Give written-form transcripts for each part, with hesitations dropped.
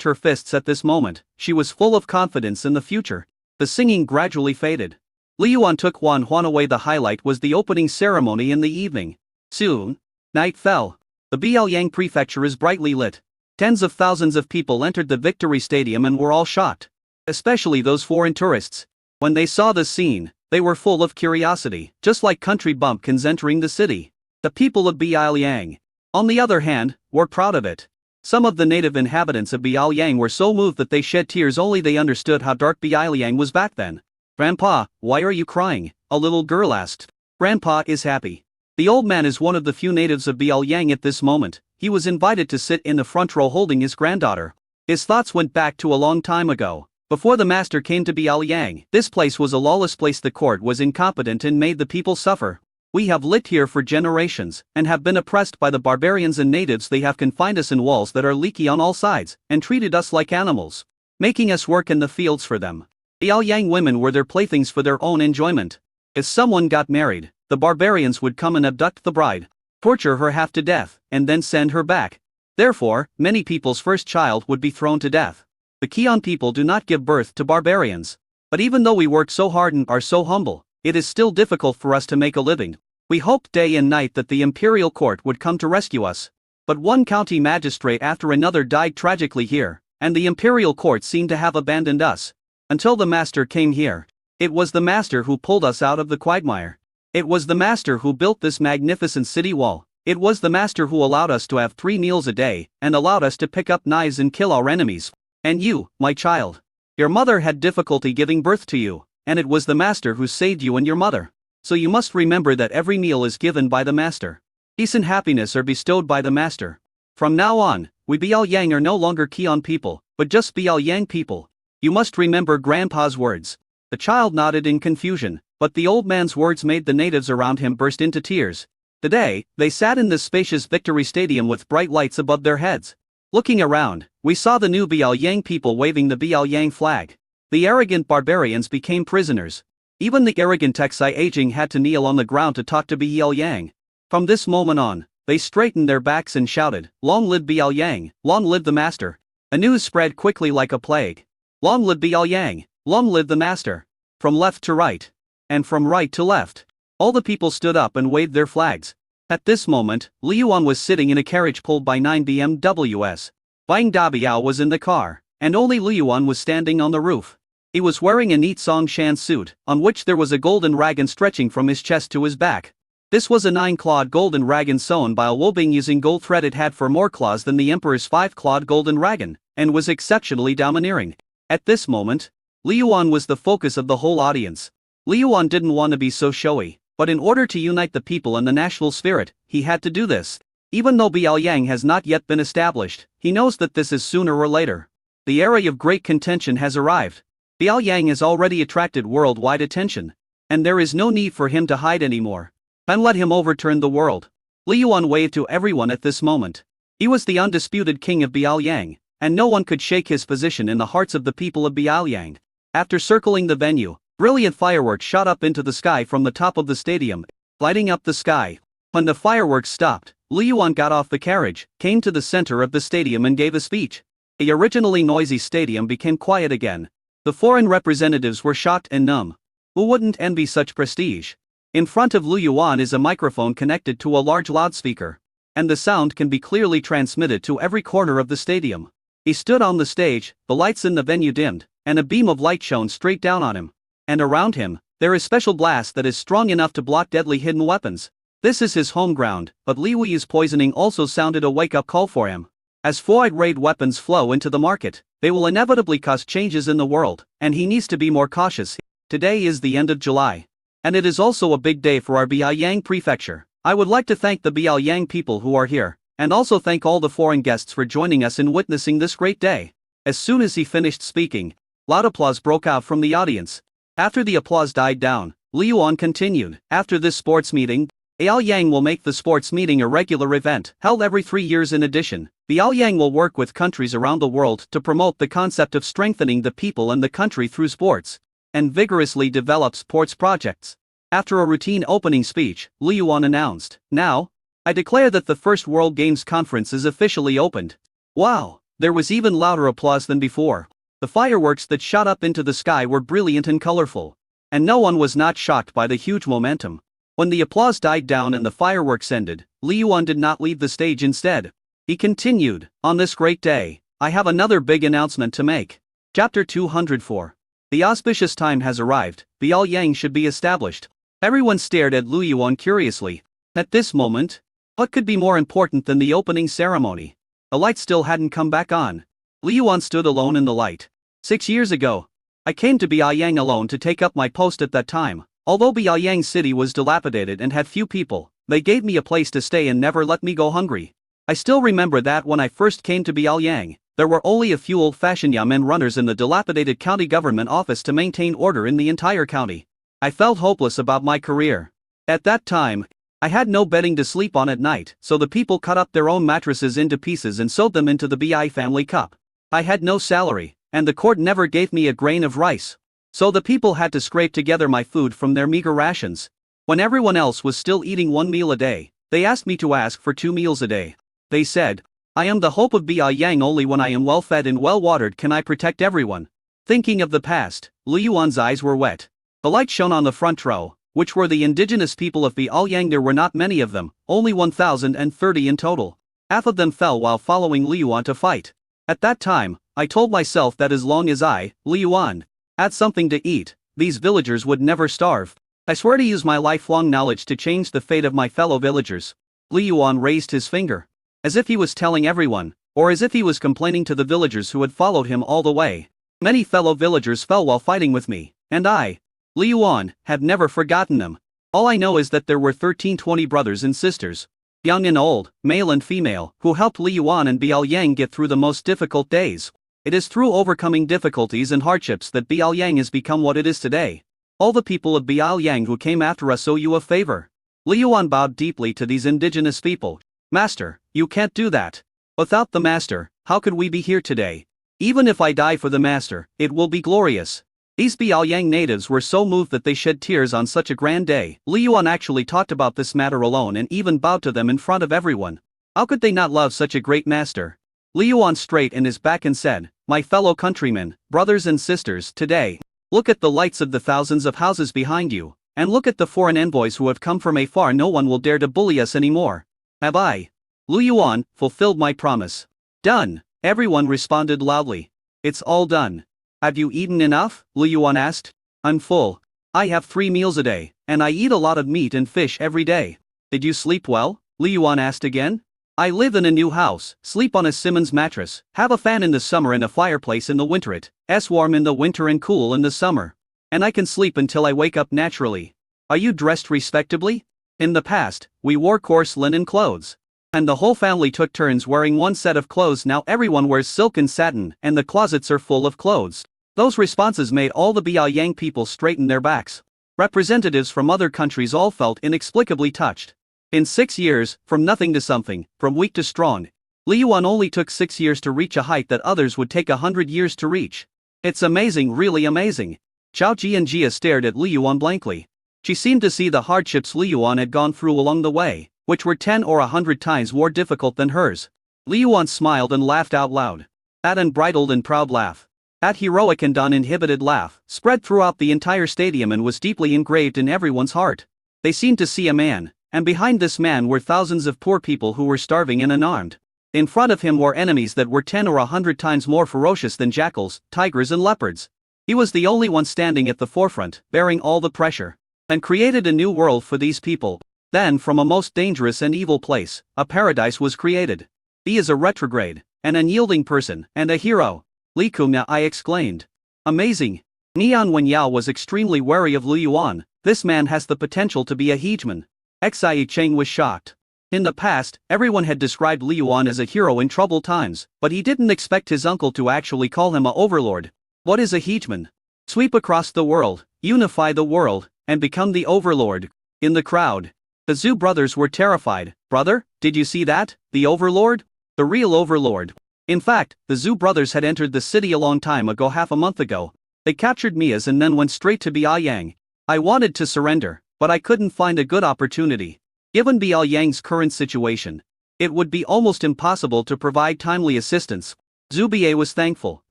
clenched her fists at this moment. She was full of confidence in the future. The singing gradually faded. Li Yuan took one away. The highlight was the opening ceremony in the evening. Soon, night fell. The Biaoyang prefecture is brightly lit. Tens of thousands of people entered the Victory Stadium and were all shocked. Especially those foreign tourists. When they saw the scene, they were full of curiosity, just like country bumpkins entering the city. The people of Biaoyang, on the other hand, were proud of it. Some of the native inhabitants of Biaoyang were so moved that they shed tears. Only they understood how dark Biaoyang was back then. "Grandpa, why are you crying?" a little girl asked. "Grandpa is happy." The old man is one of the few natives of Biaoyang at this moment. He was invited to sit in the front row holding his granddaughter. His thoughts went back to a long time ago, before the master came to Biaoyang. This place was a lawless place. The court was incompetent and made the people suffer. "We have lived here for generations, and have been oppressed by the barbarians and natives. They have confined us in walls that are leaky on all sides, and treated us like animals, making us work in the fields for them. Biaoyang women were their playthings for their own enjoyment. If someone got married, the barbarians would come and abduct the bride, torture her half to death, and then send her back. Therefore, many people's first child would be thrown to death. The Qian people do not give birth to barbarians. But even though we work so hard and are so humble, it is still difficult for us to make a living. We hoped day and night that the imperial court would come to rescue us. But one county magistrate after another died tragically here, and the imperial court seemed to have abandoned us. Until the master came here. It was the master who pulled us out of the quagmire. It was the master who built this magnificent city wall. It was the master who allowed us to have 3 meals a day, and allowed us to pick up knives and kill our enemies. And you, my child. Your mother had difficulty giving birth to you, and it was the master who saved you and your mother. So you must remember that every meal is given by the master. Peace and happiness are bestowed by the master. From now on, we Biaoyang are no longer Qian people, but just Biaoyang people. You must remember Grandpa's words." The child nodded in confusion, but the old man's words made the natives around him burst into tears. Today, they sat in the spacious Victory Stadium with bright lights above their heads. Looking around, we saw the new Biaoyang people waving the Biaoyang flag. The arrogant barbarians became prisoners. Even the arrogant Texai aging had to kneel on the ground to talk to Biaoyang. From this moment on, they straightened their backs and shouted, "Long live Biaoyang, long live the master." The news spread quickly like a plague. "Long live Biaoyang, long live the master." From left to right, and from right to left, all the people stood up and waved their flags. At this moment, Li Yuan was sitting in a carriage pulled by 9 BMWs. Wang Dabiao was in the car, and only Li Yuan was standing on the roof. He was wearing a neat Songshan suit, on which there was a golden raglan stretching from his chest to his back. This was a 9-clawed golden raglan sewn by a Wobing using gold thread. It had 4 more claws than the emperor's 5-clawed golden raglan, and was exceptionally domineering. At this moment, Li Yuan was the focus of the whole audience. Li Yuan didn't want to be so showy, but in order to unite the people and the national spirit, he had to do this. Even though Biaoyang has not yet been established, he knows that this is sooner or later. The era of great contention has arrived. Biaoyang has already attracted worldwide attention, and there is no need for him to hide anymore. And let him overturn the world. Li Yuan waved to everyone at this moment. He was the undisputed king of Biaoyang, and no one could shake his position in the hearts of the people of Biaoyang. After circling the venue, brilliant fireworks shot up into the sky from the top of the stadium, lighting up the sky. When the fireworks stopped, Li Yuan got off the carriage, came to the center of the stadium and gave a speech. The originally noisy stadium became quiet again. The foreign representatives were shocked and numb. Who wouldn't envy such prestige? In front of Li Yuan is a microphone connected to a large loudspeaker, and the sound can be clearly transmitted to every corner of the stadium. He stood on the stage, the lights in the venue dimmed, and a beam of light shone straight down on him. And around him, there is special blast that is strong enough to block deadly hidden weapons. This is his home ground, but Li Weiyu's poisoning also sounded a wake-up call for him. As fluoride-raid weapons flow into the market, they will inevitably cause changes in the world, and he needs to be more cautious. Today is the end of July. And it is also a big day for our Biaoyang prefecture. I would like to thank the Biaoyang people who are here, and also thank all the foreign guests for joining us in witnessing this great day. As soon as he finished speaking, loud applause broke out from the audience. After the applause died down, Li Yuan continued, "After this sports meeting, Biaoyang will make the sports meeting a regular event, held every 3 years. In addition, Biaoyang will work with countries around the world to promote the concept of strengthening the people and the country through sports, and vigorously develop sports projects." After a routine opening speech, Li Yuan announced, "Now, I declare that the first World Games Conference is officially opened." Wow! There was even louder applause than before. The fireworks that shot up into the sky were brilliant and colorful. And no one was not shocked by the huge momentum. When the applause died down and the fireworks ended, Li Yuan did not leave the stage. Instead, he continued, "On this great day, I have another big announcement to make." Chapter 204. The auspicious time has arrived, Biao-yang should be established. Everyone stared at Lu Yuan curiously. At this moment, what could be more important than the opening ceremony? The light still hadn't come back on. Li Yuan stood alone in the light. 6 years ago, I came to Biao-yang alone to take up my post at that time. Although Biao-yang city was dilapidated and had few people, they gave me a place to stay and never let me go hungry. I still remember that when I first came to Biao-yang, there were only a few old-fashioned yamen runners in the dilapidated county government office to maintain order in the entire county. I felt hopeless about my career. At that time, I had no bedding to sleep on at night, so the people cut up their own mattresses into pieces and sewed them into the Bi family cup. I had no salary, and the court never gave me a grain of rice. So the people had to scrape together my food from their meager rations. When everyone else was still eating 1 meal a day, they asked me to ask for 2 meals a day. They said, "I am the hope of Biao-yang, only when I am well fed and well watered can I protect everyone." Thinking of the past, Lu Yuan's eyes were wet. The light shone on the front row, which were the indigenous people of Biao-yang. There were not many of them, only 1,030 in total. Half of them fell while following Lu Yuan to fight. At that time, I told myself that as long as I, Lu Yuan, had something to eat, these villagers would never starve. I swear to use my lifelong knowledge to change the fate of my fellow villagers. Lu Yuan raised his finger. As if he was telling everyone, or as if he was complaining to the villagers who had followed him all the way. Many fellow villagers fell while fighting with me, and I, Lu Yuan, have never forgotten them. All I know is that there were 13-20 brothers and sisters, young and old, male and female, who helped Lu Yuan and Biao-yang get through the most difficult days. It is through overcoming difficulties and hardships that Biao-yang has become what it is today. All the people of Biao-yang who came after us owe you a favor. Lu Yuan bowed deeply to these indigenous people. "Master, you can't do that. Without the master, how could we be here today? Even if I die for the master, it will be glorious." These Biao-yang natives were so moved that they shed tears on such a grand day. Lu Yuan actually talked about this matter alone and even bowed to them in front of everyone. How could they not love such a great master? Lu Yuan straightened his back and said, "My fellow countrymen, brothers and sisters, today, look at the lights of the thousands of houses behind you, and look at the foreign envoys who have come from afar. No one will dare to bully us anymore. Have I, Lu Yuan, fulfilled my promise?" "Done," everyone responded loudly. "It's all done." "Have you eaten enough?" Lu Yuan asked. "I'm full. I have 3 meals a day, and I eat a lot of meat and fish every day." "Did you sleep well?" Lu Yuan asked again. "I live in a new house, sleep on a Simmons mattress, have a fan in the summer and a fireplace in the winter. It's warm in the winter and cool in the summer. And I can sleep until I wake up naturally." "Are you dressed respectably?" "In the past, we wore coarse linen clothes. And the whole family took turns wearing one set of clothes. Now everyone wears silk and satin, and the closets are full of clothes." Those responses made all the Biao-yang people straighten their backs. Representatives from other countries all felt inexplicably touched. In 6 years, from nothing to something, from weak to strong, Lu Yuan only took 6 years to reach a height that others would take 100 years to reach. It's amazing, really amazing. Zhao Ji and Jia stared at Lu Yuan blankly. She seemed to see the hardships Lu Yuan had gone through along the way, which were 10 or 100 times more difficult than hers. Lu Yuan smiled and laughed out loud. That unbridled and proud laugh. That heroic and uninhibited laugh spread throughout the entire stadium and was deeply engraved in everyone's heart. They seemed to see a man, and behind this man were thousands of poor people who were starving and unarmed. In front of him were enemies that were 10 or 100 times more ferocious than jackals, tigers and leopards. He was the only one standing at the forefront, bearing all the pressure, and created a new world for these people. Then from a most dangerous and evil place, a paradise was created. He is a retrograde, an unyielding person, and a hero. "Li Kumya," I exclaimed. "Amazing." Nian Wenyao was extremely wary of Lu Yuan. "This man has the potential to be a hegemon." Xie Cheng was shocked. In the past, everyone had described Lu Yuan as a hero in troubled times, but he didn't expect his uncle to actually call him a overlord. What is a hegemon? Sweep across the world, unify the world, and become the overlord. In the crowd, the Zhu brothers were terrified. "Brother, did you see that? The overlord? The real overlord." In fact, the Zhu brothers had entered the city a long time ago, half a month ago. They captured Mias and then went straight to Biao-yang. I wanted to surrender, but I couldn't find a good opportunity. Given Biao-yang's current situation, it would be almost impossible to provide timely assistance. Zubier was thankful.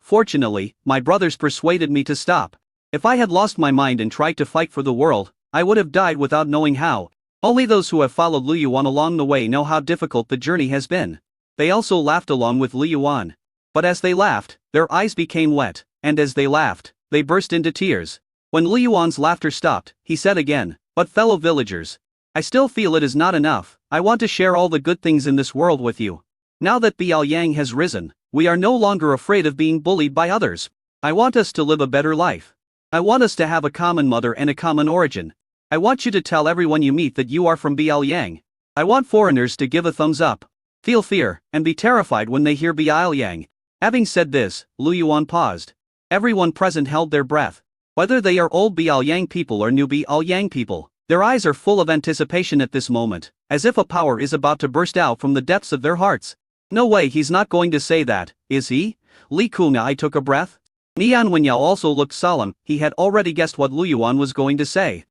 Fortunately, my brothers persuaded me to stop. If I had lost my mind and tried to fight for the world, I would have died without knowing how. Only those who have followed Lu Yuan along the way know how difficult the journey has been. They also laughed along with Lu Yuan. But as they laughed, their eyes became wet, and as they laughed, they burst into tears. When Lu Yuan's laughter stopped, he said again, "But fellow villagers, I still feel it is not enough. I want to share all the good things in this world with you. Now that Biaoyang has risen, we are no longer afraid of being bullied by others. I want us to live a better life. I want us to have a common mother and a common origin. I want you to tell everyone you meet that you are from Biaoyang. I want foreigners to give a thumbs up, feel fear, and be terrified when they hear Biaoyang." Having said this, Lu Yuan paused. Everyone present held their breath. Whether they are old Biaoyang people or new Biaoyang people, their eyes are full of anticipation at this moment, as if a power is about to burst out from the depths of their hearts. No way, he's not going to say that, is he? Li Kungai took a breath. Nian Wenyao also looked solemn. He had already guessed what Lu Yuan was going to say.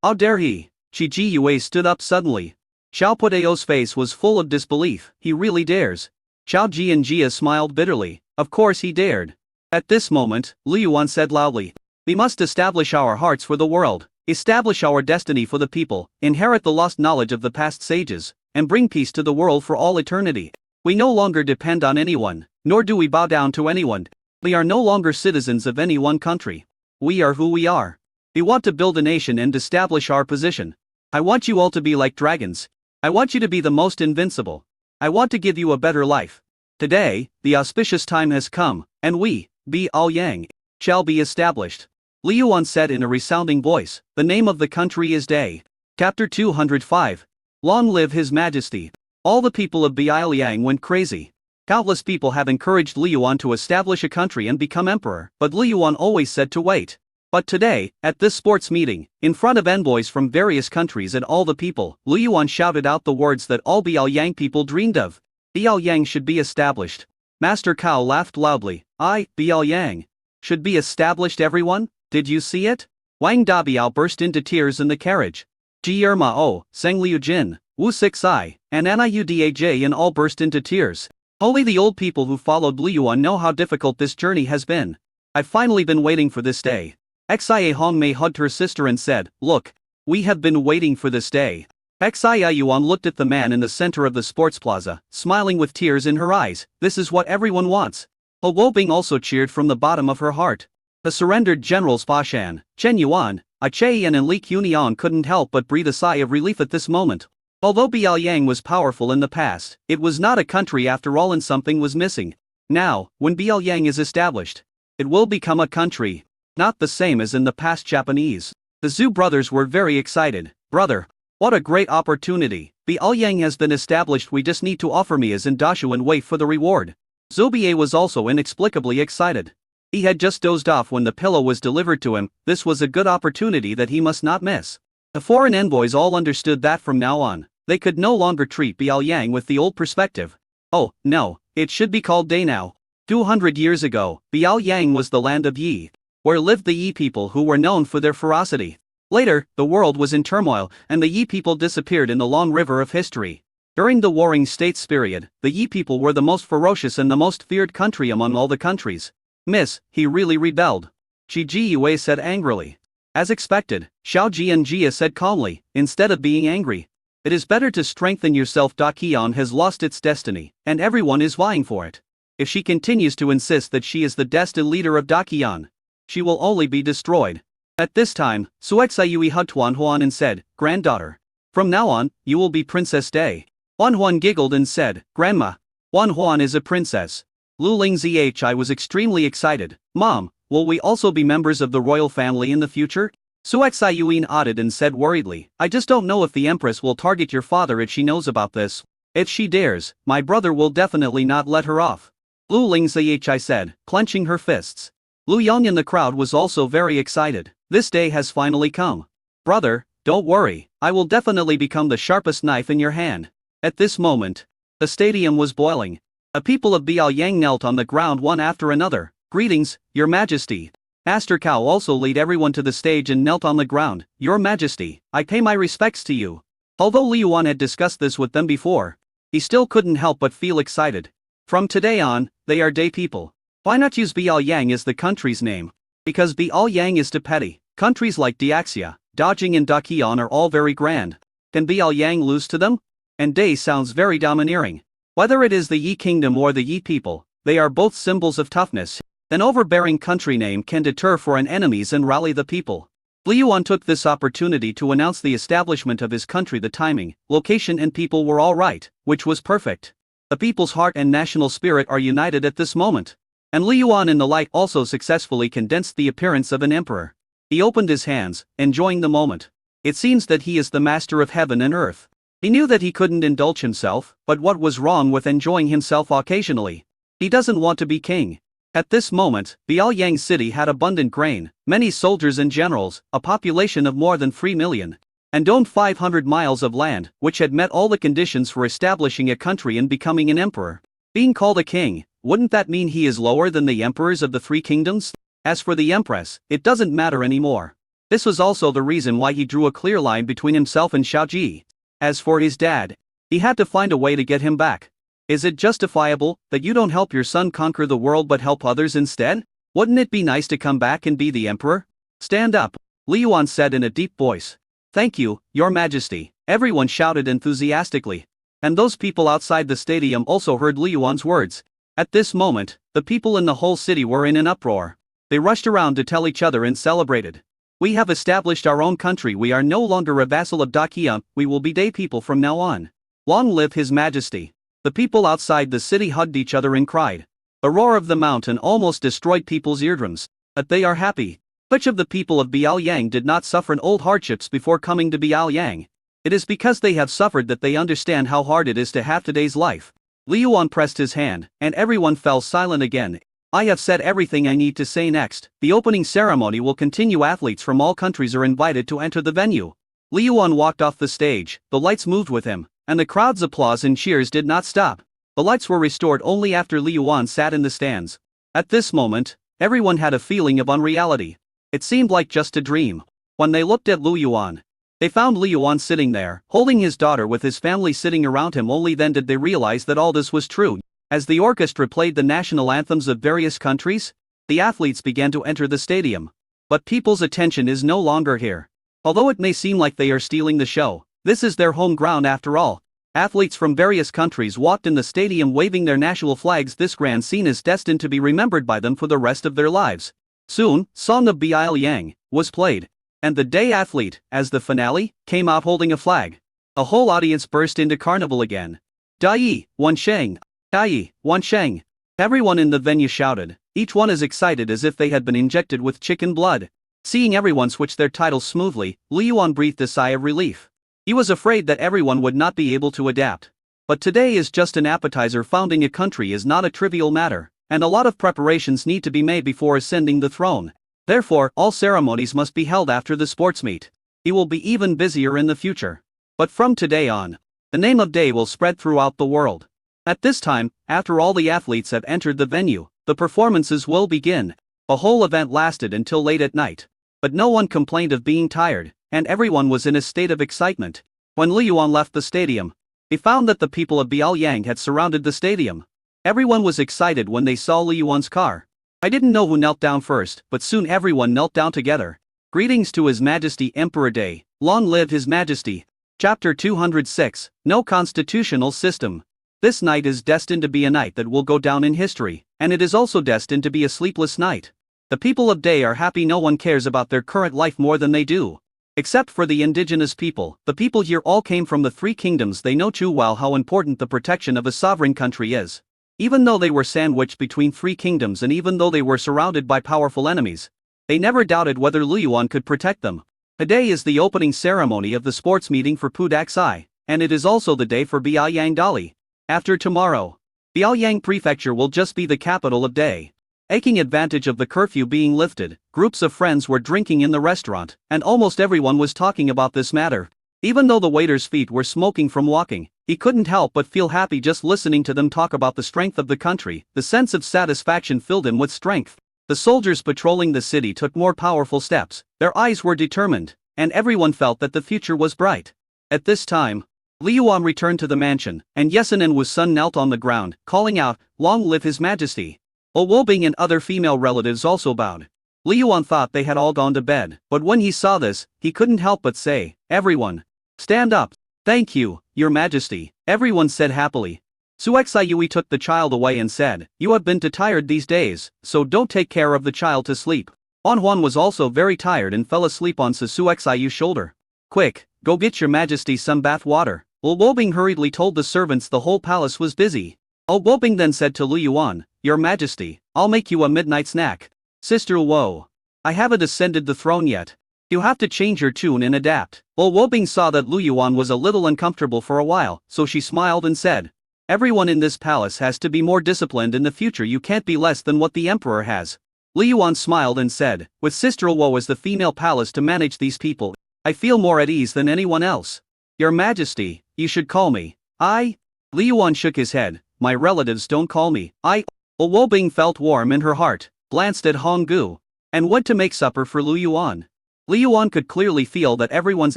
How dare he? Chi Ji Yue stood up suddenly. Xiao Puteo's face was full of disbelief. He really dares. Xiao Ji and Jia smiled bitterly. Of course he dared. At this moment, Lu Yuan said loudly, "We must establish our hearts for the world, establish our destiny for the people, inherit the lost knowledge of the past sages, and bring peace to the world for all eternity. We no longer depend on anyone, nor do we bow down to anyone. We are no longer citizens of any one country. We are who we are. We want to build a nation and establish our position. I want you all to be like dragons. I want you to be the most invincible. I want to give you a better life. Today, the auspicious time has come, and we, Biaoyang, shall be established." Li Yuan said in a resounding voice, "The name of the country is Day." Chapter 205. Long live His Majesty. All the people of Biaoyang went crazy. Countless people have encouraged Li Yuan to establish a country and become emperor, but Li Yuan always said to wait. But today, at this sports meeting, in front of envoys from various countries and all the people, Lu Yuan shouted out the words that all Biaoyang people dreamed of. Biaoyang should be established. Master Cao laughed loudly. Biaoyang should be established, everyone? Did you see it? Wang Dabiao burst into tears in the carriage. Ji Mao, Seng Liu Jin, Wu Sixai, and Niudaj and all burst into tears. Only the old people who followed Lu Yuan know how difficult this journey has been. I've finally been waiting for this day. Xia Hongmei hugged her sister and said, "Look, we have been waiting for this day." Xia Yuan looked at the man in the center of the sports plaza, smiling with tears in her eyes. This is what everyone wants. He Wobing also cheered from the bottom of her heart. The surrendered generals Fa Shan, Chen Yuan, Achaiyan and Li Qunian couldn't help but breathe a sigh of relief at this moment. Although Biaoyang was powerful in the past, it was not a country after all, and something was missing. Now, when Biaoyang is established, it will become a country. Not the same as in the past Japanese. The Zhu brothers were very excited. "Brother, what a great opportunity. Biaoyang has been established, we just need to offer me as Indashu and wait for the reward." Zubier was also inexplicably excited. He had just dozed off when the pillow was delivered to him. This was a good opportunity that he must not miss. The foreign envoys all understood that from now on, they could no longer treat Biaoyang with the old perspective. Oh, no, it should be called Day now. 200 years ago, Biaoyang was the land of Yi, where lived the Yi people who were known for their ferocity. Later, the world was in turmoil, and the Yi people disappeared in the long river of history. During the Warring States period, the Yi people were the most ferocious and the most feared country among all the countries. "Miss, he really rebelled," Chi Ji Yue said angrily. As expected, Xiao Ji and Jia said calmly, instead of being angry, "It is better to strengthen yourself. Daqian has lost its destiny, and everyone is vying for it. If she continues to insist that she is the destined leader of Daqian, she will only be destroyed." At this time, Suexayui hugged Huan Huan and said, "Granddaughter, from now on, you will be Princess Day." Huan Huan giggled and said, "Grandma, Huan Huan is a princess." Lu Ling Zhi was extremely excited. "Mom, will we also be members of the royal family in the future?" Suexayui nodded and said worriedly, "I just don't know if the empress will target your father if she knows about this. If she dares, my brother will definitely not let her off." Lu Ling Zhi said, clenching her fists. Lu Yong in the crowd was also very excited. This day has finally come. "Brother, don't worry, I will definitely become the sharpest knife in your hand." At this moment, the stadium was boiling. The people of Biaoyang knelt on the ground one after another. "Greetings, Your Majesty." Master Cao also led everyone to the stage and knelt on the ground. "Your Majesty, I pay my respects to you." Although Li Yuan had discussed this with them before, he still couldn't help but feel excited. From today on, they are day people. Why not use Biaoyang as the country's name? Because Biaoyang is too petty. Countries like Diaxia, Dajing and Daqian are all very grand. Can Biaoyang lose to them? And Day sounds very domineering. Whether it is the Yi kingdom or the Yi people, they are both symbols of toughness. An overbearing country name can deter foreign enemies and rally the people. Li Yuan took this opportunity to announce the establishment of his country. The timing, location and people were all right, which was perfect. The people's heart and national spirit are united at this moment. And Li Yuan in the light also successfully condensed the appearance of an emperor. He opened his hands, enjoying the moment. It seems that he is the master of heaven and earth. He knew that he couldn't indulge himself, but what was wrong with enjoying himself occasionally? He doesn't want to be king. At this moment, Biaoyang city had abundant grain, many soldiers and generals, a population of more than 3 million, and owned 500 miles of land, which had met all the conditions for establishing a country and becoming an emperor. Being called a king, wouldn't that mean he is lower than the emperors of the 3 kingdoms? As for the empress, it doesn't matter anymore. This was also the reason why he drew a clear line between himself and Xiaoji. As for his dad, he had to find a way to get him back. Is it justifiable that you don't help your son conquer the world but help others instead? Wouldn't it be nice to come back and be the emperor? Stand up, Li Yuan said in a deep voice. Thank you, your majesty, everyone shouted enthusiastically. And those people outside the stadium also heard Li Yuan's words. At this moment, the people in the whole city were in an uproar. They rushed around to tell each other and celebrated. We have established our own country. We are no longer a vassal of Daqian, we will be day people from now on. Long live His Majesty. The people outside the city hugged each other and cried. A roar of the mountain almost destroyed people's eardrums. But they are happy. Which of the people of Biaoyang did not suffer old hardships before coming to Biaoyang? It is because they have suffered that they understand how hard it is to have today's life. Li Yuan pressed his hand, and everyone fell silent again. I have said everything I need to say next. The opening ceremony will continue. Athletes from all countries are invited to enter the venue. Li Yuan walked off the stage, the lights moved with him, and the crowd's applause and cheers did not stop. The lights were restored only after Li Yuan sat in the stands. At this moment, everyone had a feeling of unreality. It seemed like just a dream. When they looked at Li Yuan, they found Li Yuan sitting there, holding his daughter with his family sitting around him. Only then did they realize that all this was true. As the orchestra played the national anthems of various countries, the athletes began to enter the stadium. But people's attention is no longer here. Although it may seem like they are stealing the show, this is their home ground after all. Athletes from various countries walked in the stadium waving their national flags. This grand scene is destined to be remembered by them for the rest of their lives. Soon, Song of Biaoyang was played, and the day athlete, as the finale, came out holding a flag. A whole audience burst into carnival again. Dai, Wansheng, Dai, Wansheng. Everyone in the venue shouted, each one as excited as if they had been injected with chicken blood. Seeing everyone switch their titles smoothly, Li Yuan breathed a sigh of relief. He was afraid that everyone would not be able to adapt. But today is just an appetizer. Founding a country is not a trivial matter, and a lot of preparations need to be made before ascending the throne. Therefore, all ceremonies must be held after the sports meet. He will be even busier in the future. But from today on, the name of Day will spread throughout the world. At this time, after all the athletes have entered the venue, the performances will begin. The whole event lasted until late at night. But no one complained of being tired, and everyone was in a state of excitement. When Li Yuan left the stadium, he found that the people of Biaoyang had surrounded the stadium. Everyone was excited when they saw Li Yuan's car. I didn't know who knelt down first, but soon everyone knelt down together. Greetings to His Majesty Emperor Day, long live His Majesty. Chapter 206, No Constitutional System. This night is destined to be a night that will go down in history, and it is also destined to be a sleepless night. The people of Day are happy. No one cares about their current life more than they do. Except for the indigenous people, the people here all came from the 3 kingdoms. They know too well how important the protection of a sovereign country is. Even though they were sandwiched between 3 kingdoms and even though they were surrounded by powerful enemies, they never doubted whether Li Yuan could protect them. Today is the opening ceremony of the sports meeting for Pudaxi, and it is also the day for Biaoyang Dali. After tomorrow, Biaoyang Prefecture will just be the capital of Day. Taking advantage of the curfew being lifted, groups of friends were drinking in the restaurant, and almost everyone was talking about this matter. Even though the waiter's feet were smoking from walking, he couldn't help but feel happy just listening to them talk about the strength of the country. The sense of satisfaction filled him with strength. The soldiers patrolling the city took more powerful steps, their eyes were determined, and everyone felt that the future was bright. At this time, Li Yuan returned to the mansion, and Yesun and Wu's son knelt on the ground, calling out, "Long live His Majesty." Wobing and other female relatives also bowed. Li Yuan thought they had all gone to bed, but when he saw this, he couldn't help but say, "Everyone, stand up." "Thank you, Your Majesty," everyone said happily. Suexayui took the child away and said, "You have been too tired these days, so don't take care of the child to sleep." Huan was also very tired and fell asleep on Suexayu's shoulder. "Quick, go get Your Majesty some bath water." Wobing hurriedly told the servants the whole palace was busy. Wobing then said to Li Yuan, "Your Majesty, I'll make you a midnight snack." "Sister Wo, I haven't ascended the throne yet. You have to change your tune and adapt." Wobing saw that Li Yuan was a little uncomfortable for a while, so she smiled and said, "Everyone in this palace has to be more disciplined in the future. You can't be less than what the emperor has." Li Yuan smiled and said, "With Sister Wo as the female palace to manage these people, I feel more at ease than anyone else." "Your Majesty, you should call me I." Li Yuan shook his head, "My relatives don't call me I." Wobing felt warm in her heart, glanced at Honggu, and went to make supper for Li Yuan. Li Yuan could clearly feel that everyone's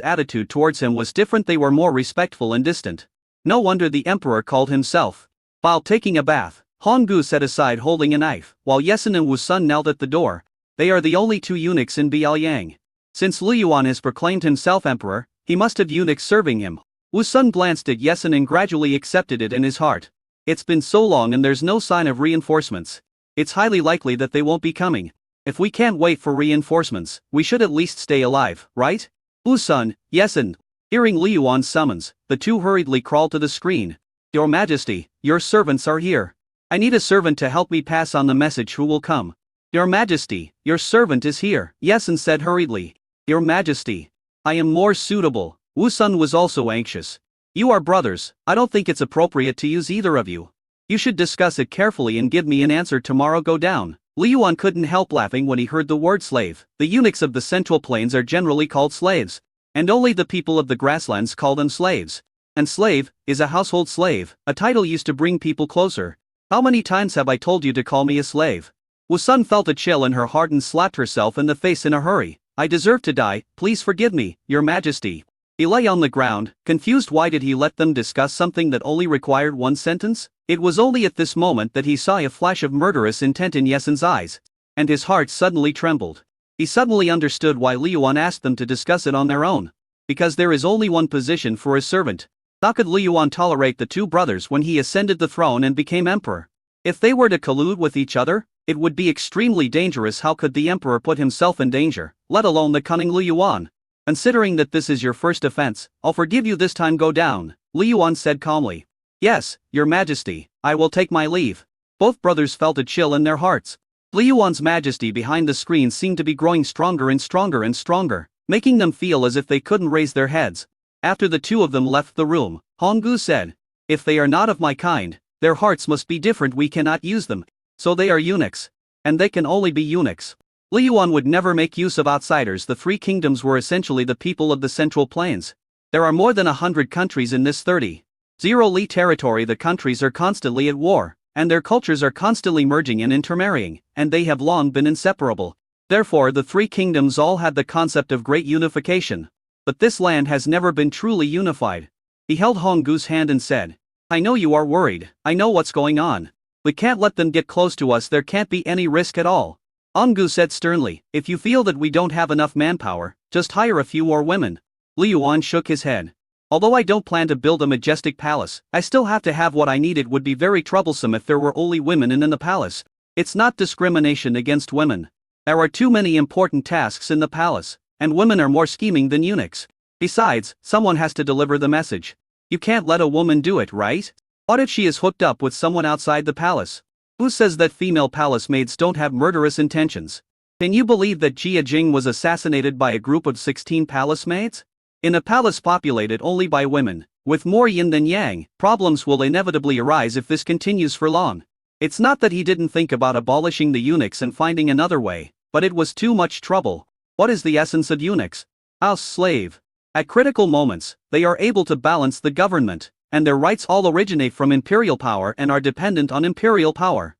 attitude towards him was different. They were more respectful and distant. No wonder the emperor called himself. While taking a bath, Honggu sat aside holding a knife, while Yesun and Wu's son knelt at the door. They are the only two eunuchs in Biaoyang. Since Li Yuan has proclaimed himself emperor, he must have eunuchs serving him. Wu's son glanced at Yesun and gradually accepted it in his heart. It's been so long and there's no sign of reinforcements. It's highly likely that they won't be coming. If we can't wait for reinforcements, we should at least stay alive, right? Wu's son, Yesun. Hearing Li Yuan's summons, the two hurriedly crawled to the screen. "Your Majesty, your servants are here. I need a servant to help me pass on the message. Who will come?" "Your Majesty, your servant is here," Yesun said hurriedly. "Your Majesty, I am more suitable." Wu's son was also anxious. "You are brothers, I don't think it's appropriate to use either of you. You should discuss it carefully and give me an answer tomorrow. Go down." Li Yuan couldn't help laughing when he heard the word slave. The eunuchs of the Central Plains are generally called slaves, and only the people of the grasslands call them slaves. And slave is a household slave, a title used to bring people closer. "How many times have I told you to call me a slave?" Wu's son felt a chill in her heart and slapped herself in the face in a hurry. "I deserve to die, please forgive me, Your Majesty." He lay on the ground, confused. Why did he let them discuss something that only required one sentence? It was only at this moment that he saw a flash of murderous intent in Yesun's eyes, and his heart suddenly trembled. He suddenly understood why Li Yuan asked them to discuss it on their own. Because there is only one position for a servant. How could Li Yuan tolerate the two brothers when he ascended the throne and became emperor? If they were to collude with each other, it would be extremely dangerous. How could the emperor put himself in danger, let alone the cunning Li Yuan? "Considering that this is your first offense, I'll forgive you this time. Go down," Li Yuan said calmly. "Yes, Your Majesty, I will take my leave." Both brothers felt a chill in their hearts. Li Yuan's majesty behind the screen seemed to be growing stronger and stronger and stronger, making them feel as if they couldn't raise their heads. After the two of them left the room, Honggu said, "If they are not of my kind, their hearts must be different. We cannot use them. So they are eunuchs. And they can only be eunuchs." Li Yuan would never make use of outsiders. The three kingdoms were essentially the people of the Central Plains. There are more than 100 countries in this 30. Li territory. The countries are constantly at war, and their cultures are constantly merging and intermarrying, and they have long been inseparable. Therefore the three kingdoms all had the concept of great unification. But this land has never been truly unified. He held Honggu's hand and said, "I know you are worried. I know what's going on. We can't let them get close to us. There can't be any risk at all." Honggu said sternly, "If you feel that we don't have enough manpower, just hire a few more women." Li Yuan shook his head. "Although I don't plan to build a majestic palace, I still have to have what I need. It would be very troublesome if there were only women in the palace. It's not discrimination against women. There are too many important tasks in the palace, and women are more scheming than eunuchs. Besides, someone has to deliver the message. You can't let a woman do it, right? What if she is hooked up with someone outside the palace? Who says that female palace maids don't have murderous intentions? Can you believe that Jia Jing was assassinated by a group of 16 palace maids? In a palace populated only by women, with more yin than yang, problems will inevitably arise if this continues for long. It's not that he didn't think about abolishing the eunuchs and finding another way, but it was too much trouble. What is the essence of eunuchs? House slave. At critical moments, they are able to balance the government, and their rights all originate from imperial power and are dependent on imperial power,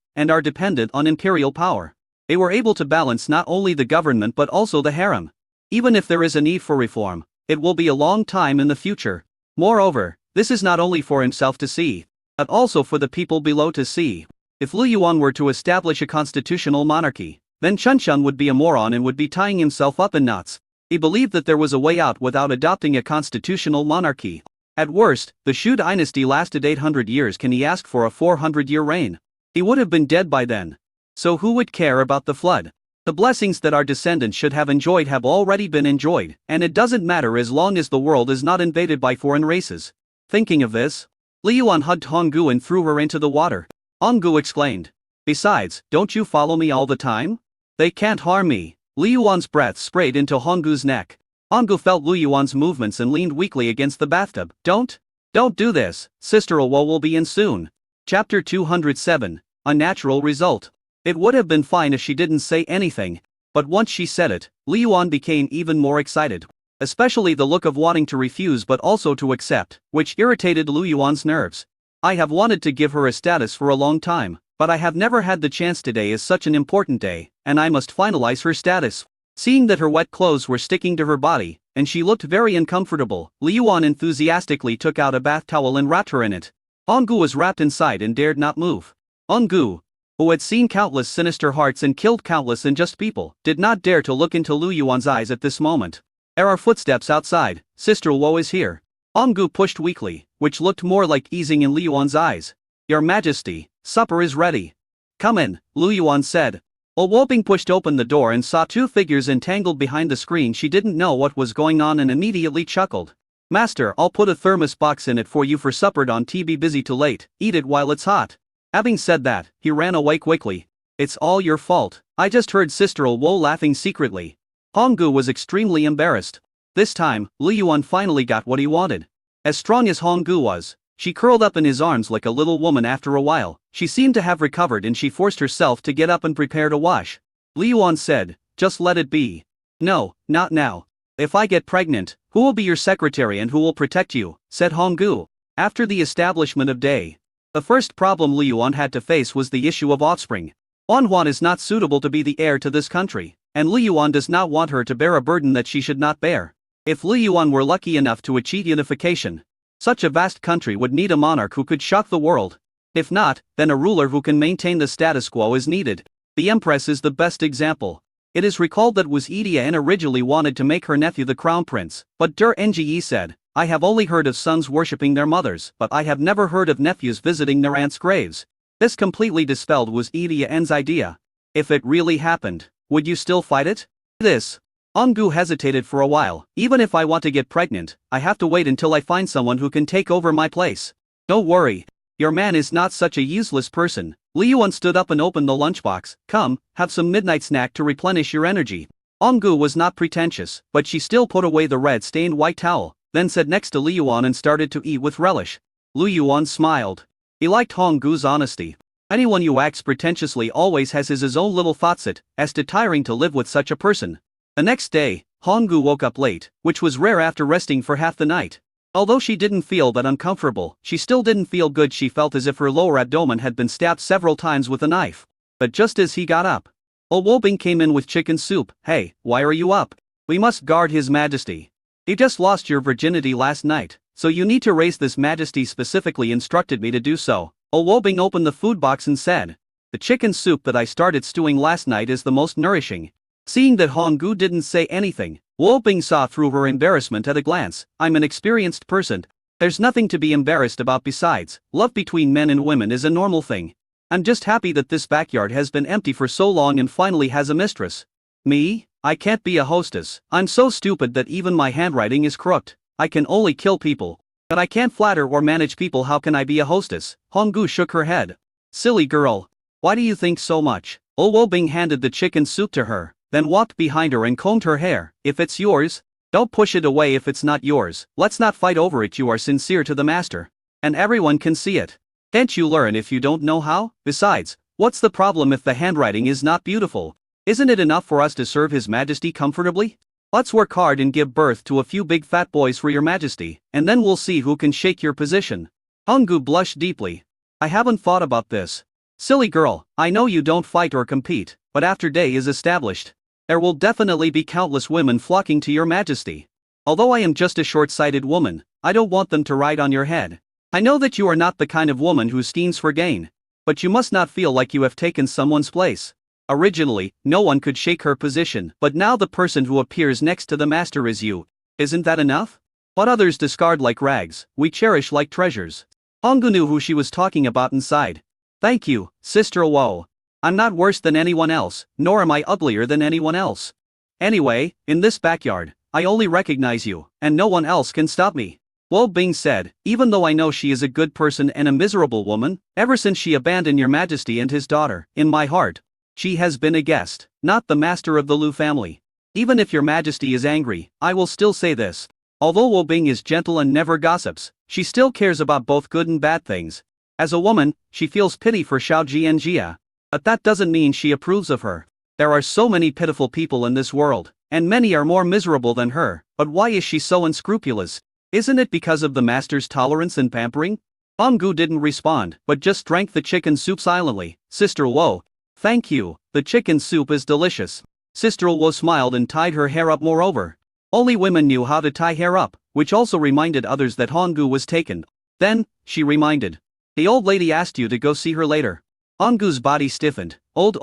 They were able to balance not only the government but also the harem. Even if there is a need for reform, it will be a long time in the future. Moreover, This is not only for himself to see, but also for the people below to see. If Lu Yuan were to establish a constitutional monarchy, then Chun Chun would be a moron and would be tying himself up in knots. He believed that there was a way out without adopting a constitutional monarchy. At worst, the Shu dynasty lasted 800 years. Can he ask for a 400-year reign? He would have been dead by then. So who would care about the flood? The blessings that our descendants should have enjoyed have already been enjoyed, and it doesn't matter as long as the world is not invaded by foreign races. Thinking of this, Li Yuan hugged Honggu and threw her into the water. Honggu exclaimed, "Besides, don't you follow me all the time? They can't harm me." Li Yuan's breath sprayed into Honggu's neck. Honggu felt Lu Yuan's movements and leaned weakly against the bathtub. Don't do this, Sister Luo will be in soon." Chapter 207, Unnatural Result. It would have been fine if she didn't say anything, but once she said it, Li Yuan became even more excited. Especially the look of wanting to refuse but also to accept, which irritated Lu Yuan's nerves. "I have wanted to give her a status for a long time, but I have never had the chance. Today is such an important day, and I must finalize her status." Seeing that her wet clothes were sticking to her body, and she looked very uncomfortable, Li Yuan enthusiastically took out a bath towel and wrapped her in it. Honggu was wrapped inside and dared not move. Honggu, who had seen countless sinister hearts and killed countless unjust people, did not dare to look into Lu Yuan's eyes at this moment. "There are footsteps outside, Sister Luo is here." Honggu pushed weakly, which looked more like easing in Lu Yuan's eyes. "Your Majesty, supper is ready." "Come in," Lu Yuan said. Luo pushed open the door and saw two figures entangled behind the screen. She didn't know what was going on and immediately chuckled. "Master, I'll put a thermos box in it for you for supper. Don't be busy too late, eat it while it's hot." Having said that, he ran away quickly. "It's all your fault. I just heard Sister Luo laughing secretly." Honggu was extremely embarrassed. This time, Li Yuan finally got what he wanted. As strong as Honggu was, she curled up in his arms like a little woman. After a while, she seemed to have recovered and she forced herself to get up and prepare to wash. Li Yuan said, "Just let it be." "No, not now. If I get pregnant, who will be your secretary and who will protect you?" said Honggu. After the establishment of Day, the first problem Li Yuan had to face was the issue of offspring. Huan is not suitable to be the heir to this country, and Li Yuan does not want her to bear a burden that she should not bear. If Li Yuan were lucky enough to achieve unification, such a vast country would need a monarch who could shock the world. If not, then a ruler who can maintain the status quo is needed. The empress is the best example. It is recalled that was Edian originally wanted to make her nephew the crown prince, but Der Nge said, "I have only heard of sons worshipping their mothers, but I have never heard of nephews visiting their aunts' graves." This completely dispelled was Edian's idea. "If it really happened, would you still fight it?" This. Honggu hesitated for a while. "Even if I want to get pregnant, I have to wait until I find someone who can take over my place." "Don't worry. Your man is not such a useless person." Li Yuan stood up and opened the lunchbox. "Come, have some midnight snack to replenish your energy." Honggu was not pretentious, but she still put away the red-stained white towel, then sat next to Li Yuan and started to eat with relish. Lu Yuan smiled. He liked Honggu's honesty. Anyone who acts pretentiously always has his own little thoughts. It as to tiring to live with such a person. The next day, Honggu woke up late, which was rare after resting for half the night. Although she didn't feel that uncomfortable, she still didn't feel good. She felt as if her lower abdomen had been stabbed several times with a knife. But just as he got up, Luo came in with chicken soup. "Hey, why are you up? We must guard His Majesty. You just lost your virginity last night, so you need to raise this. Majesty specifically instructed me to do so." Luo opened the food box and said, "The chicken soup that I started stewing last night is the most nourishing." Seeing that Honggu didn't say anything, Luo saw through her embarrassment at a glance. "I'm an experienced person. There's nothing to be embarrassed about. Besides, love between men and women is a normal thing. I'm just happy that this backyard has been empty for so long and finally has a mistress." "Me? I can't be a hostess. I'm so stupid that even my handwriting is crooked. I can only kill people. But I can't flatter or manage people. How can I be a hostess?" Honggu shook her head. "Silly girl. Why do you think so much?" Luo handed the chicken soup to her, then walked behind her and combed her hair. "If it's yours, don't push it away. If it's not yours, let's not fight over it. You are sincere to the master, and everyone can see it. Can't you learn if you don't know how? Besides, what's the problem if the handwriting is not beautiful? Isn't it enough for us to serve His Majesty comfortably? Let's work hard and give birth to a few big fat boys for your Majesty, and then we'll see who can shake your position." Honggu blushed deeply. "I haven't thought about this. Silly girl, I know you don't fight or compete, but after Day is established, there will definitely be countless women flocking to your Majesty. Although I am just a short-sighted woman, I don't want them to ride on your head. I know that you are not the kind of woman who schemes for gain. But you must not feel like you have taken someone's place. Originally, no one could shake her position, but now the person who appears next to the master is you. Isn't that enough? What others discard like rags, we cherish like treasures. Honggu knew who she was talking about and sighed. Thank you, Sister Wo. I'm not worse than anyone else, nor am I uglier than anyone else. Anyway, in this backyard, I only recognize you, and no one else can stop me. Wo Bing said, even though I know she is a good person and a miserable woman, ever since she abandoned your majesty and his daughter, in my heart, she has been a guest, not the master of the Lu family. Even if your majesty is angry, I will still say this. Although Wo Bing is gentle and never gossips, she still cares about both good and bad things. As a woman, she feels pity for Xiao Ji and Jia. But that doesn't mean she approves of her. There are so many pitiful people in this world, and many are more miserable than her, but why is she so unscrupulous? Isn't it because of the master's tolerance and pampering? Honggu didn't respond, but just drank the chicken soup silently. Sister Wo. Thank you, the chicken soup is delicious. Sister Wo smiled and tied her hair up moreover. Only women knew how to tie hair up, which also reminded others that Honggu was taken. Then, she reminded. The old lady asked you to go see her later. Honggu's body stiffened. Old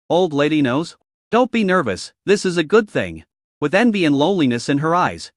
lady knows? Don't be nervous, this is a good thing. With envy and loneliness in her eyes.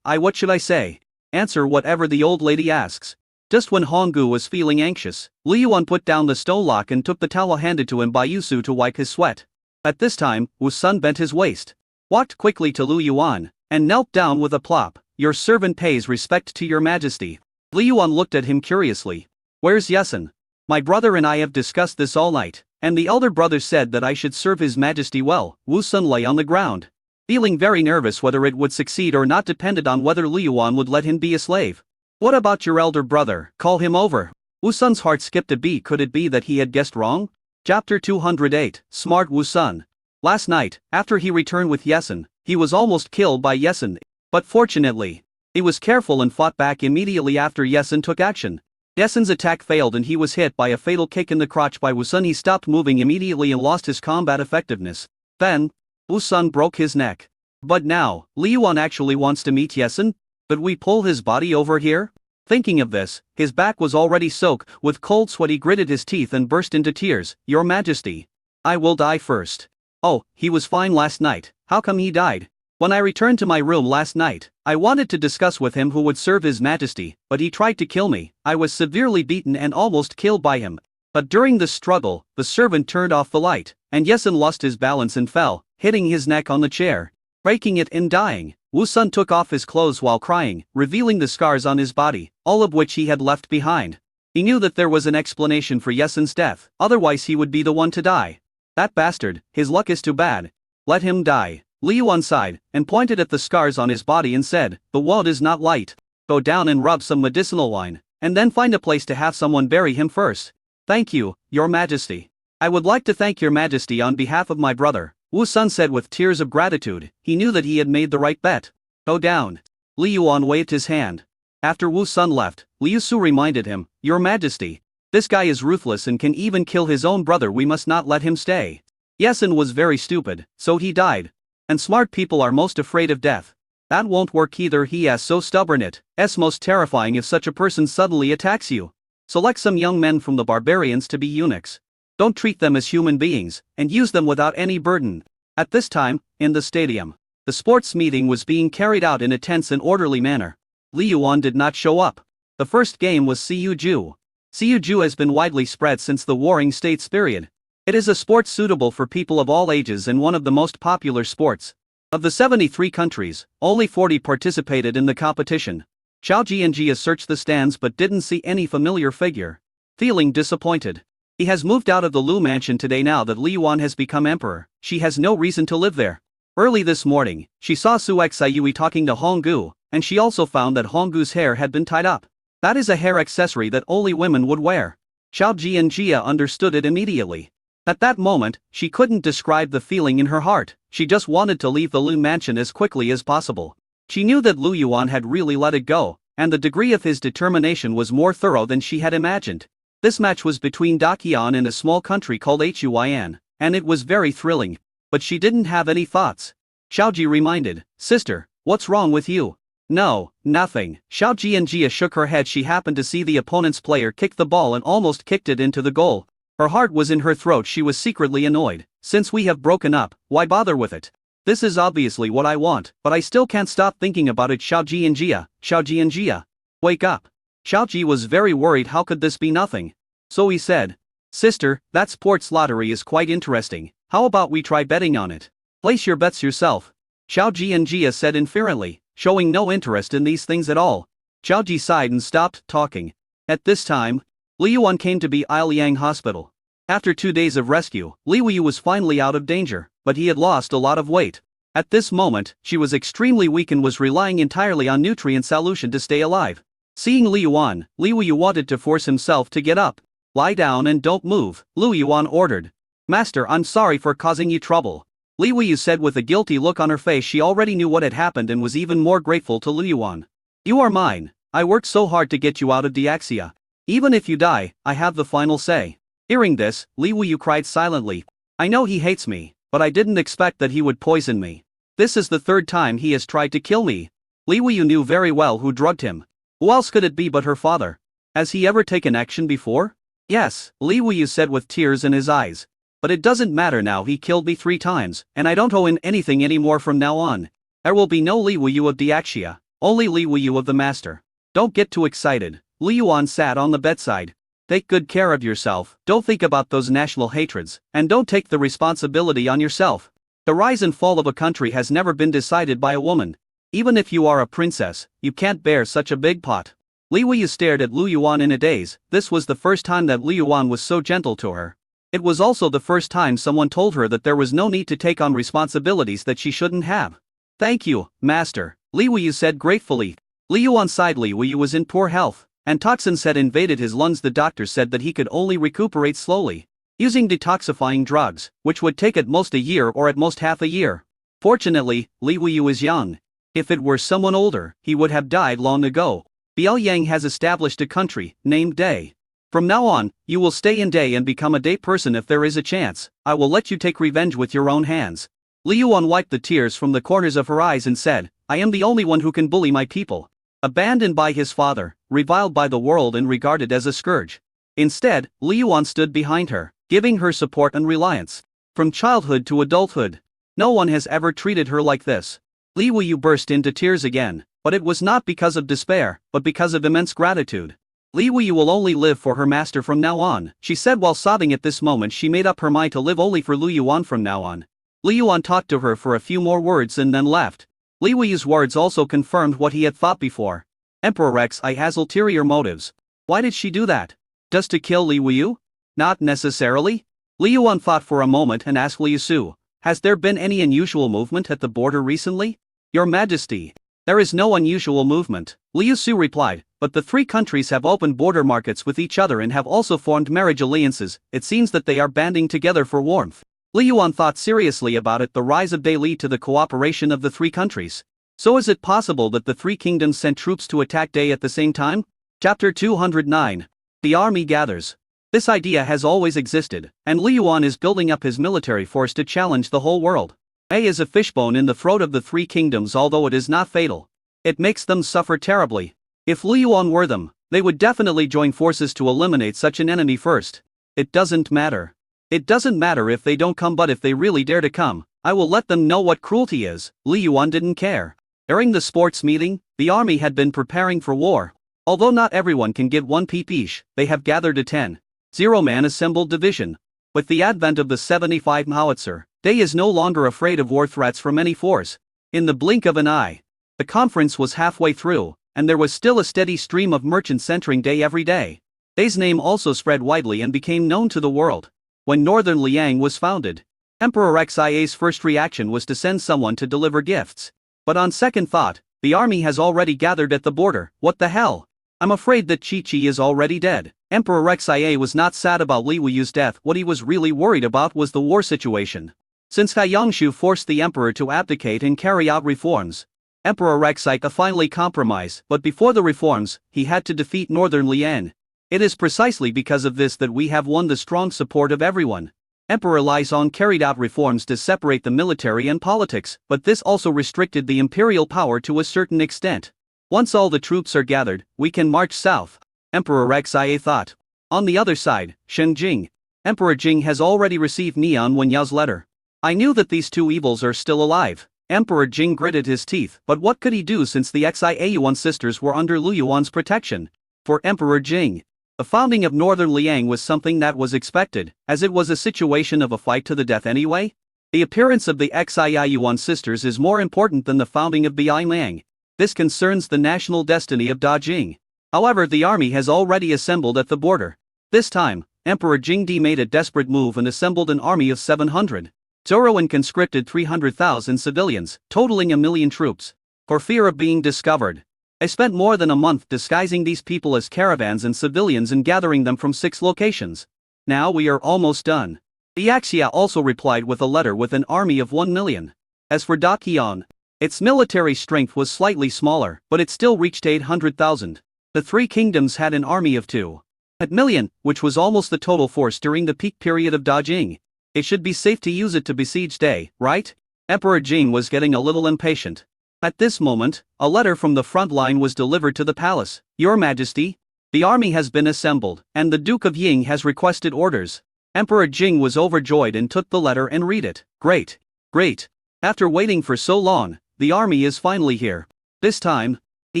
What should I say? Answer whatever the old lady asks. Just when Honggu was feeling anxious, Liu Yuan put down the stone lock and took the towel handed to him by Yusu to wipe his sweat. At this time, Wu Sun bent his waist, walked quickly to Liu Yuan, and knelt down with a plop. Your servant pays respect to your majesty. Liu Yuan looked at him curiously. Where's Yesun? My brother and I have discussed this all night, and the elder brother said that I should serve his majesty well. Wu Sun lay on the ground, feeling very nervous whether it would succeed or not depended on whether Liu Yuan would let him be a slave. What about your elder brother? Call him over. Wu Sun's heart skipped a beat. Could it be that he had guessed wrong? Chapter 208, Smart Wu Sun. Last night, after he returned with Yesun, he was almost killed by Yesun. But fortunately, he was careful and fought back immediately after Yesun took action. Yesun's attack failed and he was hit by a fatal kick in the crotch by Wu Sun. He stopped moving immediately and lost his combat effectiveness. Then, Wu Sun broke his neck. But now, Liu Yuan actually wants to meet Yesun? Could we pull his body over here? Thinking of this, his back was already soaked with cold sweat. He gritted his teeth and burst into tears. Your Majesty. I will die first. Oh, he was fine last night. How come he died? When I returned to my room last night, I wanted to discuss with him who would serve his majesty, but he tried to kill me. I was severely beaten and almost killed by him. But during this struggle, the servant turned off the light, and Yesun lost his balance and fell, hitting his neck on the chair, breaking it and dying. Wu Sun took off his clothes while crying, revealing the scars on his body, all of which he had left behind. He knew that there was an explanation for Yesun's death, otherwise he would be the one to die. That bastard, his luck is too bad. Let him die. Liu Yuan sighed, and pointed at the scars on his body and said, the wound is not light. Go down and rub some medicinal wine, and then find a place to have someone bury him first. Thank you, your majesty. I would like to thank your majesty on behalf of my brother, Wu Sun said with tears of gratitude. He knew that he had made the right bet. Go down. Liu Yuan waved his hand. After Wu Sun left, Liu Su reminded him, your majesty. This guy is ruthless and can even kill his own brother. We must not let him stay. Yesun was very stupid, so he died. And smart people are most afraid of death. That won't work either. He is so stubborn. It's most terrifying if such a person suddenly attacks you. Select some young men from the barbarians to be eunuchs. Don't treat them as human beings, and use them without any burden. At this time, in the stadium, the sports meeting was being carried out in a tense and orderly manner. Liu Yuan did not show up. The first game was Siu Ju. Siu Ju has been widely spread since the Warring States period. It is a sport suitable for people of all ages and one of the most popular sports. Of the 73 countries, only 40 participated in the competition. Xiao Ji and Jia searched the stands but didn't see any familiar figure. Feeling disappointed. He has moved out of the Lu mansion today. Now that Liu Yuan has become emperor, she has no reason to live there. Early this morning, she saw Su Xiyui talking to Honggu, and she also found that Honggu's hair had been tied up. That is a hair accessory that only women would wear. Xiao Ji and Jia understood it immediately. At that moment, she couldn't describe the feeling in her heart. She just wanted to leave the Lu mansion as quickly as possible. She knew that Liu Yuan had really let it go, and the degree of his determination was more thorough than she had imagined. This match was between Daqian and a small country called Huyan, and it was very thrilling. But she didn't have any thoughts. Xiaoji reminded, Sister, What's wrong with you? No, nothing. Xiao Jianjia shook her head. She happened to see the opponent's player kick the ball and almost kicked it into the goal. Her heart was in her throat. She was secretly annoyed. Since we have broken up, why bother with it? This is obviously what I want, but I still can't stop thinking about it. Xiao Jianjia. Wake up. Xiao Ji was very worried. How could this be nothing? So he said, Sister, that sports lottery is quite interesting. How about we try betting on it? Place your bets yourself. Xiao Jianjia said inferently, showing no interest in these things at all. Xiao Ji sighed and stopped talking. At this time, Li Yuan came to be Liang Hospital. After 2 days of rescue, Li Wuyu was finally out of danger, but he had lost a lot of weight. At this moment, she was extremely weak and was relying entirely on nutrient solution to stay alive. Seeing Li Yuan, Li Wuyu wanted to force himself to get up. Lie down and don't move, Li Yuan ordered. Master, I'm sorry for causing you trouble. Li Wuyu said with a guilty look on her face. She already knew what had happened and was even more grateful to Li Yuan. You are mine. I worked so hard to get you out of Diaxia. Even if you die, I have the final say. Hearing this, Li Wuyu cried silently. I know he hates me, but I didn't expect that he would poison me. This is the 3rd time he has tried to kill me. Li Wuyu knew very well who drugged him. Who else could it be but her father? Has he ever taken action before? Yes, Li Wuyu said with tears in his eyes. But it doesn't matter now. He killed me 3 times, and I don't owe him anything anymore from now on. There will be no Li Wuyu of Diaxia, only Li Wuyu of the Master. Don't get too excited. Li Yuan sat on the bedside. Take good care of yourself, don't think about those national hatreds, and don't take the responsibility on yourself. The rise and fall of a country has never been decided by a woman. Even if you are a princess, you can't bear such a big pot. Li Wuyu stared at Lu Yuan in a daze. This was the first time that Li Yuan was so gentle to her. It was also the first time someone told her that there was no need to take on responsibilities that she shouldn't have. Thank you, Master, Li Wuyu said gratefully. Li Yuan sighed. Li Wuyu was in poor health, and toxins had invaded his lungs. The doctor said that he could only recuperate slowly, using detoxifying drugs, which would take at most a year or at most half a year. Fortunately, Li Wuyu is young. If it were someone older, he would have died long ago. Biao has established a country, named Day. From now on, you will stay in Day and become a Day person if there is a chance. I will let you take revenge with your own hands. Li Yuan wiped the tears from the corners of her eyes and said, I am the only one who can bully my people. Abandoned by his father, reviled by the world and regarded as a scourge. Instead, Li Yuan stood behind her, giving her support and reliance. From childhood to adulthood, no one has ever treated her like this. Li Wuyu burst into tears again, but it was not because of despair, but because of immense gratitude. Li Wuyu will only live for her master from now on, she said while sobbing. At this moment she made up her mind to live only for Lu Yuan from now on. Li Yuan talked to her for a few more words and then left. Li Wuyu's words also confirmed what he had thought before. Emperor Xi has ulterior motives. Why did she do that? Just to kill Li Wuyu? Not necessarily. Li Yuan thought for a moment and asked Liu Su, has there been any unusual movement at the border recently? Your Majesty, there is no unusual movement, Liu Su replied, but the 3 countries have opened border markets with each other and have also formed marriage alliances. It seems that they are banding together for warmth. Li Yuan thought seriously about it. The rise of Day lead to the cooperation of the 3 countries. So is it possible that the 3 kingdoms sent troops to attack Day at the same time? Chapter 209. The army gathers. This idea has always existed, and Li Yuan is building up his military force to challenge the whole world. Day is a fishbone in the throat of the 3 kingdoms, although it is not fatal. It makes them suffer terribly. If Li Yuan were them, they would definitely join forces to eliminate such an enemy first. It doesn't matter. It doesn't matter if they don't come, but if they really dare to come, I will let them know what cruelty is. Li Yuan didn't care. During the sports meeting, the army had been preparing for war. Although not everyone can get 1 peepish, they have gathered a 10-man assembled division. With the advent of the 75 howitzer, Day is no longer afraid of war threats from any force. In the blink of an eye, the conference was halfway through, and there was still a steady stream of merchants entering Day every day. Day's name also spread widely and became known to the world. When Northern Liang was founded, Emperor Xia's first reaction was to send someone to deliver gifts. But on second thought, the army has already gathered at the border. What the hell? I'm afraid that Chi is already dead. Emperor Xia was not sad about Li Wuyu's death. What he was really worried about was the war situation. Since Hai Yangshu forced the emperor to abdicate and carry out reforms, Emperor Xia finally compromised, but before the reforms, he had to defeat Northern Liang. It is precisely because of this that we have won the strong support of everyone. Emperor Lizong carried out reforms to separate the military and politics, but this also restricted the imperial power to a certain extent. Once all the troops are gathered, we can march south, Emperor Xia thought. On the other side, Shen Jing. Emperor Jing has already received Nian Wenyao's letter. I knew that these two evils are still alive. Emperor Jing gritted his teeth, but what could he do since the Xiaoyuan sisters were under Lu Yuan's protection? For Emperor Jing, the founding of Northern Liang was something that was expected, as it was a situation of a fight to the death anyway. The appearance of the Xiaoyuan sisters is more important than the founding of Bianliang. This concerns the national destiny of Dajing. However, the army has already assembled at the border. This time, Emperor Jingdi made a desperate move and assembled an army of 700. Zoro and conscripted 300,000 civilians, totaling 1,000,000 troops. For fear of being discovered, I spent more than a month disguising these people as caravans and civilians and gathering them from 6 locations. Now we are almost done. Yaxia also replied with a letter with an army of 1,000,000. As for Daqian, its military strength was slightly smaller, but it still reached 800,000. The 3 kingdoms had an army of 2,000,000, which was almost the total force during the peak period of Dajing. It should be safe to use it to besiege Day, right? Emperor Jing was getting a little impatient. At this moment, a letter from the front line was delivered to the palace. Your Majesty, the army has been assembled, and the Duke of Ying has requested orders. Emperor Jing was overjoyed and took the letter and read it. Great. Great. After waiting for so long, the army is finally here. This time, he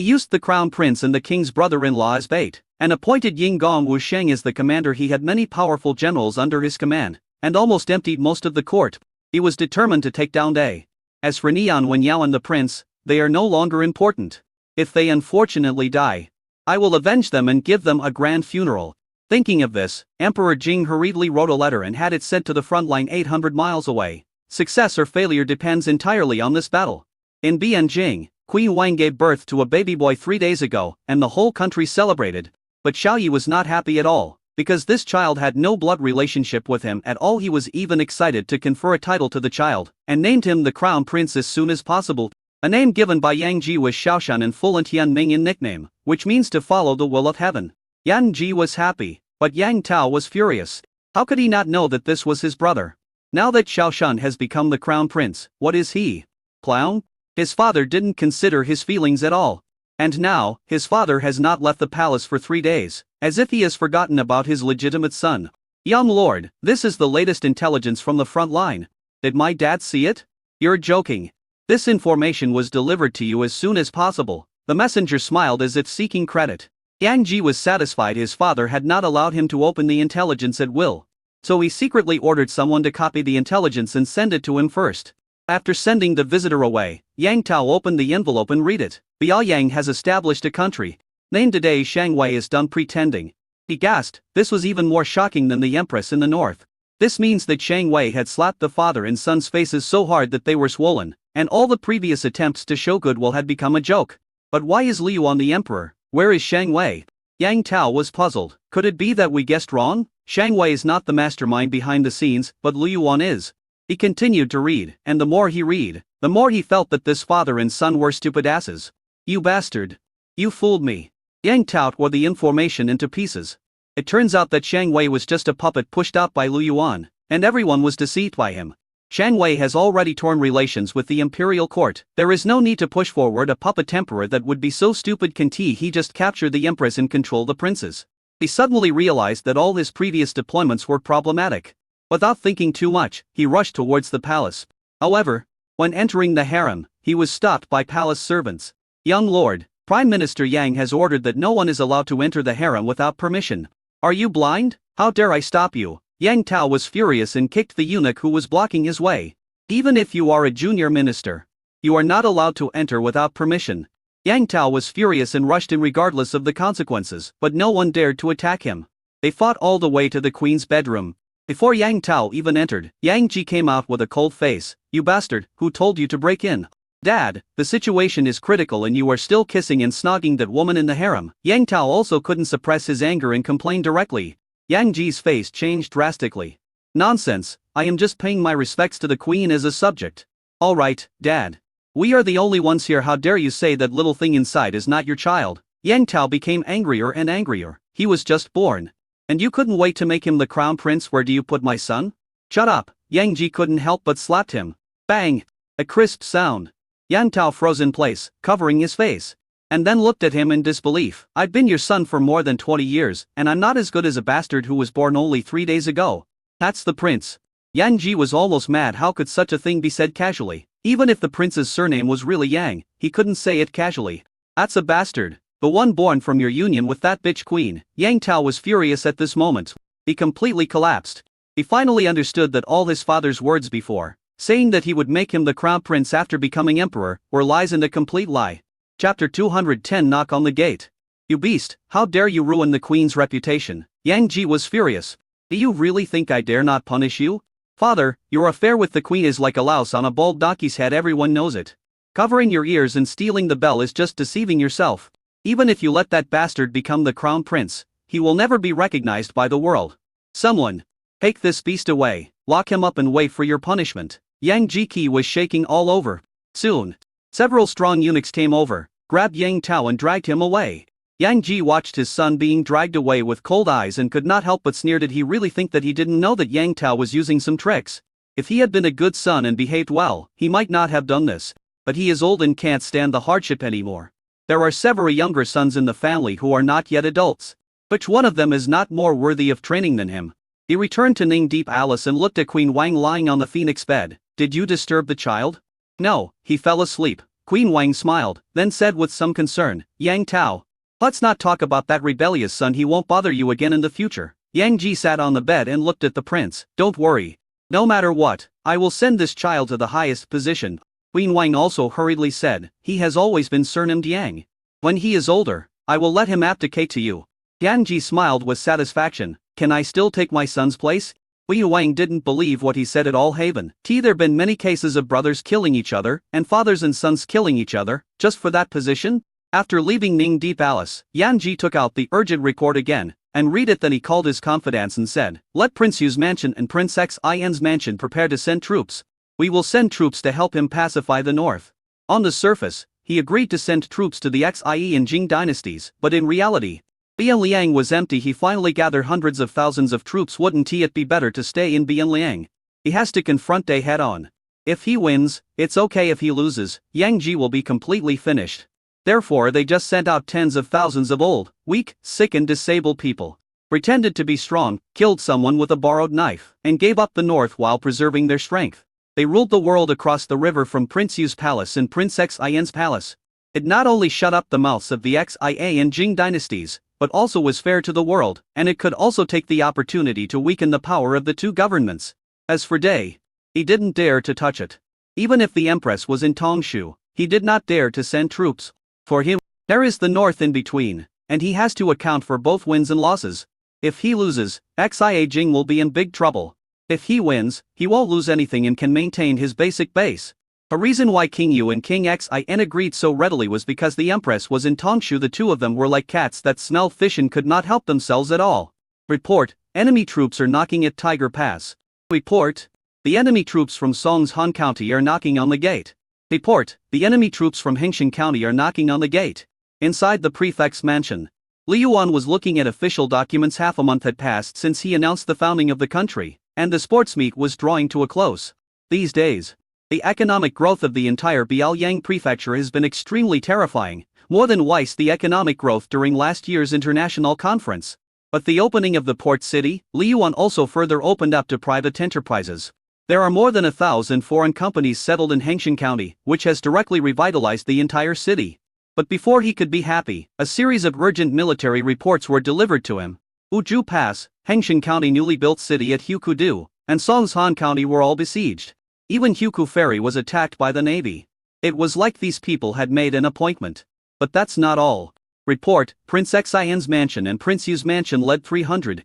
used the crown prince and the king's brother-in-law as bait, and appointed Ying Gong Wusheng as the commander. He had many powerful generals under his command, and almost emptied most of the court. He was determined to take down Day. As for Nian Wenyao and the prince, they are no longer important. If they unfortunately die, I will avenge them and give them a grand funeral. Thinking of this, Emperor Jing hurriedly wrote a letter and had it sent to the front line 800 miles away. Success or failure depends entirely on this battle. In Bianjing, Queen Wang gave birth to a baby boy 3 days ago, and the whole country celebrated. But Xiaoyi was not happy at all, because this child had no blood relationship with him at all. He was even excited to confer a title to the child, and named him the crown prince as soon as possible. A name given by Yang Ji was Xiaoshan in full and Tian Ming in nickname, which means to follow the will of heaven. Yang Ji was happy, but Yang Tao was furious. How could he not know that this was his brother? Now that Xiaoshan has become the crown prince, what is he? Clown? His father didn't consider his feelings at all. And now, his father has not left the palace for 3 days, as if he has forgotten about his legitimate son. Young lord, this is the latest intelligence from the front line. Did my dad see it? You're joking. This information was delivered to you as soon as possible. The messenger smiled as if seeking credit. Yang Ji was satisfied his father had not allowed him to open the intelligence at will. So he secretly ordered someone to copy the intelligence and send it to him first. After sending the visitor away, Yang Tao opened the envelope and read it. Biaoyang has established a country. Named today Shangwei is done pretending. He gasped. This was even more shocking than the empress in the north. This means that Shangwei had slapped the father and son's faces so hard that they were swollen, and all the previous attempts to show goodwill had become a joke. But why is Liu Yuan the emperor? Where is Shangwei? Yang Tao was puzzled. Could it be that we guessed wrong? Shangwei is not the mastermind behind the scenes, but Liu Yuan is. He continued to read, and the more he read, the more he felt that this father and son were stupid asses. You bastard. You fooled me. Yang Tao tore the information into pieces. It turns out that Shangwei was just a puppet pushed out by Liu Yuan, and everyone was deceived by him. Shangwei has already torn relations with the imperial court. There is no need to push forward a puppet emperor that would be so stupid. He just captured the empress and control the princes. He suddenly realized that all his previous deployments were problematic. Without thinking too much, he rushed towards the palace. However, when entering the harem, he was stopped by palace servants. Young lord, Prime Minister Yang has ordered that no one is allowed to enter the harem without permission. Are you blind? How dare I stop you? Yang Tao was furious and kicked the eunuch who was blocking his way. Even if you are a junior minister, you are not allowed to enter without permission. Yang Tao was furious and rushed in regardless of the consequences, but no one dared to attack him. They fought all the way to the queen's bedroom. Before Yang Tao even entered, Yang Ji came out with a cold face. You bastard, who told you to break in? Dad, the situation is critical and you are still kissing and snogging that woman in the harem. Yang Tao also couldn't suppress his anger and complained directly. Yang Ji's face changed drastically. Nonsense, I am just paying my respects to the queen as a subject. Alright, Dad. We are the only ones here. How dare you say that little thing inside is not your child? Yang Tao became angrier and angrier. He was just born. And you couldn't wait to make him the crown prince. Where do you put my son? Shut up, Yang Ji couldn't help but slapped him. Bang! A crisp sound. Yang Tao froze in place, covering his face. And then looked at him in disbelief. I've been your son for more than 20 years, and I'm not as good as a bastard who was born only 3 days ago. That's the prince. Yang Ji was almost mad. How could such a thing be said casually? Even if the prince's surname was really Yang, he couldn't say it casually. That's a bastard. The one born from your union with that bitch queen. Yang Tao was furious at this moment. He completely collapsed. He finally understood that all his father's words before, saying that he would make him the crown prince after becoming emperor, were lies and a complete lie. Chapter 210 Knock on the Gate. You beast, how dare you ruin the queen's reputation? Yang Ji was furious. Do you really think I dare not punish you? Father, your affair with the queen is like a louse on a bald donkey's head. Everyone knows it. Covering your ears and stealing the bell is just deceiving yourself. Even if you let that bastard become the crown prince, he will never be recognized by the world. Someone, take this beast away, lock him up and wait for your punishment. Yang Ji was shaking all over. Soon, several strong eunuchs came over, grabbed Yang Tao and dragged him away. Yang Ji watched his son being dragged away with cold eyes and could not help but sneer. Did he really think that he didn't know that Yang Tao was using some tricks? If he had been a good son and behaved well, he might not have done this. But he is old and can't stand the hardship anymore. There are several younger sons in the family who are not yet adults. Which one of them is not more worthy of training than him? He returned to Ning Deep Palace and looked at Queen Wang lying on the phoenix bed. Did you disturb the child? No, he fell asleep. Queen Wang smiled, then said with some concern, Yang Tao, let's not talk about that rebellious son. He won't bother you again in the future. Yang Ji sat on the bed and looked at the prince. Don't worry. No matter what, I will send this child to the highest position. Queen Wang also hurriedly said, he has always been surnamed Yang. When he is older, I will let him abdicate to you. Yang Ji smiled with satisfaction. Can I still take my son's place? Queen Wang didn't believe what he said at all. Haven. There been many cases of brothers killing each other, and fathers and sons killing each other, just for that position? After leaving Ning Deep Palace, Yang Ji took out the urgent report again, and read it. Then he called his confidants and said, let Prince Yu's mansion and Prince Xin's mansion prepare to send troops. We will send troops to help him pacify the north. On the surface, he agreed to send troops to the Xie and Jing dynasties, but in reality, Bianliang was empty. He finally gathered hundreds of thousands of troops. Wouldn't it be better to stay in Bianliang? He has to confront Day head on. If he wins, it's okay. If he loses, Yang Ji will be completely finished. Therefore they just sent out tens of thousands of old, weak, sick and disabled people, pretended to be strong, killed someone with a borrowed knife, and gave up the north while preserving their strength. They ruled the world across the river from Prince Yu's palace and Prince Xin's palace. It not only shut up the mouths of the Xia and Jing dynasties, but also was fair to the world, and it could also take the opportunity to weaken the power of the two governments. As for Day, he didn't dare to touch it. Even if the empress was in Tongshu, he did not dare to send troops. For him, there is the north in between, and he has to account for both wins and losses. If he loses, Xia Jing will be in big trouble. If he wins, he won't lose anything and can maintain his basic base. A reason why King Yu and King Xin agreed so readily was because the empress was in Tongshu. The two of them were like cats that smell fish and could not help themselves at all. Report, enemy troops are knocking at Tiger Pass. Report, the enemy troops from Songshan County are knocking on the gate. Report, the enemy troops from Hengshan County are knocking on the gate. Inside the prefect's mansion, Li Yuan was looking at official documents. Half a month had passed since he announced the founding of the country, and the sports meet was drawing to a close. These days, the economic growth of the entire Biaoliang prefecture has been extremely terrifying, more than twice the economic growth during last year's international conference. But the opening of the port city, Li Yuan also further opened up to private enterprises. There are more than 1,000 foreign companies settled in Hengshan County, which has directly revitalized the entire city. But before he could be happy, a series of urgent military reports were delivered to him. Uju Pass, Hengshan County newly built city at Hukudu, and Songshan County were all besieged. Even Huku Ferry was attacked by the navy. It was like these people had made an appointment. But that's not all. Report, Prince Xin's mansion and Prince Yu's mansion led 300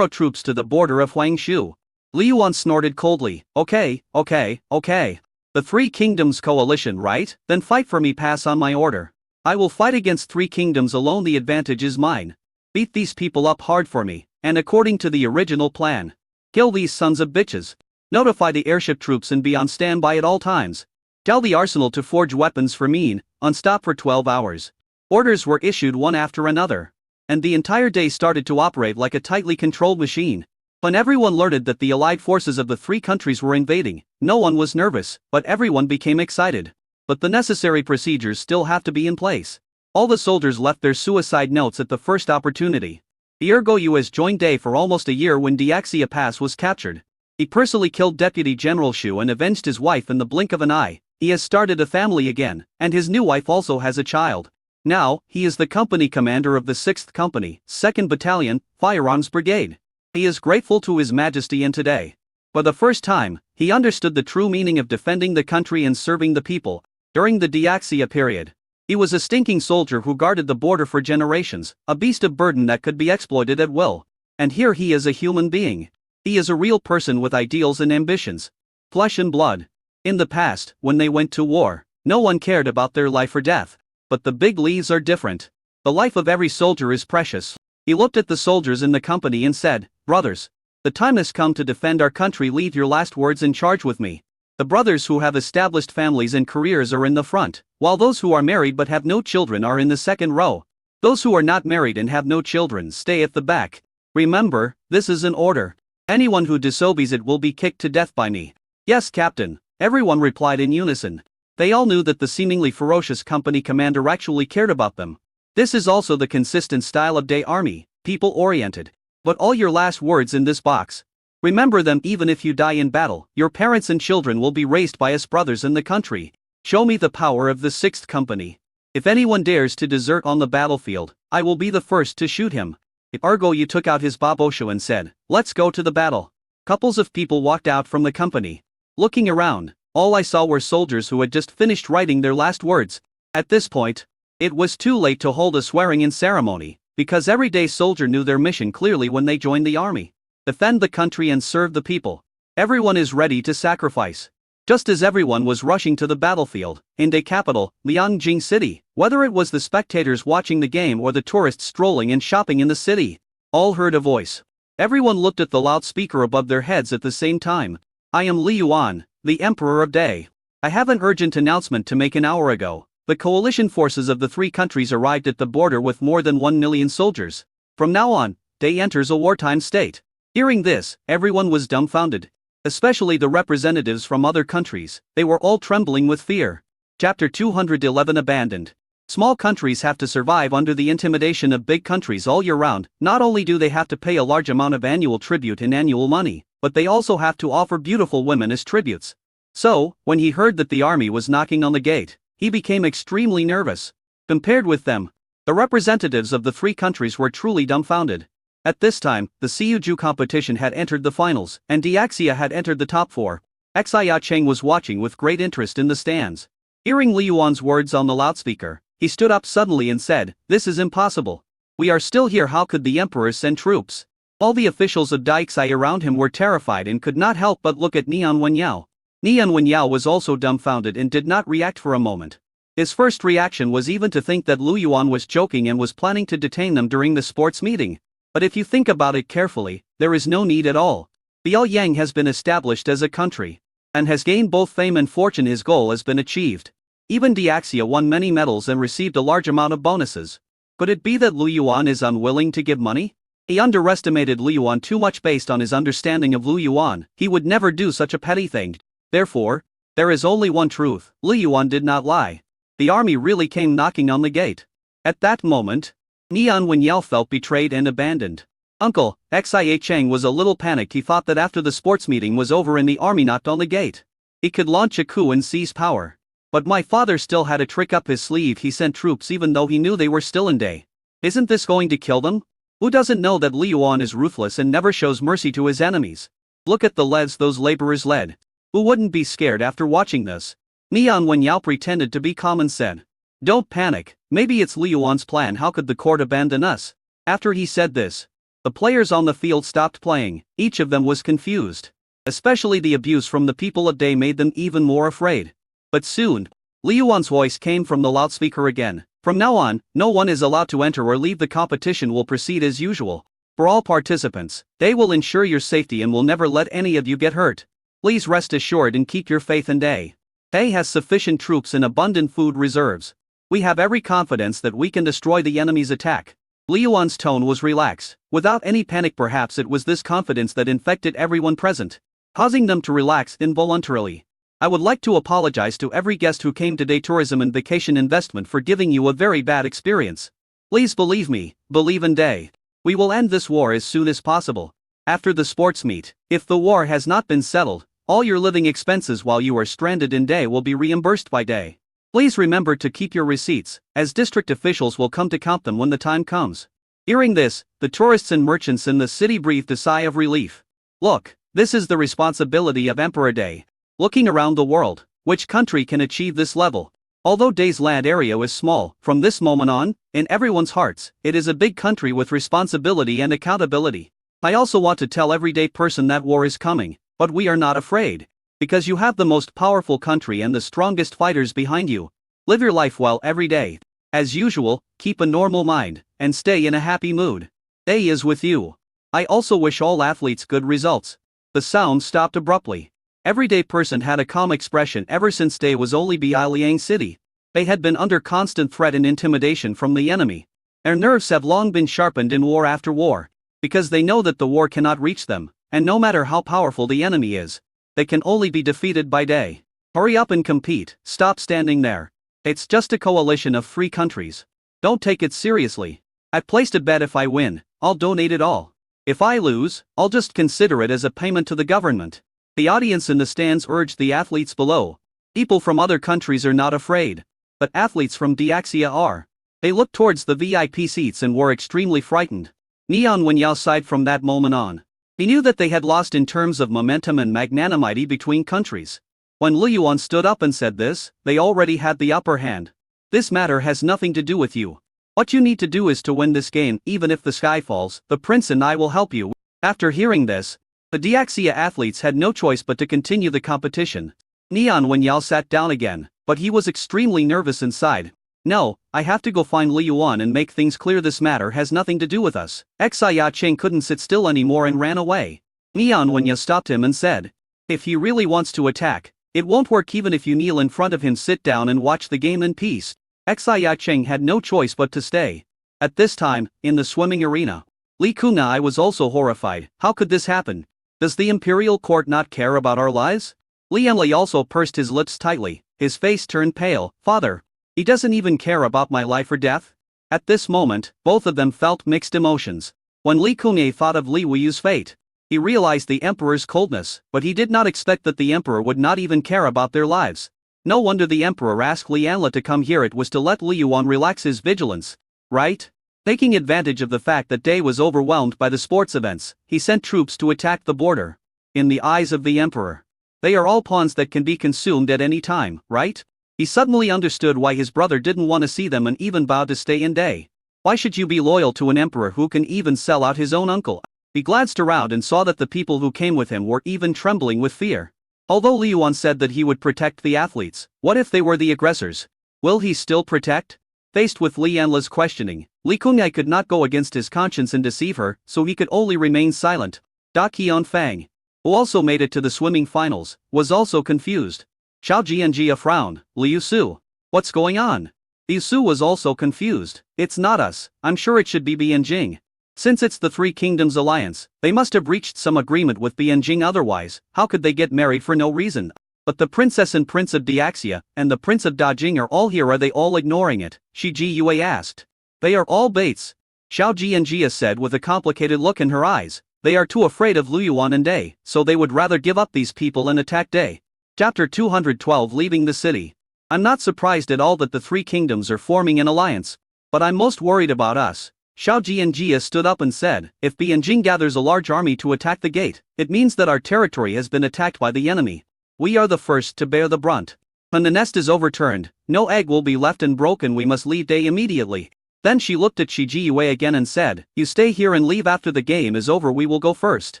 troops to the border of Huangshu. Li Yuan snorted coldly. Okay. The Three Kingdoms coalition, right? Then fight for me. Pass on my order. I will fight against 3 kingdoms alone. The advantage is mine. Beat these people up hard for me, and according to the original plan. Kill these sons of bitches. Notify the airship troops and be on standby at all times. Tell the arsenal to forge weapons for me, on stop for 12 hours. Orders were issued one after another. And the entire day started to operate like a tightly controlled machine. When everyone learned that the allied forces of the three countries were invading, no one was nervous, but everyone became excited. But the necessary procedures still have to be in place. All the soldiers left their suicide notes at the first opportunity. Iergoyu has joined Day for almost a year when Diaxia Pass was captured. He personally killed Deputy General Shu and avenged his wife in the blink of an eye. He has started a family again, and his new wife also has a child. Now, he is the company commander of the 6th Company, 2nd Battalion, Firearms Brigade. He is grateful to His Majesty, and today, for the first time, he understood the true meaning of defending the country and serving the people. During the Diaxia period, he was a stinking soldier who guarded the border for generations, a beast of burden that could be exploited at will. And here he is a human being. He is a real person with ideals and ambitions. Flesh and blood. In the past, when they went to war, no one cared about their life or death. But the big leagues are different. The life of every soldier is precious. He looked at the soldiers in the company and said, "Brothers, the time has come to defend our country. Leave your last words in charge with me." The brothers who have established families and careers are in the front, while those who are married but have no children are in the second row. Those who are not married and have no children stay at the back. Remember, this is an order. Anyone who disobeys it will be kicked to death by me. "Yes, Captain," everyone replied in unison. They all knew that the seemingly ferocious company commander actually cared about them. This is also the consistent style of Day Army, people-oriented. But all your last words in this box. Remember them. Even if you die in battle, your parents and children will be raised by us brothers in the country. Show me the power of the 6th Company. If anyone dares to desert on the battlefield, I will be the first to shoot him. Iergoyu took out his babosho and said, "Let's go to the battle." Couples of people walked out from the company. Looking around, all I saw were soldiers who had just finished writing their last words. At this point, it was too late to hold a swearing-in ceremony, because everyday soldier knew their mission clearly when they joined the army. Defend the country and serve the people. Everyone is ready to sacrifice. Just as everyone was rushing to the battlefield, in Day capital, Liangjing City, whether it was the spectators watching the game or the tourists strolling and shopping in the city, all heard a voice. Everyone looked at the loudspeaker above their heads at the same time. "I am Li Yuan, the Emperor of Day. I have an urgent announcement to make. An hour ago, the coalition forces of the three countries arrived at the border with more than 1 million soldiers. From now on, Day enters a wartime state." Hearing this, everyone was dumbfounded. Especially the representatives from other countries, they were all trembling with fear. Chapter 211 Abandoned. Small countries have to survive under the intimidation of big countries all year round. Not only do they have to pay a large amount of annual tribute in annual money, but they also have to offer beautiful women as tributes. So, when he heard that the army was knocking on the gate, he became extremely nervous. Compared with them, the representatives of the three countries were truly dumbfounded. At this time, the Siuju competition had entered the finals, and Diaxia had entered the top 4. Xia Cheng was watching with great interest in the stands. Hearing Li Yuan's words on the loudspeaker, he stood up suddenly and said, "This is impossible. We are still here. How could the emperor send troops?" All the officials of Diaxia around him were terrified and could not help but look at Nian Wenyao. Nian Wenyao was also dumbfounded and did not react for a moment. His first reaction was even to think that Lu Yuan was joking and was planning to detain them during the sports meeting. But if you think about it carefully, there is no need at all. Liaoyang has been established as a country, and has gained both fame and fortune. His goal has been achieved. Even Diaxia won many medals and received a large amount of bonuses. Could it be that Lu Yuan is unwilling to give money? He underestimated Lu Yuan too much based on his understanding of Lu Yuan. He would never do such a petty thing. Therefore, there is only one truth: Lu Yuan did not lie. The army really came knocking on the gate. At that moment, Nian Wenyao felt betrayed and abandoned. Uncle, Xia Cheng was a little panicked. He thought that after the sports meeting was over and the army knocked on the gate, he could launch a coup and seize power. But my father still had a trick up his sleeve. He sent troops even though he knew they were still in Day. Isn't this going to kill them? Who doesn't know that Li Yuan is ruthless and never shows mercy to his enemies? Look at the lives those laborers led. Who wouldn't be scared after watching this? Nian Wenyao pretended to be calm and said, "Don't panic, maybe it's Li Yuan's plan. How could the court abandon us?" After he said this, the players on the field stopped playing. Each of them was confused. Especially the abuse from the people of Day made them even more afraid. But soon, Li Yuan's voice came from the loudspeaker again. "From now on, no one is allowed to enter or leave. The competition will proceed as usual. For all participants, Day will ensure your safety and will never let any of you get hurt. Please rest assured and keep your faith in Day. Day has sufficient troops and abundant food reserves. We have every confidence that we can destroy the enemy's attack." Li Yuan's tone was relaxed. Without any panic, perhaps it was this confidence that infected everyone present, causing them to relax involuntarily. I would like to apologize to every guest who came today tourism and vacation investment for giving you a very bad experience. Please believe me, believe in Day. We will end this war as soon as possible. After the sports meet, if the war has not been settled, all your living expenses while you are stranded in Day will be reimbursed by Day. Please remember to keep your receipts, as district officials will come to count them when the time comes. Hearing this, the tourists and merchants in the city breathed a sigh of relief. Look, this is the responsibility of Emperor Day. Looking around the world, which country can achieve this level? Although Day's land area is small, from this moment on, in everyone's hearts, it is a big country with responsibility and accountability. I also want to tell everyday person that war is coming, but we are not afraid. Because you have the most powerful country and the strongest fighters behind you. Live your life well every day. As usual, keep a normal mind, and stay in a happy mood. Day is with you. I also wish all athletes good results. The sound stopped abruptly. Everyday person had a calm expression ever since Day was only Liang City. They had been under constant threat and intimidation from the enemy. Their nerves have long been sharpened in war after war, because they know that the war cannot reach them, and no matter how powerful the enemy is, they can only be defeated by Day. Hurry up and compete, stop standing there. It's just a coalition of free countries. Don't take it seriously. I've placed a bet if I win, I'll donate it all. If I lose, I'll just consider it as a payment to the government. The audience in the stands urged the athletes below. People from other countries are not afraid. But athletes from Diaxia are. They looked towards the VIP seats and were extremely frightened. Neon Wenyao sighed from that moment on. He knew that they had lost in terms of momentum and magnanimity between countries. When Li Yuan stood up and said this, they already had the upper hand. This matter has nothing to do with you. What you need to do is to win this game. Even if the sky falls, the prince and I will help you. After hearing this, the Diaxia athletes had no choice but to continue the competition. Neon Wenyao sat down again, but he was extremely nervous inside. No, I have to go find Li Yuan and make things clear. This matter has nothing to do with us. Xia Cheng couldn't sit still anymore and ran away. Neon Wenyao stopped him and said, if he really wants to attack, it won't work even if you kneel in front of him. Sit down and watch the game in peace. Xia Cheng had no choice but to stay. At this time, in the swimming arena, Li Kunai was also horrified. How could this happen? Does the imperial court not care about our lives? Li Enlei also pursed his lips tightly, his face turned pale. Father, he doesn't even care about my life or death? At this moment, both of them felt mixed emotions. When Li Kunai thought of Li Weiyu's fate, he realized the emperor's coldness, but he did not expect that the emperor would not even care about their lives. No wonder the emperor asked Li Anla to come here. It was to let Li Yuan relax his vigilance, right? Taking advantage of the fact that Day was overwhelmed by the sports events, he sent troops to attack the border. In the eyes of the emperor, they are all pawns that can be consumed at any time, right? He suddenly understood why his brother didn't want to see them and even vowed to stay in Day. Why should you be loyal to an emperor who can even sell out his own uncle? He glanced around and saw that the people who came with him were even trembling with fear. Although Li Yuan said that he would protect the athletes, what if they were the aggressors? Will he still protect? Faced with Li Anla's questioning, Li Kunai could not go against his conscience and deceive her, so he could only remain silent. Da Qian Fang, who also made it to the swimming finals, was also confused. Xiao Jianjia frowned. Liu Su, what's going on? Liu Su was also confused. It's not us, I'm sure it should be Bianjing. Since it's the Three Kingdoms Alliance, they must have reached some agreement with Bianjing, otherwise, how could they get married for no reason? But the princess and prince of Diaxia, and the prince of Dajing are all here. Are they all ignoring it? Shi Ji Yue asked. They are all baits. Xiao Jianjia said with a complicated look in her eyes. They are too afraid of Lu Yuan and Day, so they would rather give up these people and attack Day. Chapter 212 Leaving the City. I'm not surprised at all that the Three Kingdoms are forming an alliance, but I'm most worried about us. Xiao Jianjia stood up and said, if Bianjing gathers a large army to attack the gate, it means that our territory has been attacked by the enemy. We are the first to bear the brunt. When the nest is overturned, no egg will be left and broken. We must leave Day immediately. Then she looked at Shi Ji Yue again and said, you stay here and leave after the game is over. We will go first.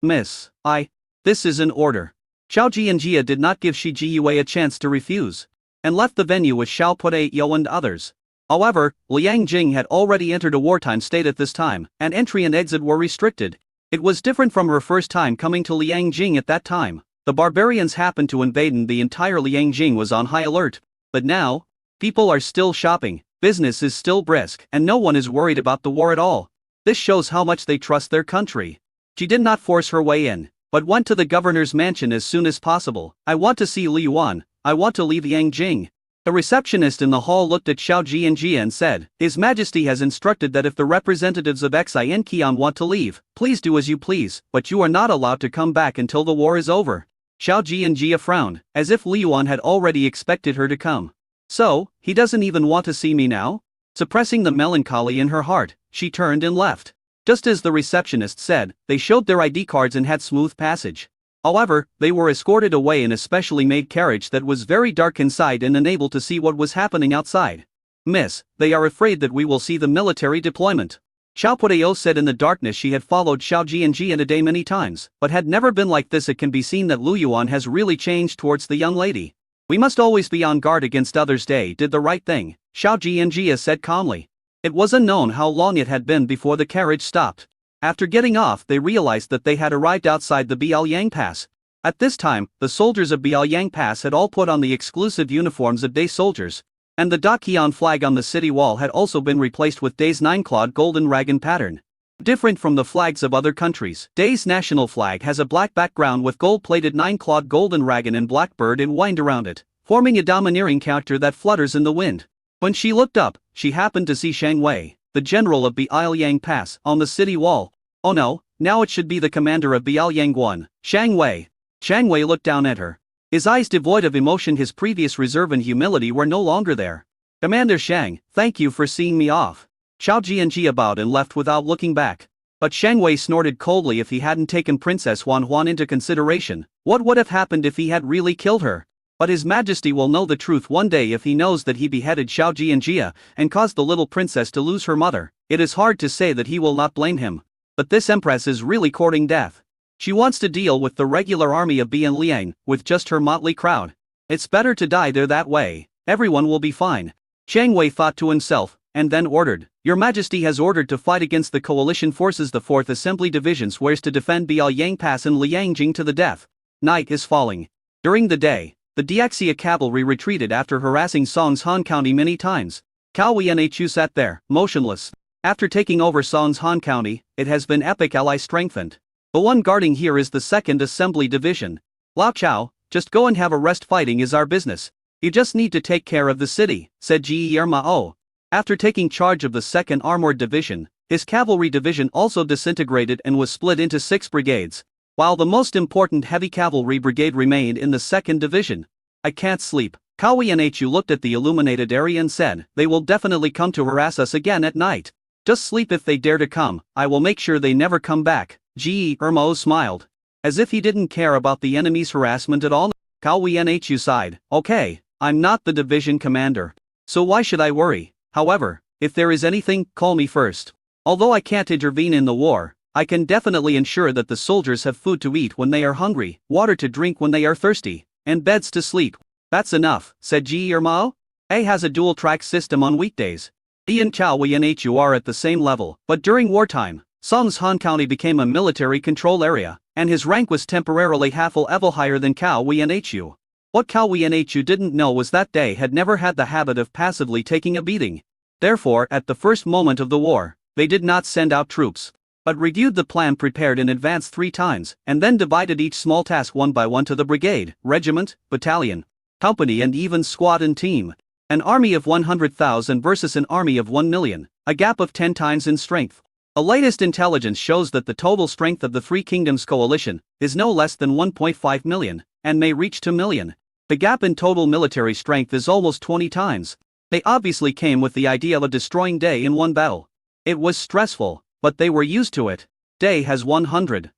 Miss, this is an order. Xiao Jianjia did not give Shi Ji Yue a chance to refuse, and left the venue with Xiao Pute Yo and others. However, Liang Jing had already entered a wartime state at this time, and entry and exit were restricted. It was different from her first time coming to Liang Jing at that time. The barbarians happened to invade and the entire Liang Jing was on high alert. But now, people are still shopping. Business is still brisk, and no one is worried about the war at all. This shows how much they trust their country. She did not force her way in, but went to the governor's mansion as soon as possible. I want to see Li Yuan, I want to leave Yangjing. The receptionist in the hall looked at Xiao Jianjia and said, His Majesty has instructed that if the representatives of Xianqian want to leave, please do as you please, but you are not allowed to come back until the war is over. Xiao Jianjia frowned, as if Li Yuan had already expected her to come. So, he doesn't even want to see me now? Suppressing the melancholy in her heart, she turned and left. Just as the receptionist said, they showed their ID cards and had smooth passage. However, they were escorted away in a specially made carriage that was very dark inside and unable to see what was happening outside. Miss, they are afraid that we will see the military deployment. Xiao Pudeo said in the darkness she had followed Xiao Jianji in a day many times, but had never been like this. It can be seen that Lu Yuan has really changed towards the young lady. We must always be on guard against others. They did the right thing, Xiao Jianji said calmly. It was unknown how long it had been before the carriage stopped. After getting off, they realized that they had arrived outside the Biaoyang Pass. At this time, the soldiers of Biaoyang Pass had all put on the exclusive uniforms of day soldiers, and the Daqian flag on the city wall had also been replaced with Day's 9-clawed golden dragon pattern. Different from the flags of other countries, Day's national flag has a black background with gold-plated 9-clawed golden dragon and black bird entwined around it, forming a domineering character that flutters in the wind. When she looked up, she happened to see Shang Wei, the general of Biaoyang Pass, on the city wall. Oh no, now it should be the commander of Biaoyang 1, Shang Wei. Shang Wei looked down at her. His eyes devoid of emotion, his previous reserve and humility were no longer there. Commander Shang, thank you for seeing me off. Xiao Jianjia bowed and left without looking back. But Shang Wei snorted coldly. If he hadn't taken Princess Huan into consideration, what would have happened if he had really killed her? But His Majesty will know the truth one day if he knows that he beheaded Xiao Jianjia and caused the little princess to lose her mother. It is hard to say that he will not blame him. But this empress is really courting death. She wants to deal with the regular army of Bian Liang, with just her motley crowd. It's better to die there that way. Everyone will be fine. Shang Wei thought to himself, and then ordered, Your Majesty has ordered to fight against the coalition forces. The 4th Assembly Division swears to defend Biaoyang Pass and Liangjing to the death. Night is falling. During the day, the Diaxia cavalry retreated after harassing Song's Han County many times. Cao Wenhu sat there, motionless. After taking over Song's Han County, it has been epic ally strengthened. The one guarding here is the 2nd Assembly Division. Lao Chao, just go and have a rest. Fighting is our business. You just need to take care of the city, said Ji Mao. After taking charge of the 2nd Armored Division, his cavalry division also disintegrated and was split into 6 brigades, while the most important heavy cavalry brigade remained in the 2nd Division. I can't sleep. Cao Wenhu looked at the illuminated area and said, They will definitely come to harass us again at night. Just sleep if they dare to come. I will make sure they never come back. Ji Mao smiled. As if he didn't care about the enemy's harassment at all. Cao Wenhu sighed. Okay, I'm not the division commander, so why should I worry? However, if there is anything, call me first. Although I can't intervene in the war, I can definitely ensure that the soldiers have food to eat when they are hungry, water to drink when they are thirsty, and beds to sleep. That's enough, said Ji Mao. A has a dual-track system on weekdays. He and Cao Wenhu are at the same level, but during wartime, Song's Han County became a military control area, and his rank was temporarily half a level higher than Cao Wenhu. What Cao Wenhu didn't know was that they had never had the habit of passively taking a beating. Therefore, at the first moment of the war, they did not send out troops, but reviewed the plan prepared in advance 3 times, and then divided each small task one by one to the brigade, regiment, battalion, company and even squad and team. An army of 100,000 versus an army of 1 million, a gap of 10 times in strength. The latest intelligence shows that the total strength of the 3 Kingdoms coalition is no less than 1.5 million, and may reach 2 million. The gap in total military strength is almost 20 times. They obviously came with the idea of destroying Day in one battle. It was stressful, but they were used to it. Day has 100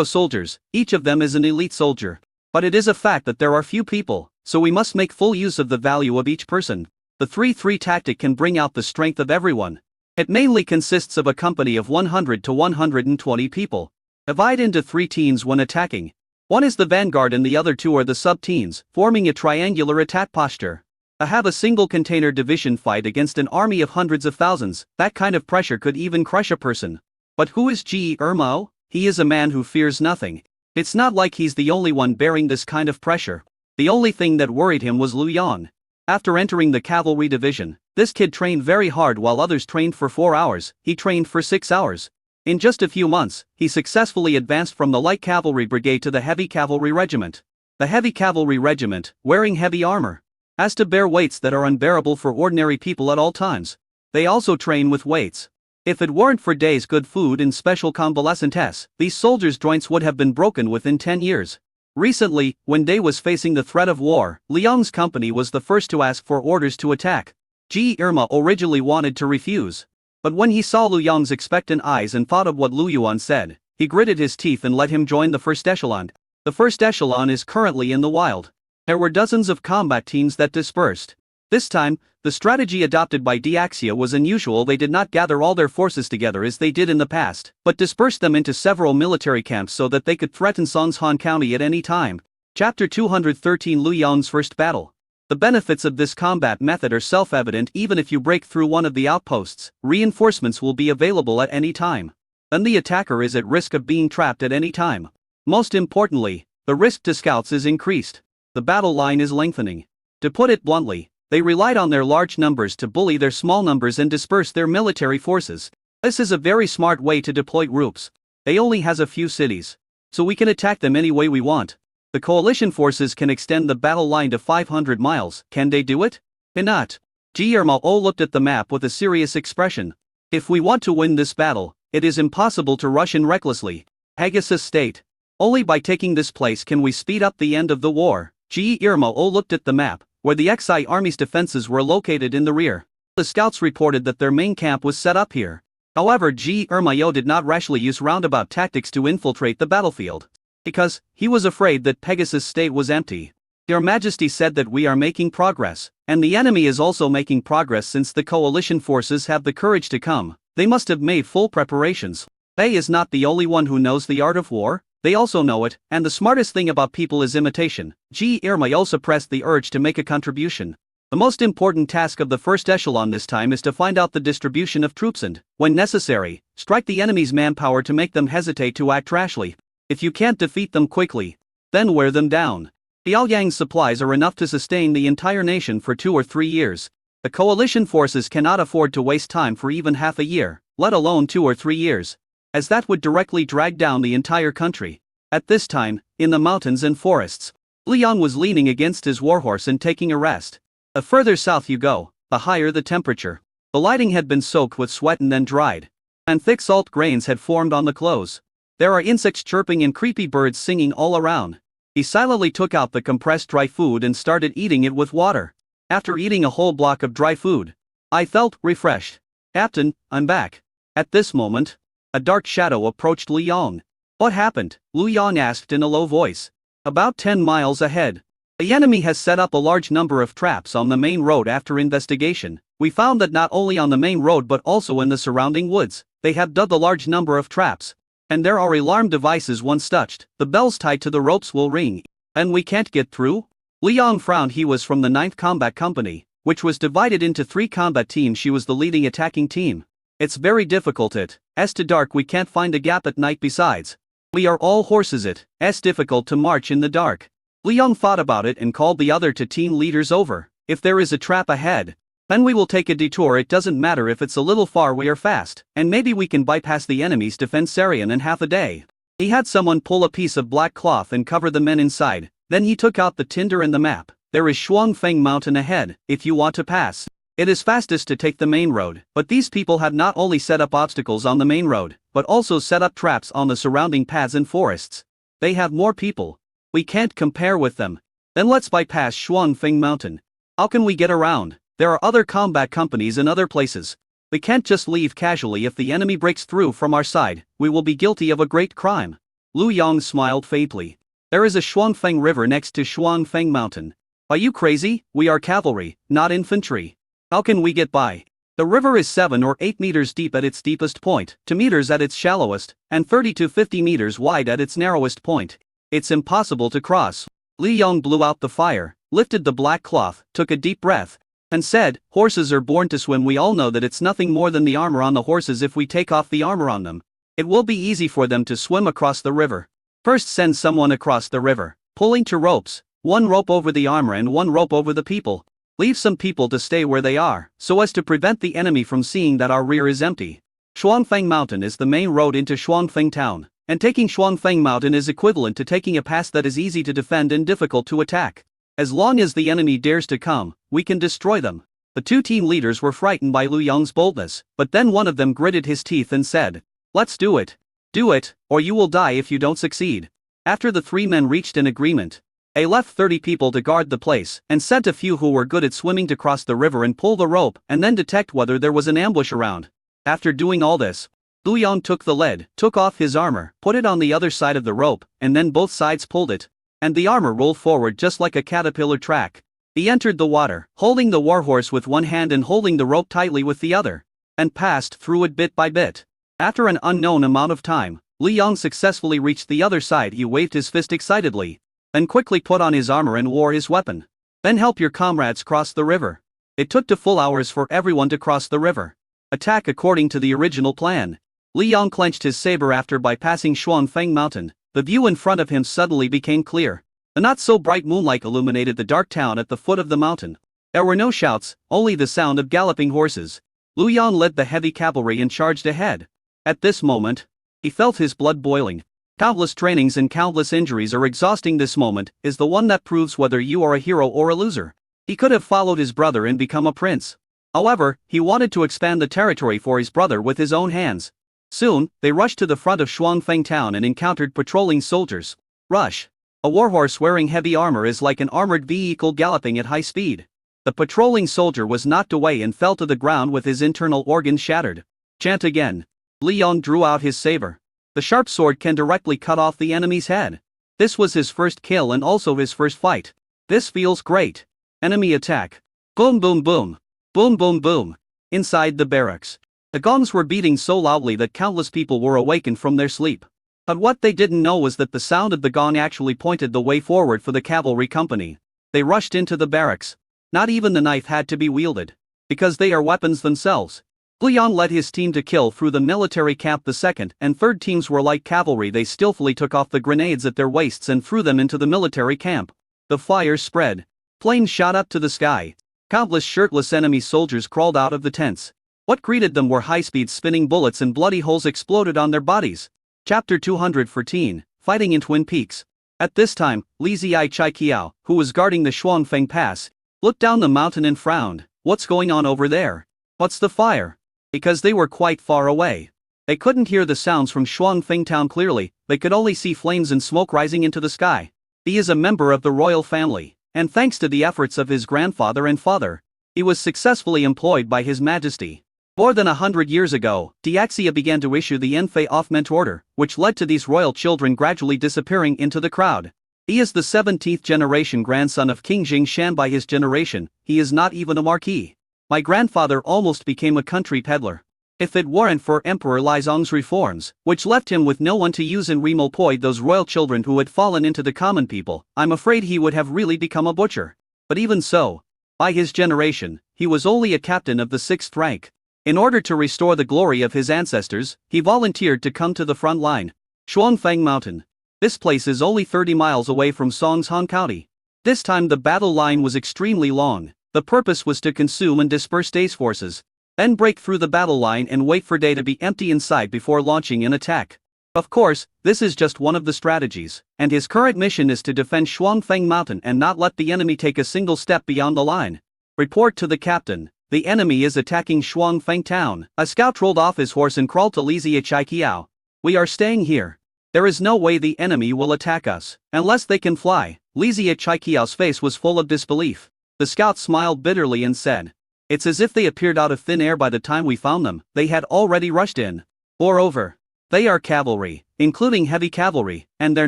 soldiers, each of them is an elite soldier. But it is a fact that there are few people, so we must make full use of the value of each person. The 3-3 tactic can bring out the strength of everyone. It mainly consists of a company of 100 to 120 people. Divide into 3 teams when attacking. One is the vanguard and the other 2 are the sub-teams, forming a triangular attack posture. To have a single container division fight against an army of hundreds of thousands, that kind of pressure could even crush a person. But who is Ji Mao? He is a man who fears nothing. It's not like he's the only one bearing this kind of pressure. The only thing that worried him was Lu Yan. After entering the cavalry division, This kid trained very hard while others trained for 4 hours, he trained for 6 hours. In just a few months, he successfully advanced from the light cavalry brigade to the heavy cavalry regiment. The heavy cavalry regiment, wearing heavy armor, has to bear weights that are unbearable for ordinary people at all times. They also train with weights. If it weren't for days good food and special convalescent tests, these soldiers' joints would have been broken within 10 years. Recently, when Day was facing the threat of war, Liang's company was the first to ask for orders to attack. Ji Irma originally wanted to refuse. But when he saw Lu Yang's expectant eyes and thought of what Lu Yuan said, he gritted his teeth and let him join the first echelon. The first echelon is currently in the wild. There were dozens of combat teams that dispersed. This time, the strategy adopted by Diaxia was unusual. They did not gather all their forces together as they did in the past, but dispersed them into several military camps so that they could threaten Songshan County at any time. Chapter 213 Lu Yang's First Battle. The benefits of this combat method are self-evident. Even if you break through one of the outposts, reinforcements will be available at any time. Then the attacker is at risk of being trapped at any time. Most importantly, the risk to scouts is increased. The battle line is lengthening. To put it bluntly, they relied on their large numbers to bully their small numbers and disperse their military forces. This is a very smart way to deploy troops. They only has a few cities, so we can attack them any way we want. The coalition forces can extend the battle line to 500 miles. Can they do it? Cannot. Ji Irma looked at the map with a serious expression. If we want to win this battle, it is impossible to rush in recklessly. Pegasus State. Only by taking this place can we speed up the end of the war. Ji Irma looked at the map, where the Xi army's defenses were located in the rear. The scouts reported that their main camp was set up here. However, Ji Irma did not rashly use roundabout tactics to infiltrate the battlefield, because he was afraid that Pegasus State was empty. Your Majesty said that we are making progress, and the enemy is also making progress. Since the coalition forces have the courage to come, they must have made full preparations. They is not the only one who knows the art of war. They also know it, and the smartest thing about people is imitation. Ji Irma suppressed the urge to make a contribution. The most important task of the first echelon this time is to find out the distribution of troops and, when necessary, strike the enemy's manpower to make them hesitate to act rashly. If you can't defeat them quickly, then wear them down. Liaoyang's supplies are enough to sustain the entire nation for 2 or 3 years. The coalition forces cannot afford to waste time for even half a year, let alone 2 or 3 years, as that would directly drag down the entire country. At this time, in the mountains and forests, Liang was leaning against his warhorse and taking a rest. The further south you go, the higher the temperature. The lighting had been soaked with sweat and then dried, and thick salt grains had formed on the clothes. There are insects chirping and creepy birds singing all around. He silently took out the compressed dry food and started eating it with water. After eating a whole block of dry food, I felt refreshed. Captain, I'm back. At this moment, a dark shadow approached Liang. What happened? Lu Yang asked in a low voice. About 10 miles ahead. The enemy has set up a large number of traps on the main road. After investigation, we found that not only on the main road but also in the surrounding woods, they have dug a large number of traps. And there are alarm devices. Once touched, the bells tied to the ropes will ring. And we can't get through? Liang frowned. He was from the 9th Combat Company, which was divided into 3 combat teams. She was the leading attacking team. It's very difficult. It's too dark. We can't find a gap at night. Besides, we are all horses. It's difficult to march in the dark. Liang thought about it and called the other 2 team leaders over. If there is a trap ahead, then we will take a detour. It doesn't matter if it's a little far. We are fast, and maybe we can bypass the enemy's defense area in half a day. He had someone pull a piece of black cloth and cover the men inside. Then he took out the tinder and the map. There is Shuangfeng Mountain ahead. If you want to pass, it is fastest to take the main road. But these people have not only set up obstacles on the main road, but also set up traps on the surrounding paths and forests. They have more people. We can't compare with them. Then let's bypass Shuangfeng Mountain. How can we get around? There are other combat companies in other places. We can't just leave casually. If the enemy breaks through from our side, we will be guilty of a great crime. Lu Yang smiled faintly. There is a Shuangfeng River next to Shuangfeng Mountain. Are you crazy? We are cavalry, not infantry. How can we get by? The river is 7 or 8 meters deep at its deepest point, 2 meters at its shallowest, and 30 to 50 meters wide at its narrowest point. It's impossible to cross. Li Yang blew out the fire, lifted the black cloth, took a deep breath, and said, horses are born to swim. We all know that it's nothing more than the armor on the horses. If we take off the armor on them, it will be easy for them to swim across the river. First send someone across the river, pulling 2 ropes, 1 rope over the armor and 1 rope over the people. Leave some people to stay where they are, so as to prevent the enemy from seeing that our rear is empty. Shuangfeng Mountain is the main road into Shuangfeng Town, and taking Shuangfeng Mountain is equivalent to taking a pass that is easy to defend and difficult to attack. As long as the enemy dares to come, we can destroy them. The two team leaders were frightened by Lu Yong's boldness, but then one of them gritted his teeth and said, "Let's do it. Do it, or you will die if you don't succeed." After the three men reached an agreement, they left 30 people to guard the place, and sent a few who were good at swimming to cross the river and pull the rope and then detect whether there was an ambush around. After doing all this, Lu Yong took the lead, took off his armor, put it on the other side of the rope, and then both sides pulled it, and the armor rolled forward just like a caterpillar track. He entered the water, holding the warhorse with one hand and holding the rope tightly with the other, and passed through it bit by bit. After an unknown amount of time, Lu Yong successfully reached the other side. He waved his fist excitedly, then quickly put on his armor and wore his weapon. "Then help your comrades cross the river." It took 2 full hours for everyone to cross the river. Attack according to the original plan. Lu Yong clenched his saber after bypassing Shuangfeng Mountain. The view in front of him suddenly became clear. The not-so-bright moonlight illuminated the dark town at the foot of the mountain. There were no shouts, only the sound of galloping horses. Lu Yong led the heavy cavalry and charged ahead. At this moment, he felt his blood boiling. Countless trainings and countless injuries are exhausting. This moment is the one that proves whether you are a hero or a loser. He could have followed his brother and become a prince. However, he wanted to expand the territory for his brother with his own hands. Soon, they rushed to the front of Shuangfeng Town and encountered patrolling soldiers. Rush. A warhorse wearing heavy armor is like an armored vehicle galloping at high speed. The patrolling soldier was knocked away and fell to the ground with his internal organs shattered. Chant again. Lu Yong drew out his saber. The sharp sword can directly cut off the enemy's head. This was his first kill and also his first fight. This feels great. Enemy attack. Boom boom boom. Boom boom boom. Inside the barracks, the gongs were beating so loudly that countless people were awakened from their sleep. But what they didn't know was that the sound of the gong actually pointed the way forward for the cavalry company. They rushed into the barracks. Not even the knife had to be wielded, because they are weapons themselves. Lu Yong led his team to kill through the military camp. The second and third teams were like cavalry. They skillfully took off the grenades at their waists and threw them into the military camp. The fire spread. Flames shot up to the sky. Countless shirtless enemy soldiers crawled out of the tents. What greeted them were high-speed spinning bullets, and bloody holes exploded on their bodies. Chapter 214, Fighting in Twin Peaks. At this time, Li Ziai Chai Kiao, who was guarding the Shuangfeng Pass, looked down the mountain and frowned. "What's going on over there? What's the fire?" Because they were quite far away, they couldn't hear the sounds from Shuangfeng Town clearly. They could only see flames and smoke rising into the sky. He is a member of the royal family, and thanks to the efforts of his grandfather and father, he was successfully employed by His Majesty. More than 100 years ago, Diaxia began to issue the Enfei Offment Order, which led to these royal children gradually disappearing into the crowd. He is the 17th generation grandson of King Jingshan. By his generation, he is not even a marquis. My grandfather almost became a country peddler. If it weren't for Emperor Lizong's reforms, which left him with no one to use and remolpoid those royal children who had fallen into the common people, I'm afraid he would have really become a butcher. But even so, by his generation, he was only a captain of the 6th rank. In order to restore the glory of his ancestors, he volunteered to come to the front line. Shuangfeng Mountain. This place is only 30 miles away from Songshan County. This time the battle line was extremely long. The purpose was to consume and disperse Day's forces, then break through the battle line and wait for Day to be empty inside before launching an attack. Of course, this is just one of the strategies, and his current mission is to defend Shuangfeng Mountain and not let the enemy take a single step beyond the line. Report to the captain. The enemy is attacking Shuangfeng Town. A scout rolled off his horse and crawled to Li Ziai Kiao. "We are staying here. There is no way the enemy will attack us, unless they can fly." Li Ziai Kiao's face was full of disbelief. The scout smiled bitterly and said, "It's as if they appeared out of thin air. By the time we found them, they had already rushed in. Moreover, they are cavalry, including heavy cavalry, and their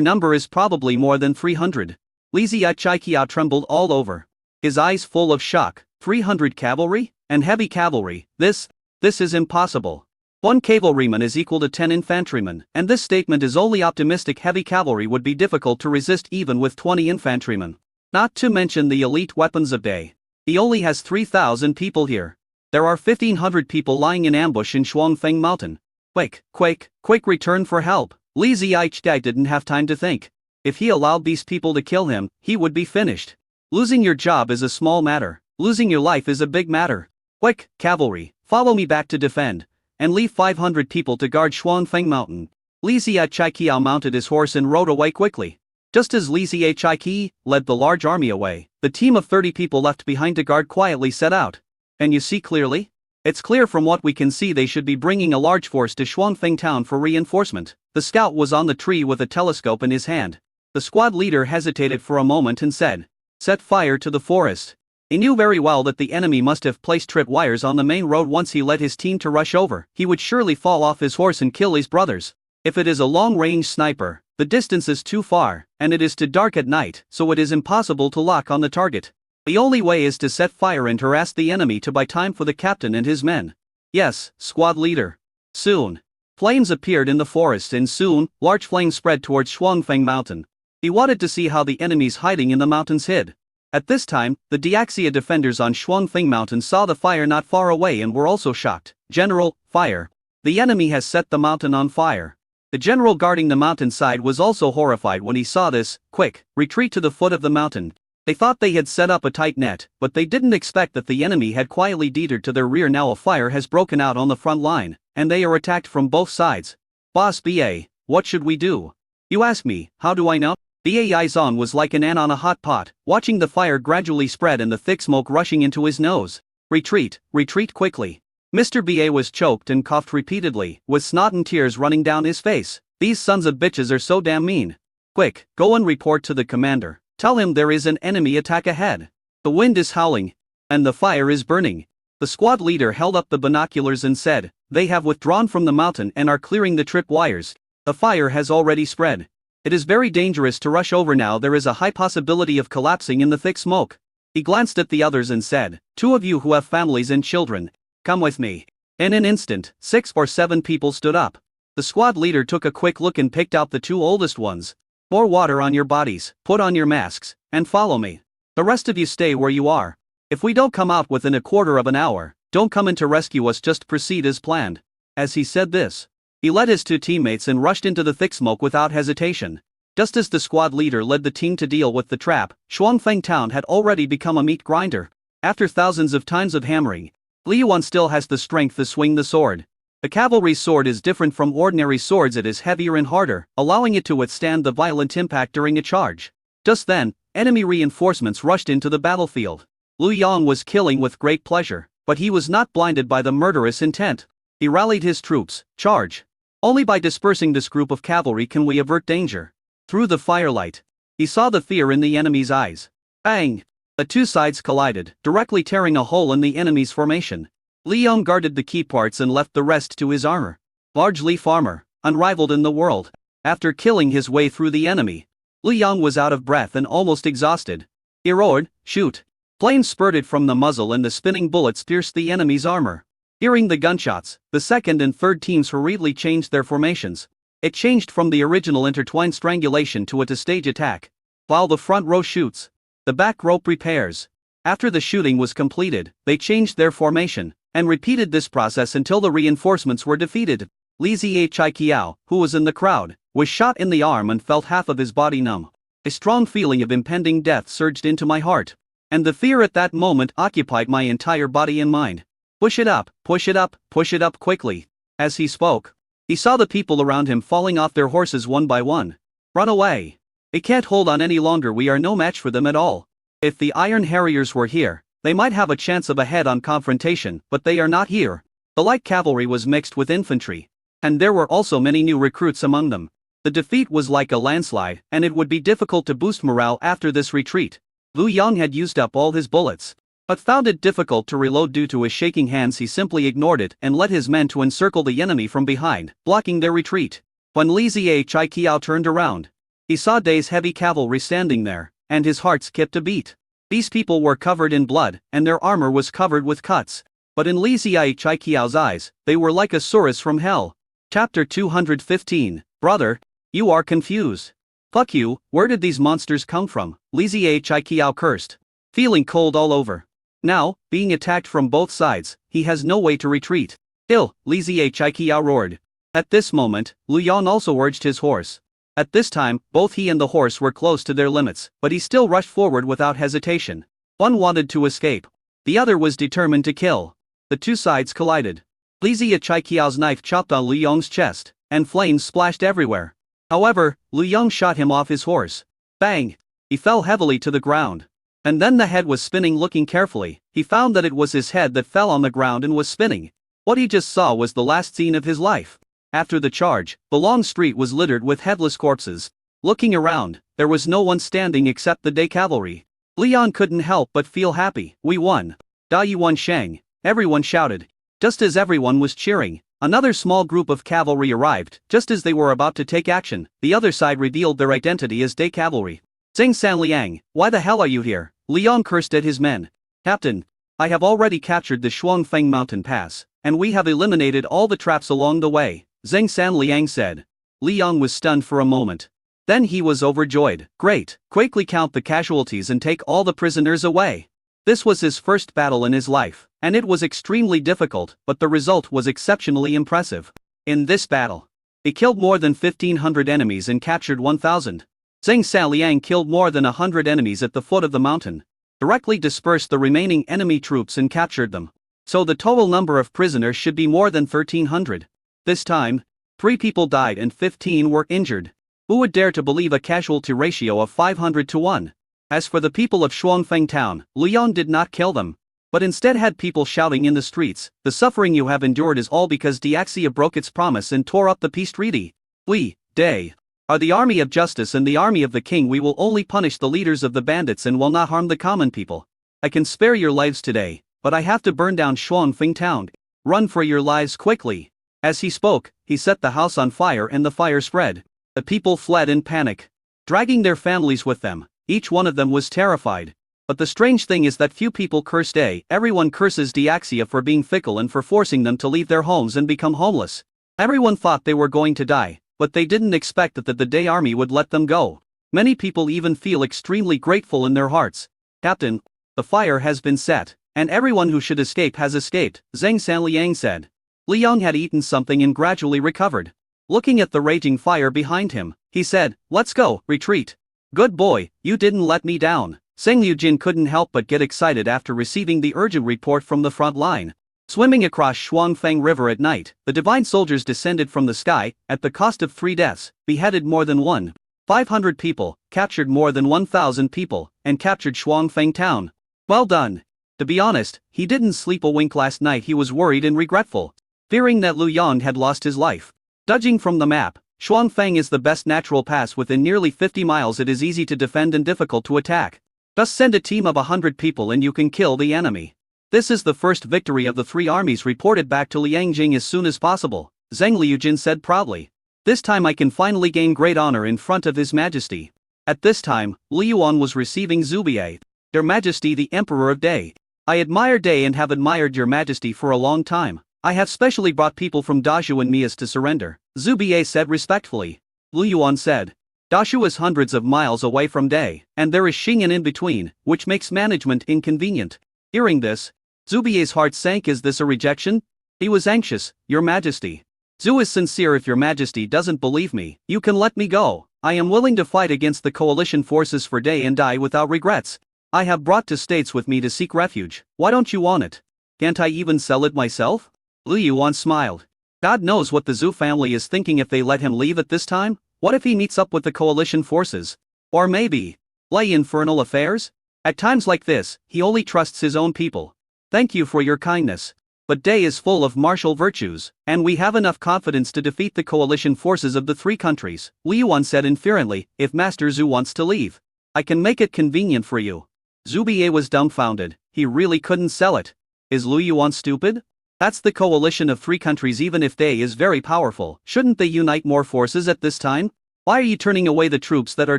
number is probably more than 300. Li Ziai Kiao trembled all over, his eyes full of shock. 300 cavalry? And heavy cavalry? This is impossible. 1 cavalryman is equal to 10 infantrymen, and this statement is only optimistic. Heavy cavalry would be difficult to resist even with 20 infantrymen. Not to mention the elite weapons of Day. He only has 3,000 people here. There are 1,500 people lying in ambush in Shuangfeng Mountain. Quick return for help." Li Ziai didn't have time to think. If he allowed these people to kill him, he would be finished. Losing your job is a small matter. Losing your life is a big matter. Quick, cavalry, follow me back to defend, and leave 500 people to guard Shuangfeng Mountain. Li Zichaiqiao mounted his horse and rode away quickly. Just as Li Zichaiqi led the large army away, the team of 30 people left behind to guard quietly set out. Can you see clearly? It's clear from what we can see they should be bringing a large force to Shuangfeng town for reinforcement. The scout was on the tree with a telescope in his hand. The squad leader hesitated for a moment and said, "Set fire to the forest." He knew very well that the enemy must have placed trip wires on the main road. Once he led his team to rush over, he would surely fall off his horse and kill his brothers. If it is a long-range sniper, the distance is too far, and it is too dark at night, so it is impossible to lock on the target. The only way is to set fire and harass the enemy to buy time for the captain and his men. Yes, squad leader. Soon, flames appeared in the forest and soon, large flames spread towards Shuangfeng Mountain. He wanted to see how the enemies hiding in the mountains hid. At this time, the Diaxia defenders on Shuangfeng Mountain saw the fire not far away and were also shocked. "General, fire. The enemy has set the mountain on fire." The general guarding the mountainside was also horrified when he saw this. "Quick, retreat to the foot of the mountain." They thought they had set up a tight net, but they didn't expect that the enemy had quietly deterred to their rear. Now a fire has broken out on the front line, and they are attacked from both sides. "Boss BA, what should we do?" "You ask me, how do I know?" BA Izon was like an ant on a hot pot, watching the fire gradually spread and the thick smoke rushing into his nose. "Retreat, retreat quickly." Mr. BA was choked and coughed repeatedly, with snot and tears running down his face. "These sons of bitches are so damn mean. Quick, go and report to the commander. Tell him there is an enemy attack ahead. The wind is howling, and the fire is burning." The squad leader held up the binoculars and said, "They have withdrawn from the mountain and are clearing the trip wires. The fire has already spread. It is very dangerous to rush over now. There is a high possibility of collapsing in the thick smoke." He glanced at the others and said, "Two of you who have families and children, come with me." In an instant, 6 or 7 people stood up. The squad leader took a quick look and picked out the 2 oldest ones. "Pour water on your bodies, put on your masks, and follow me. The rest of you stay where you are. If we don't come out within a quarter of an hour, don't come in to rescue us, just proceed as planned." As he said this, he led his 2 teammates and rushed into the thick smoke without hesitation. Just as the squad leader led the team to deal with the trap, Shuangfeng town had already become a meat grinder. After thousands of times of hammering, Li Yuan still has the strength to swing the sword. The cavalry's sword is different from ordinary swords. It is heavier and harder, allowing it to withstand the violent impact during a charge. Just then, enemy reinforcements rushed into the battlefield. Lu Yang was killing with great pleasure, but he was not blinded by the murderous intent. He rallied his troops. "Charge! Only by dispersing this group of cavalry can we avert danger." Through the firelight, he saw the fear in the enemy's eyes. Bang! The 2 sides collided, directly tearing a hole in the enemy's formation. Li Yong guarded the key parts and left the rest to his armor. Large leaf armor, unrivaled in the world. After killing his way through the enemy, Li Yong was out of breath and almost exhausted. He roared, "Shoot!" Flames spurted from the muzzle and the spinning bullets pierced the enemy's armor. Hearing the gunshots, the 2nd and 3rd teams hurriedly changed their formations. It changed from the original intertwined strangulation to a two-stage attack. While the front row shoots, the back row prepares. After the shooting was completed, they changed their formation, and repeated this process until the reinforcements were defeated. Li Zichaiqiao, who was in the crowd, was shot in the arm and felt half of his body numb. A strong feeling of impending death surged into my heart, and the fear at that moment occupied my entire body and mind. "Push it up, push it up, push it up quickly." As he spoke, he saw the people around him falling off their horses one by one. "Run away. They can't hold on any longer. We are no match for them at all. If the Iron Harriers were here, they might have a chance of a head-on confrontation, but they are not here." The light cavalry was mixed with infantry, and there were also many new recruits among them. The defeat was like a landslide, and it would be difficult to boost morale after this retreat. Lu Yang had used up all his bullets, but found it difficult to reload due to his shaking hands. He simply ignored it and led his men to encircle the enemy from behind, blocking their retreat. When Li Zichaiqiao turned around, he saw Day's heavy cavalry standing there, and his heart skipped a beat. These people were covered in blood, and their armor was covered with cuts. But in Li Zichaiqiao's eyes, they were like a Surus from hell. Chapter 215, Brother, you are confused. Fuck you, where did these monsters come from? Li Zichaiqiao cursed, feeling cold all over. Now, being attacked from both sides, he has no way to retreat. "Ill," Li Zichaiqiao roared. At this moment, Lu Yan also urged his horse. At this time, both he and the horse were close to their limits, but he still rushed forward without hesitation. One wanted to escape. The other was determined to kill. The two sides collided. Li Zichaiqiao's knife chopped on Lu Yong's chest, and flames splashed everywhere. However, Lu Yong shot him off his horse. Bang! He fell heavily to the ground. And then the head was spinning. Looking carefully, he found that it was his head that fell on the ground and was spinning. What he just saw was the last scene of his life. After the charge, the long street was littered with headless corpses. Looking around, there was no one standing except the Day cavalry. Leon couldn't help but feel happy. We won. Da Yuan Shang, everyone shouted. Just as everyone was cheering, another small group of cavalry arrived. Just as they were about to take action, the other side revealed their identity as Day cavalry. Zheng Sanliang, why the hell are you here? Liang cursed at his men. Captain, I have already captured the Shuangfeng mountain pass, and we have eliminated all the traps along the way, Zheng Sanliang said. Liang was stunned for a moment. Then he was overjoyed. Great, quickly count the casualties and take all the prisoners away. This was his first battle in his life, and it was extremely difficult, but the result was exceptionally impressive. In this battle, he killed more than 1,500 enemies and captured 1,000. Zheng Sanliang killed more than 100 enemies at the foot of the mountain, directly dispersed the remaining enemy troops and captured them. So the total number of prisoners should be more than 1,300. This time, 3 people died and 15 were injured. Who would dare to believe a casualty ratio of 500 to 1? As for the people of Shuangfeng town, Liang did not kill them, but instead had people shouting in the streets, "The suffering you have endured is all because Diaxia broke its promise and tore up the peace treaty. We, Day, are the army of justice and the army of the king. We will only punish the leaders of the bandits and will not harm the common people. I can spare your lives today, but I have to burn down Shuangfeng town. Run for your lives quickly." As he spoke, he set the house on fire and the fire spread. The people fled in panic, dragging their families with them. Each one of them was terrified. But the strange thing is that few people cursed Day. Everyone curses Diaxia for being fickle and for forcing them to leave their homes and become homeless. Everyone thought they were going to die, but they didn't expect that the Day army would let them go. Many people even feel extremely grateful in their hearts. Captain, the fire has been set, and everyone who should escape has escaped, Zheng Sanliang said. Liang had eaten something and gradually recovered. Looking at the raging fire behind him, he said, "Let's go, retreat." "Good boy, you didn't let me down." Zheng Liujin couldn't help but get excited after receiving the urgent report from the front line. Swimming across Shuangfeng River at night, the divine soldiers descended from the sky, at the cost of 3 deaths, beheaded more than 1,500 people, captured more than 1,000 people, and captured Shuangfeng town. Well done. To be honest, he didn't sleep a wink last night. He was worried and regretful, fearing that Lu Yang had lost his life. Judging from the map, Shuangfeng is the best natural pass within nearly 50 miles. It is easy to defend and difficult to attack. Just send a team of 100 people and you can kill the enemy. This is the first victory of the 3 armies. Reported back to Liangjing as soon as possible, Zheng Liujin said proudly. This time I can finally gain great honor in front of His Majesty. At this time, Liyuan was receiving Zubier. Your Majesty the Emperor of Day. I admire Day and have admired your Majesty for a long time. I have specially brought people from Dazhu and Mias to surrender, Zubier said respectfully. Liyuan said. Dazhu is hundreds of miles away from Day, and there is Xing'an in between, which makes management inconvenient. Hearing this, Zubier's heart sank. Is this a rejection? He was anxious. Your Majesty. Zhu is sincere. If your Majesty doesn't believe me, you can let me go. I am willing to fight against the coalition forces for Day and die without regrets. I have brought 2 states with me to seek refuge. Why don't you want it? Can't I even sell it myself? Lu Yuan smiled. God knows what the Zhu family is thinking if they let him leave at this time. What if he meets up with the coalition forces? Or maybe play infernal affairs? At times like this, he only trusts his own people. Thank you for your kindness. But Day is full of martial virtues, and we have enough confidence to defeat the coalition forces of the 3 countries, Li Yuan said inferently. If Master Zhu wants to leave, I can make it convenient for you. Zubier was dumbfounded. He really couldn't sell it. Is Lu Yuan stupid? That's the coalition of 3 countries. Even if Day is very powerful, shouldn't they unite more forces at this time? Why are you turning away the troops that are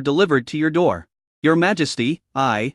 delivered to your door? Your Majesty, I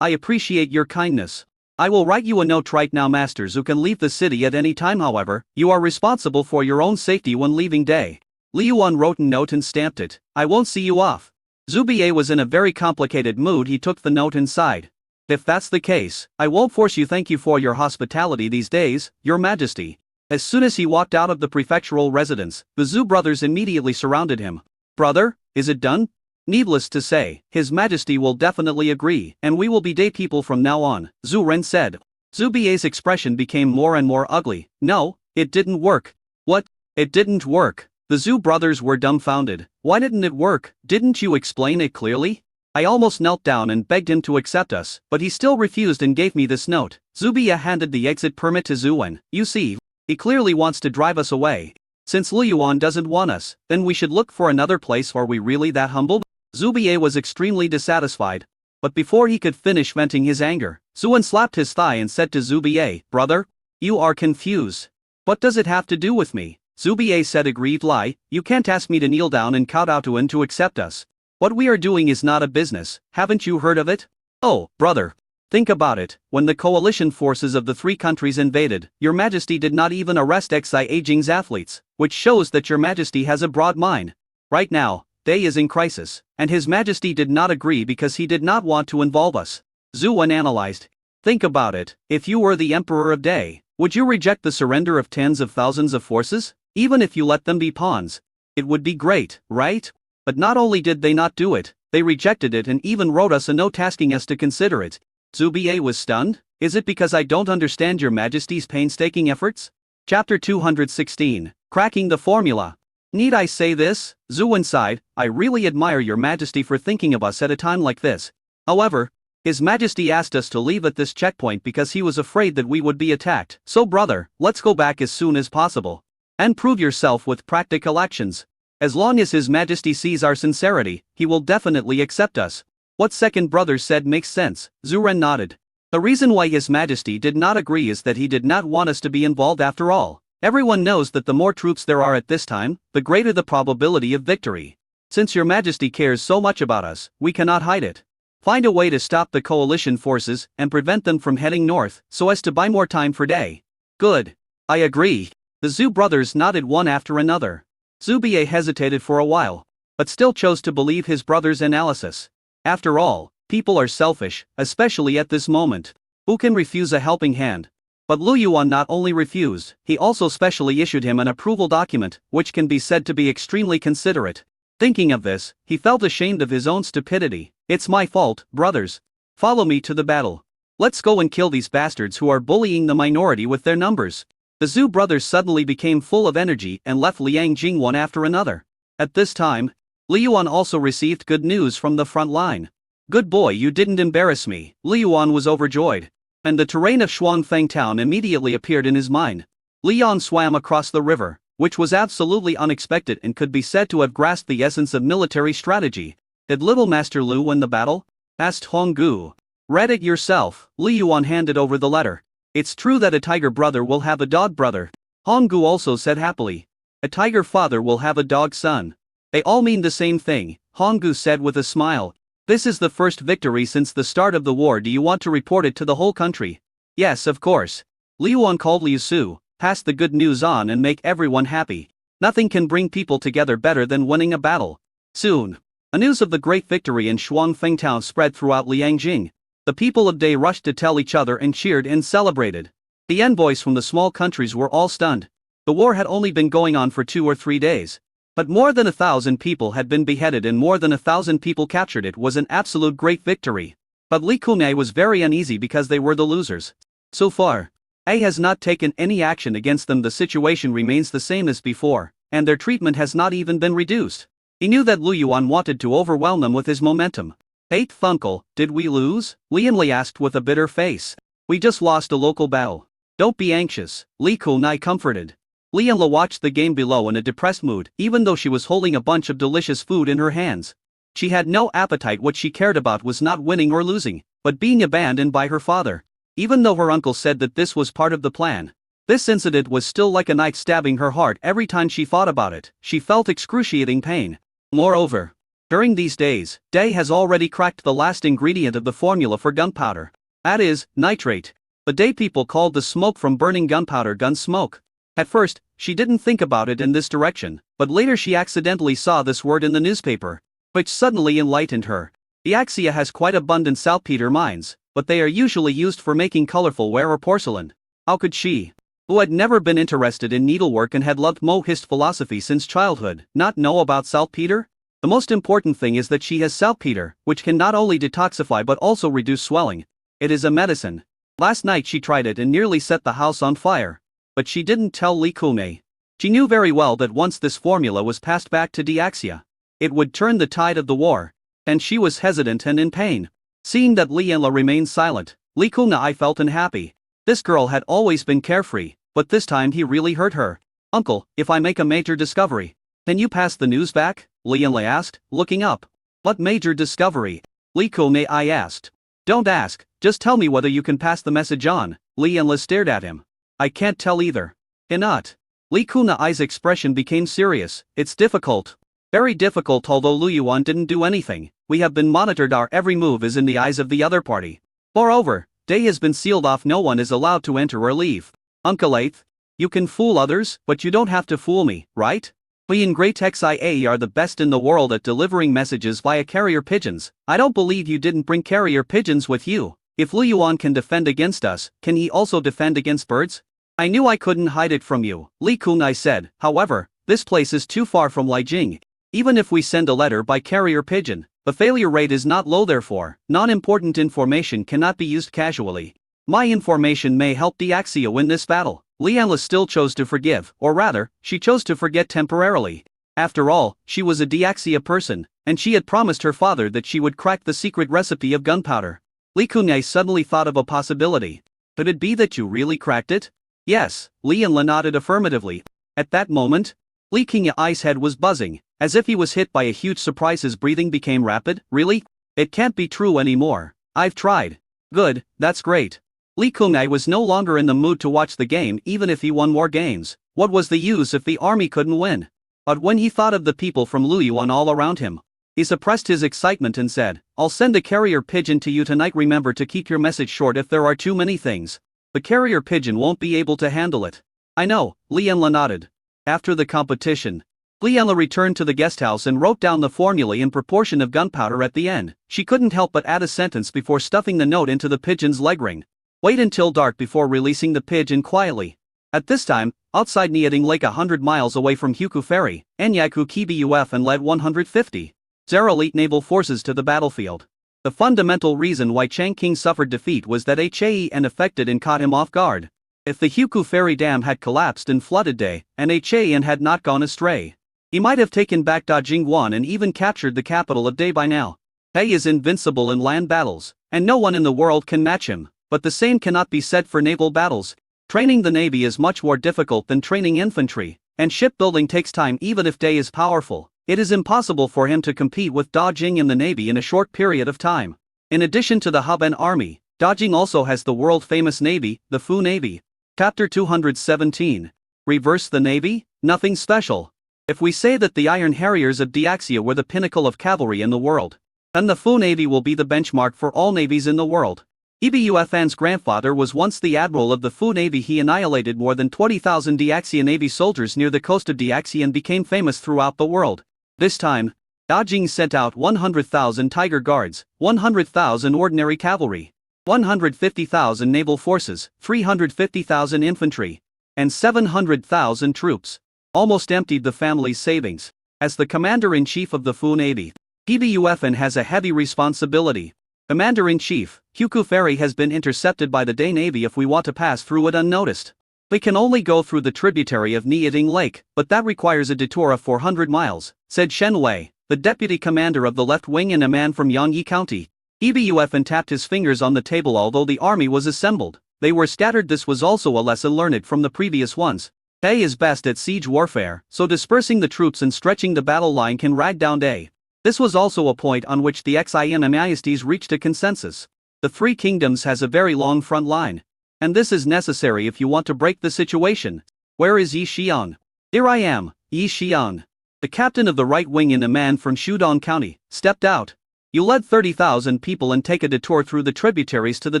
appreciate your kindness. I will write you a note right now. Master Zhu can leave the city at any time. However, you are responsible for your own safety when leaving Day. Li Yuan wrote a note and stamped it. I won't see you off. Zubier was in a very complicated mood. He took the note and sighed. If that's the case, I won't force you. Thank you for your hospitality these days, Your Majesty. As soon as he walked out of the prefectural residence, the Zhu brothers immediately surrounded him. Brother, is it done? Needless to say, His Majesty will definitely agree, and we will be Day people from now on, Zhu Ren said. Zubie's expression became more and more ugly. No, it didn't work. What? It didn't work. The Zhu brothers were dumbfounded. Why didn't it work? Didn't you explain it clearly? I almost knelt down and begged him to accept us, but he still refused and gave me this note. Zubie handed the exit permit to Zuwen. You see, he clearly wants to drive us away. Since Liyuan doesn't want us, then we should look for another place. Are we really that humble? Zubie was extremely dissatisfied. But before he could finish venting his anger, Zuwen slapped his thigh and said to Zubie, Brother, you are confused. What does it have to do with me? Zubie said aggrieved lie, you can't ask me to kneel down and kowtow to him to accept us. What we are doing is not a business, haven't you heard of it? Oh, brother. Think about it, when the coalition forces of the three countries invaded, your majesty did not even arrest Xi Jing's athletes, which shows that your majesty has a broad mind. Right now, Day is in crisis, and his majesty did not agree because he did not want to involve us. Zuwen analyzed. Think about it, if you were the emperor of Day, would you reject the surrender of tens of thousands of forces? Even if you let them be pawns. It would be great, right? But not only did they not do it, they rejected it and even wrote us a note asking us to consider it. Zubie was stunned. Is it because I don't understand your majesty's painstaking efforts? Chapter 216, Cracking the Formula. Need I say this? Zuwen sighed, I really admire your majesty for thinking of us at a time like this. However, his majesty asked us to leave at this checkpoint because he was afraid that we would be attacked. So brother, let's go back as soon as possible. And prove yourself with practical actions. As long as his majesty sees our sincerity, he will definitely accept us. What second brother said makes sense. Zuren nodded. The reason why his majesty did not agree is that he did not want us to be involved after all. Everyone knows that the more troops there are at this time, the greater the probability of victory. Since your majesty cares so much about us, we cannot hide it. Find a way to stop the coalition forces and prevent them from heading north, so as to buy more time for Day. Good. I agree. The Zhu brothers nodded one after another. Zubie hesitated for a while, but still chose to believe his brother's analysis. After all, people are selfish, especially at this moment. Who can refuse a helping hand? But Liyuan not only refused, he also specially issued him an approval document, which can be said to be extremely considerate. Thinking of this, he felt ashamed of his own stupidity. It's my fault, brothers. Follow me to the battle. Let's go and kill these bastards who are bullying the minority with their numbers. The Zhu brothers suddenly became full of energy and left Liangjing one after another. At this time, Liyuan also received good news from the front line. Good boy, you didn't embarrass me. Liyuan was overjoyed. And the terrain of Shuangfeng town immediately appeared in his mind. Lian swam across the river, which was absolutely unexpected and could be said to have grasped the essence of military strategy. Did Little Master Lu win the battle? Asked Honggu. Read it yourself. Liyuan handed over the letter. It's true that a tiger brother will have a dog brother. Honggu also said happily. A tiger father will have a dog son. They all mean the same thing, Honggu said with a smile. This is the first victory since the start of the war. Do you want to report it to the whole country? Yes, of course. Liyuan called Liu Su, pass the good news on and make everyone happy. Nothing can bring people together better than winning a battle. Soon, the news of the great victory in Shuangfeng town spread throughout Liangjing. The people of Day rushed to tell each other and cheered and celebrated. The envoys from the small countries were all stunned. The war had only been going on for 2 or 3 days. But more than 1,000 people had been beheaded and more than 1,000 people captured. It was an absolute great victory. But Li Kunai was very uneasy because they were the losers. So far, A has not taken any action against them. The situation remains the same as before, and their treatment has not even been reduced. He knew that Liyuan wanted to overwhelm them with his momentum. 8th uncle, did we lose? Lianli asked with a bitter face. We just lost a local battle. Don't be anxious, Li Kunai comforted. Lianla watched the game below in a depressed mood, even though she was holding a bunch of delicious food in her hands. She had no appetite. What she cared about was not winning or losing, but being abandoned by her father. Even though her uncle said that this was part of the plan, this incident was still like a knife stabbing her heart. Every time she thought about it, she felt excruciating pain. Moreover, during these days, Day has already cracked the last ingredient of the formula for gunpowder. That is, nitrate. The Day people called the smoke from burning gunpowder gun smoke. At first, she didn't think about it in this direction, but later she accidentally saw this word in the newspaper, which suddenly enlightened her. The Axia has quite abundant saltpeter mines, but they are usually used for making colorful ware or porcelain. How could she, who had never been interested in needlework and had loved Mohist philosophy since childhood, not know about saltpeter? The most important thing is that she has saltpeter, which can not only detoxify but also reduce swelling. It is a medicine. Last night she tried it and nearly set the house on fire. But she didn't tell Li Kunei. She knew very well that once this formula was passed back to Deaxia, it would turn the tide of the war, and she was hesitant and in pain. Seeing that Li Yanla remained silent, Li Kunei felt unhappy. This girl had always been carefree, but this time he really hurt her. Uncle, if I make a major discovery, can you pass the news back? Li Yanla asked, looking up. What major discovery? Li Kunei asked. Don't ask, just tell me whether you can pass the message on. Li Yanla stared at him. I can't tell either. Cannot. Li Kunei's expression became serious. It's difficult. Very difficult. Although Lu Yuan didn't do anything, we have been monitored. Our every move is in the eyes of the other party. Moreover, Day has been sealed off. No one is allowed to enter or leave. Uncle Eighth, you can fool others, but you don't have to fool me, right? We in Great XIA are the best in the world at delivering messages via carrier pigeons. I don't believe you didn't bring carrier pigeons with you. If Lu Yuan can defend against us, can he also defend against birds? I knew I couldn't hide it from you, Li Kunei said. However, this place is too far from Lijiang. Even if we send a letter by carrier pigeon, the failure rate is not low. Therefore, non-important information cannot be used casually. My information may help Deaxia win this battle. Li Yanla still chose to forgive, or rather, she chose to forget temporarily. After all, she was a Deaxia person, and she had promised her father that she would crack the secret recipe of gunpowder. Li Kunei suddenly thought of a possibility. Could it be that you really cracked it? Yes, Li Yanla nodded affirmatively. At that moment, Li Kunei's head was buzzing, as if he was hit by a huge surprise. His breathing became rapid. Really? It can't be true anymore. I've tried. Good, that's great. Li Kunei was no longer in the mood to watch the game. Even if he won more games, what was the use if the army couldn't win? But when he thought of the people from Lu Yuan all around him, he suppressed his excitement and said, I'll send a carrier pigeon to you tonight. Remember to keep your message short. If there are too many things, the carrier pigeon won't be able to handle it. I know, Li Yanla nodded. After the competition, Li Yanla returned to the guesthouse and wrote down the formulae and proportion of gunpowder at the end. She couldn't help but add a sentence before stuffing the note into the pigeon's leg ring. Wait until dark before releasing the pigeon quietly. At this time, outside Niating Lake 100 miles away from Huku Ferry, Enyaku Kbuf and led 150 Elite naval forces to the battlefield. The fundamental reason why Chang King suffered defeat was that Han affected and caught him off guard. If the Huku Ferry Dam had collapsed and flooded Day, and Han had not gone astray, he might have taken back Dajingguan and even captured the capital of Day by now. Day is invincible in land battles, and no one in the world can match him. But the same cannot be said for naval battles. Training the navy is much more difficult than training infantry, and shipbuilding takes time. Even if Day is powerful, it is impossible for him to compete with Da Jing in the navy in a short period of time. In addition to the Haben army, Da Jing also has the world-famous navy, the Fu Navy. Chapter 217. Reverse the navy? Nothing special. If we say that the Iron Harriers of Deaxia were the pinnacle of cavalry in the world, then the Fu Navy will be the benchmark for all navies in the world. Ebufan's grandfather was once the admiral of the Fu Navy. He annihilated more than 20,000 Deaxia Navy soldiers near the coast of Deaxia and became famous throughout the world. This time, Da Jing sent out 100,000 Tiger Guards, 100,000 ordinary cavalry, 150,000 naval forces, 350,000 infantry, and 700,000 troops. Almost emptied the family's savings. As the commander-in-chief of the Fu Navy, Ebufan has a heavy responsibility. Commander-in-Chief, Huku Ferry has been intercepted by the Day Navy. If we want to pass through it unnoticed, we can only go through the tributary of Niating Lake, but that requires a detour of 400 miles, said Shen Wei, the deputy commander of the left wing and a man from Yangyi County. Ebufan tapped his fingers on the table. Although the army was assembled, they were scattered. This was also a lesson learned from the previous ones. Day is best at siege warfare, so dispersing the troops and stretching the battle line can rag down Day. This was also a point on which the Xin Dynasties reached a consensus. The Three Kingdoms has a very long front line, and this is necessary if you want to break the situation. Where is Yi Xiang? Here I am, Yi Xiang. The captain of the right wing and a man from Shudong County stepped out. You led 30,000 people and take a detour through the tributaries to the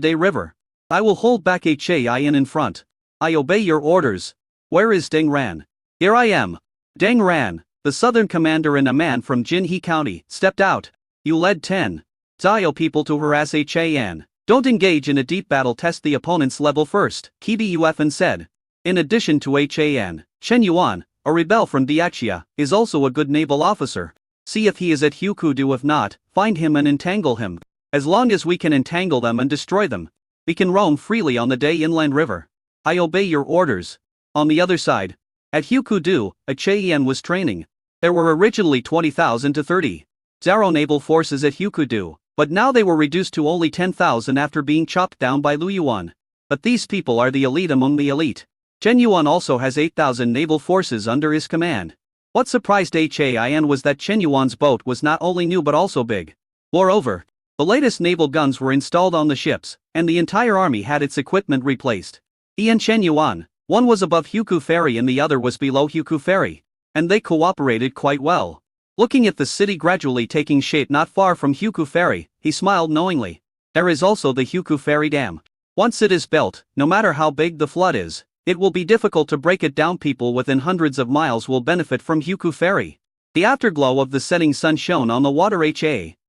Day River. I will hold back Hain in front. I obey your orders. Where is Deng Ran? Here I am. Deng Ran, the southern commander and a man from Jinhe County, stepped out. You led 10 Zio people to harass Han. Don't engage in a deep battle. Test the opponent's level first, Kbufan said. In addition to Han, Shen Yuan, a rebel from Deaxia, is also a good naval officer. See if he is at Hukudu. If not, find him and entangle him. As long as we can entangle them and destroy them, We can roam freely on the Day Inland River. I obey your orders. On the other side, at Hukudu, a Cheyen was training. There were originally 20,000 to 30,000 naval forces at Hukudu, but now they were reduced to only 10,000 after being chopped down by Liu Yuan. But these people are the elite among the elite. Chen Yuan also has 8,000 naval forces under his command. What surprised Han was that Chen Yuan's boat was not only new but also big. Moreover, the latest naval guns were installed on the ships, and the entire army had its equipment replaced. He and Chen Yuan, one was above Huku Ferry and the other was below Huku Ferry, and they cooperated quite well. Looking at the city gradually taking shape not far from Huku Ferry, he smiled knowingly. There is also the Huku Ferry Dam. Once it is built, no matter how big the flood is, it will be difficult to break it down. People within hundreds of miles will benefit from Huku Ferry. The afterglow of the setting sun shone on the water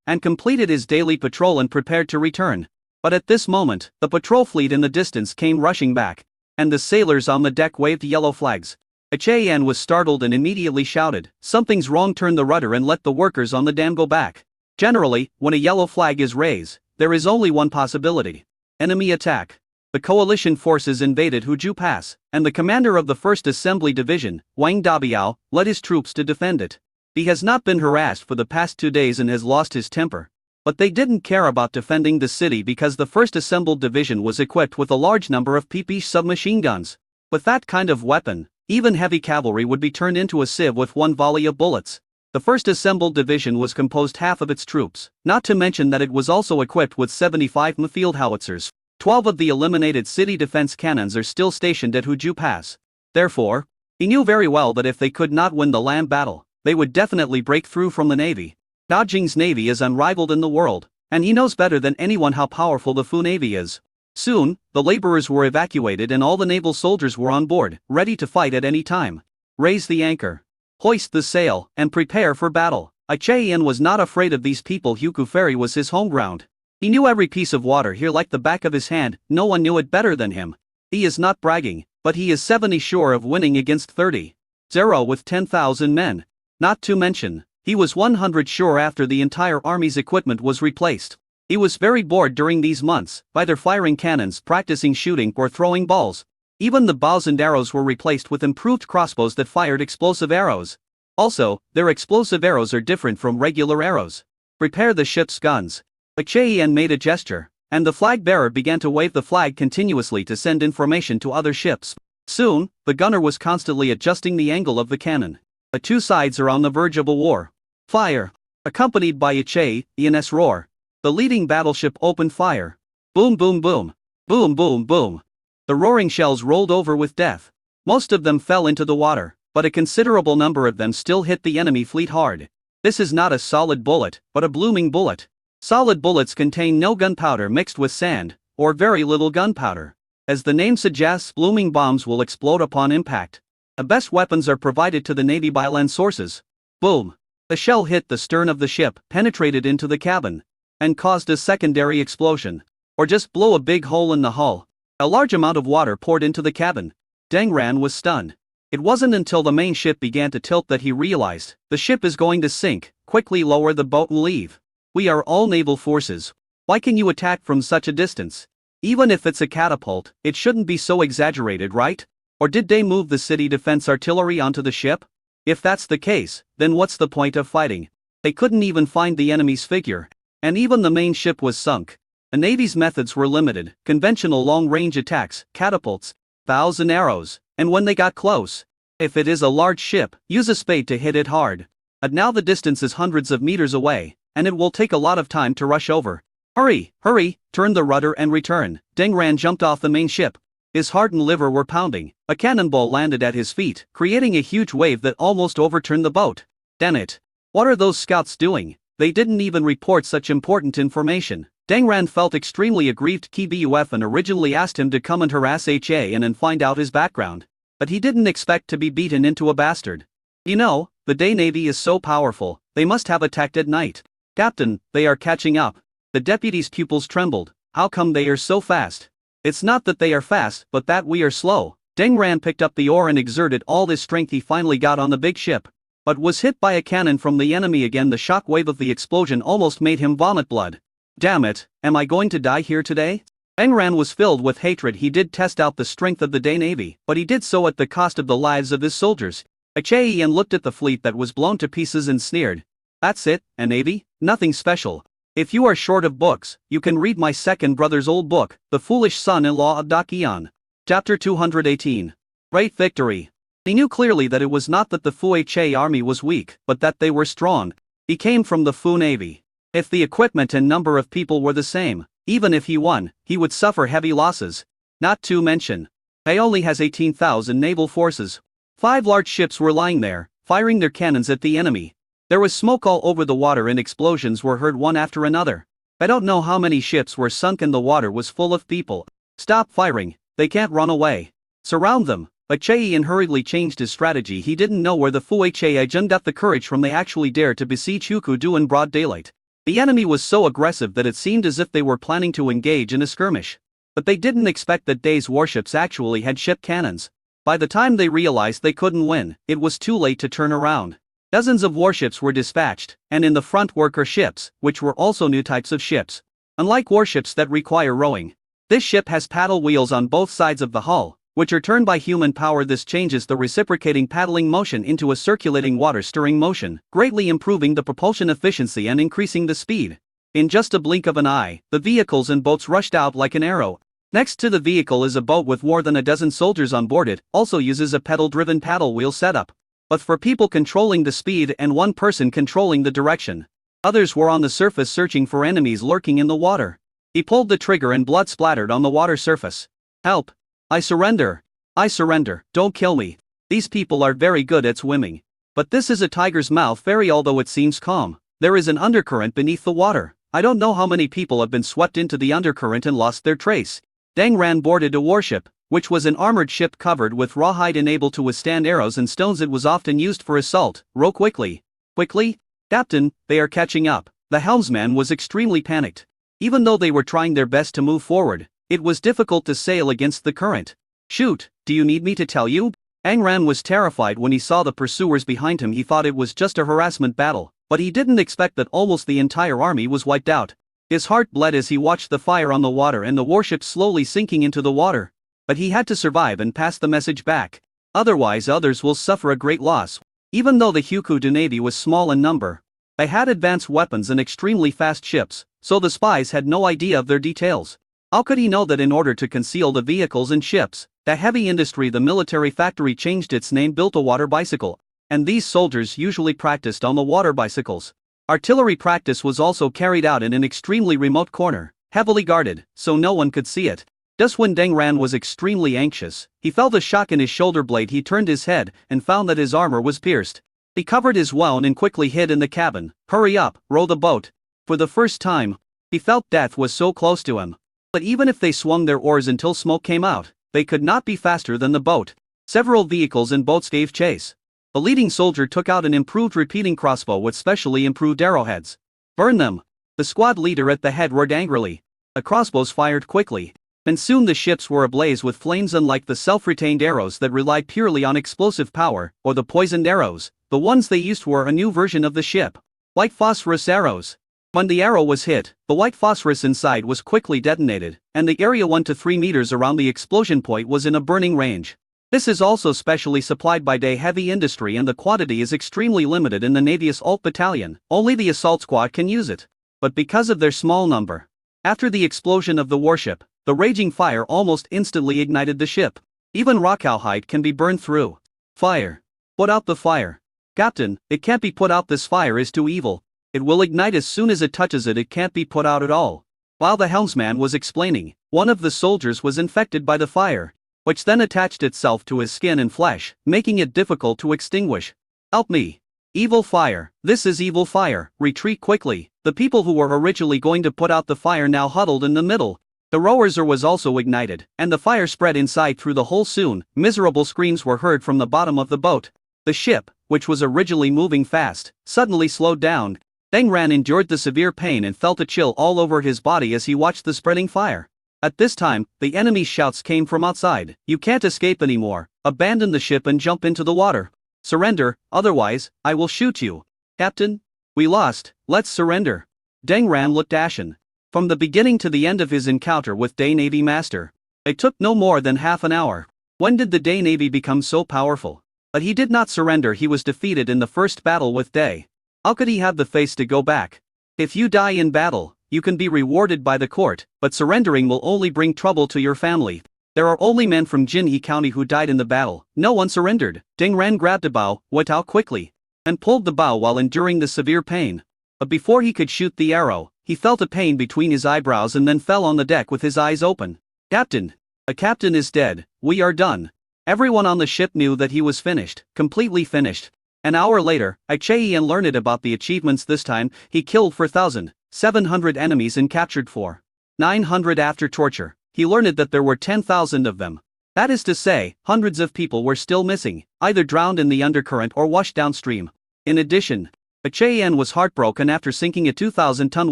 and completed his daily patrol and prepared to return. But at this moment, the patrol fleet in the distance came rushing back, and the sailors on the deck waved yellow flags. Han was startled and immediately shouted, "Something's wrong, turn the rudder and let the workers on the dam go back." Generally, when a yellow flag is raised, there is only one possibility. Enemy attack. The coalition forces invaded Huju Pass, and the commander of the 1st Assembly Division, Wang Dabiao, led his troops to defend it. He has not been harassed for the past 2 days and has lost his temper. But they didn't care about defending the city because the 1st Assembled Division was equipped with a large number of PP submachine guns. With that kind of weapon, even heavy cavalry would be turned into a sieve with one volley of bullets. The 1st Assembled Division was composed half of its troops, not to mention that it was also equipped with 75 field howitzers. 12 of the eliminated city defense cannons are still stationed at Huju Pass. Therefore, he knew very well that if they could not win the land battle, they would definitely break through from the navy. Beijing's navy is unrivaled in the world, and he knows better than anyone how powerful the Fu navy is. Soon, the laborers were evacuated and all the naval soldiers were on board, ready to fight at any time. Raise the anchor, hoist the sail, and prepare for battle. Cheyen was not afraid of these people. Huku Ferry was his home ground. He knew every piece of water here like the back of his hand. No one knew it better than him. He is not bragging, but he is 70 sure of winning against 30,000 with 10,000 men. Not to mention, he was 100 sure after the entire army's equipment was replaced. He was very bored during these months, either firing cannons, practicing shooting, or throwing balls. Even the bows and arrows were replaced with improved crossbows that fired explosive arrows. Also, their explosive arrows are different from regular arrows. Prepare the ship's guns. Cheyen made a gesture, and the flag bearer began to wave the flag continuously to send information to other ships. Soon, the gunner was constantly adjusting the angle of the cannon. The two sides are on the verge of a war. Fire! Accompanied by a Cheyen's roar, the leading battleship opened fire. Boom boom boom. Boom boom boom. The roaring shells rolled over with death. Most of them fell into the water, but a considerable number of them still hit the enemy fleet hard. This is not a solid bullet, but a blooming bullet. Solid bullets contain no gunpowder mixed with sand, or very little gunpowder. As the name suggests, blooming bombs will explode upon impact. The best weapons are provided to the Navy by land sources. Boom! The shell hit the stern of the ship, penetrated into the cabin, and caused a secondary explosion. Or just blow a big hole in the hull. A large amount of water poured into the cabin. Deng Ran was stunned. It wasn't until the main ship began to tilt that he realized, the ship is going to sink. Quickly lower the boat and leave. We are all naval forces. Why can you attack from such a distance? Even if it's a catapult, it shouldn't be so exaggerated, right? Or did they move the city defense artillery onto the ship? If that's the case, then what's the point of fighting? They couldn't even find the enemy's figure. And even the main ship was sunk. The Navy's methods were limited, conventional long-range attacks, catapults, bows and arrows, and when they got close, if it is a large ship, use a spade to hit it hard. And now the distance is hundreds of meters away, and it will take a lot of time to rush over. Hurry, hurry, turn the rudder and return. Deng Ran jumped off the main ship. His heart and liver were pounding. A cannonball landed at his feet, creating a huge wave that almost overturned the boat. Damn it. What are those scouts doing? They didn't even report such important information. Deng Ran felt extremely aggrieved. KBUF and originally asked him to come and harass Han and find out his background. But he didn't expect to be beaten into a bastard. You know, the day Navy is so powerful, they must have attacked at night. Captain, they are catching up. The deputy's pupils trembled. How come they are so fast? It's not that they are fast, but that we are slow. Deng Ran picked up the oar and exerted all his strength. He finally got on the big ship, but was hit by a cannon from the enemy again. The shock wave of the explosion almost made him vomit blood. Damn it, am I going to die here today? Deng Ran was filled with hatred. He did test out the strength of the Day Navy, but he did so at the cost of the lives of his soldiers. Achaian looked at the fleet that was blown to pieces and sneered. That's it, a navy? Nothing special. If you are short of books, you can read my second brother's old book, The Foolish Son-in-Law of Dakian. Chapter 218. Great Victory. He knew clearly that it was not that the Fuche army was weak, but that they were strong. He came from the Fu Navy. If the equipment and number of people were the same, even if he won, he would suffer heavy losses. Not to mention, he only has 18,000 naval forces. 5 large ships were lying there, firing their cannons at the enemy. There was smoke all over the water and explosions were heard one after another. I don't know how many ships were sunk and the water was full of people. Stop firing, they can't run away. Surround them. But Chaiyan hurriedly changed his strategy. He didn't know where the Fuche got the courage from. They actually dared to besiege Hukudu in broad daylight. The enemy was so aggressive that it seemed as if they were planning to engage in a skirmish. But they didn't expect that Day's warships actually had ship cannons. By the time they realized they couldn't win, it was too late to turn around. Dozens of warships were dispatched, and in the front worker ships, which were also new types of ships. Unlike warships that require rowing, this ship has paddle wheels on both sides of the hull, which are turned by human power. This changes the reciprocating paddling motion into a circulating water-stirring motion, greatly improving the propulsion efficiency and increasing the speed. In just a blink of an eye, the vehicles and boats rushed out like an arrow. Next to the vehicle is a boat with more than a dozen soldiers on board. It also uses a pedal-driven paddle wheel setup. But for people controlling the speed and one person controlling the direction. Others were on the surface searching for enemies lurking in the water. He pulled the trigger and blood splattered on the water surface. Help! I surrender. I surrender, don't kill me. These people are very good at swimming. But this is a tiger's mouth ferry. Although it seems calm, there is an undercurrent beneath the water. I don't know how many people have been swept into the undercurrent and lost their trace. Deng Ran boarded a warship, which was an armored ship covered with rawhide and able to withstand arrows and stones. It was often used for assault. Row quickly. Quickly? Captain, they are catching up. The helmsman was extremely panicked. Even though they were trying their best to move forward, it was difficult to sail against the current. Shoot, do you need me to tell you? Deng Ran was terrified when he saw the pursuers behind him. He thought it was just a harassment battle, but he didn't expect that almost the entire army was wiped out. His heart bled as he watched the fire on the water and the warship slowly sinking into the water. But he had to survive and pass the message back. Otherwise others will suffer a great loss. Even though the Hukudu Navy was small in number, they had advanced weapons and extremely fast ships, so the spies had no idea of their details. How could he know that in order to conceal the vehicles and ships, the heavy industry, the military factory changed its name, built a water bicycle, and these soldiers usually practiced on the water bicycles. Artillery practice was also carried out in an extremely remote corner, heavily guarded, so no one could see it. Just when Deng Ran was extremely anxious, he felt a shock in his shoulder blade. He turned his head and found that his armor was pierced. He covered his wound and quickly hid in the cabin. Hurry up, row the boat. For the first time, he felt death was so close to him. But even if they swung their oars until smoke came out, they could not be faster than the boat. Several vehicles and boats gave chase. The leading soldier took out an improved repeating crossbow with specially improved arrowheads. Burn them! The squad leader at the head roared angrily. The crossbows fired quickly, and soon the ships were ablaze with flames. Unlike the self-retained arrows that relied purely on explosive power, or the poisoned arrows, the ones they used were a new version of the ship. White phosphorus arrows. When the arrow was hit, the white phosphorus inside was quickly detonated, and the area 1 to 3 meters around the explosion point was in a burning range. This is also specially supplied by Day Heavy Industry, and the quantity is extremely limited in the Navy Assault Battalion. Only the assault squad can use it. But because of their small number, after the explosion of the warship, the raging fire almost instantly ignited the ship. Even rock cowhide can be burned through. Fire. Put out the fire. Captain, it can't be put out. This fire is too evil. It will ignite as soon as it touches it. It can't be put out at all. While the helmsman was explaining, one of the soldiers was infected by the fire, which then attached itself to his skin and flesh, making it difficult to extinguish. Help me! Evil fire, this is evil fire, retreat quickly. The people who were originally going to put out the fire now huddled in the middle. The rower's oar was also ignited, and the fire spread inside through the hull. Soon, miserable screams were heard from the bottom of the boat. The ship, which was originally moving fast, suddenly slowed down. Deng Ran endured the severe pain and felt a chill all over his body as he watched the spreading fire. At this time, the enemy's shouts came from outside. You can't escape anymore. Abandon the ship and jump into the water. Surrender, otherwise, I will shoot you. Captain? We lost, let's surrender. Deng Ran looked ashen. From the beginning to the end of his encounter with Day Navy Master, it took no more than half an hour. When did the Day Navy become so powerful? But he did not surrender. He was defeated in the first battle with Day. How could he have the face to go back? If you die in battle, you can be rewarded by the court, but surrendering will only bring trouble to your family. There are only men from Jinhee County who died in the battle. No one surrendered. Ding Ran grabbed a bow, went out quickly, and pulled the bow while enduring the severe pain. But before he could shoot the arrow, he felt a pain between his eyebrows and then fell on the deck with his eyes open. Captain! A captain is dead. We are done. Everyone on the ship knew that he was finished, completely finished. An hour later, Ichien learned about the achievements. This time, he killed 4,700 enemies and captured 4,900 after torture. He learned that there were 10,000 of them. That is to say, hundreds of people were still missing, either drowned in the undercurrent or washed downstream. In addition, Ichien was heartbroken after sinking a 2,000-ton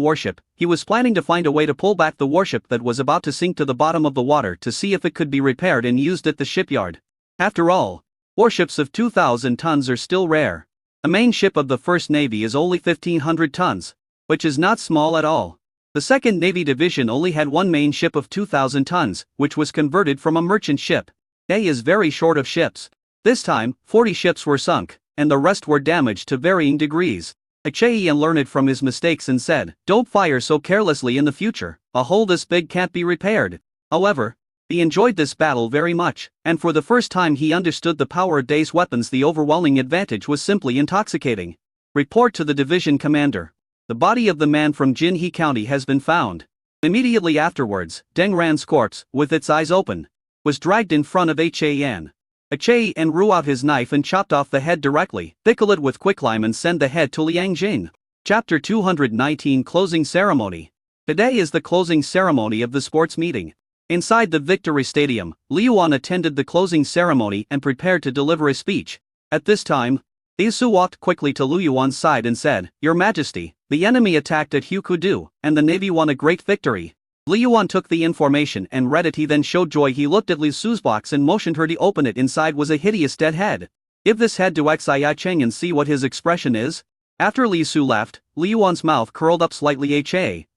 warship. He was planning to find a way to pull back the warship that was about to sink to the bottom of the water to see if it could be repaired and used at the shipyard. After all, warships of 2,000 tons are still rare. The main ship of the First Navy is only 1,500 tons, which is not small at all. The Second Navy Division only had one main ship of 2,000 tons, which was converted from a merchant ship. Day is very short of ships. This time, 40 ships were sunk, and the rest were damaged to varying degrees. Ichien learned from his mistakes and said, "Don't fire so carelessly in the future. A hole this big can't be repaired." However, he enjoyed this battle very much, and for the first time he understood the power of Day's weapons. The overwhelming advantage was simply intoxicating. Report to the division commander. The body of the man from Jinhee County has been found. Immediately afterwards, Deng Ran's corpse, with its eyes open, was dragged in front of Ichien. Ichien drew out his knife and chopped off the head directly, pickle it with quicklime and send the head to Liang Jing. Chapter 219 Closing Ceremony. Today is the closing ceremony of the sports meeting. Inside the Victory Stadium, Liu Yuan attended the closing ceremony and prepared to deliver a speech. At this time, Liu Su walked quickly to Liu Yuan's side and said, "Your Majesty, the enemy attacked at Hukudu, and the Navy won a great victory." Liu Yuan took the information and read it. He then showed joy. He looked at Liu Su's box and motioned her to open it. Inside was a hideous dead head. "Give this head to Xia Cheng and see what his expression is." After Liu Su left, Liu Yuan's mouth curled up slightly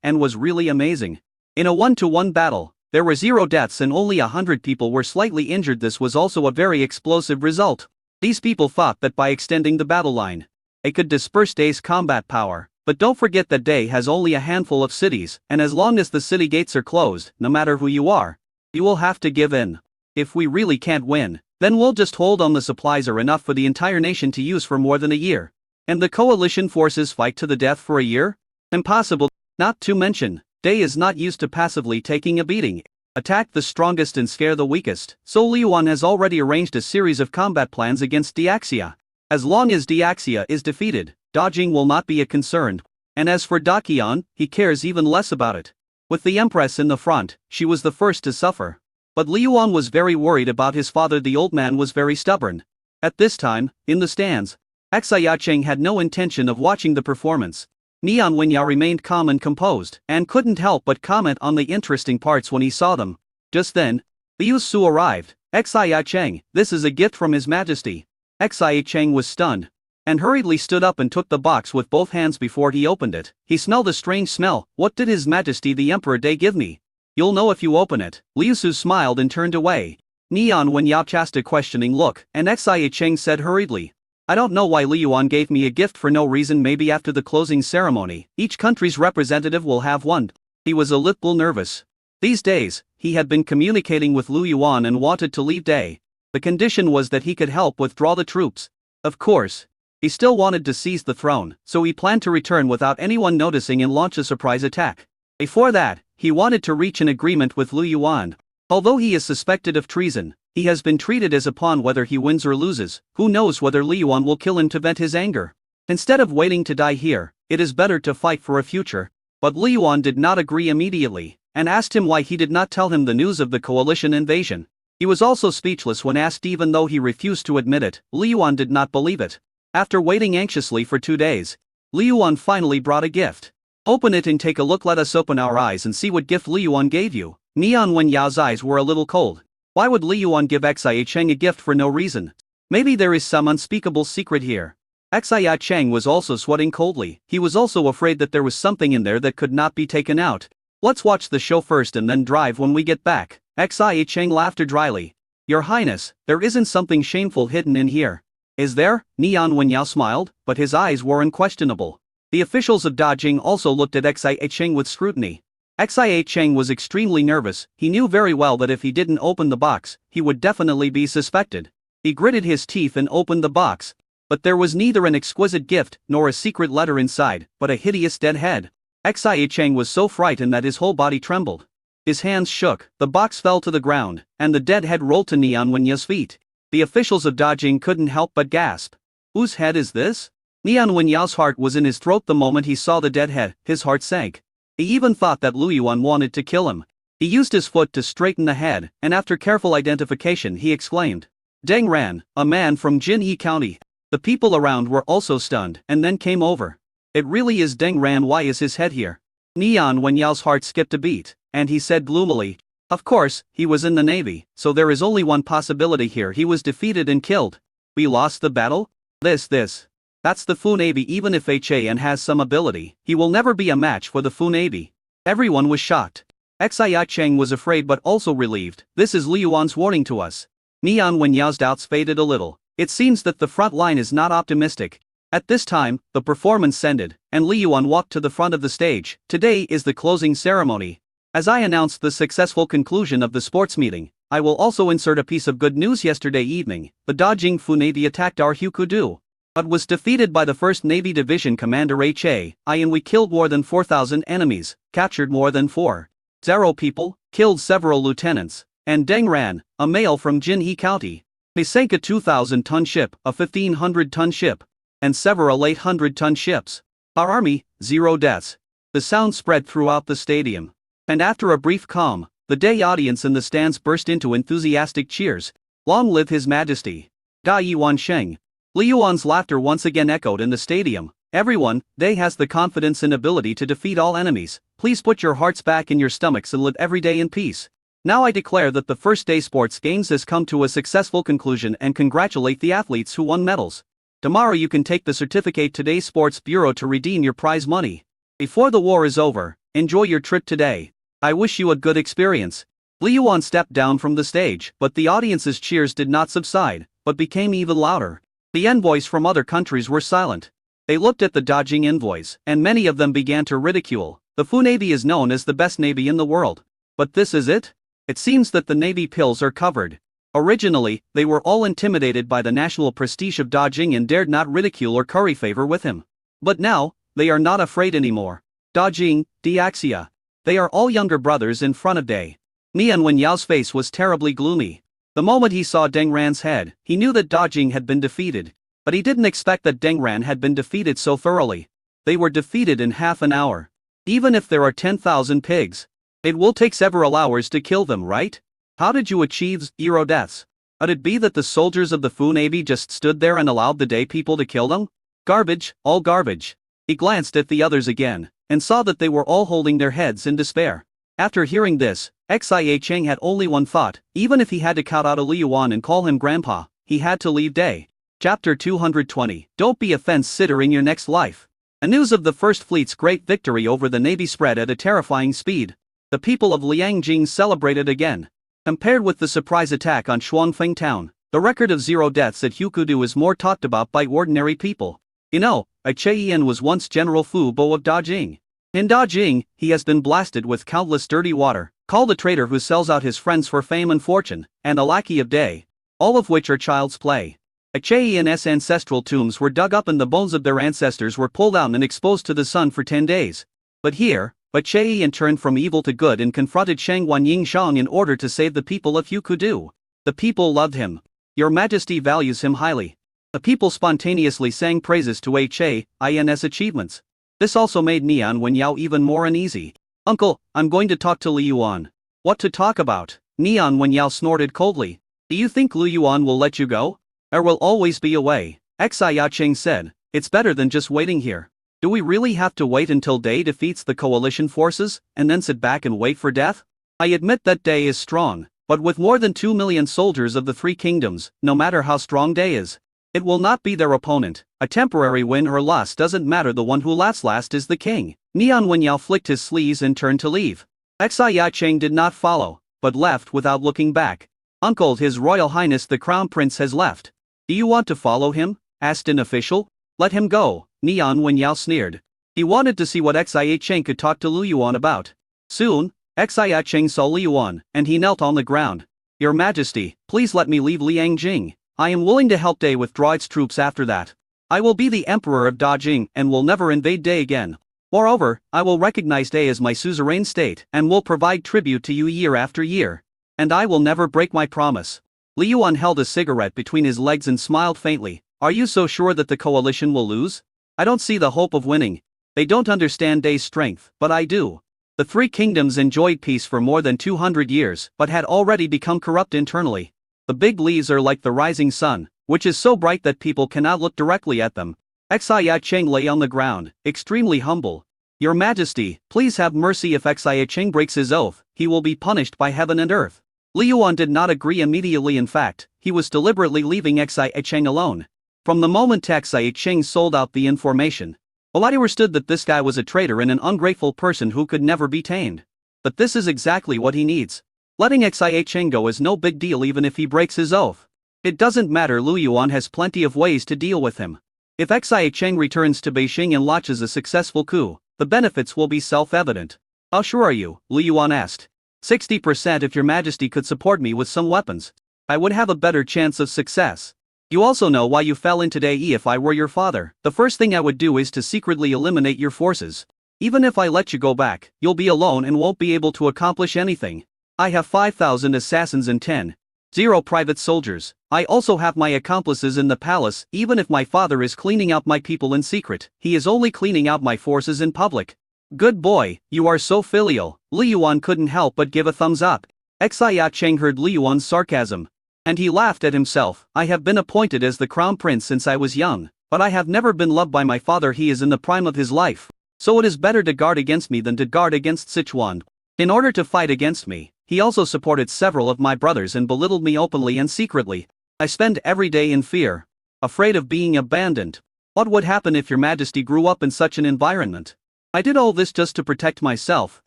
and was really amazing. In a 1-to-1 battle, there were 0 deaths and only 100 people were slightly injured. This was also a very explosive result. These people thought that by extending the battle line, they could disperse Day's combat power. But don't forget that Day has only a handful of cities, and as long as the city gates are closed, no matter who you are, you will have to give in. If we really can't win, then we'll just hold on. The supplies are enough for the entire nation to use for more than a year. And the coalition forces fight to the death for a year? Impossible. Not to mention, Day is not used to passively taking a beating. Attack the strongest and scare the weakest. So Liu Yuan has already arranged a series of combat plans against Diaxia. As long as Diaxia is defeated, dodging will not be a concern. And as for Dakian, he cares even less about it. With the Empress in the front, she was the first to suffer. But Liu Yuan was very worried about his father. The old man was very stubborn. At this time, in the stands, Xia Cheng had no intention of watching the performance. Nian Wenyao remained calm and composed, and couldn't help but comment on the interesting parts when he saw them. Just then, Liu Su arrived. "Xia Cheng, this is a gift from His Majesty." Xia Cheng was stunned, and hurriedly stood up and took the box with both hands before he opened it. He smelled a strange smell. "What did His Majesty the Emperor Day give me?" "You'll know if you open it." Liu Su smiled and turned away. Nian Wenyao cast a questioning look, and Xia Cheng said hurriedly, "I don't know why Liu Yuan gave me a gift for no reason. Maybe after the closing ceremony, each country's representative will have one." He was a little nervous. These days, he had been communicating with Liu Yuan and wanted to leave Day. The condition was that he could help withdraw the troops. Of course, he still wanted to seize the throne, so he planned to return without anyone noticing and launch a surprise attack. Before that, he wanted to reach an agreement with Liu Yuan. Although he is suspected of treason, he has been treated as a pawn. Whether he wins or loses, who knows whether Liu Yuan will kill him to vent his anger. Instead of waiting to die here, it is better to fight for a future. But Liu Yuan did not agree immediately, and asked him why he did not tell him the news of the coalition invasion. He was also speechless when asked. Even though he refused to admit it, Liu Yuan did not believe it. After waiting anxiously for 2 days, Liu Yuan finally brought a gift. "Open it and take a look. Let us open our eyes and see what gift Liu Yuan gave you." Nian Wenyao's eyes were a little cold. Why would Liu Yuan give Xia Cheng a gift for no reason? Maybe there is some unspeakable secret here. Xia Cheng was also sweating coldly. He was also afraid that there was something in there that could not be taken out. Let's watch the show first and then drive when we get back. Xia Cheng laughed dryly. Your Highness, there isn't something shameful hidden in here. Is there? Nian Wenyao smiled, but his eyes were unquestionable. The officials of Dajing also looked at Xia Cheng with scrutiny. Xia Cheng was extremely nervous. He knew very well that if he didn't open the box, he would definitely be suspected. He gritted his teeth and opened the box. But there was neither an exquisite gift nor a secret letter inside, but a hideous dead head. Xia Cheng was so frightened that his whole body trembled. His hands shook, the box fell to the ground, and the dead head rolled to Nian Wenya's feet. The officials of Dajing couldn't help but gasp. Whose head is this? Nian Wenyao's heart was in his throat the moment he saw the dead head. His heart sank. He even thought that Lu Yuan wanted to kill him. He used his foot to straighten the head, and after careful identification he exclaimed, Deng Ran, a man from Jinyi County. The people around were also stunned, and then came over. It really is Deng Ran. Why is his head here? Nian Wenyao's heart skipped a beat, and he said gloomily, of course, he was in the navy, so there is only one possibility here: he was defeated and killed. We lost the battle? That's the Fu Navy. Even if Han has some ability, he will never be a match for the Fu Navy. Everyone was shocked. Xia Cheng was afraid but also relieved. This is Lu Yuan's warning to us. Nian Wenyao's doubts faded a little. It seems that the front line is not optimistic. At this time, the performance ended, and Lu Yuan walked to the front of the stage. Today is the closing ceremony. As I announced the successful conclusion of the sports meeting, I will also insert a piece of good news. Yesterday evening, the Dajing Fu Navy attacked our Hukudu, but was defeated by the 1st Navy Division Commander Ha, and we killed more than 4,000 enemies, captured more than 4,000 people, killed several lieutenants, and Deng Ran, a male from Jinyi County, he sank a 2,000-ton ship, a 1,500-ton ship, and several 800-ton ships. Our army, 0 deaths. The sound spread throughout the stadium. And after a brief calm, the day audience in the stands burst into enthusiastic cheers. Long live His Majesty. Da Yuan Sheng. Lu Yuan's laughter once again echoed in the stadium. Everyone, Day has the confidence and ability to defeat all enemies. Please put your hearts back in your stomachs and live every day in peace. Now I declare that the first day sports games has come to a successful conclusion and congratulate the athletes who won medals. Tomorrow you can take the certificate to Day Sports Bureau to redeem your prize money. Before the war is over, enjoy your trip today. I wish you a good experience. Lu Yuan stepped down from the stage, but the audience's cheers did not subside, but became even louder. The envoys from other countries were silent. They looked at the Dajing envoys, and many of them began to ridicule. The Fu Navy is known as the best navy in the world. But this is it? It seems that the navy pills are covered. Originally, they were all intimidated by the national prestige of Dajing and dared not ridicule or curry favor with him. But now, they are not afraid anymore. Dajing, Diaxia. They are all younger brothers in front of Day. Nian Wenyao's face was terribly gloomy. The moment he saw Deng Ran's head, he knew that Dajing had been defeated. But he didn't expect that Deng Ran had been defeated so thoroughly. They were defeated in half an hour. Even if there are 10,000 pigs, it will take several hours to kill them, right? How did you achieve 0 deaths? Could it be that the soldiers of the Fu Navy just stood there and allowed the Day people to kill them? Garbage, all garbage. He glanced at the others again, and saw that they were all holding their heads in despair. After hearing this, Xia Cheng had only one thought: even if he had to cut out a Lu Yuan and call him grandpa, he had to leave Day. Chapter 220. Don't be a fence-sitter in your next life. A news of the First Fleet's great victory over the Navy spread at a terrifying speed. The people of Liangjing celebrated again. Compared with the surprise attack on Shuangfeng town, the record of 0 deaths at Hukudu is more talked about by ordinary people. You know, Achaiyan was once General Fu Bo of Dajing. In Dajing, he has been blasted with countless dirty water, called a traitor who sells out his friends for fame and fortune, and a lackey of Day, all of which are child's play. Achaiyan's ancestral tombs were dug up and the bones of their ancestors were pulled out and exposed to the sun for 10 days. But here, Achaiyan turned from evil to good and confronted Shang Wanying Shang in order to save the people of Hukudu. The people loved him. Your Majesty values him highly. The people spontaneously sang praises to H.A.I.N.'s achievements. This also made Nian Wenyao even more uneasy. Uncle, I'm going to talk to Lu Yuan. What to talk about? Nian Wenyao snorted coldly. Do you think Lu Yuan will let you go? There will always be a way. Xia Cheng said. It's better than just waiting here. Do we really have to wait until Day defeats the coalition forces, and then sit back and wait for death? I admit that Day is strong, but with more than 2 million soldiers of the 3 kingdoms, no matter how strong Day is, it will not be their opponent. A temporary win or loss doesn't matter. The one who laughs last is the king. Nian Wenyao flicked his sleeves and turned to leave. Xia Cheng did not follow, but left without looking back. Uncle, His Royal Highness the Crown Prince has left. Do you want to follow him? Asked an official. Let him go, Nian Wenyao sneered. He wanted to see what Xia Cheng could talk to Lu Yuan about. Soon, Xia Cheng saw Lu Yuan, and he knelt on the ground. Your Majesty, please let me leave Liangjing. I am willing to help Dai withdraw its troops after that. I will be the Emperor of Dajing and will never invade Dai again. Moreover, I will recognize Dai as my suzerain state and will provide tribute to you year after year. And I will never break my promise. Li Yuan held a cigarette between his legs and smiled faintly. Are you so sure that the coalition will lose? I don't see the hope of winning. They don't understand Dai's strength, but I do. The three kingdoms enjoyed peace for more than 200 years but had already become corrupt internally. The big Lis are like the rising sun, which is so bright that people cannot look directly at them. Xia Cheng lay on the ground, extremely humble. Your Majesty, please have mercy. If Xia Cheng breaks his oath, he will be punished by heaven and earth. Li Yuan did not agree immediately. In fact, he was deliberately leaving Xia Cheng alone. From the moment Xia Cheng sold out the information, I understood that this guy was a traitor and an ungrateful person who could never be tamed. But this is exactly what he needs. Letting Xia Cheng go is no big deal even if he breaks his oath. It doesn't matter. Lu Yuan has plenty of ways to deal with him. If Xia Cheng returns to Beijing and launches a successful coup, the benefits will be self-evident. How sure are you? Lu Yuan asked. 60%. If your Majesty could support me with some weapons, I would have a better chance of success. You also know why you fell into Dai. If I were your father, the first thing I would do is to secretly eliminate your forces. Even if I let you go back, you'll be alone and won't be able to accomplish anything. I have 5,000 assassins and 10,000 private soldiers. I also have my accomplices in the palace. Even if my father is cleaning out my people in secret, he is only cleaning out my forces in public. Good boy, you are so filial. Li Yuan couldn't help but give a thumbs up. Xia Cheng heard Li Yuan's sarcasm, and he laughed at himself. I have been appointed as the crown prince since I was young, but I have never been loved by my father. He is in the prime of his life, so it is better to guard against me than to guard against Sichuan. In order to fight against me, he also supported several of my brothers and belittled me openly and secretly. I spend every day in fear, afraid of being abandoned. What would happen if your Majesty grew up in such an environment? I did all this just to protect myself,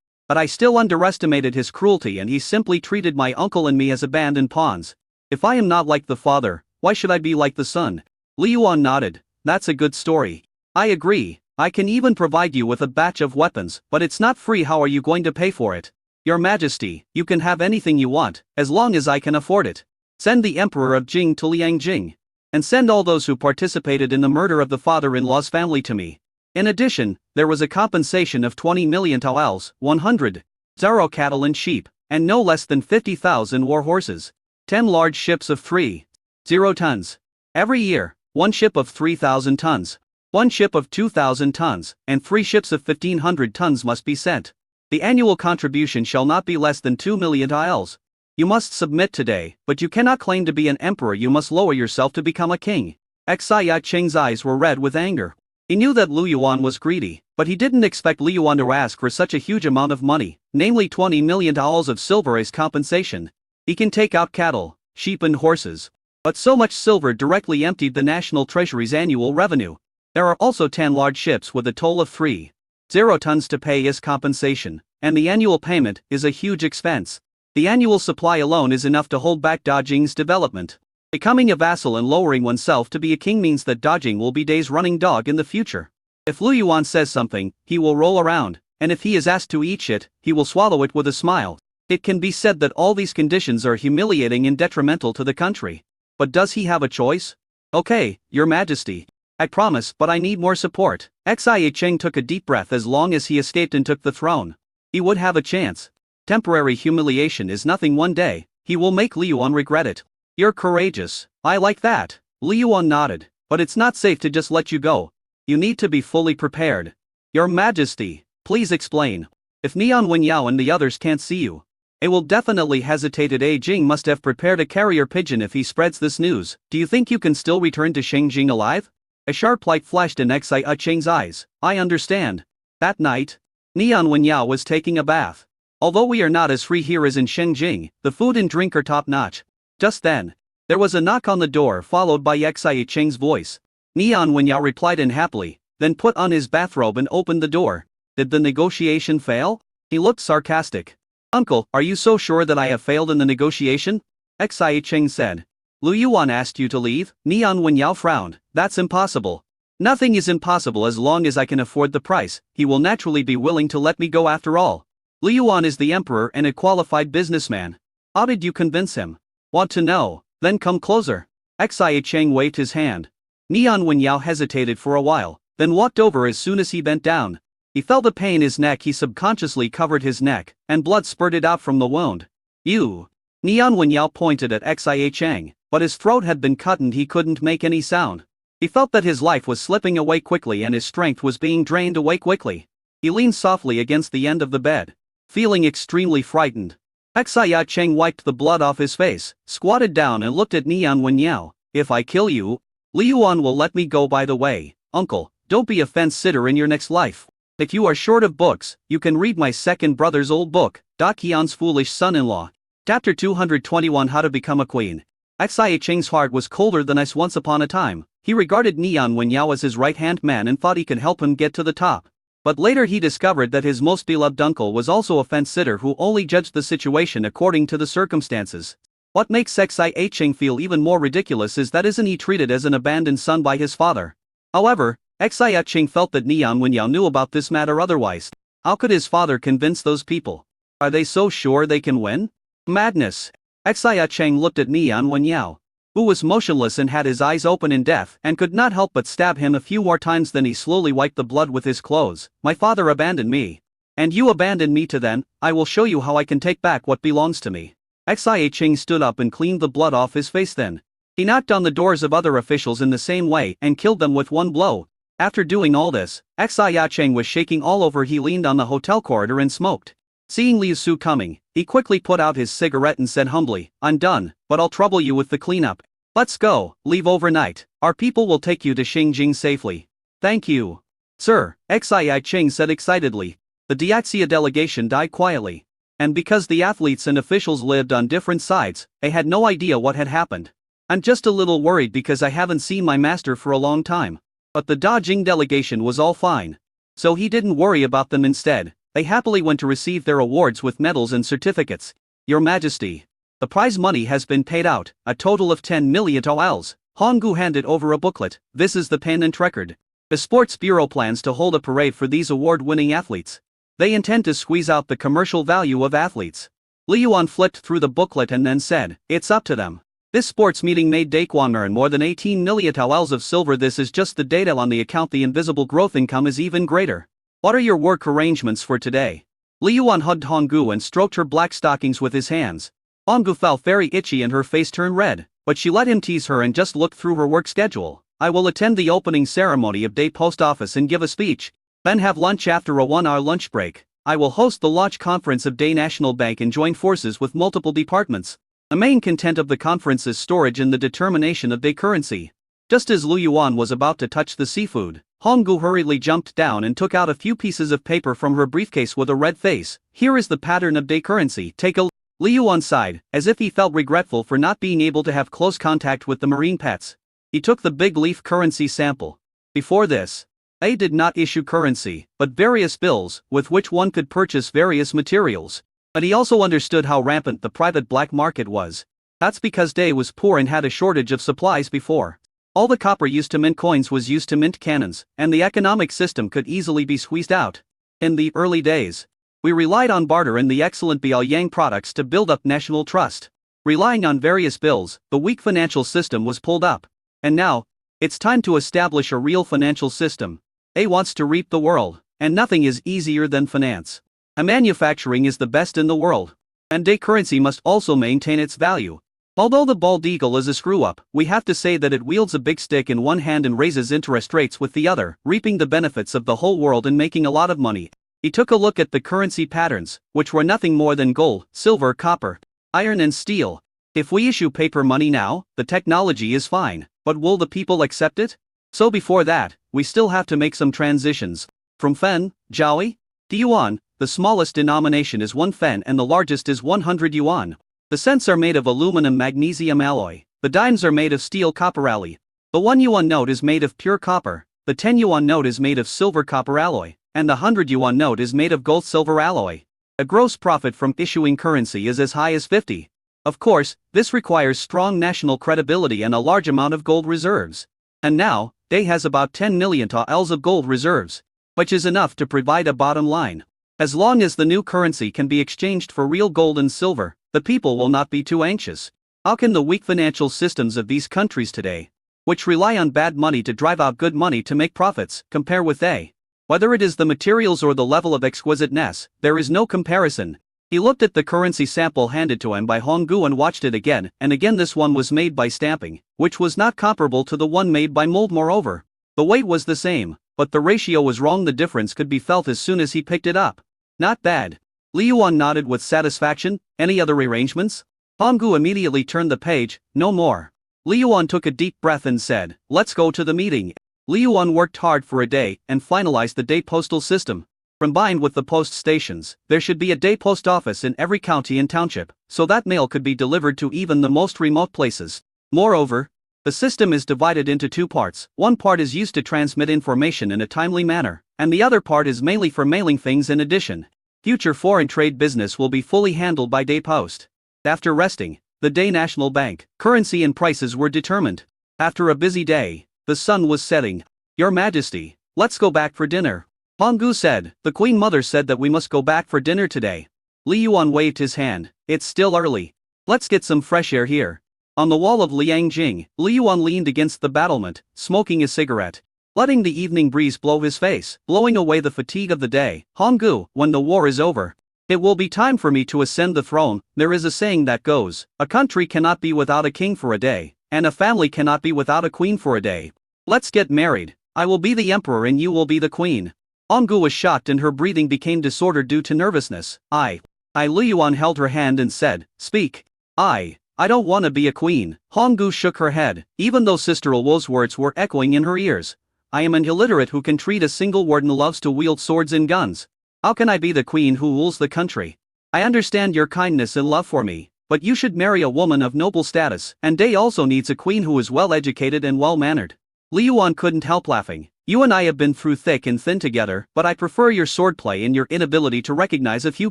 but I still underestimated his cruelty and he simply treated my uncle and me as abandoned pawns. If I am not like the father, why should I be like the son? Li Yuan nodded. That's a good story. I agree. I can even provide you with a batch of weapons, but it's not free. How are you going to pay for it? Your Majesty, you can have anything you want, as long as I can afford it. Send the Emperor of Jing to Liangjing. And send all those who participated in the murder of the father-in-law's family to me. In addition, there was a compensation of 20 million taels, 100 zero cattle and sheep, and no less than 50,000 war horses. 10 large ships of 3,000 tons. Every year, 1 ship of 3,000 tons, 1 ship of 2,000 tons, and 3 ships of 1,500 tons must be sent. The annual contribution shall not be less than 2 million taels. You must submit today, but you cannot claim to be an emperor. You must lower yourself to become a king. Xia Cheng's eyes were red with anger. He knew that Lu Yuan was greedy, but he didn't expect Lu Yuan to ask for such a huge amount of money, namely 20 million taels of silver as compensation. He can take out cattle, sheep and horses, but so much silver directly emptied the national treasury's annual revenue. There are also 10 large ships with a toll of 3,000 tons to pay as compensation, and the annual payment is a huge expense. The annual supply alone is enough to hold back Dajing's development. Becoming a vassal and lowering oneself to be a king means that Dajing will be Dai's running dog in the future. If Lu Yuan says something, he will roll around, and if he is asked to eat shit, he will swallow it with a smile. It can be said that all these conditions are humiliating and detrimental to the country. But does he have a choice? Okay, Your Majesty. I promise, but I need more support. Xia Cheng took a deep breath. As long as he escaped and took the throne, he would have a chance. Temporary humiliation is nothing. One day, he will make Li Yuan regret it. You're courageous. I like that. Li Yuan nodded. But it's not safe to just let you go. You need to be fully prepared. Your Majesty, please explain. If Nian Wenyao and the others can't see you, they will definitely hesitate. Jing must have prepared a carrier pigeon if he spreads this news. Do you think you can still return to Shengjing alive? A sharp light flashed in Xia Cheng's eyes. I understand. That night, Nian Wenyao was taking a bath. Although we are not as free here as in Shengjing, the food and drink are top-notch. Just then, there was a knock on the door followed by Xia Cheng's voice. Nian Wenyao replied unhappily, then put on his bathrobe and opened the door. Did the negotiation fail? He looked sarcastic. Uncle, are you so sure that I have failed in the negotiation? Xia Cheng said. Lu Yuan asked you to leave? Nian Wenyao frowned. That's impossible. Nothing is impossible as long as I can afford the price. He will naturally be willing to let me go after all. Lu Yuan is the emperor and a qualified businessman. How did you convince him? Want to know? Then come closer. Xia Cheng waved his hand. Nian Wenyao hesitated for a while, then walked over as soon as he bent down. He felt a pain in his neck. He subconsciously covered his neck, and blood spurted out from the wound. You. Nian Wenyao pointed at Xia Cheng, but his throat had been cut and he couldn't make any sound. He felt that his life was slipping away quickly and his strength was being drained away quickly. He leaned softly against the end of the bed, feeling extremely frightened. Xia Cheng wiped the blood off his face, squatted down and looked at Nian Wenyao. If I kill you, Li Yuan will let me go. By the way, uncle, don't be a fence-sitter in your next life. If you are short of books, you can read my second brother's old book, Qian's Foolish Son-in-Law. Chapter 221 How to Become a Queen. Xia Cheng's heart was colder than ice. Once upon a time, he regarded Nian Wenyao as his right-hand man and thought he could help him get to the top. But later he discovered that his most beloved uncle was also a fence-sitter who only judged the situation according to the circumstances. What makes Xia Cheng feel even more ridiculous is that isn't he treated as an abandoned son by his father? However, Xia Cheng felt that Nian Wenyao knew about this matter otherwise. How could his father convince those people? Are they so sure they can win? Madness. Xia Cheng looked at Nian Wenyao, who was motionless and had his eyes open in death and could not help but stab him a few more times. Then he slowly wiped the blood with his clothes. My father abandoned me. And you abandoned me too. Then I will show you how I can take back what belongs to me. Xia Cheng stood up and cleaned the blood off his face. Then he knocked on the doors of other officials in the same way and killed them with one blow. After doing all this, Xia Cheng was shaking all over. He leaned on the hotel corridor and smoked. Seeing Liu Su coming, he quickly put out his cigarette and said humbly, I'm done, but I'll trouble you with the cleanup. Let's go, leave overnight. Our people will take you to Xingjing safely. Thank you. Sir, Xia Cheng said excitedly. The Diaxia delegation died quietly. And because the athletes and officials lived on different sides, they had no idea what had happened. I'm just a little worried because I haven't seen my master for a long time. But the Dajing delegation was all fine. So he didn't worry about them. Instead, they happily went to receive their awards with medals and certificates. Your Majesty, the prize money has been paid out, a total of 10 million taels. Honggu handed over a booklet. This is the payment record. The Sports Bureau plans to hold a parade for these award-winning athletes. They intend to squeeze out the commercial value of athletes. Li Yuan flipped through the booklet and then said, it's up to them. This sports meeting made Daquan earn more than 18 million taels of silver. This is just the data on the account. The invisible growth income is even greater. What are your work arrangements for today? Li Yuan hugged Honggu and stroked her black stockings with his hands. Honggu felt very itchy and her face turned red, but she let him tease her and just looked through her work schedule. I will attend the opening ceremony of Day Post Office and give a speech, then have lunch after a 1-hour lunch break. I will host the launch conference of Day National Bank and join forces with multiple departments. The main content of the conference is storage and the determination of Day currency. Just as Lu Yuan was about to touch the seafood, Honggu hurriedly jumped down and took out a few pieces of paper from her briefcase with a red face. Here is the pattern of Day currency. Take a Li Yuan sighed, as if he felt regretful for not being able to have close contact with the marine pets. He took the big leaf currency sample. Before this, they did not issue currency, but various bills, with which one could purchase various materials. But he also understood how rampant the private black market was. That's because Day was poor and had a shortage of supplies before. All the copper used to mint coins was used to mint cannons, and the economic system could easily be squeezed out. In the early days, we relied on barter and the excellent Biaoyang products to build up national trust. Relying on various bills, the weak financial system was pulled up. And now, it's time to establish a real financial system. A wants to reap the world, and nothing is easier than finance. And manufacturing is the best in the world. And Day currency must also maintain its value. Although the bald eagle is a screw-up, we have to say that it wields a big stick in one hand and raises interest rates with the other, reaping the benefits of the whole world and making a lot of money. He took a look at the currency patterns, which were nothing more than gold, silver, copper, iron and steel. If we issue paper money now, the technology is fine, but will the people accept it? So before that, we still have to make some transitions. From fen, jiaoi, to yuan, the smallest denomination is 1 fen and the largest is 100 yuan. The cents are made of aluminum magnesium alloy, the dimes are made of steel copper alloy. The 1 yuan note is made of pure copper, the 10 yuan note is made of silver copper alloy, and the 100 yuan note is made of gold silver alloy. A gross profit from issuing currency is as high as 50. Of course, this requires strong national credibility and a large amount of gold reserves. And now, Day has about 10 million taels of gold reserves, which is enough to provide a bottom line. As long as the new currency can be exchanged for real gold and silver, the people will not be too anxious. How can the weak financial systems of these countries today, which rely on bad money to drive out good money to make profits, compare with they? Whether it is the materials or the level of exquisiteness, there is no comparison. He looked at the currency sample handed to him by Honggu and watched it again and again. This one was made by stamping, which was not comparable to the one made by mold. Moreover, the weight was the same, but the ratio was wrong. The difference could be felt as soon as he picked it up. Not bad. Li Yuan nodded with satisfaction. Any other arrangements? Honggu immediately turned the page. No more. Li Yuan took a deep breath and said, let's go to the meeting. Li Yuan worked hard for a day and finalized the day postal system. Combined with the post stations, there should be a day post office in every county and township, so that mail could be delivered to even the most remote places. Moreover, the system is divided into two parts. One part is used to transmit information in a timely manner, and the other part is mainly for mailing things. In addition, future foreign trade business will be fully handled by day post. After resting, the Day National Bank, currency and prices were determined. After a busy day, the sun was setting. Your Majesty, let's go back for dinner. Honggu said. The Queen Mother said that we must go back for dinner today. Li Yuan waved his hand. It's still early. Let's get some fresh air here. On the wall of Liangjing, Li Yuan leaned against the battlement, smoking a cigarette, letting the evening breeze blow his face, blowing away the fatigue of the day. Honggu, when the war is over, it will be time for me to ascend the throne. There is a saying that goes, a country cannot be without a king for a day, and a family cannot be without a queen for a day. Let's get married. I will be the emperor and you will be the queen. Honggu was shocked and her breathing became disordered due to nervousness. Li Yuan held her hand and said, speak. I don't want to be a queen. Honggu shook her head, even though Sister Luo's words were echoing in her ears. I am an illiterate who can treat a single word and loves to wield swords and guns. How can I be the queen who rules the country? I understand your kindness and love for me, but you should marry a woman of noble status, and Day also needs a queen who is well educated and well mannered. Li Yuan couldn't help laughing. You and I have been through thick and thin together, but I prefer your swordplay and your inability to recognize a few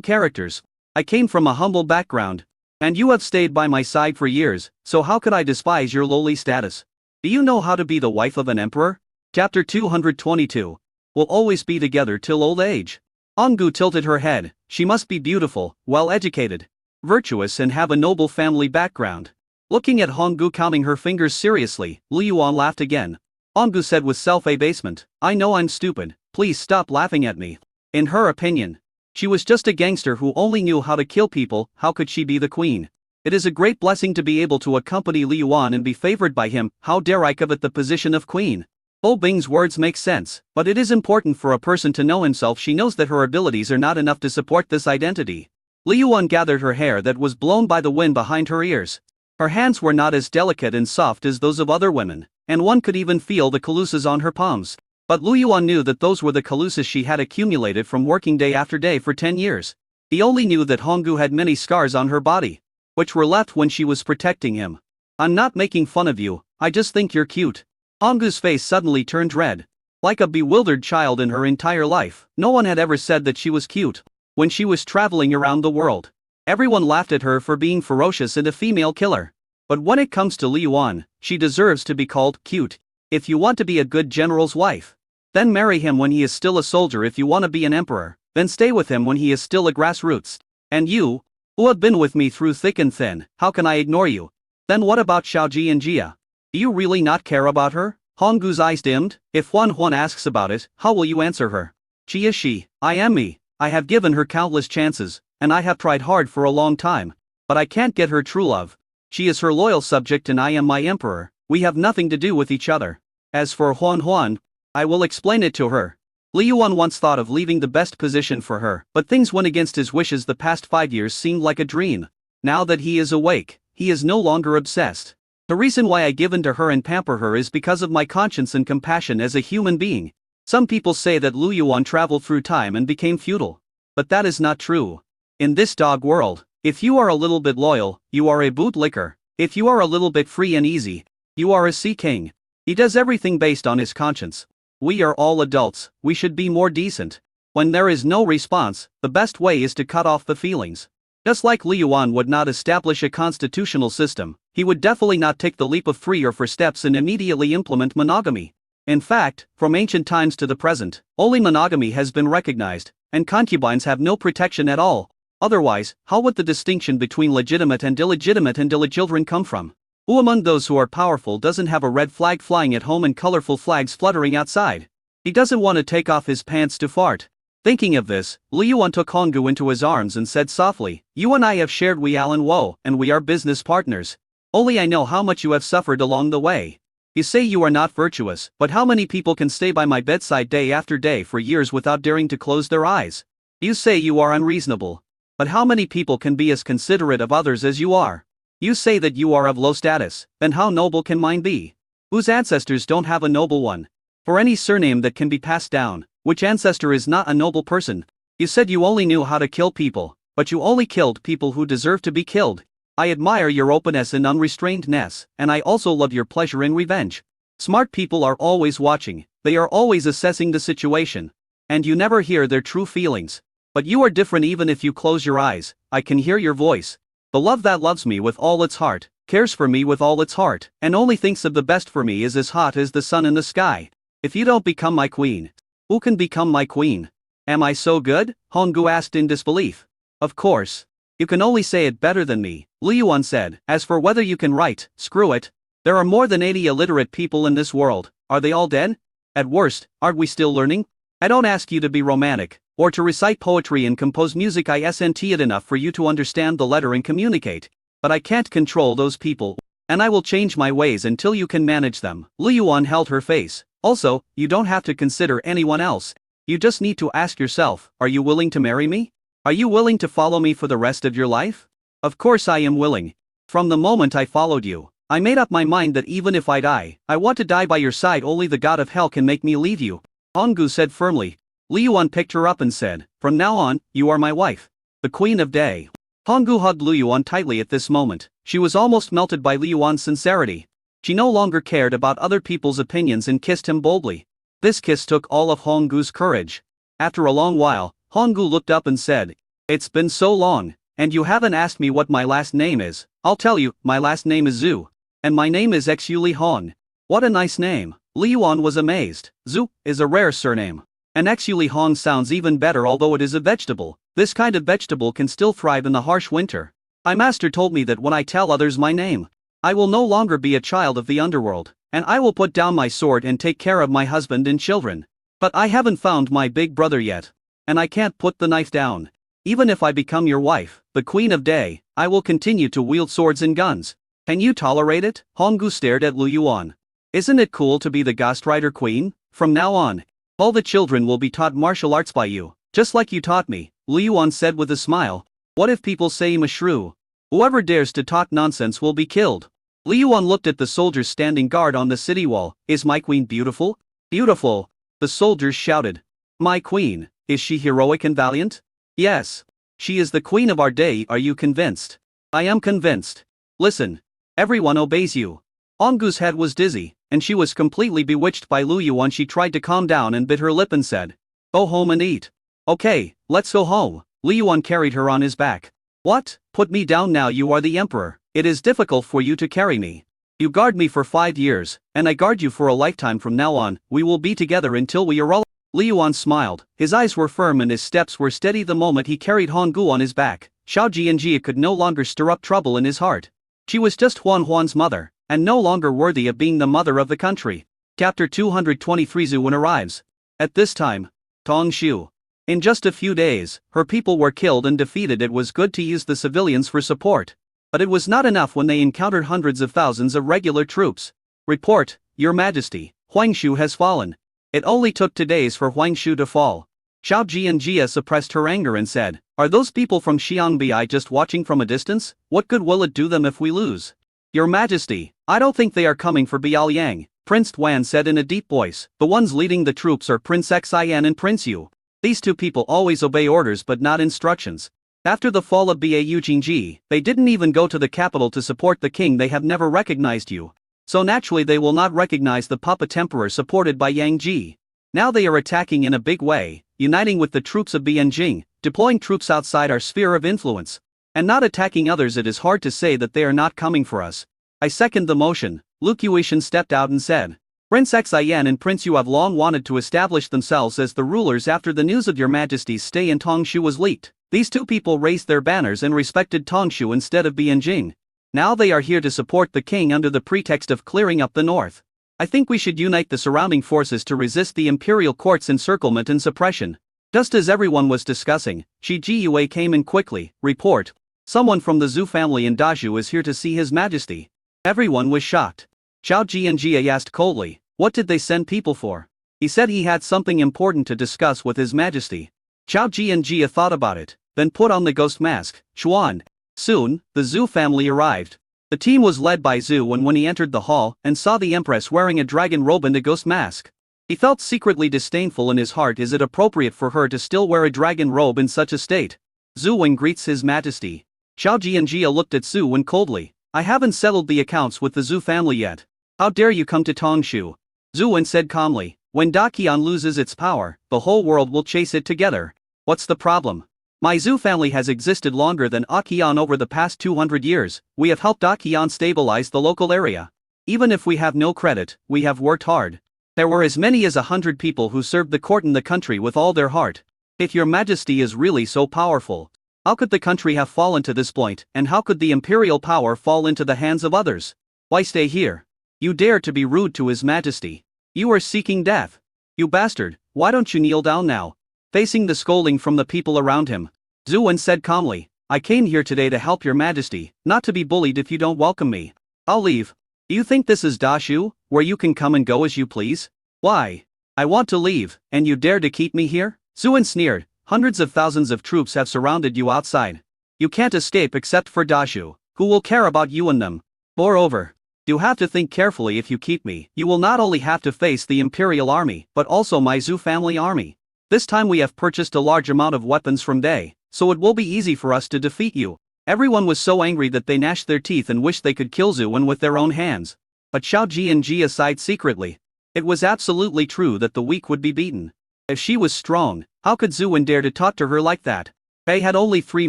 characters. I came from a humble background, and you have stayed by my side for years, so how could I despise your lowly status? Do you know how to be the wife of an emperor? Chapter 222. We'll always be together till old age. Honggu tilted her head. She must be beautiful, well-educated, virtuous and have a noble family background. Looking at Honggu counting her fingers seriously, Li Yuan laughed again. Honggu said with self-abasement, I know I'm stupid, please stop laughing at me. In her opinion, she was just a gangster who only knew how to kill people. How could she be the queen? It is a great blessing to be able to accompany Li Yuan and be favored by him. How dare I covet the position of queen? Ho Bing's words make sense, but it is important for a person to know himself. She knows that her abilities are not enough to support this identity. Li Yuan gathered her hair that was blown by the wind behind her ears. Her hands were not as delicate and soft as those of other women, and one could even feel the calluses on her palms. But Li Yuan knew that those were the calluses she had accumulated from working day after day for 10 years. He only knew that Honggu had many scars on her body, which were left when she was protecting him. I'm not making fun of you, I just think you're cute. Honggu's face suddenly turned red. Like a bewildered child in her entire life, no one had ever said that she was cute. When she was traveling around the world, everyone laughed at her for being ferocious and a female killer. But when it comes to Li Yuan, she deserves to be called cute. If you want to be a good general's wife, then marry him when he is still a soldier. If you want to be an emperor, then stay with him when he is still a grassroots. And you, who have been with me through thick and thin, how can I ignore you? Then what about Xiaoji and Jia? Do you really not care about her? Honggu's eyes dimmed. If Huan asks about it, how will you answer her? She is she, I am me. I have given her countless chances, and I have tried hard for a long time. But I can't get her true love. She is her loyal subject and I am my emperor. We have nothing to do with each other. As for Huan, I will explain it to her. Li Yuan once thought of leaving the best position for her, but things went against his wishes. The past 5 years seemed like a dream. Now that he is awake, he is no longer obsessed. The reason why I give in to her and pamper her is because of my conscience and compassion as a human being. Some people say that Li Yuan traveled through time and became feudal. But that is not true. In this dog world, if you are a little bit loyal, you are a bootlicker. If you are a little bit free and easy, you are a sea king. He does everything based on his conscience. We are all adults, we should be more decent. When there is no response, the best way is to cut off the feelings. Just like Li Yuan would not establish a constitutional system, he would definitely not take the leap of 3 or 4 steps and immediately implement monogamy. In fact, from ancient times to the present, only monogamy has been recognized, and concubines have no protection at all. Otherwise, how would the distinction between legitimate and illegitimate children come from? Who among those who are powerful doesn't have a red flag flying at home and colorful flags fluttering outside? He doesn't want to take off his pants to fart. Thinking of this, Li Yuan took Honggu into his arms and said softly, "You and I have shared Weal and woe, and we are business partners. Only I know how much you have suffered along the way. You say you are not virtuous, but how many people can stay by my bedside day after day for years without daring to close their eyes? You say you are unreasonable. But how many people can be as considerate of others as you are? You say that you are of low status, then how noble can mine be? Whose ancestors don't have a noble one? For any surname that can be passed down, which ancestor is not a noble person? You said you only knew how to kill people, but you only killed people who deserve to be killed. I admire your openness and unrestrainedness, and I also love your pleasure in revenge. Smart people are always watching, they are always assessing the situation. And you never hear their true feelings. But you are different even if you close your eyes, I can hear your voice. The love that loves me with all its heart, cares for me with all its heart, and only thinks of the best for me is as hot as the sun in the sky. If you don't become my queen, who can become my queen? Am I so good? Honggu asked in disbelief. Of course. You can only say it better than me, Li Yuan said. As for whether you can write, screw it. There are more than 80 illiterate people in this world. Are they all dead? At worst, aren't we still learning? I don't ask you to be romantic, or to recite poetry and compose music. Isn't it enough for you to understand the letter and communicate? But I can't control those people, and I will change my ways until you can manage them. Li Yuan held her face. Also, you don't have to consider anyone else. You just need to ask yourself, are you willing to marry me? Are you willing to follow me for the rest of your life? Of course I am willing. From the moment I followed you, I made up my mind that even if I die, I want to die by your side. Only the god of hell can make me leave you, Honggu said firmly. Li Yuan picked her up and said, from now on, you are my wife. The Queen of Day. Honggu hugged Li Yuan tightly at this moment. She was almost melted by Li Yuan's sincerity. She no longer cared about other people's opinions and kissed him boldly. This kiss took all of Honggu's courage. After a long while, Honggu looked up and said, it's been so long, and you haven't asked me what my last name is. I'll tell you, my last name is Zhu. And my name is Xu Li Hong. What a nice name. Li Yuan was amazed. Zhu is a rare surname. And Xu Li Hong sounds even better, although it is a vegetable. This kind of vegetable can still thrive in the harsh winter. My master told me that when I tell others my name, I will no longer be a child of the underworld, and I will put down my sword and take care of my husband and children. But I haven't found my big brother yet. And I can't put the knife down. Even if I become your wife, the Queen of Day, I will continue to wield swords and guns. Can you tolerate it? Honggu stared at Li Yuan. Isn't it cool to be the ghostwriter queen? From now on, all the children will be taught martial arts by you, just like you taught me, Li Yuan said with a smile. What if people say I'm a shrew? Whoever dares to talk nonsense will be killed. Li Yuan looked at the soldiers standing guard on the city wall. Is my queen beautiful? Beautiful, the soldiers shouted. My queen, is she heroic and valiant? Yes. She is the queen of our day. Are you convinced? I am convinced. Listen. Everyone obeys you. Honggu's head was dizzy, and she was completely bewitched by Li Yuan. She tried to calm down and bit her lip and said, go home and eat. Okay, let's go home. Li Yuan carried her on his back. What? Put me down now. You are the emperor. It is difficult for you to carry me. You guard me for 5 years, and I guard you for a lifetime. From now on, we will be together until we are all. Li Yuan smiled. His eyes were firm and his steps were steady. The moment he carried Honggu on his back, Xiao Jianjia could no longer stir up trouble in his heart. She was just Huan's mother, and no longer worthy of being the mother of the country. Chapter 223. Zhuan arrives. At this time, Tongshu. In just a few days, her people were killed and defeated. It was good to use the civilians for support. But it was not enough when they encountered hundreds of thousands of regular troops. Report, Your Majesty, Huangshu has fallen. It only took 2 days for Huangshu to fall. Xiao Jianjia suppressed her anger and said, are those people from Xiangbi just watching from a distance? What good will it do them if we lose? Your Majesty, I don't think they are coming for Biaoliang, Prince Wan said in a deep voice. The ones leading the troops are Prince Xian and Prince Yu. These 2 people always obey orders but not instructions. After the fall of Bau Jingji, they didn't even go to the capital to support the king. They have never recognized you. So naturally they will not recognize the puppet emperor supported by Yang Ji. Now they are attacking in a big way, uniting with the troops of Bianjing, deploying troops outside our sphere of influence. And not attacking others. It is hard to say that they are not coming for us. I second the motion. Lu Qiushan stepped out and said, Prince Xian and Prince Yu have long wanted to establish themselves as the rulers after the news of your majesty's stay in Tongshu was leaked. These two people raised their banners and respected Tongshu instead of Bianjing. Now they are here to support the king under the pretext of clearing up the north. I think we should unite the surrounding forces to resist the imperial court's encirclement and suppression. Just as everyone was discussing, Shi Jiyue came in quickly. Report. Someone from the Zhu family in Dazhu is here to see His Majesty. Everyone was shocked. Xiao Jianjia asked coldly, what did they send people for? He said he had something important to discuss with His Majesty. Xiao Jianjia thought about it, then put on the ghost mask. Xuan. Soon, the Zhu family arrived. The team was led by Zhu, and when he entered the hall and saw the empress wearing a dragon robe and a ghost mask, he felt secretly disdainful in his heart. Is it appropriate for her to still wear a dragon robe in such a state? Zhu Wen greets His Majesty. Xiao Jianjia looked at Zhu Wen coldly. I haven't settled the accounts with the Zhu family yet. How dare you come to Tongshu? Zhu Wen said calmly. When Daqian loses its power, the whole world will chase it together. What's the problem? My Zhu family has existed longer than Daqian over the past 200 years. We have helped Daqian stabilize the local area. Even if we have no credit, we have worked hard. There were as many as 100 people who served the court and the country with all their heart. If your majesty is really so powerful, how could the country have fallen to this point, and how could the imperial power fall into the hands of others? Why stay here? You dare to be rude to His Majesty. You are seeking death. You bastard, why don't you kneel down now? Facing the scolding from the people around him, Zhu Wen said calmly, I came here today to help your majesty, not to be bullied. If you don't welcome me, I'll leave. Do you think this is Dashu, where you can come and go as you please? Why? I want to leave, and you dare to keep me here? Zhu Wen sneered. Hundreds of thousands of troops have surrounded you outside. You can't escape except for Dashu, who will care about you and them. Moreover, you have to think carefully. If you keep me, you will not only have to face the imperial army, but also my Zhu family army. This time we have purchased a large amount of weapons from Day, so it will be easy for us to defeat you. Everyone was so angry that they gnashed their teeth and wished they could kill Zhu Wen with their own hands. But Xiao Jianjia sighed secretly. It was absolutely true that the weak would be beaten. If she was strong, how could Zhu Wen dare to talk to her like that? Bei had only 3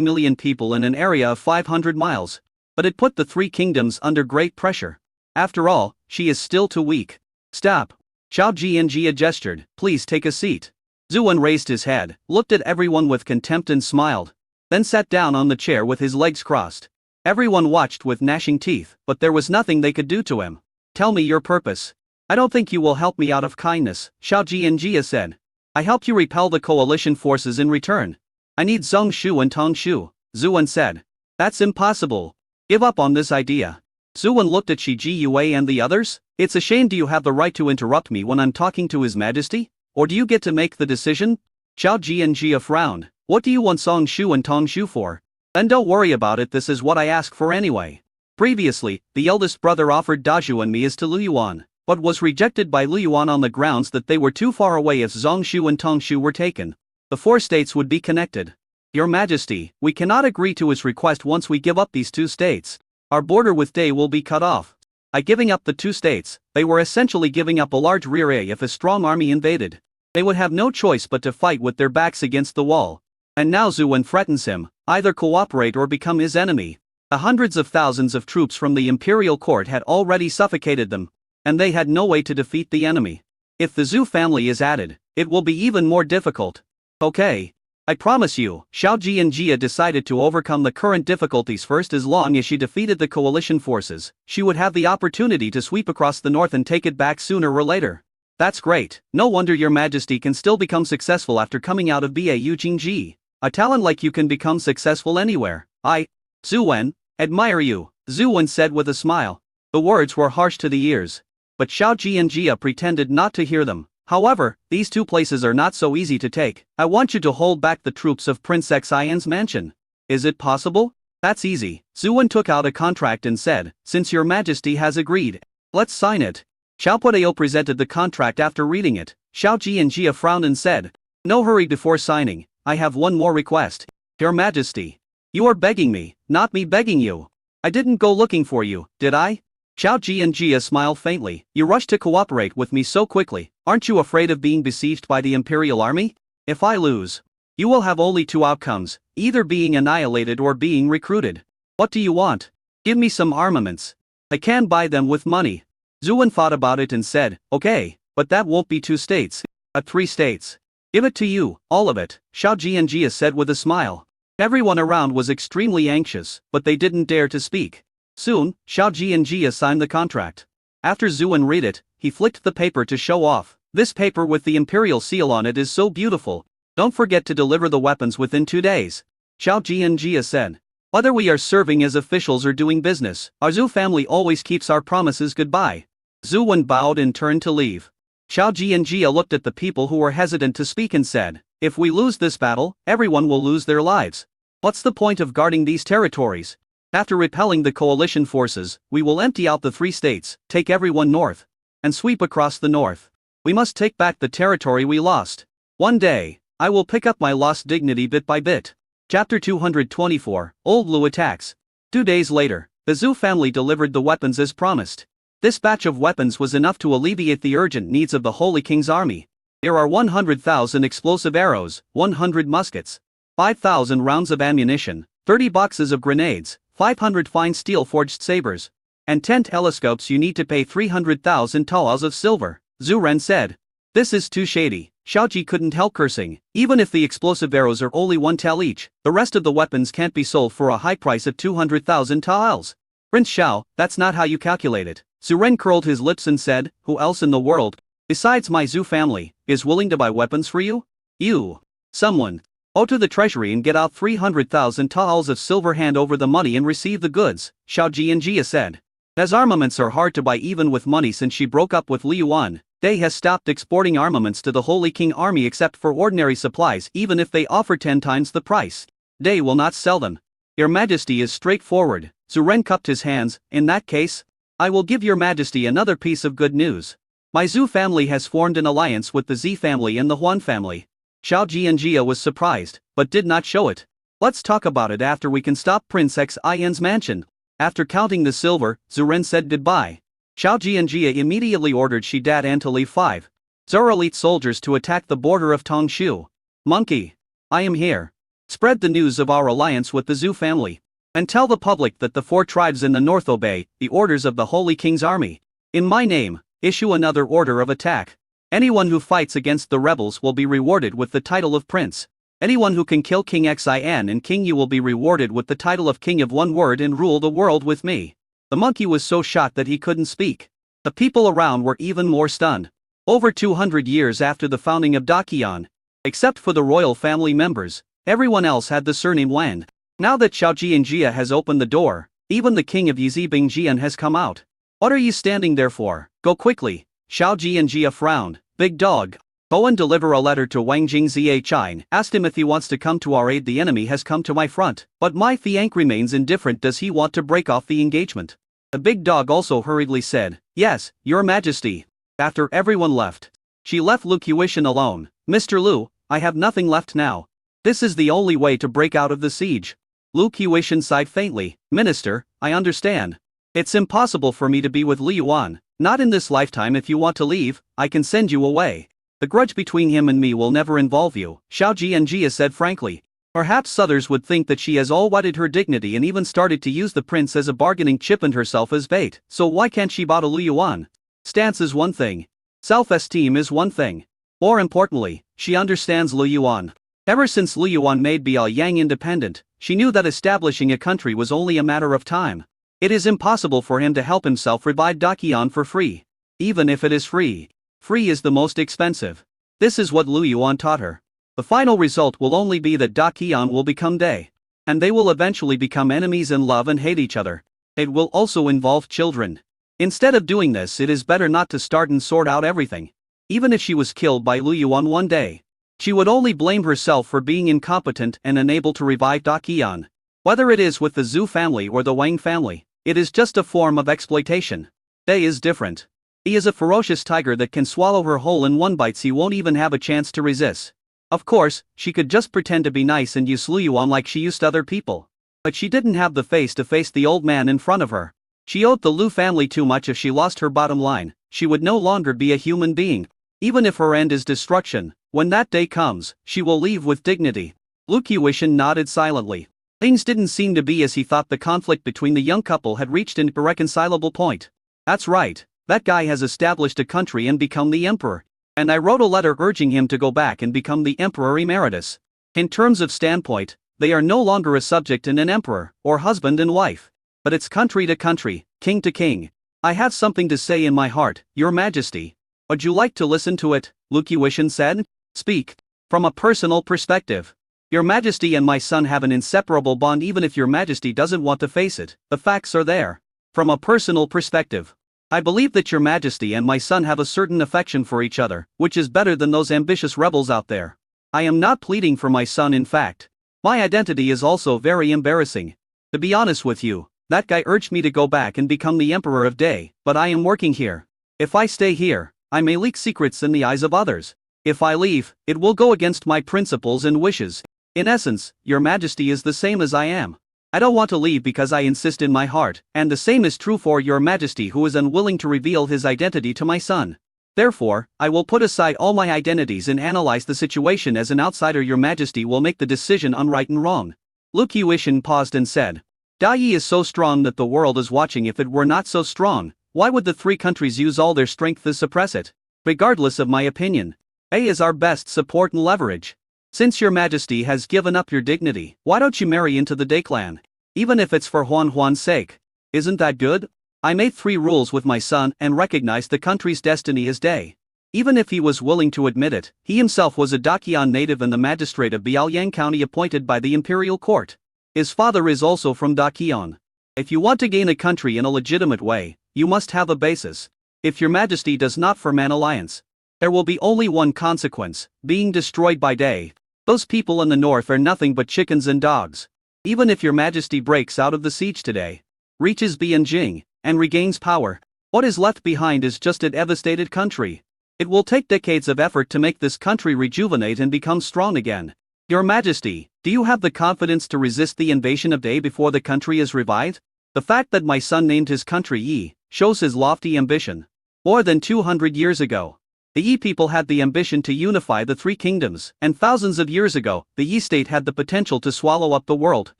million people in an area of 500 miles. But it put the 3 kingdoms under great pressure. After all, she is still too weak. Stop. Xiao Jianjia gestured. Please take a seat. Zhu Wen raised his head, looked at everyone with contempt and smiled. Then sat down on the chair with his legs crossed. Everyone watched with gnashing teeth, but there was nothing they could do to him. Tell me your purpose. I don't think you will help me out of kindness, Xiao Jianjia said. I helped you repel the coalition forces in return. I need Zongshu and Tongshu, Zhu Wen said. That's impossible. Give up on this idea. Zhu Wen looked at Shi Jiyue and the others. It's a shame. Do you have the right to interrupt me when I'm talking to His Majesty? Or do you get to make the decision? Xiao Jianjia frowned. What do you want Zongshu and Tongshu for? Then don't worry about it. This is what I ask for anyway. Previously, the eldest brother offered Dazhu and me as to Lu Yuan, but was rejected by Lu Yuan on the grounds that they were too far away. If Zongshu and Tongshu were taken, the 4 states would be connected. Your Majesty, we cannot agree to his request. Once we give up these 2 states, our border with Day will be cut off. By giving up the 2 states, they were essentially giving up a large rear. If a strong army invaded, they would have no choice but to fight with their backs against the wall. And now Zhu Wen threatens him, either cooperate or become his enemy. The hundreds of thousands of troops from the imperial court had already suffocated them, and they had no way to defeat the enemy. If the Zhu family is added, it will be even more difficult. Okay. I promise you, Xiao Jianjia decided to overcome the current difficulties first. As long as she defeated the coalition forces, she would have the opportunity to sweep across the north and take it back sooner or later. That's great. No wonder your Majesty can still become successful after coming out of Bau Jingji. A talent like you can become successful anywhere. I, Zhu Wen, admire you, Zhu Wen said with a smile. The words were harsh to the ears, but Xiao Jianjia pretended not to hear them. However, these 2 places are not so easy to take. I want you to hold back the troops of Prince Xian's mansion. Is it possible? That's easy. Zhu Wen took out a contract and said, since your Majesty has agreed, let's sign it. Xiao Podeo presented the contract. After reading it, Xiao Jianjia frowned and said, no hurry before signing. I have one more request. Your Majesty. You are begging me, not me begging you. I didn't go looking for you, did I? Xiao Ji and Jia smiled faintly. You rushed to cooperate with me so quickly. Aren't you afraid of being besieged by the Imperial Army? If I lose, you will have only two outcomes, either being annihilated or being recruited. What do you want? Give me some armaments. I can buy them with money. Zuan thought about it and said, okay, but that won't be 2 states. 3 states. Give it to you, all of it, Xiao Ji and Jia said with a smile. Everyone around was extremely anxious, but they didn't dare to speak. Soon, Xiao Ji and Jia signed the contract. After Zuan read it, he flicked the paper to show off. This paper with the imperial seal on it is so beautiful. Don't forget to deliver the weapons within 2 days. Xiao Ji and Jia said. Whether we are serving as officials or doing business, our Zhu family always keeps our promises. Goodbye. Zuan bowed and turned to leave. Xiao Ji and Jia looked at the people who were hesitant to speak and said, if we lose this battle, everyone will lose their lives. What's the point of guarding these territories? After repelling the coalition forces, we will empty out the 3 states, take everyone north, and sweep across the north. We must take back the territory we lost. One day, I will pick up my lost dignity bit by bit. Chapter 224, Old Lu attacks. 2 days later, the Zhu family delivered the weapons as promised. This batch of weapons was enough to alleviate the urgent needs of the Holy King's army. There are 100,000 explosive arrows, 100 muskets, 5,000 rounds of ammunition, 30 boxes of grenades, 500 fine steel-forged sabers, and 10 telescopes. You need to pay 300,000 taels of silver, Zhu Ren said. This is too shady. Xiao Ji couldn't help cursing. Even if the explosive arrows are only 1 tael each, the rest of the weapons can't be sold for a high price of 200,000 taels. Prince Xiao, that's not how you calculate it. Zhu Ren curled his lips and said, who else in the world, besides my Zhu family, is willing to buy weapons for you? You. Someone. Go to the treasury and get out 300,000 taels of silver. Hand over the money and receive the goods, Xiao Ji and Jia said. As armaments are hard to buy even with money since she broke up with Liu Yuan, Day has stopped exporting armaments to the Holy King army except for ordinary supplies. Even if they offer 10 times the price, Day will not sell them. Your Majesty is straightforward. Zhu Ren cupped his hands. In that case, I will give your Majesty another piece of good news. My Zhu family has formed an alliance with the Z family and the Huan family. Xiao Ji and Jia was surprised, but did not show it. Let's talk about it after we can stop Prince Xin's mansion. After counting the silver, Zhu Ren said goodbye. Xiao Ji and Jia immediately ordered Shidat to leave 5 Zhou elite soldiers to attack the border of Tongshu. Monkey, I am here. Spread the news of our alliance with the Zhu family. And tell the public that the 4 tribes in the north obey the orders of the Holy King's army. In my name, issue another order of attack. Anyone who fights against the rebels will be rewarded with the title of prince. Anyone who can kill King Xin and King Yu will be rewarded with the title of king of one word and rule the world with me. The monkey was so shocked that he couldn't speak. The people around were even more stunned. Over 200 years after the founding of Daqian, except for the royal family members, everyone else had the surname Wan. Now that Xiao Ji and Jia has opened the door, even the king of Yizibing Jian has come out. What are you standing there for? Go quickly. Xiao Ji and Jia frowned. Big dog. Go and deliver a letter to Wang Jing Ziachine. Asked him if he wants to come to our aid. The enemy has come to my front, but my fiancé remains indifferent. Does he want to break off the engagement? The big dog also hurriedly said, yes, your majesty. After everyone left, she left Lu Qiushan alone. Mr. Lu, I have nothing left now. This is the only way to break out of the siege. Lu Qiushan sighed faintly. Minister, I understand. It's impossible for me to be with Liu Yuan. Not in this lifetime. If you want to leave, I can send you away. The grudge between him and me will never involve you, Xiao Ji and Jia said frankly. Perhaps others would think that she has all wetted her dignity and even started to use the prince as a bargaining chip and herself as bait. So why can't she bow to Liu Yuan? Stance is one thing. Self-esteem is one thing. More importantly, she understands Liu Yuan. Ever since Liu Yuan made Biaoyang independent, she knew that establishing a country was only a matter of time. It is impossible for him to help himself revive Daqian for free. Even if it is free. Free is the most expensive. This is what Liu Yuan taught her. The final result will only be that Daqian will become Day. And they will eventually become enemies and love and hate each other. It will also involve children. Instead of doing this, it is better not to start and sort out everything. Even if she was killed by Liu Yuan one day, she would only blame herself for being incompetent and unable to revive Daqian. Whether it is with the Zhu family or the Wang family, it is just a form of exploitation. Day is different. He is a ferocious tiger that can swallow her whole in one bite. She won't even have a chance to resist. Of course, she could just pretend to be nice and use Liu Yuan like she used other people. But she didn't have the face to face the old man in front of her. She owed the Lu family too much. If she lost her bottom line, she would no longer be a human being. Even if her end is destruction, when that day comes, she will leave with dignity. Lu Qiushan nodded silently. Things didn't seem to be as he thought. The conflict between the young couple had reached an irreconcilable point. That's right, that guy has established a country and become the emperor. And I wrote a letter urging him to go back and become the emperor emeritus. In terms of standpoint, they are no longer a subject and an emperor, or husband and wife. But it's country to country, king to king. I have something to say in my heart, Your Majesty. Would you like to listen to it? Lu Qiushan said. Speak. From a personal perspective. Your Majesty and my son have an inseparable bond. Even if Your Majesty doesn't want to face it, the facts are there. From a personal perspective, I believe that Your Majesty and my son have a certain affection for each other, which is better than those ambitious rebels out there. I am not pleading for my son. In fact, my identity is also very embarrassing. To be honest with you, that guy urged me to go back and become the Emperor of Day, but I am working here. If I stay here, I may leak secrets in the eyes of others. If I leave, it will go against my principles and wishes. In essence, Your Majesty is the same as I am. I don't want to leave because I insist in my heart, and the same is true for Your Majesty, who is unwilling to reveal his identity to my son. Therefore, I will put aside all my identities and analyze the situation as an outsider. Your Majesty will make the decision on right and wrong. Lu Qiushan paused and said, Dai Yi is so strong that the world is watching. If it were not so strong, why would the three countries use all their strength to suppress it? Regardless of my opinion, A is our best support and leverage. Since Your Majesty has given up your dignity, why don't you marry into the Day clan? Even if it's for Huan's sake. Isn't that good? I made 3 rules with my son and recognized the country's destiny as Day. Even if he was willing to admit it, he himself was a Daqian native and the magistrate of Biaoyang County appointed by the imperial court. His father is also from Daqian. If you want to gain a country in a legitimate way, you must have a basis. If Your Majesty does not form an alliance, there will be only one consequence, being destroyed by Day. Those people in the north are nothing but chickens and dogs. Even if Your Majesty breaks out of the siege today, reaches Bianjing, and regains power, what is left behind is just a devastated country. It will take decades of effort to make this country rejuvenate and become strong again. Your Majesty, do you have the confidence to resist the invasion of Day before the country is revived? The fact that my son named his country Yi shows his lofty ambition. More than 200 years ago, the Yi people had the ambition to unify the 3 kingdoms, and thousands of years ago, the Yi state had the potential to swallow up the world.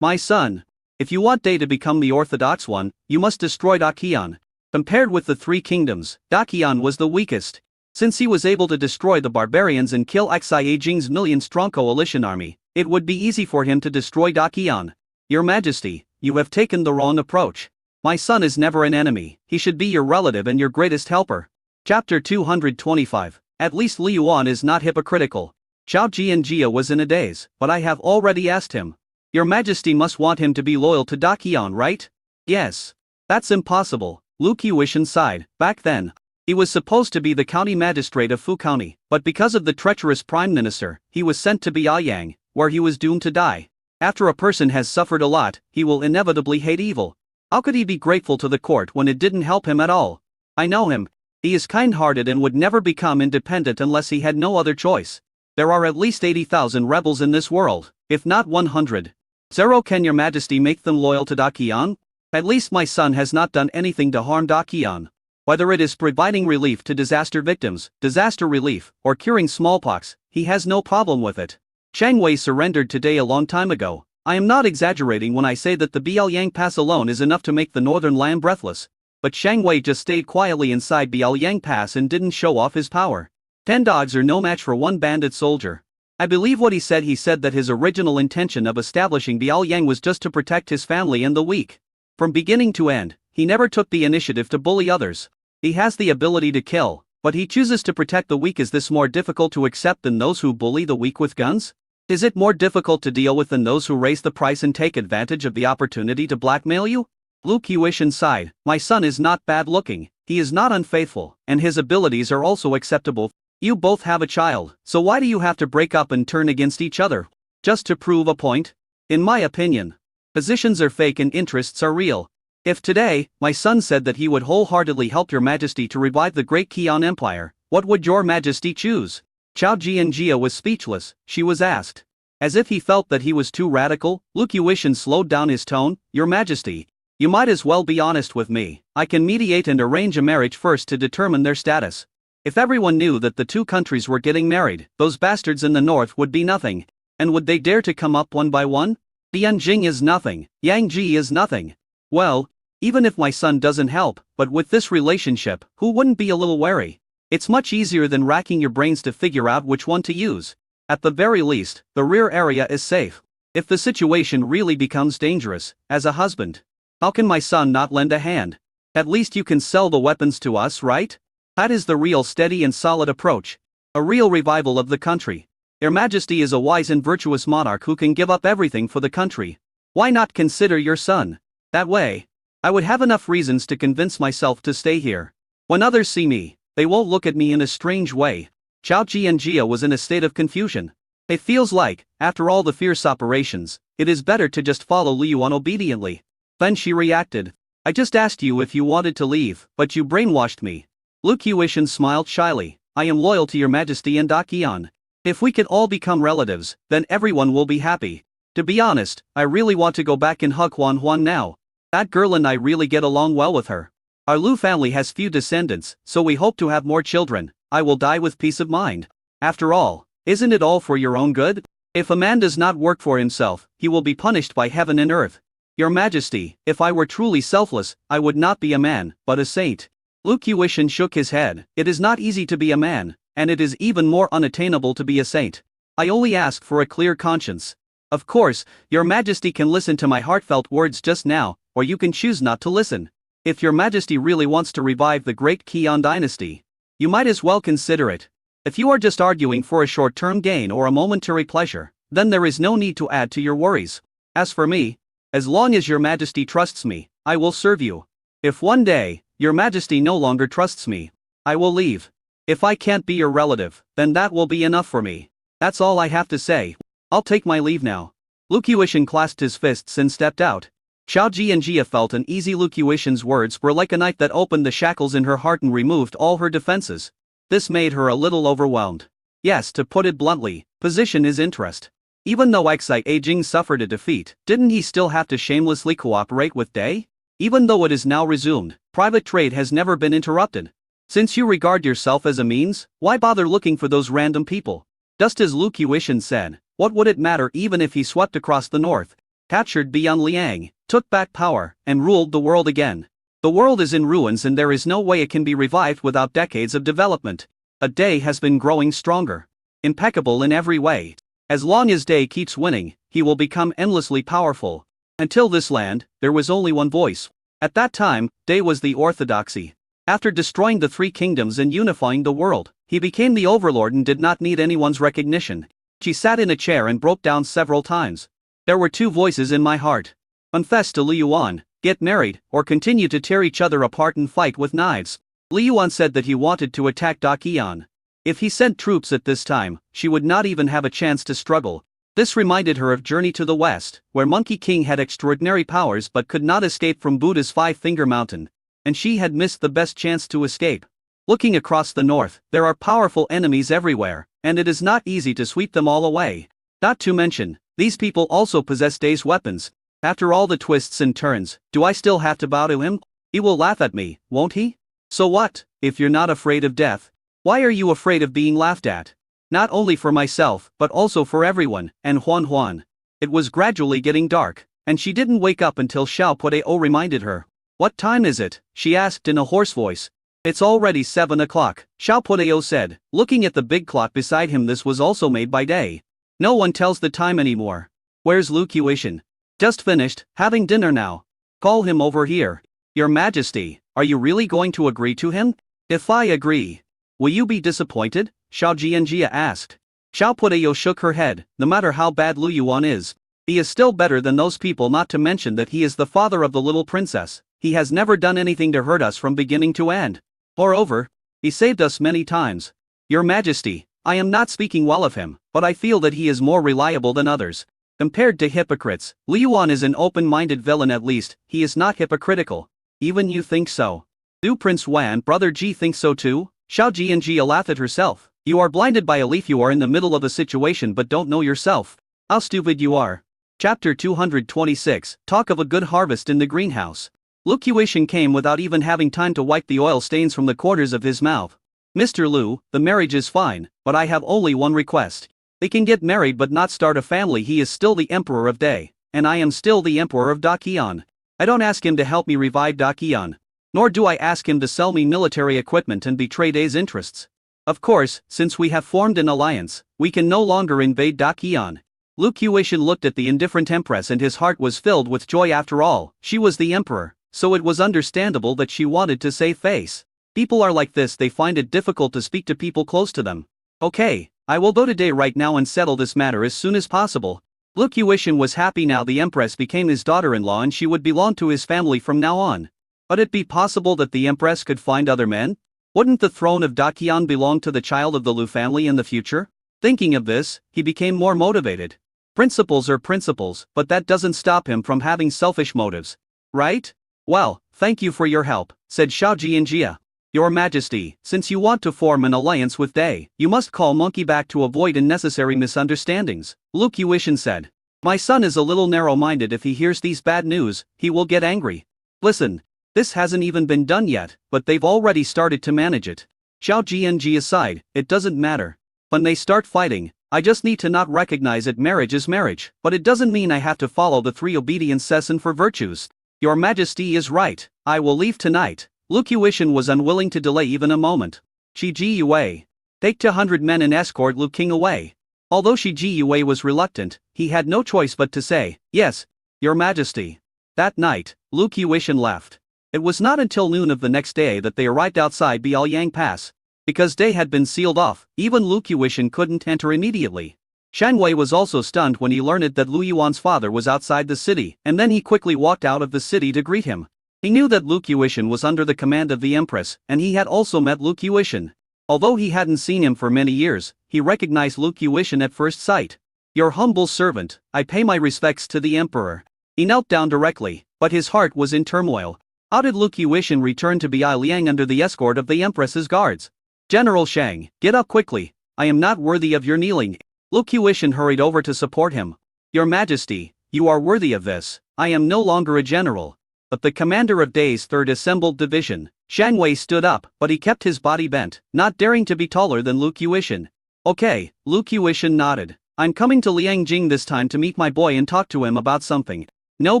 My son, if you want Day to become the orthodox one, you must destroy Daqian. Compared with the 3 kingdoms, Daqian was the weakest. Since he was able to destroy the barbarians and kill Xie Jing's million-strong coalition army, it would be easy for him to destroy Daqian. Your Majesty, you have taken the wrong approach. My son is never an enemy, he should be your relative and your greatest helper. Chapter 225. At least Li Yuan is not hypocritical. Zhao Jianjia was in a daze, but I have already asked him. Your Majesty must want him to be loyal to Daqian, right? Yes. That's impossible, Lu Qiushan sighed. Back then, he was supposed to be the county magistrate of Fu County, but because of the treacherous prime minister, he was sent to Biaoyang, where he was doomed to die. After a person has suffered a lot, he will inevitably hate evil. How could he be grateful to the court when it didn't help him at all? I know him. He is kind-hearted and would never become independent unless he had no other choice. There are at least 80,000 rebels in this world, if not 100. Zero, can Your Majesty make them loyal to Daqian? At least my son has not done anything to harm Daqian. Whether it is providing relief to disaster victims, disaster relief, or curing smallpox, he has no problem with it. Chang Wei surrendered today a long time ago. I am not exaggerating when I say that the Biaoyang Pass alone is enough to make the northern land breathless. But Chang Wei just stayed quietly inside Biaoyang Pass and didn't show off his power. 10 dogs are no match for one bandit soldier. I believe what he said. He said that his original intention of establishing Biaoyang was just to protect his family and the weak. From beginning to end, he never took the initiative to bully others. He has the ability to kill, but he chooses to protect the weak. Is this more difficult to accept than those who bully the weak with guns? Is it more difficult to deal with than those who raise the price and take advantage of the opportunity to blackmail you? Lu Qiushan sighed. My son is not bad-looking, he is not unfaithful, and his abilities are also acceptable. You both have a child, so why do you have to break up and turn against each other? Just to prove a point? In my opinion, positions are fake and interests are real. If today, my son said that he would wholeheartedly help Your Majesty to revive the great Qian Empire, what would Your Majesty choose? Zhao Jianjia was speechless. She was asked. As if he felt that he was too radical, Lu Qiushan slowed down his tone. Your Majesty, You might as well be honest with me. I can mediate and arrange a marriage first to determine their status. If everyone knew that the two countries were getting married, those bastards in the north would be nothing. And would they dare to come up one by one? Tianjing is nothing, Yangji is nothing. Well, even if my son doesn't help, but with this relationship, who wouldn't be a little wary? It's much easier than racking your brains to figure out which one to use. At the very least, the rear area is safe. If the situation really becomes dangerous, as a husband, how can my son not lend a hand? At least you can sell the weapons to us, right? That is the real steady and solid approach. A real revival of the country. Your Majesty is a wise and virtuous monarch who can give up everything for the country. Why not consider your son? That way, I would have enough reasons to convince myself to stay here. When others see me, they won't look at me in a strange way. Xiao Jianjia was in a state of confusion. It feels like, after all the fierce operations, it is better to just follow Li Yuan obediently. Then she reacted. I just asked you if you wanted to leave, but you brainwashed me. Lu Qiushan smiled shyly. I am loyal to your Majesty and Daqian. If we can all become relatives, then everyone will be happy. To be honest, I really want to go back and hug Huan Huan now. That girl and I really get along well with her. Our Lu family has few descendants, so we hope to have more children. I will die with peace of mind. After all, isn't it all for your own good? If a man does not work for himself, he will be punished by heaven and earth. Your Majesty, if I were truly selfless, I would not be a man, but a saint. Lu Qiushan shook his head. It is not easy to be a man, and it is even more unattainable to be a saint. I only ask for a clear conscience. Of course, your Majesty can listen to my heartfelt words just now, or you can choose not to listen. If your Majesty really wants to revive the great Qian dynasty, you might as well consider it. If you are just arguing for a short-term gain or a momentary pleasure, then there is no need to add to your worries. As for me, as long as your Majesty trusts me, I will serve you. If one day, your Majesty no longer trusts me, I will leave. If I can't be your relative, then that will be enough for me. That's all I have to say. I'll take my leave now. Lu Qiushan clasped his fists and stepped out. Xiao Jianjia felt uneasy. Lu Qiushan's words were like a knife that opened the shackles in her heart and removed all her defenses. This made her a little overwhelmed. Yes, to put it bluntly, position is interest. Even though Xi Jing suffered a defeat, didn't he still have to shamelessly cooperate with Dai? Even though it is now resumed, private trade has never been interrupted. Since you regard yourself as a means, why bother looking for those random people? Just as Lu Qiushan said, what would it matter even if he swept across the north, captured Bian Liang, took back power, and ruled the world again? The world is in ruins and there is no way it can be revived without decades of development. A Dai has been growing stronger. Impeccable in every way. As long as Dai keeps winning, he will become endlessly powerful. Until this land, there was only one voice. At that time, Dai was the orthodoxy. After destroying the three kingdoms and unifying the world, he became the overlord and did not need anyone's recognition. She sat in a chair and broke down several times. There were two voices in my heart. Confess to Li Yuan, get married, or continue to tear each other apart and fight with knives. Li Yuan said that he wanted to attack Daqian. If he sent troops at this time, she would not even have a chance to struggle. This reminded her of Journey to the West, where Monkey King had extraordinary powers but could not escape from Buddha's five-finger mountain. And she had missed the best chance to escape. Looking across the north, there are powerful enemies everywhere, and it is not easy to sweep them all away. Not to mention, these people also possess Dai's weapons. After all the twists and turns, do I still have to bow to him? He will laugh at me, won't he? So what, if you're not afraid of death? Why are you afraid of being laughed at? Not only for myself, but also for everyone, and Huan Huan. It was gradually getting dark, and she didn't wake up until Xiao Podeo reminded her. What time is it? She asked in a hoarse voice. It's already 7 o'clock, Xiao Podeo said, looking at the big clock beside him. This was also made by Dai. No one tells the time anymore. Where's Lu Qiushan? Just finished, having dinner now. Call him over here. Your Majesty, are you really going to agree to him? If I agree, will you be disappointed? Xiao Jianjia asked. Xiao Podeo shook her head. No matter how bad Lu Yuan is, he is still better than those people, not to mention that he is the father of the little princess. He has never done anything to hurt us from beginning to end. Moreover, he saved us many times. Your Majesty, I am not speaking well of him, but I feel that he is more reliable than others. Compared to hypocrites, Li Yuan is an open-minded villain. At least, he is not hypocritical. Even you think so? Do Prince Wan, Brother Ji, think so too? Xiao Jianjia laughed at herself. You are blinded by a leaf. You are in the middle of a situation but don't know yourself. How stupid you are. Chapter 226, Talk of a Good Harvest in the Greenhouse. Lu Qiuishan came without even having time to wipe the oil stains from the corners of his mouth. Mr. Lu, the marriage is fine, but I have only one request. They can get married but not start a family. He is still the emperor of Day, and I am still the emperor of Daqian. I don't ask him to help me revive Daqian. Nor do I ask him to sell me military equipment and betray Day's interests. Of course, since we have formed an alliance, we can no longer invade Daqian. Lu Qiuishan looked at the indifferent empress and his heart was filled with joy. After all, she was the emperor, so it was understandable that she wanted to save face. People are like this, they find it difficult to speak to people close to them. Okay, I will go to Day right now and settle this matter as soon as possible. Lu Qiuishan was happy now the empress became his daughter-in-law and she would belong to his family from now on. But it be possible that the empress could find other men? Wouldn't the throne of Daqian belong to the child of the Lu family in the future? Thinking of this, he became more motivated. Principles are principles, but that doesn't stop him from having selfish motives. Right? Well, thank you for your help, said Shao Jianjia. Your Majesty, since you want to form an alliance with Day, you must call Monkey back to avoid unnecessary misunderstandings, Lu Qiuishan said. My son is a little narrow-minded. If he hears these bad news, he will get angry. Listen. This hasn't even been done yet, but they've already started to manage it. Shao Jianjia sighed, it doesn't matter. When they start fighting, I just need to not recognize that marriage is marriage, but it doesn't mean I have to follow the 3 obedience and for virtues. Your Majesty is right, I will leave tonight. Lu Qiuishan was unwilling to delay even a moment. Shi Jiyue. Take 200 men and escort Lu King away. Although Shi Jiyue was reluctant, he had no choice but to say, yes, Your Majesty. That night, Lu Qiuishan left. It was not until noon of the next day that they arrived outside Biaoyang Pass. Because Day had been sealed off, even Lu Qiuishan couldn't enter immediately. Shan Wei was also stunned when he learned that Lu Yuan's father was outside the city, and then he quickly walked out of the city to greet him. He knew that Lu Qiuishan was under the command of the Empress, and he had also met Lu Qiuishan. Although he hadn't seen him for many years, he recognized Lu Qiuishan at first sight. Your humble servant, I pay my respects to the Emperor. He knelt down directly, but his heart was in turmoil. How did Lu Qiuishan return to Biaoyang under the escort of the Empress's guards? General Shang, get up quickly, I am not worthy of your kneeling. Lu Qiuishan hurried over to support him. Your Majesty, you are worthy of this, I am no longer a general. But the commander of Day's 3rd Assembled Division, Shan Wei stood up, but he kept his body bent, not daring to be taller than Lu Qiuishan. Okay, Lu Qiuishan nodded. I'm coming to Liangjing this time to meet my boy and talk to him about something. No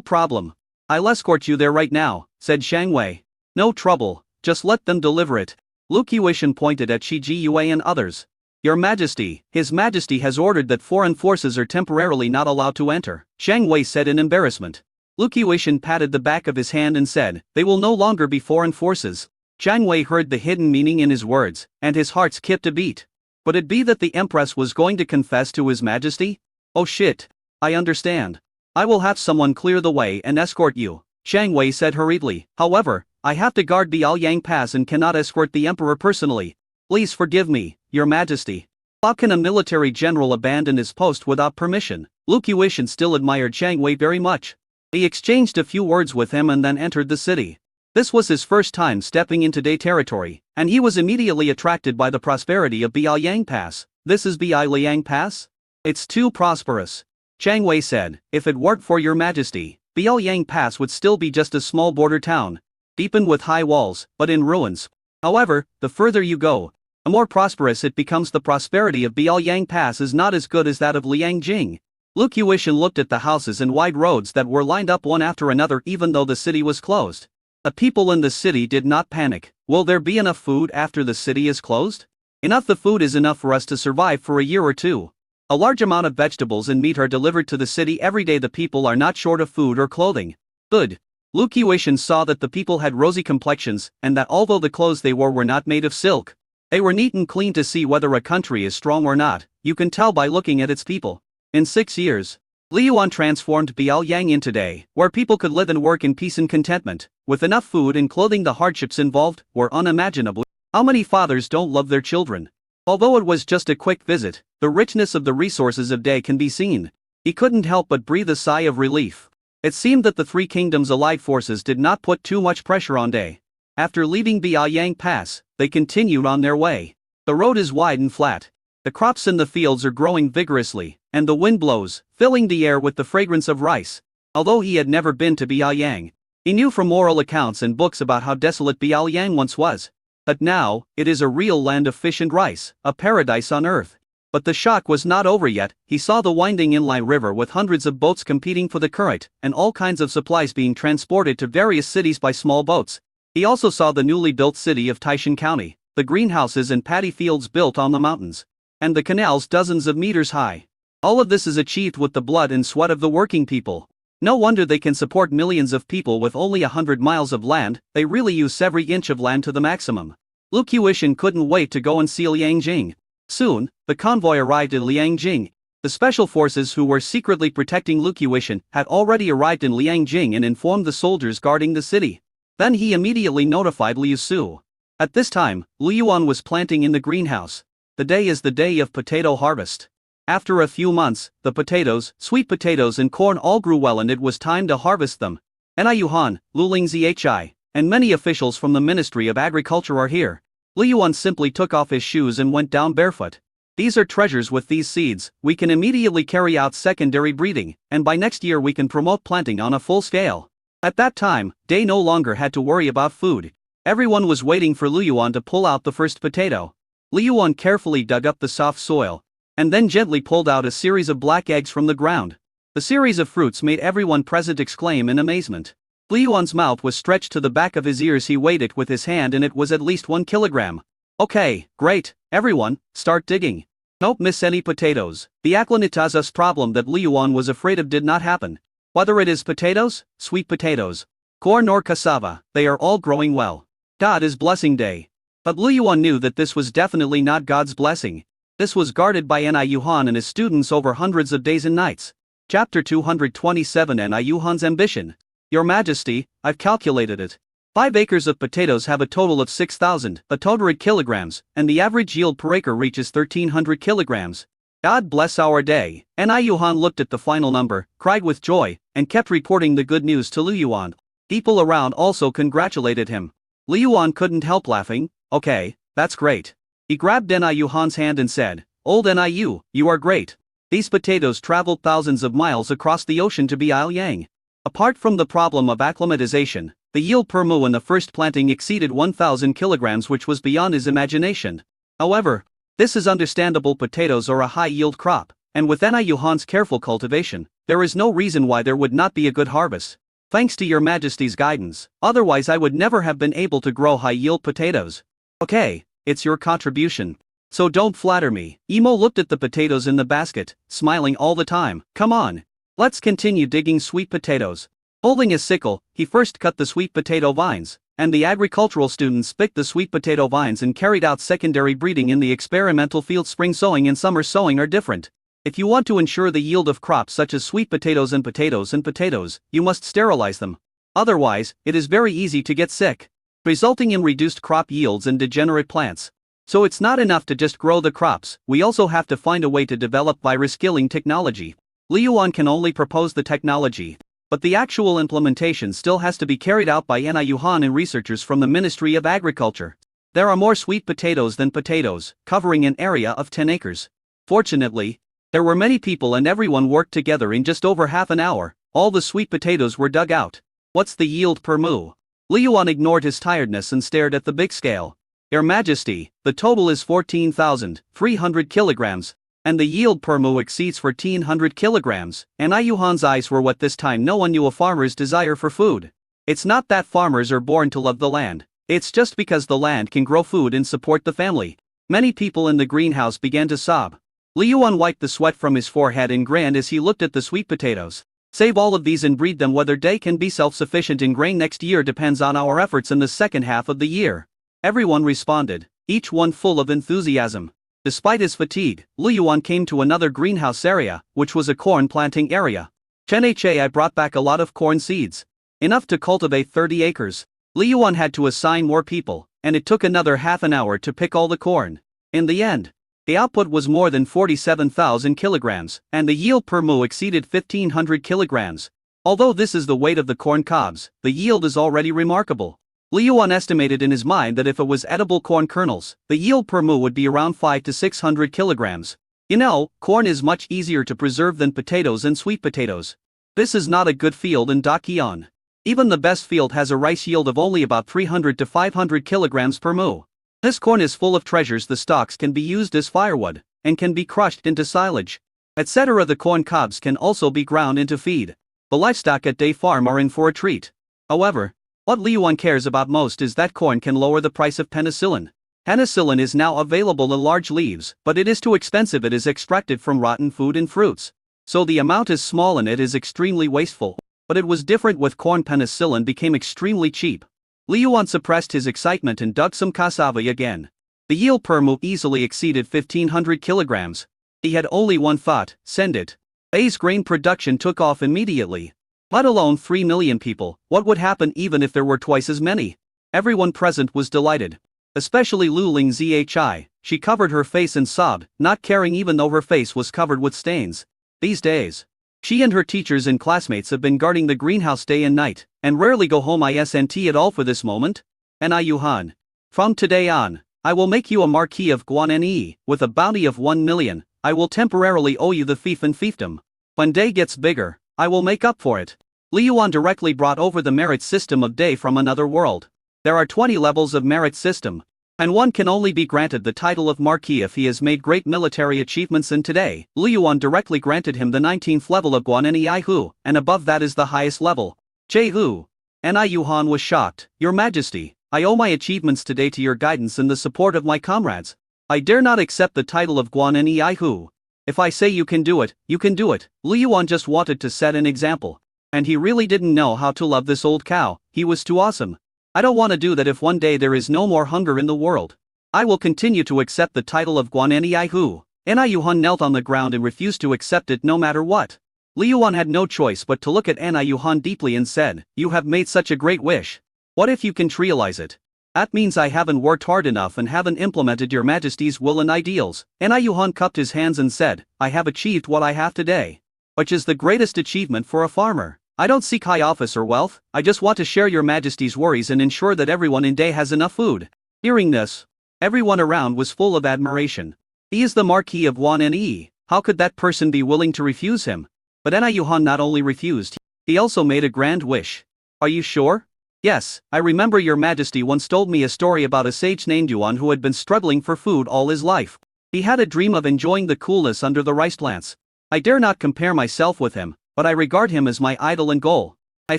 problem. I'll escort you there right now, said Shang Wei. No trouble, just let them deliver it. Lu Qiuishan pointed at Shi Jiyue and others. Your Majesty, His Majesty has ordered that foreign forces are temporarily not allowed to enter, Shang Wei said in embarrassment. Lu Qiuishan patted the back of his hand and said, they will no longer be foreign forces. Shang Wei heard the hidden meaning in his words, and his heart skipped a beat. Could it be that the Empress was going to confess to His Majesty? Oh shit. I understand. I will have someone clear the way and escort you, Shang Wei said hurriedly. However, I have to guard Biaoyang Pass and cannot escort the Emperor personally. Please forgive me, Your Majesty. How can a military general abandon his post without permission? Lu Qiuishan still admired Shang Wei very much. He exchanged a few words with him and then entered the city. This was his first time stepping into Day territory, and he was immediately attracted by the prosperity of Biaoyang Pass. This is Biaoyang Pass? It's too prosperous. Shang Wei said, if it weren't for Your Majesty, Biaoyang Pass would still be just a small border town, deepened with high walls, but in ruins. However, the further you go, the more prosperous it becomes. The prosperity of Biaoyang Pass is not as good as that of Liangjing. Lu Qiuishan looked at the houses and wide roads that were lined up one after another even though the city was closed. The people in the city did not panic. Will there be enough food after the city is closed? Enough. The food is enough for us to survive for a year or two. A large amount of vegetables and meat are delivered to the city every day. The people are not short of food or clothing. Good. Lu Qiuishan saw that the people had rosy complexions, and that although the clothes they wore were not made of silk, they were neat and clean. To see whether a country is strong or not, you can tell by looking at its people. In 6 years, Li Yuan transformed Biaoyang into Day, where people could live and work in peace and contentment, with enough food and clothing. The hardships involved were unimaginable. How many fathers don't love their children? Although it was just a quick visit, the richness of the resources of Day can be seen. He couldn't help but breathe a sigh of relief. It seemed that the 3 kingdoms' allied forces did not put too much pressure on Day. After leaving Biaoyang Pass, they continued on their way. The road is wide and flat. The crops in the fields are growing vigorously. and the wind blows, filling the air with the fragrance of rice. Although he had never been to Biaoyang, he knew from oral accounts and books about how desolate Biaoyang once was. But now, it is a real land of fish and rice, a paradise on earth. But the shock was not over yet. He saw the winding inland river with hundreds of boats competing for the current, and all kinds of supplies being transported to various cities by small boats. He also saw the newly built city of Taishan County, the greenhouses and paddy fields built on the mountains, and the canals dozens of meters high. All of this is achieved with the blood and sweat of the working people. No wonder they can support millions of people with only 100 miles of land. They really use every inch of land to the maximum. Lu Qiushan couldn't wait to go and see Liang Jing. Soon, the convoy arrived at Liangjing. The special forces who were secretly protecting Lu Qiushan had already arrived in Liangjing and informed the soldiers guarding the city. Then he immediately notified Liu Su. At this time, Liu Yuan was planting in the greenhouse. The day is the day of potato harvest. After a few months, the potatoes, sweet potatoes and corn all grew well and it was time to harvest them. Ni Yuan, Luling Zhi, and many officials from the Ministry of Agriculture are here. Liu Yuan simply took off his shoes and went down barefoot. These are treasures. With these seeds, we can immediately carry out secondary breeding, and by next year we can promote planting on a full scale. At that time, they no longer had to worry about food. Everyone was waiting for Liu Yuan to pull out the first potato. Liu Yuan carefully dug up the soft soil, and then gently pulled out a series of black eggs from the ground. The series of fruits made everyone present exclaim in amazement. Liu Yuan's mouth was stretched to the back of his ears. He weighed it with his hand and it was at least 1 kilogram. Okay, great, everyone, start digging. Don't miss any potatoes. The acclimatizers problem that Liu Yuan was afraid of did not happen. Whether it is potatoes, sweet potatoes, corn or cassava, they are all growing well. God is blessing day. But Liu Yuan knew that this was definitely not God's blessing. This was guarded by Ni Yuan and his students over hundreds of days and nights. Chapter 227 Ni Yuan's ambition. Your Majesty, I've calculated it. 5 acres of potatoes have a total of 6,800 kilograms, and the average yield per acre reaches 1,300 kilograms. God bless our day. Ni Yuan looked at the final number, cried with joy, and kept reporting the good news to Liu Yuan. People around also congratulated him. Liu Yuan couldn't help laughing. Okay, that's great. He grabbed Ni Yuan's hand and said, Old Niu, you are great. These potatoes traveled thousands of miles across the ocean to Biaoyang. Apart from the problem of acclimatization, the yield per mu in the first planting exceeded 1,000 kilograms, which was beyond his imagination. However, this is understandable. Potatoes are a high-yield crop, and with Ni Yuan's careful cultivation, there is no reason why there would not be a good harvest. Thanks to your Majesty's guidance, otherwise I would never have been able to grow high-yield potatoes. Okay, it's your contribution. So don't flatter me. Imo looked at the potatoes in the basket, smiling all the time. Come on. Let's continue digging sweet potatoes. Holding a sickle, he first cut the sweet potato vines, and the agricultural students picked the sweet potato vines and carried out secondary breeding in the experimental field. Spring sowing and summer sowing are different. If you want to ensure the yield of crops such as sweet potatoes and potatoes, you must sterilize them. Otherwise, it is very easy to get sick, resulting in reduced crop yields and degenerate plants. So it's not enough to just grow the crops, we also have to find a way to develop virus killing technology. Liu Yuan can only propose the technology, but the actual implementation still has to be carried out by Ni Yuan and researchers from the Ministry of Agriculture. There are more sweet potatoes than potatoes, covering an area of 10 acres. Fortunately, there were many people and everyone worked together. In just over half an hour, all the sweet potatoes were dug out. What's the yield per mu? Liu Yuan ignored his tiredness and stared at the big scale. Your Majesty, the total is 14,300 kilograms. And the yield per mu exceeds 1,400 kilograms. Ni Yuan's eyes were wet this time. No one knew a farmer's desire for food. It's not that farmers are born to love the land. It's just because the land can grow food and support the family. Many people in the greenhouse began to sob. Liu Yuan wiped the sweat from his forehead and grinned as he looked at the sweet potatoes. Save all of these and breed them. Whether they can be self-sufficient in grain next year depends on our efforts in the second half of the year. Everyone responded, each one full of enthusiasm. Despite his fatigue, Liu Yuan came to another greenhouse area, which was a corn planting area. I brought back a lot of corn seeds. Enough to cultivate 30 acres. Liu Yuan had to assign more people, and it took another half an hour to pick all the corn. In the end, the output was more than 47,000 kilograms, and the yield per mu exceeded 1,500 kilograms. Although this is the weight of the corn cobs, the yield is already remarkable. Liu Yuan estimated in his mind that if it was edible corn kernels, the yield per mu would be around 5 to 600 kilograms. You know, corn is much easier to preserve than potatoes and sweet potatoes. This is not a good field in Dakyeon. Even the best field has a rice yield of only about 300 to 500 kilograms per mu. This corn is full of treasures. The stalks can be used as firewood, and can be crushed into silage, etc. The corn cobs can also be ground into feed. The livestock at Day Farm are in for a treat. However, what Lee Yuan cares about most is that corn can lower the price of penicillin. Penicillin is now available in large leaves, but it is too expensive. It is extracted from rotten food and fruits, so the amount is small and it is extremely wasteful. But it was different with corn. Penicillin became extremely cheap. Lee Yuan suppressed his excitement and dug some cassava again. The yield per mu easily exceeded 1500 kilograms. He had only one thought: send it. Bay's grain production took off immediately. Let alone 3 million people. What would happen even if there were twice as many? Everyone present was delighted. Especially Lu Ling Zhi. She covered her face and sobbed, not caring even though her face was covered with stains. These days, she and her teachers and classmates have been guarding the greenhouse day and night, and rarely go home isn't at all for this moment. Ni Yuhan. From today on, I will make you a Marquis of Guanne, with a bounty of 1 million, I will temporarily owe you the fief and fiefdom. When Day gets bigger, I will make up for it. Lee Yuan directly brought over the merit system of Day from another world. There are 20 levels of merit system, and one can only be granted the title of Marquis if he has made great military achievements, and today, Lee Yuan directly granted him the 19th level of Guanne Hu, and above that is the highest level, Jehu. Ni Yuhan was shocked. Your Majesty, I owe my achievements today to your guidance and the support of my comrades. I dare not accept the title of Guanne Hu. If I say you can do it, you can do it. Lee Yuan just wanted to set an example. And he really didn't know how to love this old cow. He was too awesome. I don't want to do that. If one day there is no more hunger in the world, I will continue to accept the title of Guanne Hu. Ni Yuhan knelt on the ground and refused to accept it no matter what. Lee Yuan had no choice but to look at Ni Yuhan deeply and said, you have made such a great wish. What if you can realize it? That means I haven't worked hard enough and haven't implemented your Majesty's will and ideals. Ni Yuhan cupped his hands and said, I have achieved what I have today, which is the greatest achievement for a farmer. I don't seek high office or wealth, I just want to share your Majesty's worries and ensure that everyone in Day has enough food. Hearing this, everyone around was full of admiration. He is the Marquis of Guanne. How could that person be willing to refuse him? But Ni Yuhan not only refused, he also made a grand wish. Are you sure? Yes, I remember your Majesty once told me a story about a sage named Yuan who had been struggling for food all his life. He had a dream of enjoying the coolness under the rice plants. I dare not compare myself with him, but I regard him as my idol and goal. I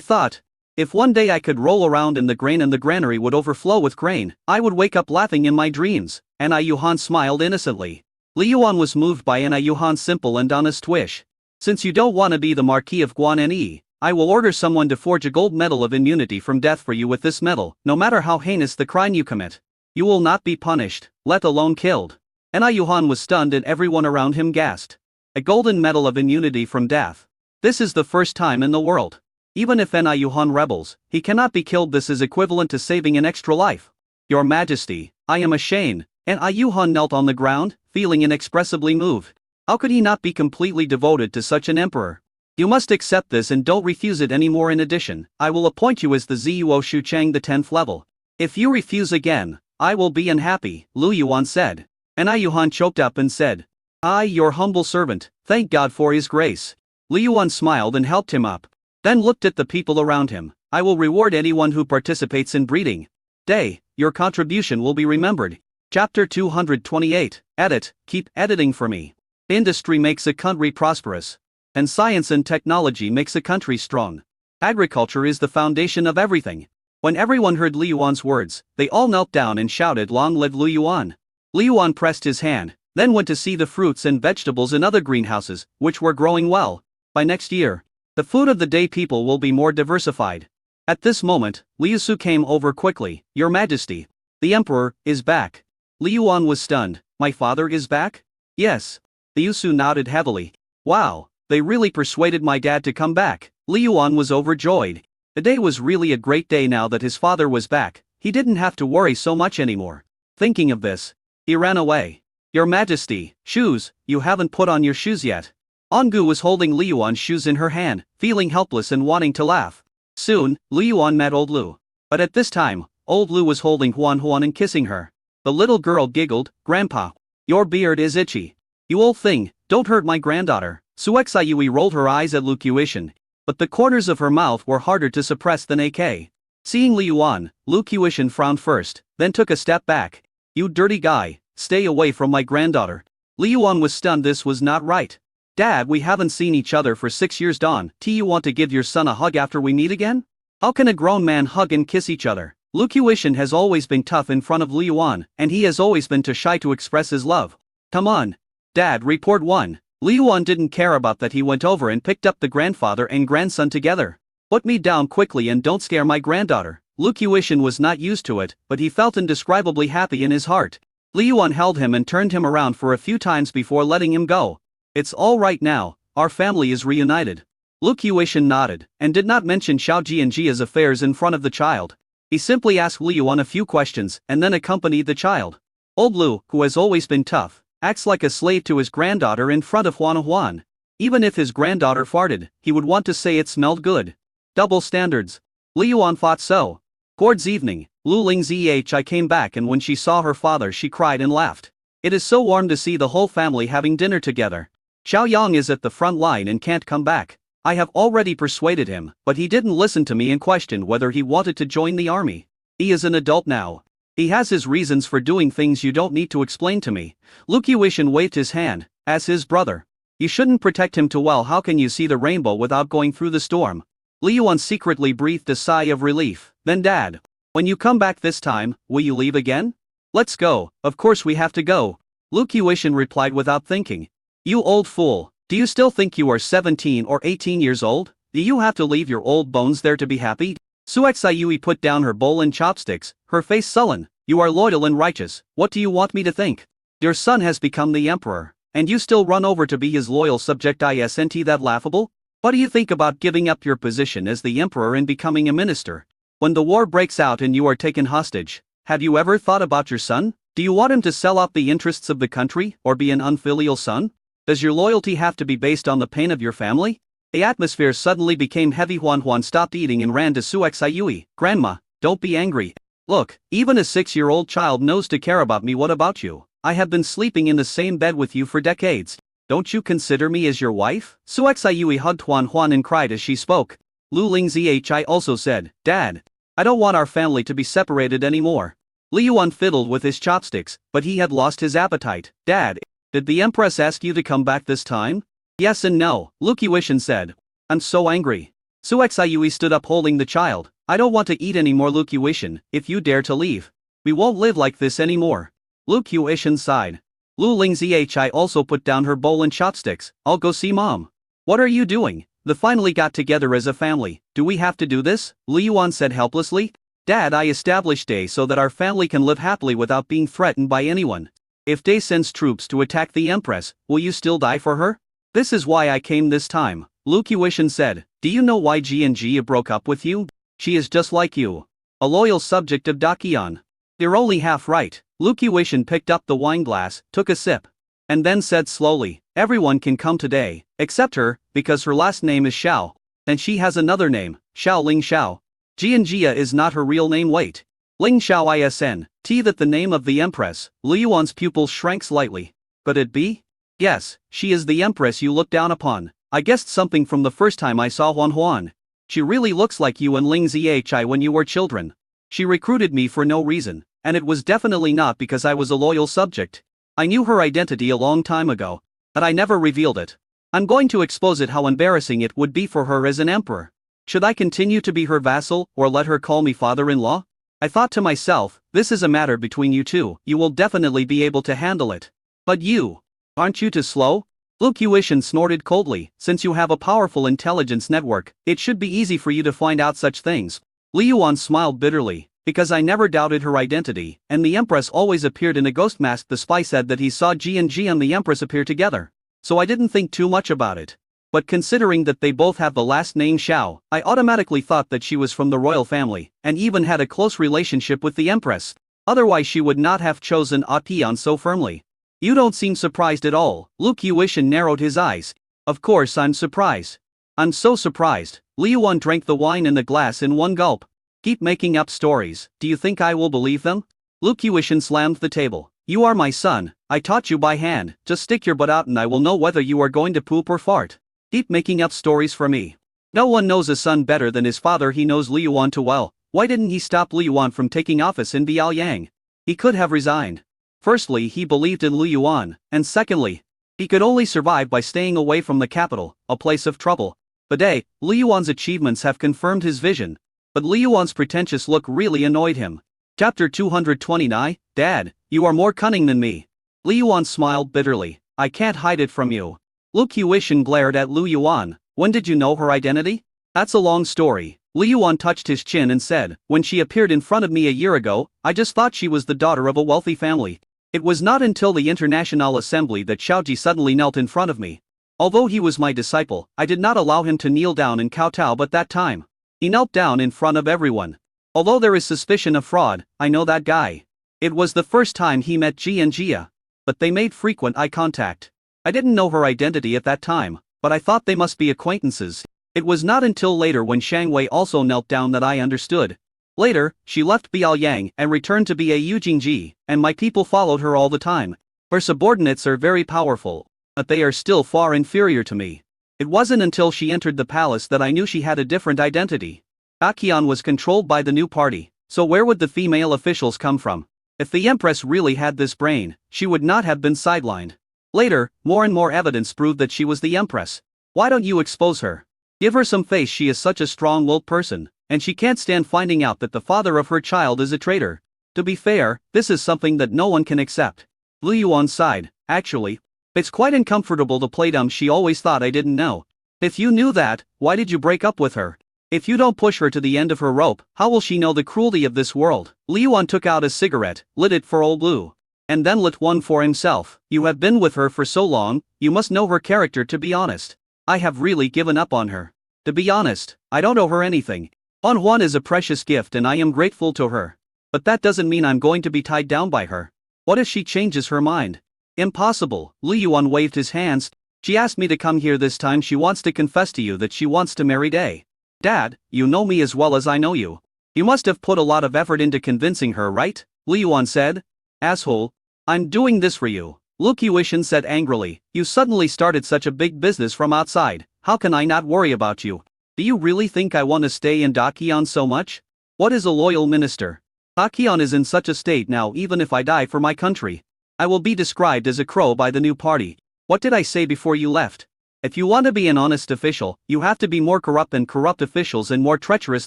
thought, if one day I could roll around in the grain and the granary would overflow with grain, I would wake up laughing in my dreams. Ni Yuhan smiled innocently. Lee Yuan was moved by Ni Yuhan's simple and honest wish. Since you don't want to be the Marquis of Guanne, I will order someone to forge a gold medal of immunity from death for you. With this medal, no matter how heinous the crime you commit, you will not be punished, let alone killed. Ni Yuhan was stunned and everyone around him gasped. A golden medal of immunity from death. This is the first time in the world. Even if Ni Yuhan rebels, he cannot be killed. This is equivalent to saving an extra life. Your Majesty, I am ashamed. Ni Yuhan knelt on the ground, feeling inexpressibly moved. How could he not be completely devoted to such an emperor? You must accept this and don't refuse it anymore. In addition, I will appoint you as the Zuo Shuchang the 10th level. If you refuse again, I will be unhappy, Lu Yuan said. Ni Yuhan choked up and said, I, your humble servant, thank God for his grace. Lu Yuan smiled and helped him up. Then looked at the people around him. I will reward anyone who participates in breeding. Day, your contribution will be remembered. Chapter 228, Edit, keep editing for me. Industry makes a country prosperous. And science and technology makes a country strong. Agriculture is the foundation of everything. When everyone heard Lu Yuan's words, they all knelt down and shouted, Long live Lu Yuan. Lu Yuan pressed his hand, then went to see the fruits and vegetables in other greenhouses, which were growing well. By next year, the food of the Day people will be more diversified. At this moment, Liu Su came over quickly. Your Majesty, the Emperor is back. Lu Yuan was stunned. My father is back? Yes. Liu Su nodded heavily. Wow, they really persuaded my dad to come back. Lu Yuan was overjoyed. The day was really a great day now that his father was back. He didn't have to worry so much anymore. Thinking of this, he ran away. Your Majesty, shoes, you haven't put on your shoes yet. Ongu was holding Lu Yuan's shoes in her hand, feeling helpless and wanting to laugh. Soon, Lu Yuan met old Lu. But at this time, old Lu was holding Huan and kissing her. The little girl giggled, Grandpa, your beard is itchy. You old thing, don't hurt my granddaughter. Suexayui rolled her eyes at Lu Qiushan, but the corners of her mouth were harder to suppress than AK. Seeing Li Yuan, Lu Qiushan frowned first, then took a step back. You dirty guy, stay away from my granddaughter. Li Yuan was stunned. This was not right. Dad, we haven't seen each other for 6 years. Do you want to give your son a hug after we meet again? How can a grown man hug and kiss each other? Lu Qiushan has always been tough in front of Li Yuan, and he has always been too shy to express his love. Come on. Dad, report one. Li Yuan didn't care about that. He went over and picked up the grandfather and grandson together. Put me down quickly and don't scare my granddaughter. Lu Qiushan was not used to it, but he felt indescribably happy in his heart. Li Yuan held him and turned him around for a few times before letting him go. It's all right now, our family is reunited. Lu Qiushan nodded, and did not mention Xiao Jianjia's affairs in front of the child. He simply asked Li Yuan a few questions and then accompanied the child. Old Lu, who has always been tough, acts like a slave to his granddaughter in front of Huan. Even if his granddaughter farted, he would want to say it smelled good. Double standards. Li Yuan thought so. Towards evening, Lu Lingzhi came back, and when she saw her father she cried and laughed. It is so warm to see the whole family having dinner together. Xiao Yang is at the front line and can't come back. I have already persuaded him, but he didn't listen to me and questioned whether he wanted to join the army. He is an adult now. He has his reasons for doing things you don't need to explain to me. Lu Qiushan waved his hand, as his brother. You shouldn't protect him too well. How can you see the rainbow without going through the storm? Li Yuan secretly breathed a sigh of relief. Then Dad, when you come back this time, will you leave again? Let's go. Of course we have to go. Lu Qiushan replied without thinking. You old fool, do you still think you are 17 or 18 years old? Do you have to leave your old bones there to be happy? Suexayui put down her bowl and chopsticks, her face sullen. You are loyal and righteous. What do you want me to think? Your son has become the emperor, and you still run over to be his loyal subject. Isn't that laughable? What do you think about giving up your position as the emperor and becoming a minister? When the war breaks out and you are taken hostage, have you ever thought about your son? Do you want him to sell out the interests of the country, or be an unfilial son? Does your loyalty have to be based on the pain of your family? The atmosphere suddenly became heavy. Huan stopped eating and ran to Suexayui. Grandma, don't be angry. Look, even a 6-year-old child knows to care about me. What about you? I have been sleeping in the same bed with you for decades. Don't you consider me as your wife? Suexayui hugged Huan and cried as she spoke. Lu Lingzhi also said, Dad, I don't want our family to be separated anymore. Li Yuan fiddled with his chopsticks, but he had lost his appetite. Dad, did the empress ask you to come back this time? Yes and no, Lu Qiushan said. I'm so angry. Suexayui stood up holding the child. I don't want to eat anymore. Lu Qiushan, if you dare to leave, we won't live like this anymore. Lu Qiushan sighed. Lu Lingzhi also put down her bowl and chopsticks. I'll go see Mom. What are you doing? They finally got together as a family. Do we have to do this? Li Yuan said helplessly. Dad, I established Day so that our family can live happily without being threatened by anyone. If Day sends troops to attack the empress, will you still die for her? This is why I came this time. Lu Qiushan said. Do you know why Jianjia broke up with you? She is just like you. A loyal subject of Daqian. You're only half right. Lu Qiushan picked up the wine glass, took a sip, and then said slowly, everyone can come today, except her, because her last name is Xiao, and she has another name, Xiao Ling Xiao. Jianjia is not her real name. Wait. Ling Xiao isn, that the name of the empress. Li Yuan's pupil shrank slightly. Could it be? Yes, she is the empress you look down upon. I guessed something from the first time I saw Huan. She really looks like you and Lingzhi when you were children. She recruited me for no reason, and it was definitely not because I was a loyal subject. I knew her identity a long time ago, but I never revealed it. I'm going to expose it. How embarrassing it would be for her as an emperor. Should I continue to be her vassal or let her call me father-in-law? I thought to myself, this is a matter between you two. You will definitely be able to handle it. But you, aren't you too slow? Lu Qiushan snorted coldly. Since you have a powerful intelligence network, it should be easy for you to find out such things. Li Yuan smiled bitterly. Because I never doubted her identity, and the empress always appeared in a ghost mask. The spy said that he saw Ji and the empress appear together. So I didn't think too much about it. But considering that they both have the last name Xiao, I automatically thought that she was from the royal family, and even had a close relationship with the empress. Otherwise she would not have chosen Atian so firmly. You don't seem surprised at all. Lu Qiushan narrowed his eyes. Of course I'm surprised. I'm so surprised. Li Yuan drank the wine in the glass in one gulp. Keep making up stories. Do you think I will believe them? Lu Qiushan slammed the table. you are my son, I taught you by hand, just stick your butt out and I will know whether you are going to poop or fart. Keep making up stories for me. No one knows a son better than his father. He knows Liu Yuan too well. Why didn't he stop Liu Yuan from taking office in Biaoyang? He could have resigned. Firstly, he believed in Liu Yuan, and secondly, he could only survive by staying away from the capital, a place of trouble. Today, Liu Yuan's achievements have confirmed his vision, but Liu Yuan's pretentious look really annoyed him. Chapter 229, Dad, you are more cunning than me. Liu Yuan smiled bitterly. I can't hide it from you. Lu Qiushan glared at Liu Yuan. When did you know her identity? That's a long story. Liu Yuan touched his chin and said, when she appeared in front of me a year ago, I just thought she was the daughter of a wealthy family. It was not until the International Assembly that Xiaoji suddenly knelt in front of me. Although he was my disciple, I did not allow him to kneel down and kowtow, but that time, he knelt down in front of everyone. Although there is suspicion of fraud, I know that guy. It was the first time he met Ji and Jia, but they made frequent eye contact. I didn't know her identity at that time, but I thought they must be acquaintances. It was not until later when Shang Wei also knelt down that I understood. Later, she left Biaoyang and returned to Biau Jingji, and my people followed her all the time. Her subordinates are very powerful, but they are still far inferior to me. It wasn't until she entered the palace that I knew she had a different identity. Akion was controlled by the new party, so where would the female officials come from? If the empress really had this brain, she would not have been sidelined. Later, more and more evidence proved that she was the empress. Why don't you expose her? Give her some face. She is such a strong-willed person, and she can't stand finding out that the father of her child is a traitor. To be fair, this is something that no one can accept. Liu Yuan sighed. Actually, it's quite uncomfortable to play dumb. She always thought I didn't know. If you knew that, why did you break up with her? If you don't push her to the end of her rope, how will she know the cruelty of this world? Liu Yuan took out a cigarette, lit it for old Lu, and then lit one for himself. You have been with her for so long, you must know her character. To be honest, I have really given up on her. To be honest, I don't owe her anything. Huan is a precious gift and I am grateful to her. But that doesn't mean I'm going to be tied down by her. What if she changes her mind? Impossible. Liu Yuan waved his hands. She asked me to come here this time. She wants to confess to you that she wants to marry Day. Dad, you know me as well as I know you. You must have put a lot of effort into convincing her, right? Liu Yuan said. Asshole. I'm doing this for you. Lu Qiushan said angrily. You suddenly started such a big business from outside. How can I not worry about you? Do you really think I want to stay in Daqian so much? What is a loyal minister? Daqian is in such a state now. Even if I die for my country, I will be described as a crow by the new party. What did I say before you left? If you want to be an honest official, you have to be more corrupt than corrupt officials and more treacherous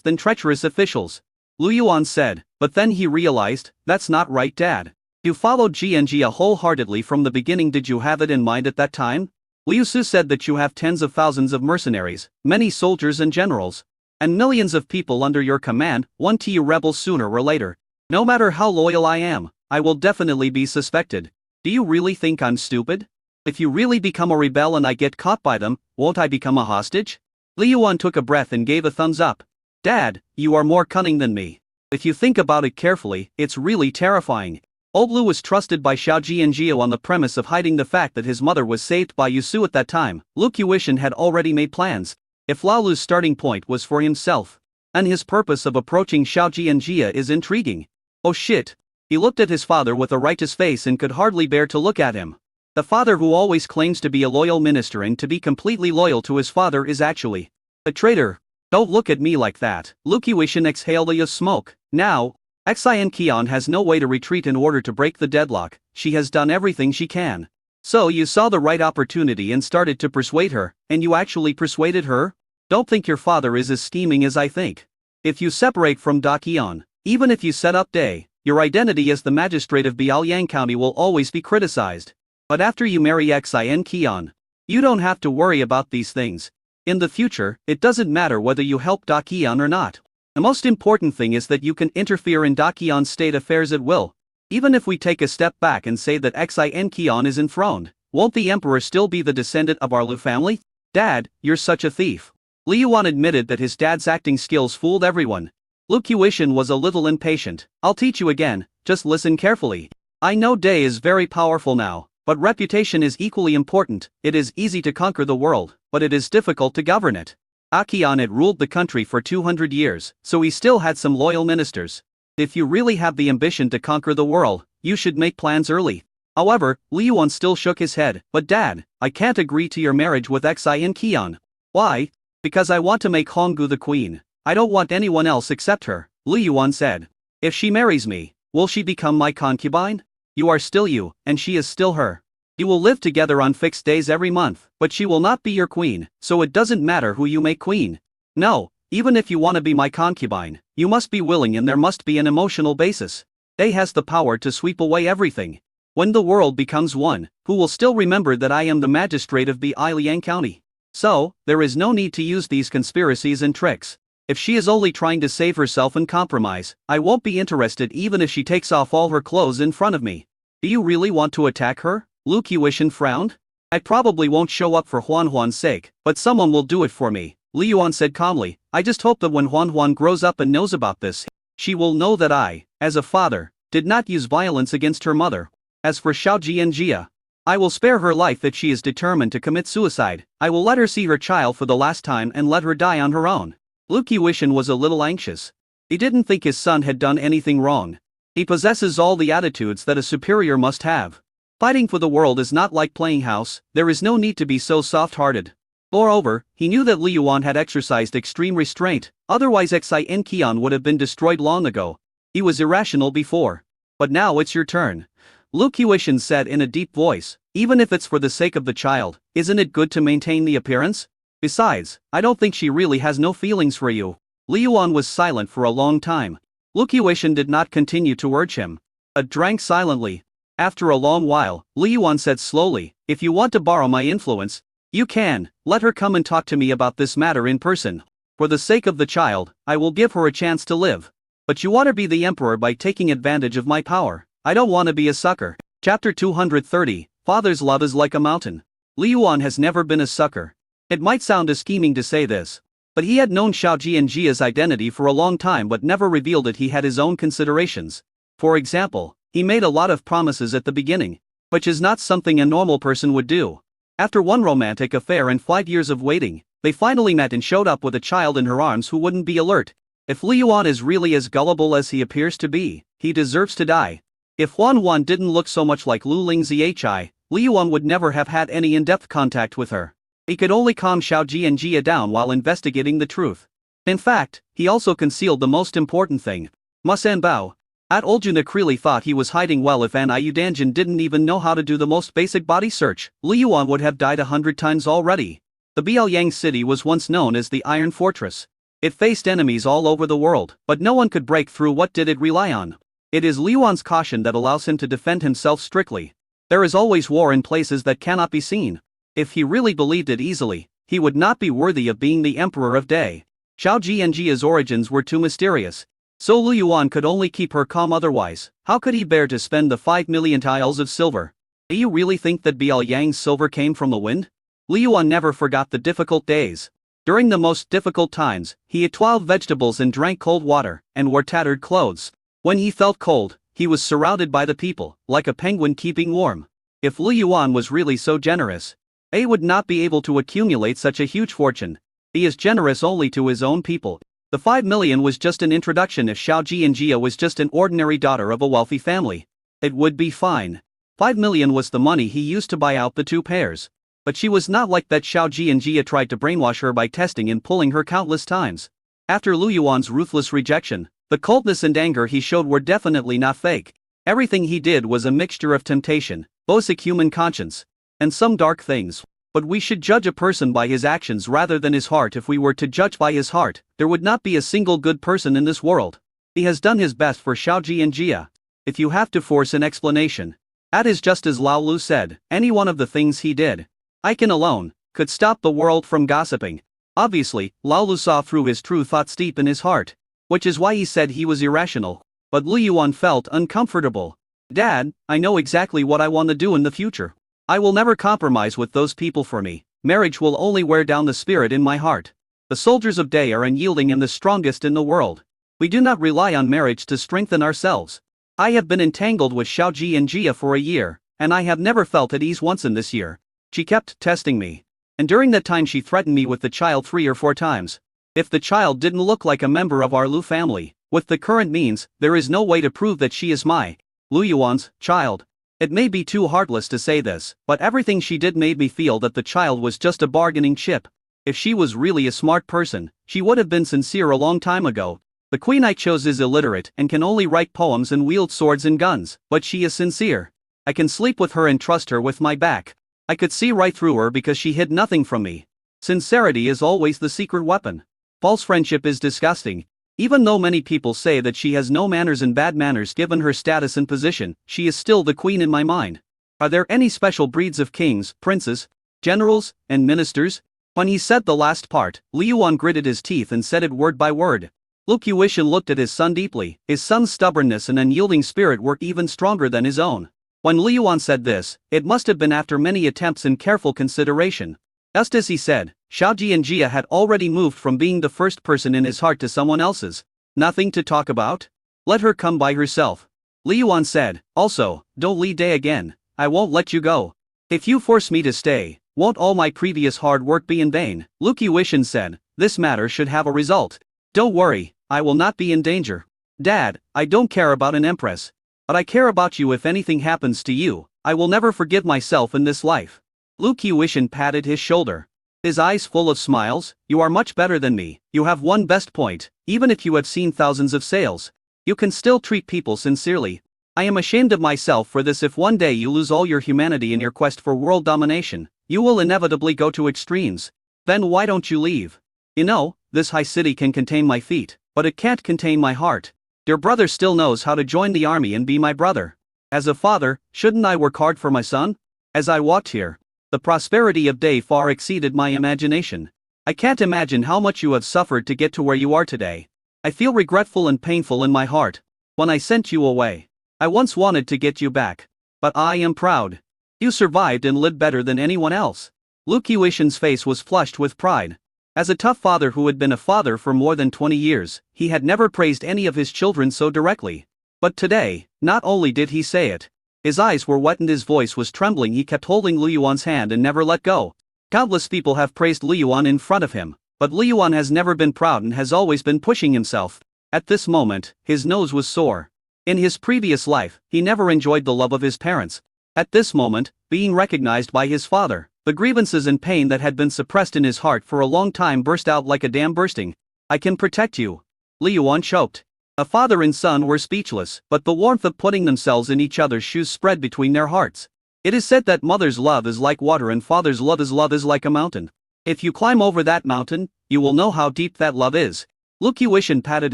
than treacherous officials. Liu Yuan said, but then he realized, that's not right, Dad. You followed Ji and Jia wholeheartedly from the beginning. Did you have it in mind at that time? Liu Su said that you have tens of thousands of mercenaries, many soldiers and generals, and millions of people under your command. One to you rebels sooner or later. No matter how loyal I am, I will definitely be suspected. Do you really think I'm stupid? If you really become a rebel and I get caught by them, won't I become a hostage? Liu Yuan took a breath and gave a thumbs up. Dad, you are more cunning than me. If you think about it carefully, it's really terrifying. Old Lu was trusted by Xiaoji and Jiao on the premise of hiding the fact that his mother was saved by Yusu at that time. Lu Qiushan had already made plans. If Lao Lu's starting point was for himself, and his purpose of approaching Xiaoji and Jia is intriguing. Oh shit. He looked at his father with a righteous face and could hardly bear to look at him. The father who always claims to be a loyal minister and to be completely loyal to his father is actually a traitor. Don't look at me like that. Lu Qiushan exhaled a smoke. Now, Xian Qian has no way to retreat in order to break the deadlock. She has done everything she can. So you saw the right opportunity and started to persuade her, and you actually persuaded her? Don't think your father is as scheming as I think. If you separate from Daqian, even if you set up Day, your identity as the magistrate of Biaoyang County will always be criticized. But after you marry Xian Qian, you don't have to worry about these things. In the future, it doesn't matter whether you help Daqian or not. The most important thing is that you can interfere in Daqian's state affairs at will. Even if we take a step back and say that Xian Qian is enthroned, won't the emperor still be the descendant of our Lu family? Dad, you're such a thief. Liu Yuan admitted that his dad's acting skills fooled everyone. Lu Qiushan was a little impatient. I'll teach you again, just listen carefully. I know Day is very powerful now, but reputation is equally important. It is easy to conquer the world, but it is difficult to govern it. Akion had ruled the country for 200 years, so he still had some loyal ministers. If you really have the ambition to conquer the world, you should make plans early. However, Li Yuan still shook his head. But Dad, I can't agree to your marriage with Xi and Qian. Why? Because I want to make Honggu the queen. I don't want anyone else except her, Li Yuan said. If she marries me, will she become my concubine? You are still you, and she is still her. You will live together on fixed days every month, but she will not be your queen, so it doesn't matter who you make queen. No, even if you want to be my concubine, you must be willing and there must be an emotional basis. They has the power to sweep away everything. When the world becomes one, who will still remember that I am the magistrate of Liang County? So, there is no need to use these conspiracies and tricks. If she is only trying to save herself and compromise, I won't be interested even if she takes off all her clothes in front of me. Do you really want to attack her? Lu Qiushan frowned. I probably won't show up for Huan's sake, but someone will do it for me, Li Yuan said calmly. I just hope that when Huan grows up and knows about this, she will know that I, as a father, did not use violence against her mother. As for Xiaoji and Jia, I will spare her life if she is determined to commit suicide. I will let her see her child for the last time and let her die on her own. Lu Qiushan was a little anxious. He didn't think his son had done anything wrong. He possesses all the attitudes that a superior must have. Fighting for the world is not like playing house, there is no need to be so soft-hearted. Moreover, he knew that Li Yuan had exercised extreme restraint, otherwise Xi and Qian would have been destroyed long ago. He was irrational before. But now it's your turn. Lu Qiushan said in a deep voice, even if it's for the sake of the child, isn't it good to maintain the appearance? Besides, I don't think she really has no feelings for you. Li Yuan was silent for a long time. Lu Qiushan did not continue to urge him, but drank silently. After a long while, Li Yuan said slowly, if you want to borrow my influence, you can. Let her come and talk to me about this matter in person. For the sake of the child, I will give her a chance to live. But you want to be the emperor by taking advantage of my power. I don't want to be a sucker. Chapter 230, Father's love is like a mountain. Li Yuan has never been a sucker. It might sound a scheming to say this, but he had known Xiaoji and Jia's identity for a long time but never revealed it. He had his own considerations. For example, he made a lot of promises at the beginning, which is not something a normal person would do. After one romantic affair and 5 years of waiting, they finally met and showed up with a child in her arms who wouldn't be alert. If Li Yuan is really as gullible as he appears to be, he deserves to die. If Huan didn't look so much like Lu Lingzhi, Li Yuan would never have had any in-depth contact with her. He could only calm Xiaoji and Jia down while investigating the truth. In fact, he also concealed the most important thing. Musan Bao. At Oljuna Creeley thought he was hiding well. If An Danjin didn't even know how to do the most basic body search, Li Yuan would have died 100 times already. The Biaoyang city was once known as the Iron Fortress. It faced enemies all over the world, but no one could break through. What did it rely on? It is Li Yuan's caution that allows him to defend himself strictly. There is always war in places that cannot be seen. If he really believed it easily, he would not be worthy of being the emperor of Day. Xiaoji and Jia's origins were too mysterious. So Li Yuan could only keep her calm. Otherwise, how could he bear to spend the 5 million tiles of silver? Do you really think that Biaoyang's silver came from the wind? Li Yuan never forgot the difficult days. During the most difficult times, he ate 12 vegetables and drank cold water, and wore tattered clothes. When he felt cold, he was surrounded by the people, like a penguin keeping warm. If Li Yuan was really so generous, he would not be able to accumulate such a huge fortune. He is generous only to his own people. The 5 million was just an introduction. If Xiaoji and Jia was just an ordinary daughter of a wealthy family, it would be fine. 5 million was the money he used to buy out the two pairs. But she was not like that. Xiaoji and Jia tried to brainwash her by testing and pulling her countless times. After Lu Yuan's ruthless rejection, the coldness and anger he showed were definitely not fake. Everything he did was a mixture of temptation, basic human conscience, and some dark things. But we should judge a person by his actions rather than his heart. If we were to judge by his heart, there would not be a single good person in this world. He has done his best for Xiaoji and Jia. If you have to force an explanation, that is just as Lao Lu said, any one of the things he did, I can alone, could stop the world from gossiping. Obviously, Lao Lu saw through his true thoughts deep in his heart, which is why he said he was irrational. But Li Yuan felt uncomfortable. Dad, I know exactly what I want to do in the future. I will never compromise with those people. For me, marriage will only wear down the spirit in my heart. The soldiers of Day are unyielding and the strongest in the world. We do not rely on marriage to strengthen ourselves. I have been entangled with Xiaoji and Jia for a year, and I have never felt at ease once in this year. She kept testing me. And during that time she threatened me with the child 3 or 4 times. If the child didn't look like a member of our Lu family, with the current means, there is no way to prove that she is my Lu Yuan's child. It may be too heartless to say this, but everything she did made me feel that the child was just a bargaining chip. If she was really a smart person, she would have been sincere a long time ago. The queen I chose is illiterate and can only write poems and wield swords and guns, but she is sincere. I can sleep with her and trust her with my back. I could see right through her because she hid nothing from me. Sincerity is always the secret weapon. False friendship is disgusting. Even though many people say that she has no manners and bad manners given her status and position, she is still the queen in my mind. Are there any special breeds of kings, princes, generals, and ministers? When he said the last part, Li Yuan gritted his teeth and said it word by word. Lu Qiushan looked at his son deeply. His son's stubbornness and unyielding spirit were even stronger than his own. When Li Yuan said this, it must have been after many attempts and careful consideration. Just as he said, Xiaoji and Jia had already moved from being the first person in his heart to someone else's. Nothing to talk about? Let her come by herself. Li Yuan said, also, don't Li Day again, I won't let you go. If you force me to stay, won't all my previous hard work be in vain? Lu Qiushan said, this matter should have a result. Don't worry, I will not be in danger. Dad, I don't care about an empress. But I care about you. If anything happens to you, I will never forgive myself in this life. Lu Qiushan patted his shoulder. His eyes full of smiles, you are much better than me, you have one best point, even if you have seen thousands of sails. You can still treat people sincerely. I am ashamed of myself for this. If one day you lose all your humanity in your quest for world domination, you will inevitably go to extremes. Then why don't you leave? You know, this high city can contain my feet, but it can't contain my heart. Your brother still knows how to join the army and be my brother. As a father, shouldn't I work hard for my son? As I walked here, the prosperity of day far exceeded my imagination. I can't imagine how much you have suffered to get to where you are today. I feel regretful and painful in my heart. When I sent you away, I once wanted to get you back. But I am proud. You survived and lived better than anyone else. Lu Qiushan's face was flushed with pride. As a tough father who had been a father for more than 20 years, he had never praised any of his children so directly. But today, not only did he say it, his eyes were wet and his voice was trembling. He kept holding Li Yuan's hand and never let go. Countless people have praised Li Yuan in front of him, but Li Yuan has never been proud and has always been pushing himself. At this moment, his nose was sore. In his previous life, he never enjoyed the love of his parents. At this moment, being recognized by his father, the grievances and pain that had been suppressed in his heart for a long time burst out like a dam bursting. I can protect you. Li Yuan choked. A father and son were speechless, but the warmth of putting themselves in each other's shoes spread between their hearts. It is said that mother's love is like water and father's love is like a mountain. If you climb over that mountain, you will know how deep that love is. Lu Qiushan patted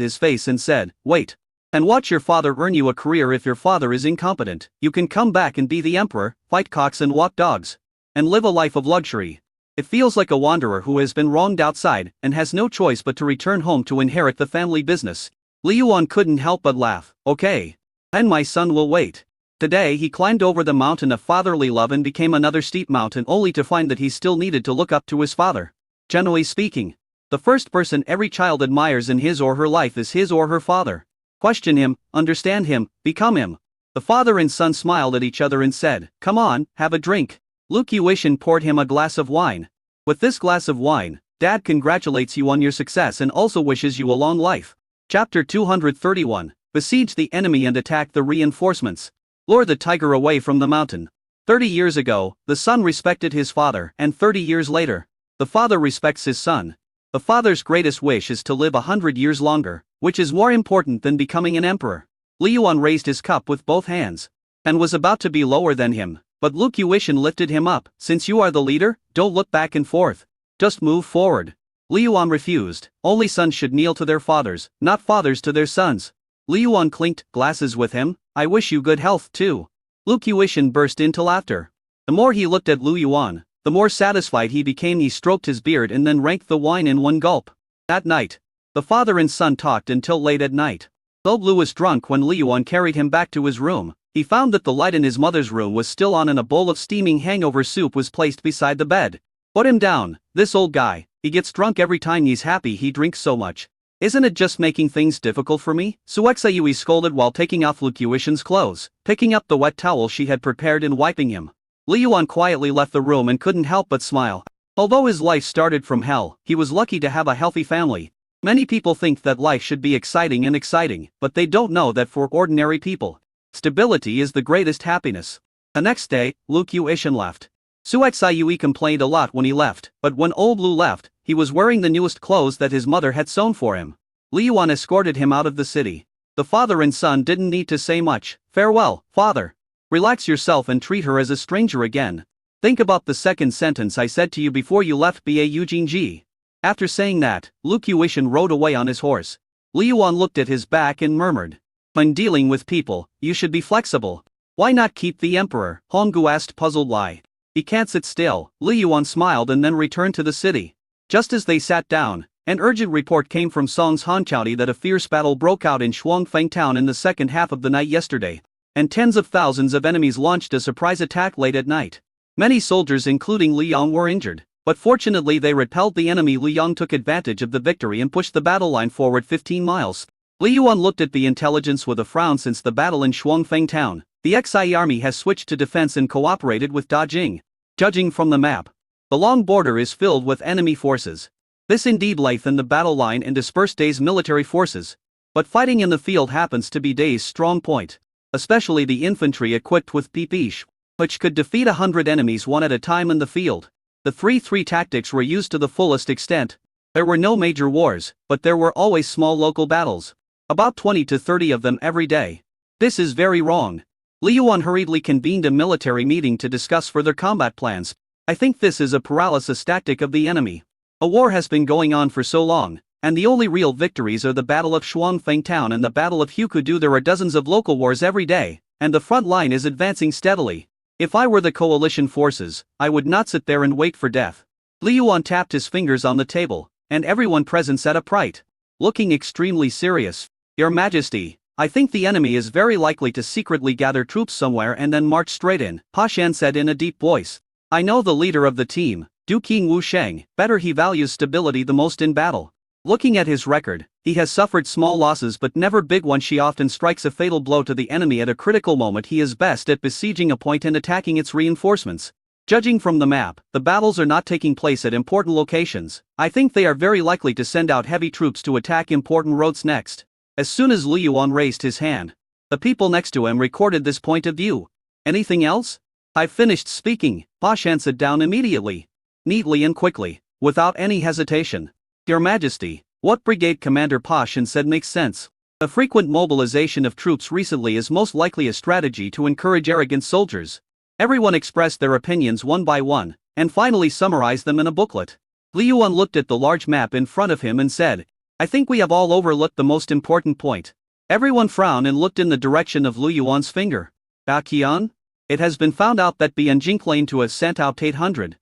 his face and said, wait. And watch your father earn you a career. If your father is incompetent, you can come back and be the emperor, fight cocks and walk dogs. And live a life of luxury. It feels like a wanderer who has been wronged outside and has no choice but to return home to inherit the family business. Li Yuan couldn't help but laugh. Okay. And my son will wait. Today he climbed over the mountain of fatherly love and became another steep mountain, only to find that he still needed to look up to his father. Generally speaking, the first person every child admires in his or her life is his or her father. Question him, understand him, become him. The father and son smiled at each other and said, come on, have a drink. Lu Qiushan poured him a glass of wine. With this glass of wine, Dad congratulates you on your success and also wishes you a long life. Chapter 231, Besiege the enemy and attack the reinforcements. Lure the tiger away from the mountain. 30 years ago, the son respected his father, and 30 years later, the father respects his son. The father's greatest wish is to live 100 years longer, which is more important than becoming an emperor. Li Yuan raised his cup with both hands, and was about to be lower than him, but Lu Qiushan lifted him up. Since you are the leader, don't look back and forth. Just move forward. Li Yuan refused. Only sons should kneel to their fathers, not fathers to their sons. Li Yuan clinked glasses with him. I wish you good health too. Lu Qiushan burst into laughter. The more he looked at Lu Yuan, the more satisfied he became. He stroked his beard and then drank the wine in one gulp. That night, the father and son talked until late at night. Though Lu was drunk when Li Yuan carried him back to his room, he found that the light in his mother's room was still on and a bowl of steaming hangover soup was placed beside the bed. Put him down, this old guy. He gets drunk every time he's happy. He drinks so much. Isn't it just making things difficult for me? Suexayui scolded while taking off Lu Qiushan's clothes, picking up the wet towel she had prepared and wiping him. Li Yuan quietly left the room and couldn't help but smile. Although his life started from hell, he was lucky to have a healthy family. Many people think that life should be exciting, but they don't know that for ordinary people, Stability is the greatest happiness. The next day, Lu Qiushan left. Su Xiue complained a lot when he left, but when old Lu left, he was wearing the newest clothes that his mother had sewn for him. Li Yuan escorted him out of the city. The father and son didn't need to say much. Farewell, father. Relax yourself and treat her as a stranger again. Think about the second sentence I said to you before you left Ba Eugene. After saying that, Lu Qiushan rode away on his horse. Li Yuan looked at his back and murmured, "When dealing with people, you should be flexible. Why not keep the emperor?" Honggu asked puzzled Lai. "He can't sit still." Li Yuan smiled and then returned to the city. Just as they sat down, an urgent report came from Song's Han County that a fierce battle broke out in Shuangfeng town in the second half of the night yesterday, and tens of thousands of enemies launched a surprise attack late at night. Many soldiers including Li Yang were injured, but fortunately they repelled the enemy. Li Yang took advantage of the victory and pushed the battle line forward 15 miles. Li Yuan looked at the intelligence with a frown. Since the battle in Shuangfeng town, the Xi army has switched to defense and cooperated with Dajing. Judging from the map, the long border is filled with enemy forces. This indeed lengthened the battle line and dispersed Day's military forces. But fighting in the field happens to be Day's strong point, especially the infantry equipped with pipish, which could defeat 100 enemies one at a time in the field. The 3-3 tactics were used to the fullest extent. There were no major wars, but there were always small local battles. About 20 to 30 of them every day. This is very wrong. Li Yuan hurriedly convened a military meeting to discuss further combat plans. I think this is a paralysis tactic of the enemy. A war has been going on for so long, and the only real victories are the Battle of Shuangfeng Town and the Battle of Hukudu. There are dozens of local wars every day, and the front line is advancing steadily. If I were the coalition forces, I would not sit there and wait for death. Li Yuan tapped his fingers on the table, and everyone present sat upright, looking extremely serious. Your Majesty, I think the enemy is very likely to secretly gather troops somewhere and then march straight in, Pa Shan said in a deep voice. I know the leader of the team, Du King Wu Sheng, better. He values stability the most in battle. Looking at his record, he has suffered small losses but never big ones. She often strikes a fatal blow to the enemy at a critical moment. He is best at besieging a point and attacking its reinforcements. Judging from the map, the battles are not taking place at important locations. I think they are very likely to send out heavy troops to attack important roads next. As soon as Li Yuan raised his hand, the people next to him recorded this point of view. Anything else? I've finished speaking, Pa Shan said down immediately, neatly and quickly, without any hesitation. Your Majesty, what Brigade Commander Pa Shan said makes sense. A frequent mobilization of troops recently is most likely a strategy to encourage arrogant soldiers. Everyone expressed their opinions one by one, and finally summarized them in a booklet. Li Yuan looked at the large map in front of him and said, I think we have all overlooked the most important point. Everyone frowned and looked in the direction of Lu Yuan's finger. Qian? It has been found out that Bianjing claimed to have sent out 800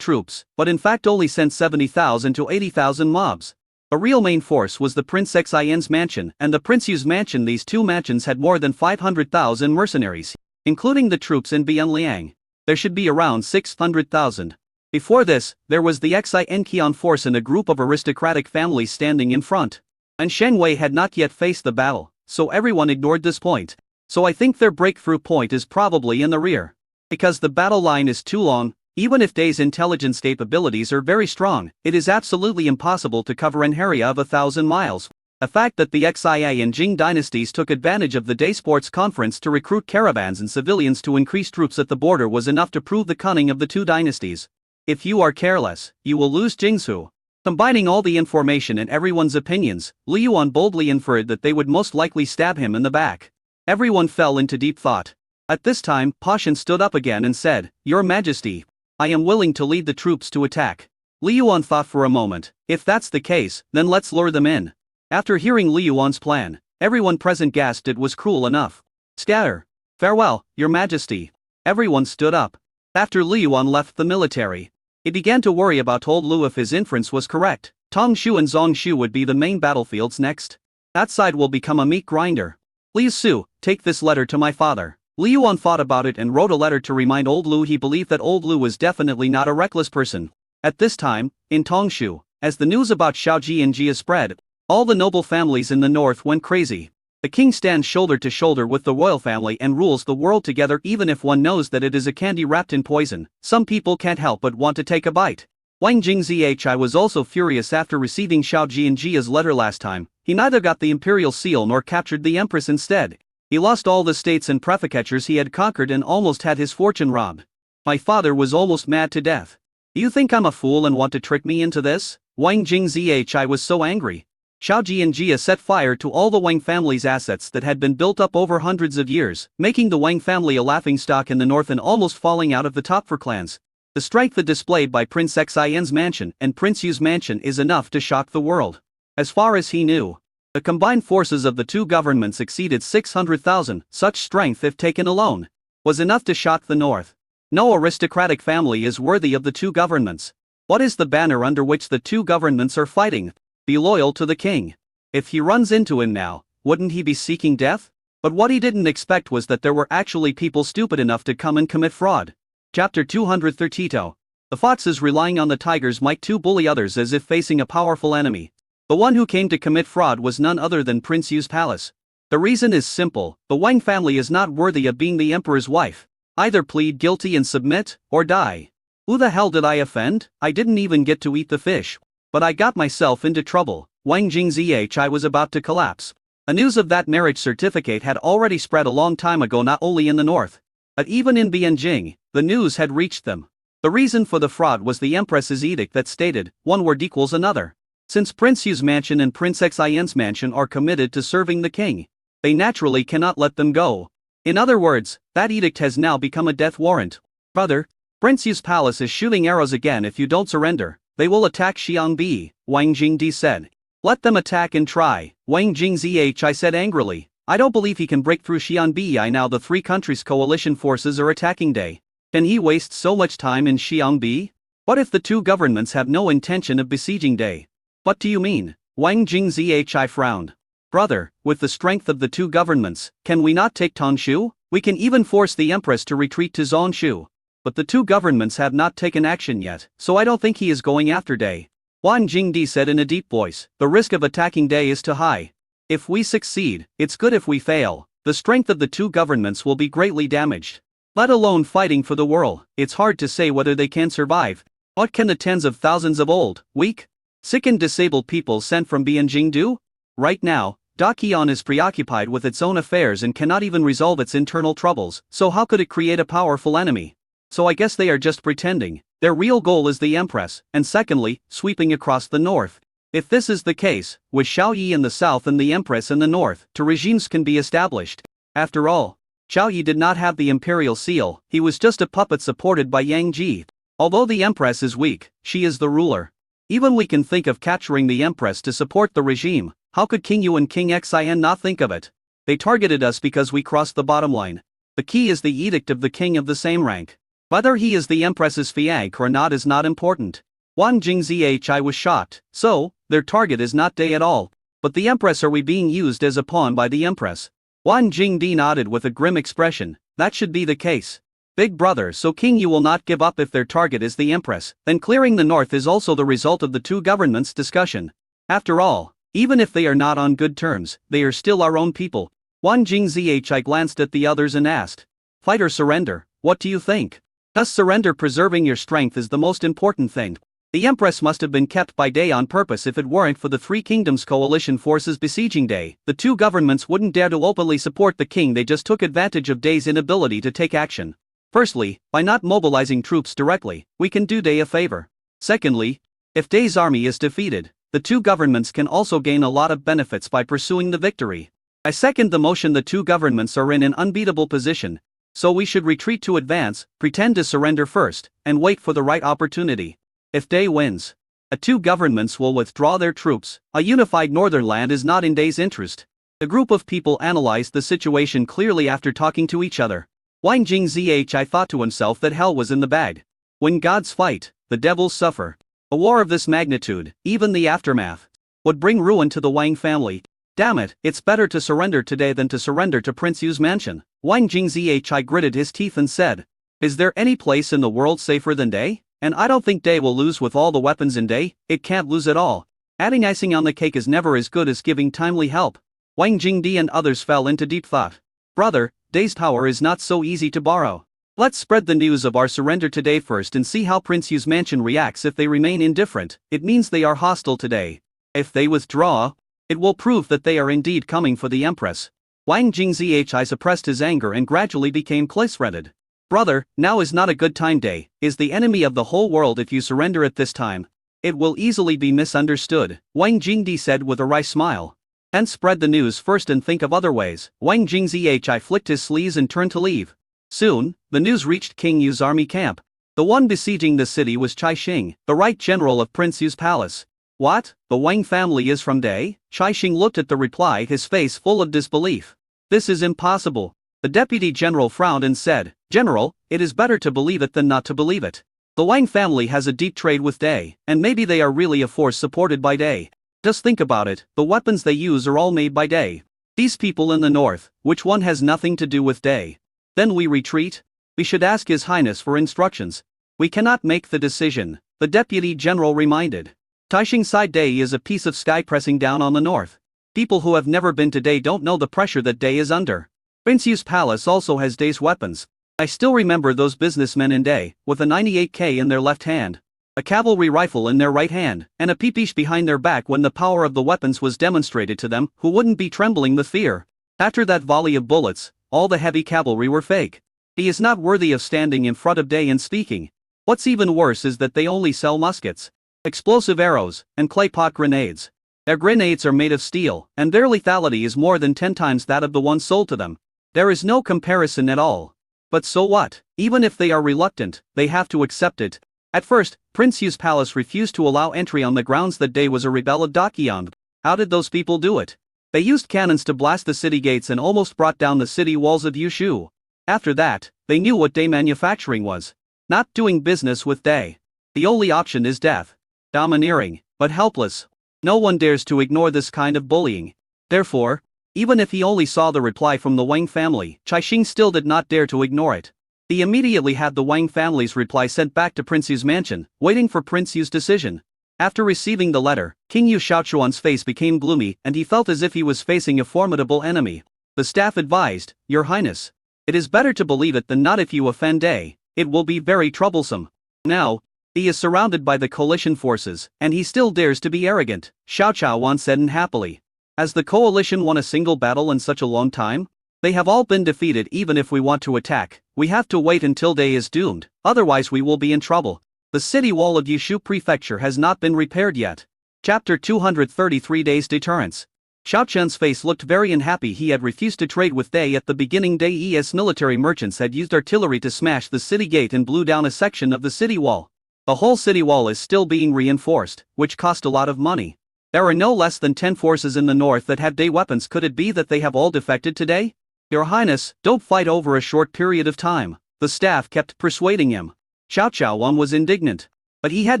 troops, but in fact only sent 70,000 to 80,000 mobs. The real main force was the Prince Xian's mansion and the Prince Yu's mansion. These two mansions had more than 500,000 mercenaries, including the troops in Bianliang. There should be around 600,000. Before this, there was the Xian force and a group of aristocratic families standing in front. And Shen Wei had not yet faced the battle, so everyone ignored this point. So I think their breakthrough point is probably in the rear. Because the battle line is too long, even if Day's intelligence capabilities are very strong, it is absolutely impossible to cover an area of 1,000 miles. A fact that the Xia and Jing dynasties took advantage of the Day Sports Conference to recruit caravans and civilians to increase troops at the border was enough to prove the cunning of the two dynasties. If you are careless, you will lose Jingsu. Combining all the information and everyone's opinions, Li Yuan boldly inferred that they would most likely stab him in the back. Everyone fell into deep thought. At this time, Pa Shan stood up again and said, Your Majesty, I am willing to lead the troops to attack. Li Yuan thought for a moment. If that's the case, then let's lure them in. After hearing Li Yuan's plan, everyone present gasped. It was cruel enough. Scatter. Farewell, Your Majesty. Everyone stood up. After Li Yuan left the military, he began to worry about old Lu. If his inference was correct, Tongshu and Zongshu would be the main battlefields next. That side will become a meat grinder. Li Su, take this letter to my father. Li Yuan thought about it and wrote a letter to remind old Lu. He believed that old Lu was definitely not a reckless person. At this time, in Tongshu, as the news about Xiaoji and Jia spread, all the noble families in the north went crazy. The king stands shoulder to shoulder with the royal family and rules the world together. Even if one knows that it is a candy wrapped in poison, some people can't help but want to take a bite. Wang Jingzhi was also furious after receiving Xiaoji and Jia's letter last time. He neither got the imperial seal nor captured the empress instead. He lost all the states and prefectures he had conquered and almost had his fortune robbed. My father was almost mad to death. Do you think I'm a fool and want to trick me into this? Wang Jingzhi was so angry. Xiaoji and Jia set fire to all the Wang family's assets that had been built up over hundreds of years, making the Wang family a laughingstock in the north and almost falling out of the top for clans. The strength displayed by Prince Xian's mansion and Prince Yu's mansion is enough to shock the world. As far as he knew, the combined forces of the two governments exceeded 600,000. Such strength, if taken alone, was enough to shock the north. No aristocratic family is worthy of the two governments. What is the banner under which the two governments are fighting? Be loyal to the king. If he runs into him now, wouldn't he be seeking death? But what he didn't expect was that there were actually people stupid enough to come and commit fraud. Chapter 232. The foxes relying on the tiger's might to bully others as if facing a powerful enemy. The one who came to commit fraud was none other than Prince Yu's palace. The reason is simple: the Wang family is not worthy of being the emperor's wife. Either plead guilty and submit, or die. Who the hell did I offend? I didn't even get to eat the fish. But I got myself into trouble. Wang Jingzhi was about to collapse. The news of that marriage certificate had already spread a long time ago, not only in the north, but even in Bianjing, the news had reached them. The reason for the fraud was the empress's edict that stated, one word equals another. Since Prince Yu's mansion and Prince Xian's mansion are committed to serving the king, they naturally cannot let them go. In other words, that edict has now become a death warrant. Brother, Prince Yu's palace is shooting arrows again. If you don't surrender, they will attack Xiangbi, Wang Jingdi said. Let them attack and try, Wang Jingzhi said angrily. I don't believe he can break through Xiangbi. Now the three countries' coalition forces are attacking Day. Can he waste so much time in Xiangbi? What if the two governments have no intention of besieging Day? What do you mean? Wang Jingzhi frowned. Brother, with the strength of the two governments, can we not take Tangshu? We can even force the empress to retreat to Zhongshu. But the two governments have not taken action yet, so I don't think he is going after Day. Wang Jingdi said in a deep voice, the risk of attacking Day is too high. If we succeed, it's good. If we fail, the strength of the two governments will be greatly damaged. Let alone fighting for the world, it's hard to say whether they can survive. What can the tens of thousands of old, weak, sick and disabled people sent from Bianjing do? Right now, Daqian is preoccupied with its own affairs and cannot even resolve its internal troubles, so how could it create a powerful enemy? So I guess they are just pretending. Their real goal is the empress, and secondly, sweeping across the north. If this is the case, with Xiaoyi in the south and the empress in the north, two regimes can be established. After all, Xiaoyi did not have the imperial seal, he was just a puppet supported by Yang Ji. Although the empress is weak, she is the ruler. Even we can think of capturing the empress to support the regime. How could King Yu and King Xian not think of it? They targeted us because we crossed the bottom line. The key is the edict of the king of the same rank. Whether he is the empress's fiancé or not is not important. Wang Jingzhi was shocked. So, their target is not Day at all. But the empress, are we being used as a pawn by the empress? Wang Jingdi nodded with a grim expression. That should be the case. Big brother, so King Yu will not give up if their target is the empress, then clearing the north is also the result of the two governments' discussion. After all, even if they are not on good terms, they are still our own people. Wang Jingzhi glanced at the others and asked, fight or surrender, what do you think? Thus surrender. Preserving your strength is the most important thing. The empress must have been kept by Day on purpose. If it weren't for the three kingdoms' coalition forces besieging Day, the two governments wouldn't dare to openly support the king. They just took advantage of Day's inability to take action. Firstly, by not mobilizing troops directly, we can do Day a favor. Secondly, if Day's army is defeated, the two governments can also gain a lot of benefits by pursuing the victory. I second the motion. The two governments are in an unbeatable position, so we should retreat to advance, pretend to surrender first, and wait for the right opportunity. If Day wins, the two governments will withdraw their troops. A unified northern land is not in Day's interest. The group of people analyzed the situation clearly after talking to each other. Wang Jingzhi thought to himself that hell was in the bag. When gods fight, the devils suffer. A war of this magnitude, even the aftermath, would bring ruin to the Wang family. Damn it, it's better to surrender today than to surrender to Prince Yu's mansion. Wang Jingzhi gritted his teeth and said, is there any place in the world safer than Day? And I don't think Day will lose with all the weapons in Day. It can't lose at all. Adding icing on the cake is never as good as giving timely help. Wang Jingdi and others fell into deep thought. Brother, Day's power is not so easy to borrow. Let's spread the news of our surrender today first and see how Prince Yu's mansion reacts. If they remain indifferent, it means they are hostile today. If they withdraw, it will prove that they are indeed coming for the empress. Wang Jingzhi suppressed his anger and gradually became close-threaded. Brother, now is not a good time. Day is the enemy of the whole world. If you surrender at this time, it will easily be misunderstood, Wang Jingdi said with a wry smile. And spread the news first and think of other ways. Wang Jingzhi flicked his sleeves and turned to leave. Soon, the news reached King Yu's army camp. The one besieging the city was Chai Xing, the right general of Prince Yu's palace. What? The Wang family is from Day? Chai Xing looked at the reply, his face full of disbelief. This is impossible. The deputy general frowned and said, General, it is better to believe it than not to believe it. The Wang family has a deep trade with Day, and maybe they are really a force supported by Day. Just think about it, the weapons they use are all made by Day. These people in the north, which one has nothing to do with Day? Then we retreat? We should ask His Highness for instructions. We cannot make the decision, the deputy general reminded. Taishing side Day is a piece of sky pressing down on the north. People who have never been to Day don't know the pressure that Day is under. Prince Yu's palace also has Day's weapons. I still remember those businessmen in Day, with a 98K in their left hand, a cavalry rifle in their right hand, and a peepish behind their back when the power of the weapons was demonstrated to them, who wouldn't be trembling with fear. After that volley of bullets, all the heavy cavalry were fake. He is not worthy of standing in front of Day and speaking. What's even worse is that they only sell muskets, explosive arrows, and clay pot grenades. Their grenades are made of steel, and their lethality is more than 10 times that of the ones sold to them. There is no comparison at all. But so what? Even if they are reluctant, they have to accept it. At first, Prince Yu's palace refused to allow entry on the grounds that Day was a rebel of Dakian. How did those people do it? They used cannons to blast the city gates and almost brought down the city walls of Yushu. After that, they knew what Day manufacturing was. Not doing business with Day. The only option is death. Domineering, but helpless. No one dares to ignore this kind of bullying. Therefore, even if he only saw the reply from the Wang family, Chai Xing still did not dare to ignore it. He immediately had the Wang family's reply sent back to Prince Yu's mansion, waiting for Prince Yu's decision. After receiving the letter, King Yu Xiaochuan's face became gloomy and he felt as if he was facing a formidable enemy. The staff advised, Your Highness, it is better to believe it than not. If you offend Day, it will be very troublesome. Now, he is surrounded by the coalition forces, and he still dares to be arrogant, Xiaochuan said unhappily. Has the coalition won a single battle in such a long time? They have all been defeated. Even if we want to attack, we have to wait until Day is doomed, otherwise we will be in trouble. The city wall of Yushu Prefecture has not been repaired yet. Chapter 233 Day's Deterrence. Xiao Chen's face looked very unhappy. He had refused to trade with Day at the beginning. Day's military merchants had used artillery to smash the city gate and blew down a section of the city wall. The whole city wall is still being reinforced, which cost a lot of money. There are no less than 10 forces in the north that have Day weapons. Could it be that they have all defected today? Your Highness, don't fight over a short period of time. The staff kept persuading him. Xiaochuan was indignant. But he had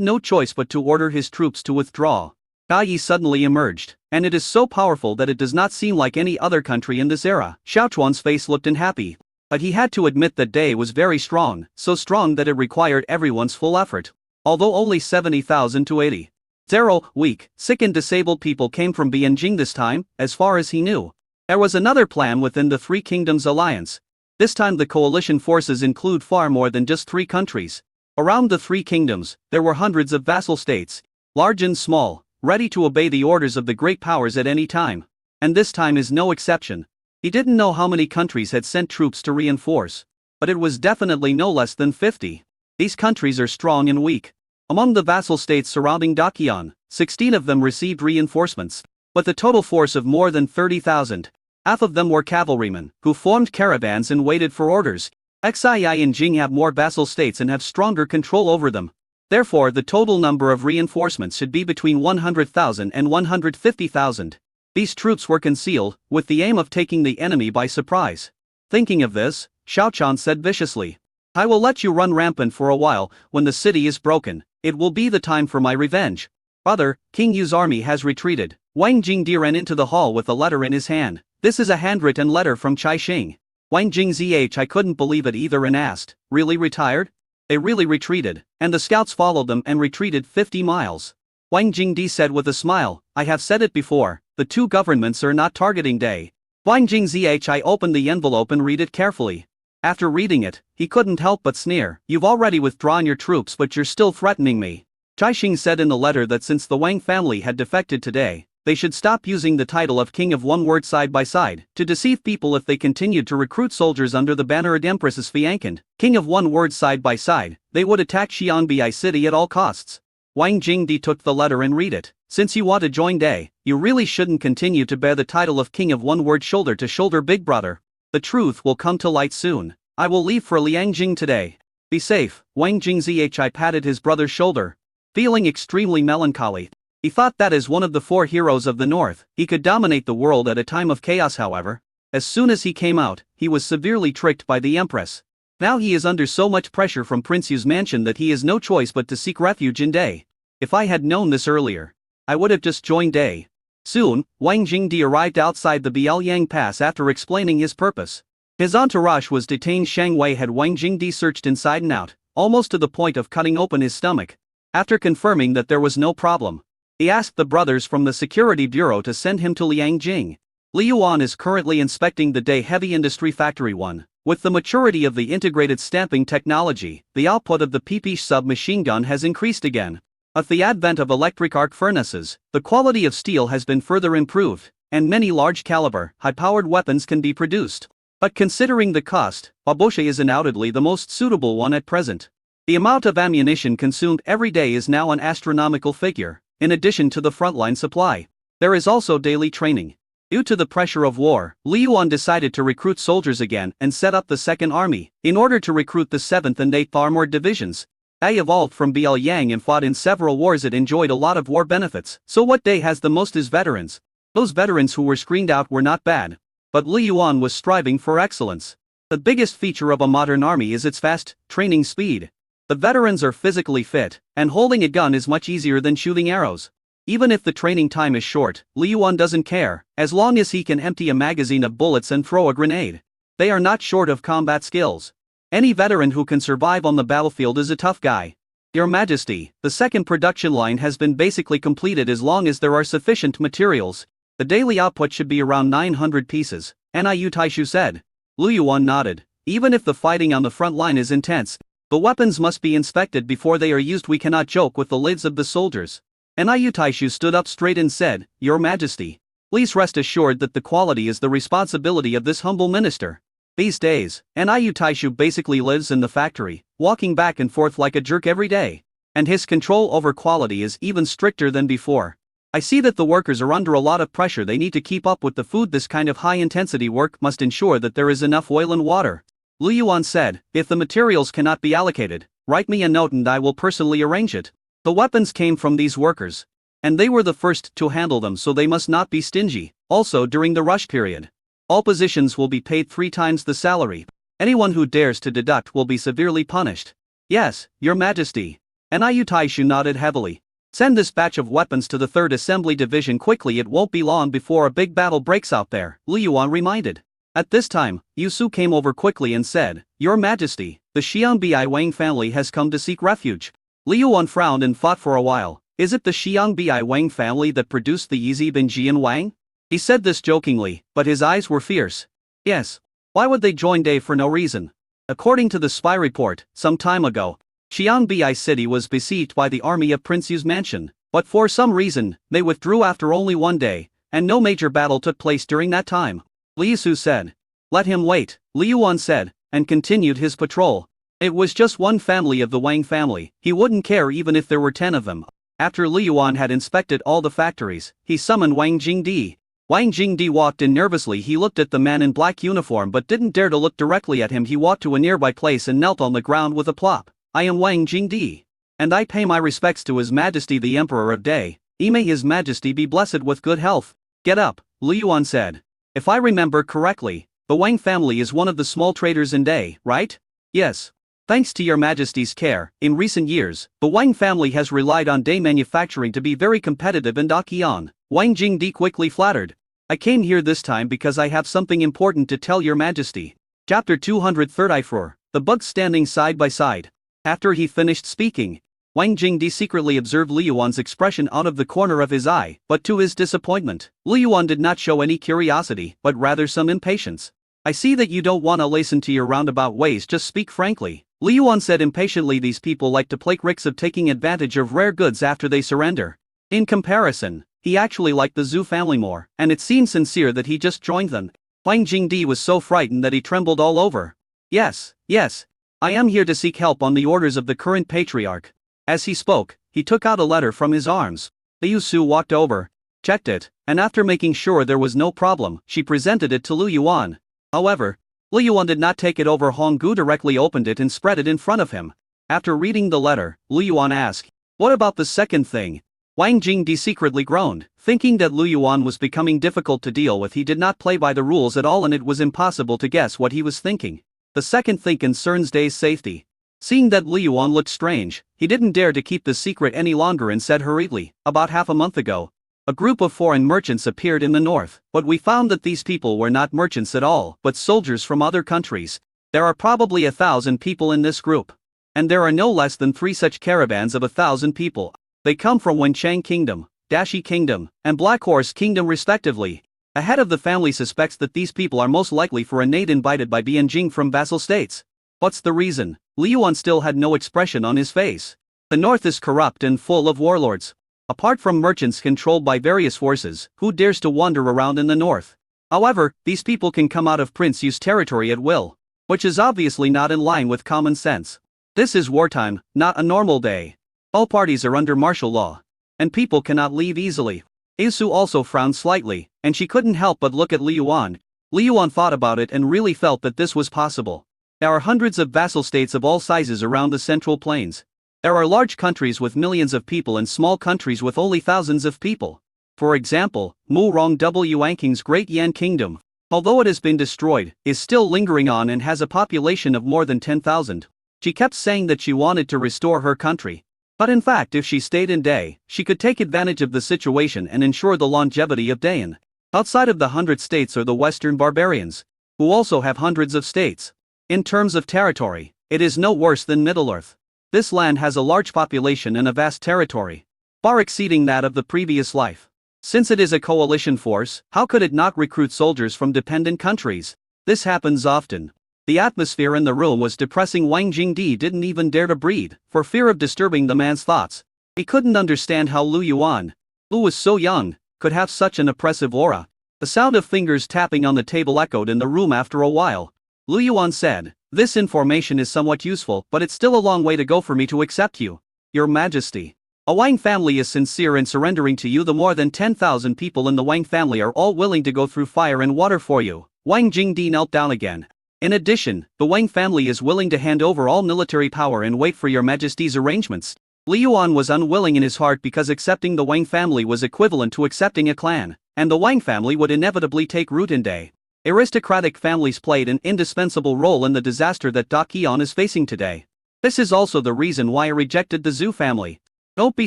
no choice but to order his troops to withdraw. Yi suddenly emerged, and it is so powerful that it does not seem like any other country in this era. Xiaochuan's face looked unhappy. But he had to admit that Day was very strong, so strong that it required everyone's full effort. Although only 70,000 to 80. 0, weak, sick and disabled people came from Bianjing this time, as far as he knew. There was another plan within the Three Kingdoms alliance. This time the coalition forces include far more than just 3 countries. Around the Three Kingdoms, there were hundreds of vassal states, large and small, ready to obey the orders of the great powers at any time. And this time is no exception. He didn't know how many countries had sent troops to reinforce, but it was definitely no less than 50. These countries are strong and weak. Among the vassal states surrounding Dakian, 16 of them received reinforcements, with a total force of more than 30,000. Half of them were cavalrymen, who formed caravans and waited for orders. Xii and Jing have more vassal states and have stronger control over them. Therefore the total number of reinforcements should be between 100,000 and 150,000. These troops were concealed, with the aim of taking the enemy by surprise. Thinking of this, Xiaochuan said viciously, I will let you run rampant for a while. When the city is broken, it will be the time for my revenge. Brother, King Yu's army has retreated. Wang Jingdi ran into the hall with a letter in his hand. This is a handwritten letter from Chai Xing. Wang Jingzhi couldn't believe it either and asked, really retired? They really retreated, and the scouts followed them and retreated 50 miles. Wang Jingdi said with a smile, I have said it before, the 2 governments are not targeting Day. Wang Jingzhi opened the envelope and read it carefully. After reading it, he couldn't help but sneer. You've already withdrawn your troops but you're still threatening me. Chai Xing said in the letter that since the Wang family had defected today, they should stop using the title of king of one word side by side to deceive people. If they continued to recruit soldiers under the banner of empress Fiancand, king of one word side by side, they would attack Xiangbi city at all costs. Wang Jingdi took the letter and read it. Since you want to join Day, you really shouldn't continue to bear the title of king of one word shoulder to shoulder, big brother. The truth will come to light soon. I will leave for Liangjing today. Be safe. Wang Jingzi patted his brother's shoulder. Feeling extremely melancholy, he thought that as one of the four heroes of the North, he could dominate the world at a time of chaos. However, as soon as he came out, he was severely tricked by the Empress. Now he is under so much pressure from Prince Yu's mansion that he has no choice but to seek refuge in Day. If I had known this earlier, I would have just joined Day. Soon, Wang Jingdi arrived outside the Biaoyang Pass after explaining his purpose. His entourage was detained. Shang Wei had Wang Jingdi searched inside and out, almost to the point of cutting open his stomach. After confirming that there was no problem, he asked the brothers from the security bureau to send him to Liangjing. Li Yuan is currently inspecting the Day Heavy Industry Factory 1. With the maturity of the integrated stamping technology, the output of the PP submachine gun has increased again. With the advent of electric arc furnaces, the quality of steel has been further improved, and many large-caliber, high-powered weapons can be produced. But considering the cost, Babosha is undoubtedly the most suitable one at present. The amount of ammunition consumed every day is now an astronomical figure. In addition to the frontline supply, there is also daily training. Due to the pressure of war, Li Yuan decided to recruit soldiers again and set up the Second Army, in order to recruit the 7th and 8th Armored Divisions. They evolved from Biaoyang and fought in several wars. It enjoyed a lot of war benefits, so what Day has the most is veterans. Those veterans who were screened out were not bad, but Li Yuan was striving for excellence. The biggest feature of a modern army is its fast training speed. The veterans are physically fit, and holding a gun is much easier than shooting arrows. Even if the training time is short, Li Yuan doesn't care, as long as he can empty a magazine of bullets and throw a grenade. They are not short of combat skills. Any veteran who can survive on the battlefield is a tough guy. Your Majesty, the second production line has been basically completed. As long as there are sufficient materials, the daily output should be around 900 pieces, Niu Taishu said. Li Yuan nodded. Even if the fighting on the front line is intense, the weapons must be inspected before they are used. We cannot joke with the lids of the soldiers. Niu Taishu stood up straight and said, Your Majesty, please rest assured that the quality is the responsibility of this humble minister. These days, Niu Taishu basically lives in the factory, walking back and forth like a jerk every day. And his control over quality is even stricter than before. I see that the workers are under a lot of pressure. They need to keep up with the food. This kind of high-intensity work must ensure that there is enough oil and water. Li Yuan said, If the materials cannot be allocated, write me a note and I will personally arrange it. The weapons came from these workers, and they were the first to handle them, so they must not be stingy. Also, during the rush period, all positions will be paid 3 times the salary. Anyone who dares to deduct will be severely punished. Yes, Your Majesty. Niu Taishu nodded heavily. Send this batch of weapons to the 3rd Assembly Division quickly. It won't be long before a big battle breaks out there, Li Yuan reminded. At this time, Yu Su came over quickly and said, Your Majesty, the Xiangbi Wang family has come to seek refuge. Li Yuan frowned and thought for a while. Is it the Xiangbi Wang family that produced the Yi bin Jian Wang? He said this jokingly, but his eyes were fierce. Yes. Why would they join Day for no reason? According to the spy report, some time ago, Xiangbi city was besieged by the army of Prince Yu's mansion, but for some reason, they withdrew after only one day, and no major battle took place during that time. Li Su said. Let him wait, Li Yuan said, and continued his patrol. It was just one family of the Wang family. He wouldn't care even if there were 10 of them. After Li Yuan had inspected all the factories, he summoned Wang Jingdi. Wang Jingdi walked in nervously. He looked at the man in black uniform but didn't dare to look directly at him. He walked to a nearby place and knelt on the ground with a plop. I am Wang Jingdi, and I pay my respects to His Majesty the Emperor of Day. May His Majesty be blessed with good health. Get up, Li Yuan said. If I remember correctly, the Wang family is one of the small traders in Day, right? Yes. Thanks to Your Majesty's care, in recent years, the Wang family has relied on Day manufacturing to be very competitive in Daqian. Wang Jingdi quickly flattered. I came here this time because I have something important to tell Your Majesty. Chapter 234, The Bugs Standing Side by Side. After he finished speaking, Wang Jingdi secretly observed Li Yuan's expression out of the corner of his eye, but to his disappointment, Li Yuan did not show any curiosity, but rather some impatience. I see that you don't want to listen to your roundabout ways, just speak frankly, Li Yuan said impatiently. These people like to play tricks of taking advantage of rare goods after they surrender. In comparison, he actually liked the Zhu family more, and it seemed sincere that he just joined them. Wang Jingdi was so frightened that he trembled all over. Yes, yes. I am here to seek help on the orders of the current patriarch. As he spoke, he took out a letter from his arms. Liu Su walked over, checked it, and after making sure there was no problem, she presented it to Lu Yuan. However, Lu Yuan did not take it over. Honggu directly opened it and spread it in front of him. After reading the letter, Lu Yuan asked, "What about the second thing?" Wang Jingdi secretly groaned, thinking that Lu Yuan was becoming difficult to deal with. He did not play by the rules at all and it was impossible to guess what he was thinking. The second thing concerns Day's safety. Seeing that Lu Yuan looked strange, he didn't dare to keep the secret any longer and said hurriedly, "About half a month ago, a group of foreign merchants appeared in the north, but we found that these people were not merchants at all, but soldiers from other countries. There are probably 1,000 people in this group. And there are no less than 3 such caravans of 1,000 people. They come from Wenchang Kingdom, Dashi Kingdom, and Black Horse Kingdom respectively. A head of the family suspects that these people are most likely for a raid invited by Bianjing from vassal states. What's the reason?" Lu Yuan still had no expression on his face. The north is corrupt and full of warlords. Apart from merchants controlled by various forces, who dares to wander around in the north? However, these people can come out of Prince Yu's territory at will, which is obviously not in line with common sense. This is wartime, not a normal day. All parties are under martial law, and people cannot leave easily. Isu also frowned slightly, and she couldn't help but look at Lu Yuan. Lu Yuan thought about it and really felt that this was possible. There are hundreds of vassal states of all sizes around the Central Plains. There are large countries with millions of people and small countries with only thousands of people. For example, Murong Wanking's Great Yan Kingdom, although it has been destroyed, is still lingering on and has a population of more than 10,000. She kept saying that she wanted to restore her country. But in fact, if she stayed in Day, she could take advantage of the situation and ensure the longevity of Dayan. Outside of the 100 states are the Western barbarians, who also have hundreds of states. In terms of territory, it is no worse than Middle-earth. This land has a large population and a vast territory, far exceeding that of the previous life. Since it is a coalition force, how could it not recruit soldiers from dependent countries? This happens often. The atmosphere in the room was depressing. Wang Jingdi didn't even dare to breathe, for fear of disturbing the man's thoughts. He couldn't understand how Lu Yuan, who was so young, could have such an oppressive aura. The sound of fingers tapping on the table echoed in the room after a while. Lu Yuan said, "This information is somewhat useful, but it's still a long way to go for me to accept you. Your Majesty. A Wang family is sincere in surrendering to you. The more than 10,000 people in the Wang family are all willing to go through fire and water for you." Wang Jingdi knelt down again. "In addition, the Wang family is willing to hand over all military power and wait for your Majesty's arrangements." Lu Yuan was unwilling in his heart because accepting the Wang family was equivalent to accepting a clan, and the Wang family would inevitably take root in Day. Aristocratic families played an indispensable role in the disaster that Daqian is facing today. This is also the reason why I rejected the Zhu family. "Don't be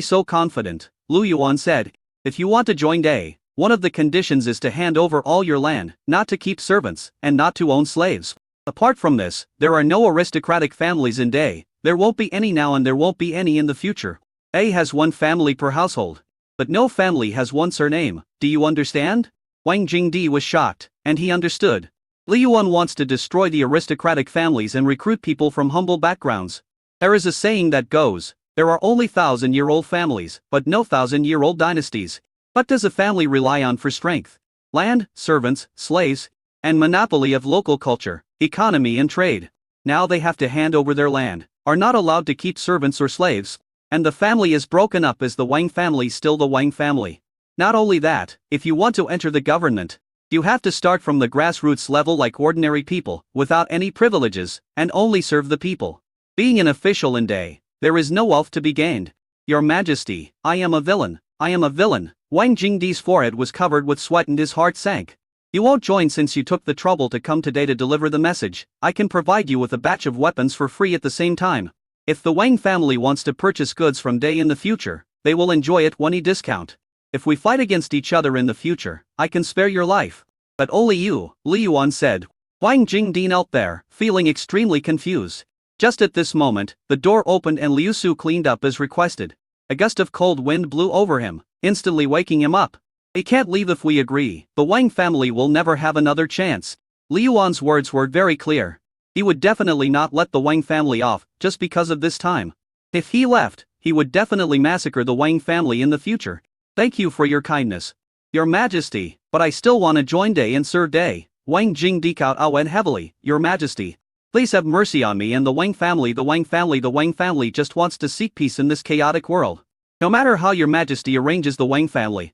so confident," Lu Yuan said. "If you want to join Day, one of the conditions is to hand over all your land, not to keep servants, and not to own slaves. Apart from this, there are no aristocratic families in Day. There won't be any now and there won't be any in the future. A has one family per household. But no family has one surname, do you understand?" Wang Jingdi was shocked, and he understood. Lu Yuan wants to destroy the aristocratic families and recruit people from humble backgrounds. There is a saying that goes, there are only 1,000-year-old families, but no 1,000-year-old dynasties. What does a family rely on for strength? Land, servants, slaves, and monopoly of local culture, economy and trade. Now they have to hand over their land, are not allowed to keep servants or slaves, and the family is broken up. As the Wang family still the Wang family? Not only that, if you want to enter the government, you have to start from the grassroots level like ordinary people, without any privileges, and only serve the people. Being an official in Day, there is no wealth to be gained. Your Majesty, I am a villain, I am a villain. Wang Jingdi's forehead was covered with sweat and his heart sank. "You won't join since you took the trouble to come today to deliver the message. I can provide you with a batch of weapons for free at the same time. If the Wang family wants to purchase goods from Day in the future, they will enjoy it 20% discount. If we fight against each other in the future, I can spare your life. But only you," Lu Yuan said. Wang Jingdi knelt there, feeling extremely confused. Just at this moment, the door opened and Liu Su cleaned up as requested. A gust of cold wind blew over him, instantly waking him up. "He can't leave if we agree. The Wang family will never have another chance." Lu Yuan's words were very clear. He would definitely not let the Wang family off, just because of this time. If he left, he would definitely massacre the Wang family in the future. Thank you for your kindness, Your Majesty, but I still want to join day and serve day. Wang Jing dekao out went heavily, Your Majesty. Please have mercy on me and the Wang family. The Wang family just wants to seek peace in this chaotic world. No matter how Your Majesty arranges the Wang family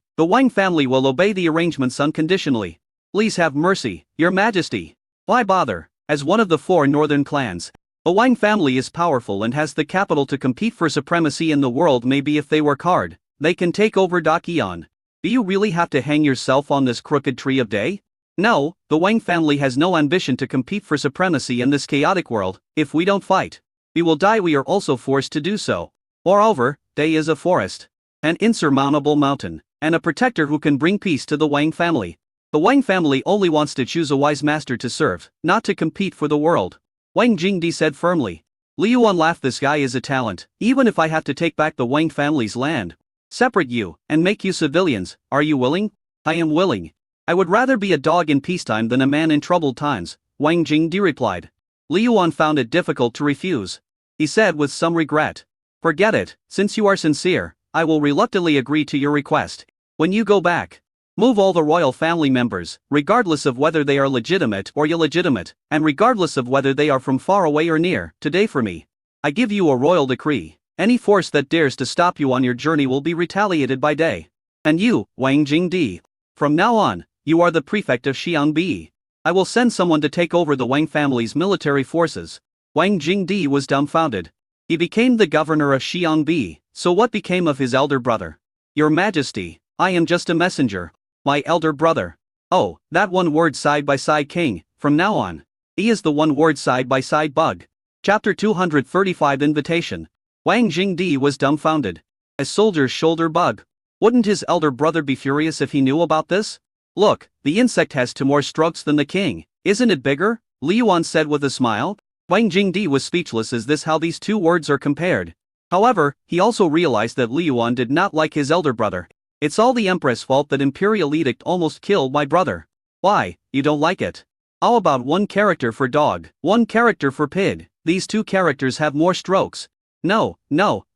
will obey the arrangements unconditionally. Please have mercy, Your Majesty. Why bother? As one of the 4 northern clans, the Wang family is powerful and has the capital to compete for supremacy in the world. Maybe if they work hard, they can take over Daqian. Do you really have to hang yourself on this crooked tree of day? No, the Wang family has no ambition to compete for supremacy in this chaotic world. If we don't fight, we will die. We are also forced to do so. Moreover, Day is a forest, an insurmountable mountain, and a protector who can bring peace to the Wang family. The Wang family only wants to choose a wise master to serve, not to compete for the world. Wang Jingdi said firmly. Li Yuan laughed. This guy is a talent. Even if I have to take back the Wang family's land, separate you, and make you civilians, are you willing? I am willing. I would rather be a dog in peacetime than a man in troubled times, Wang Jingdi replied. Li Yuan found it difficult to refuse. He said with some regret. Forget it, since you are sincere, I will reluctantly agree to your request. When you go back, move all the royal family members, regardless of whether they are legitimate or illegitimate, and regardless of whether they are from far away or near, today for me. I give you a royal decree. Any force that dares to stop you on your journey will be retaliated by day. And you, Wang Jingdi, from now on, you are the prefect of Xiangbi. I will send someone to take over the Wang family's military forces. Wang Jingdi was dumbfounded. He became the governor of Xiangbi, so what became of his elder brother? Your Majesty, I am just a messenger. My elder brother. Oh, that one-word side-by-side king, from now on. He is the one-word side-by-side bug. Chapter 235 Invitation. Wang Jingdi was dumbfounded. A soldier's shoulder bug. Wouldn't his elder brother be furious if he knew about this? Look, the insect has 2 more strokes than the king. Isn't it bigger? Li Yuan said with a smile. Wang Jingdi was speechless. Is this how these 2 words are compared? However, he also realized that Li Yuan did not like his elder brother. It's all the empress' fault that imperial edict almost killed my brother. Why, you don't like it? How about 1 character for dog, 1 character for pig? These 2 characters have more strokes. No,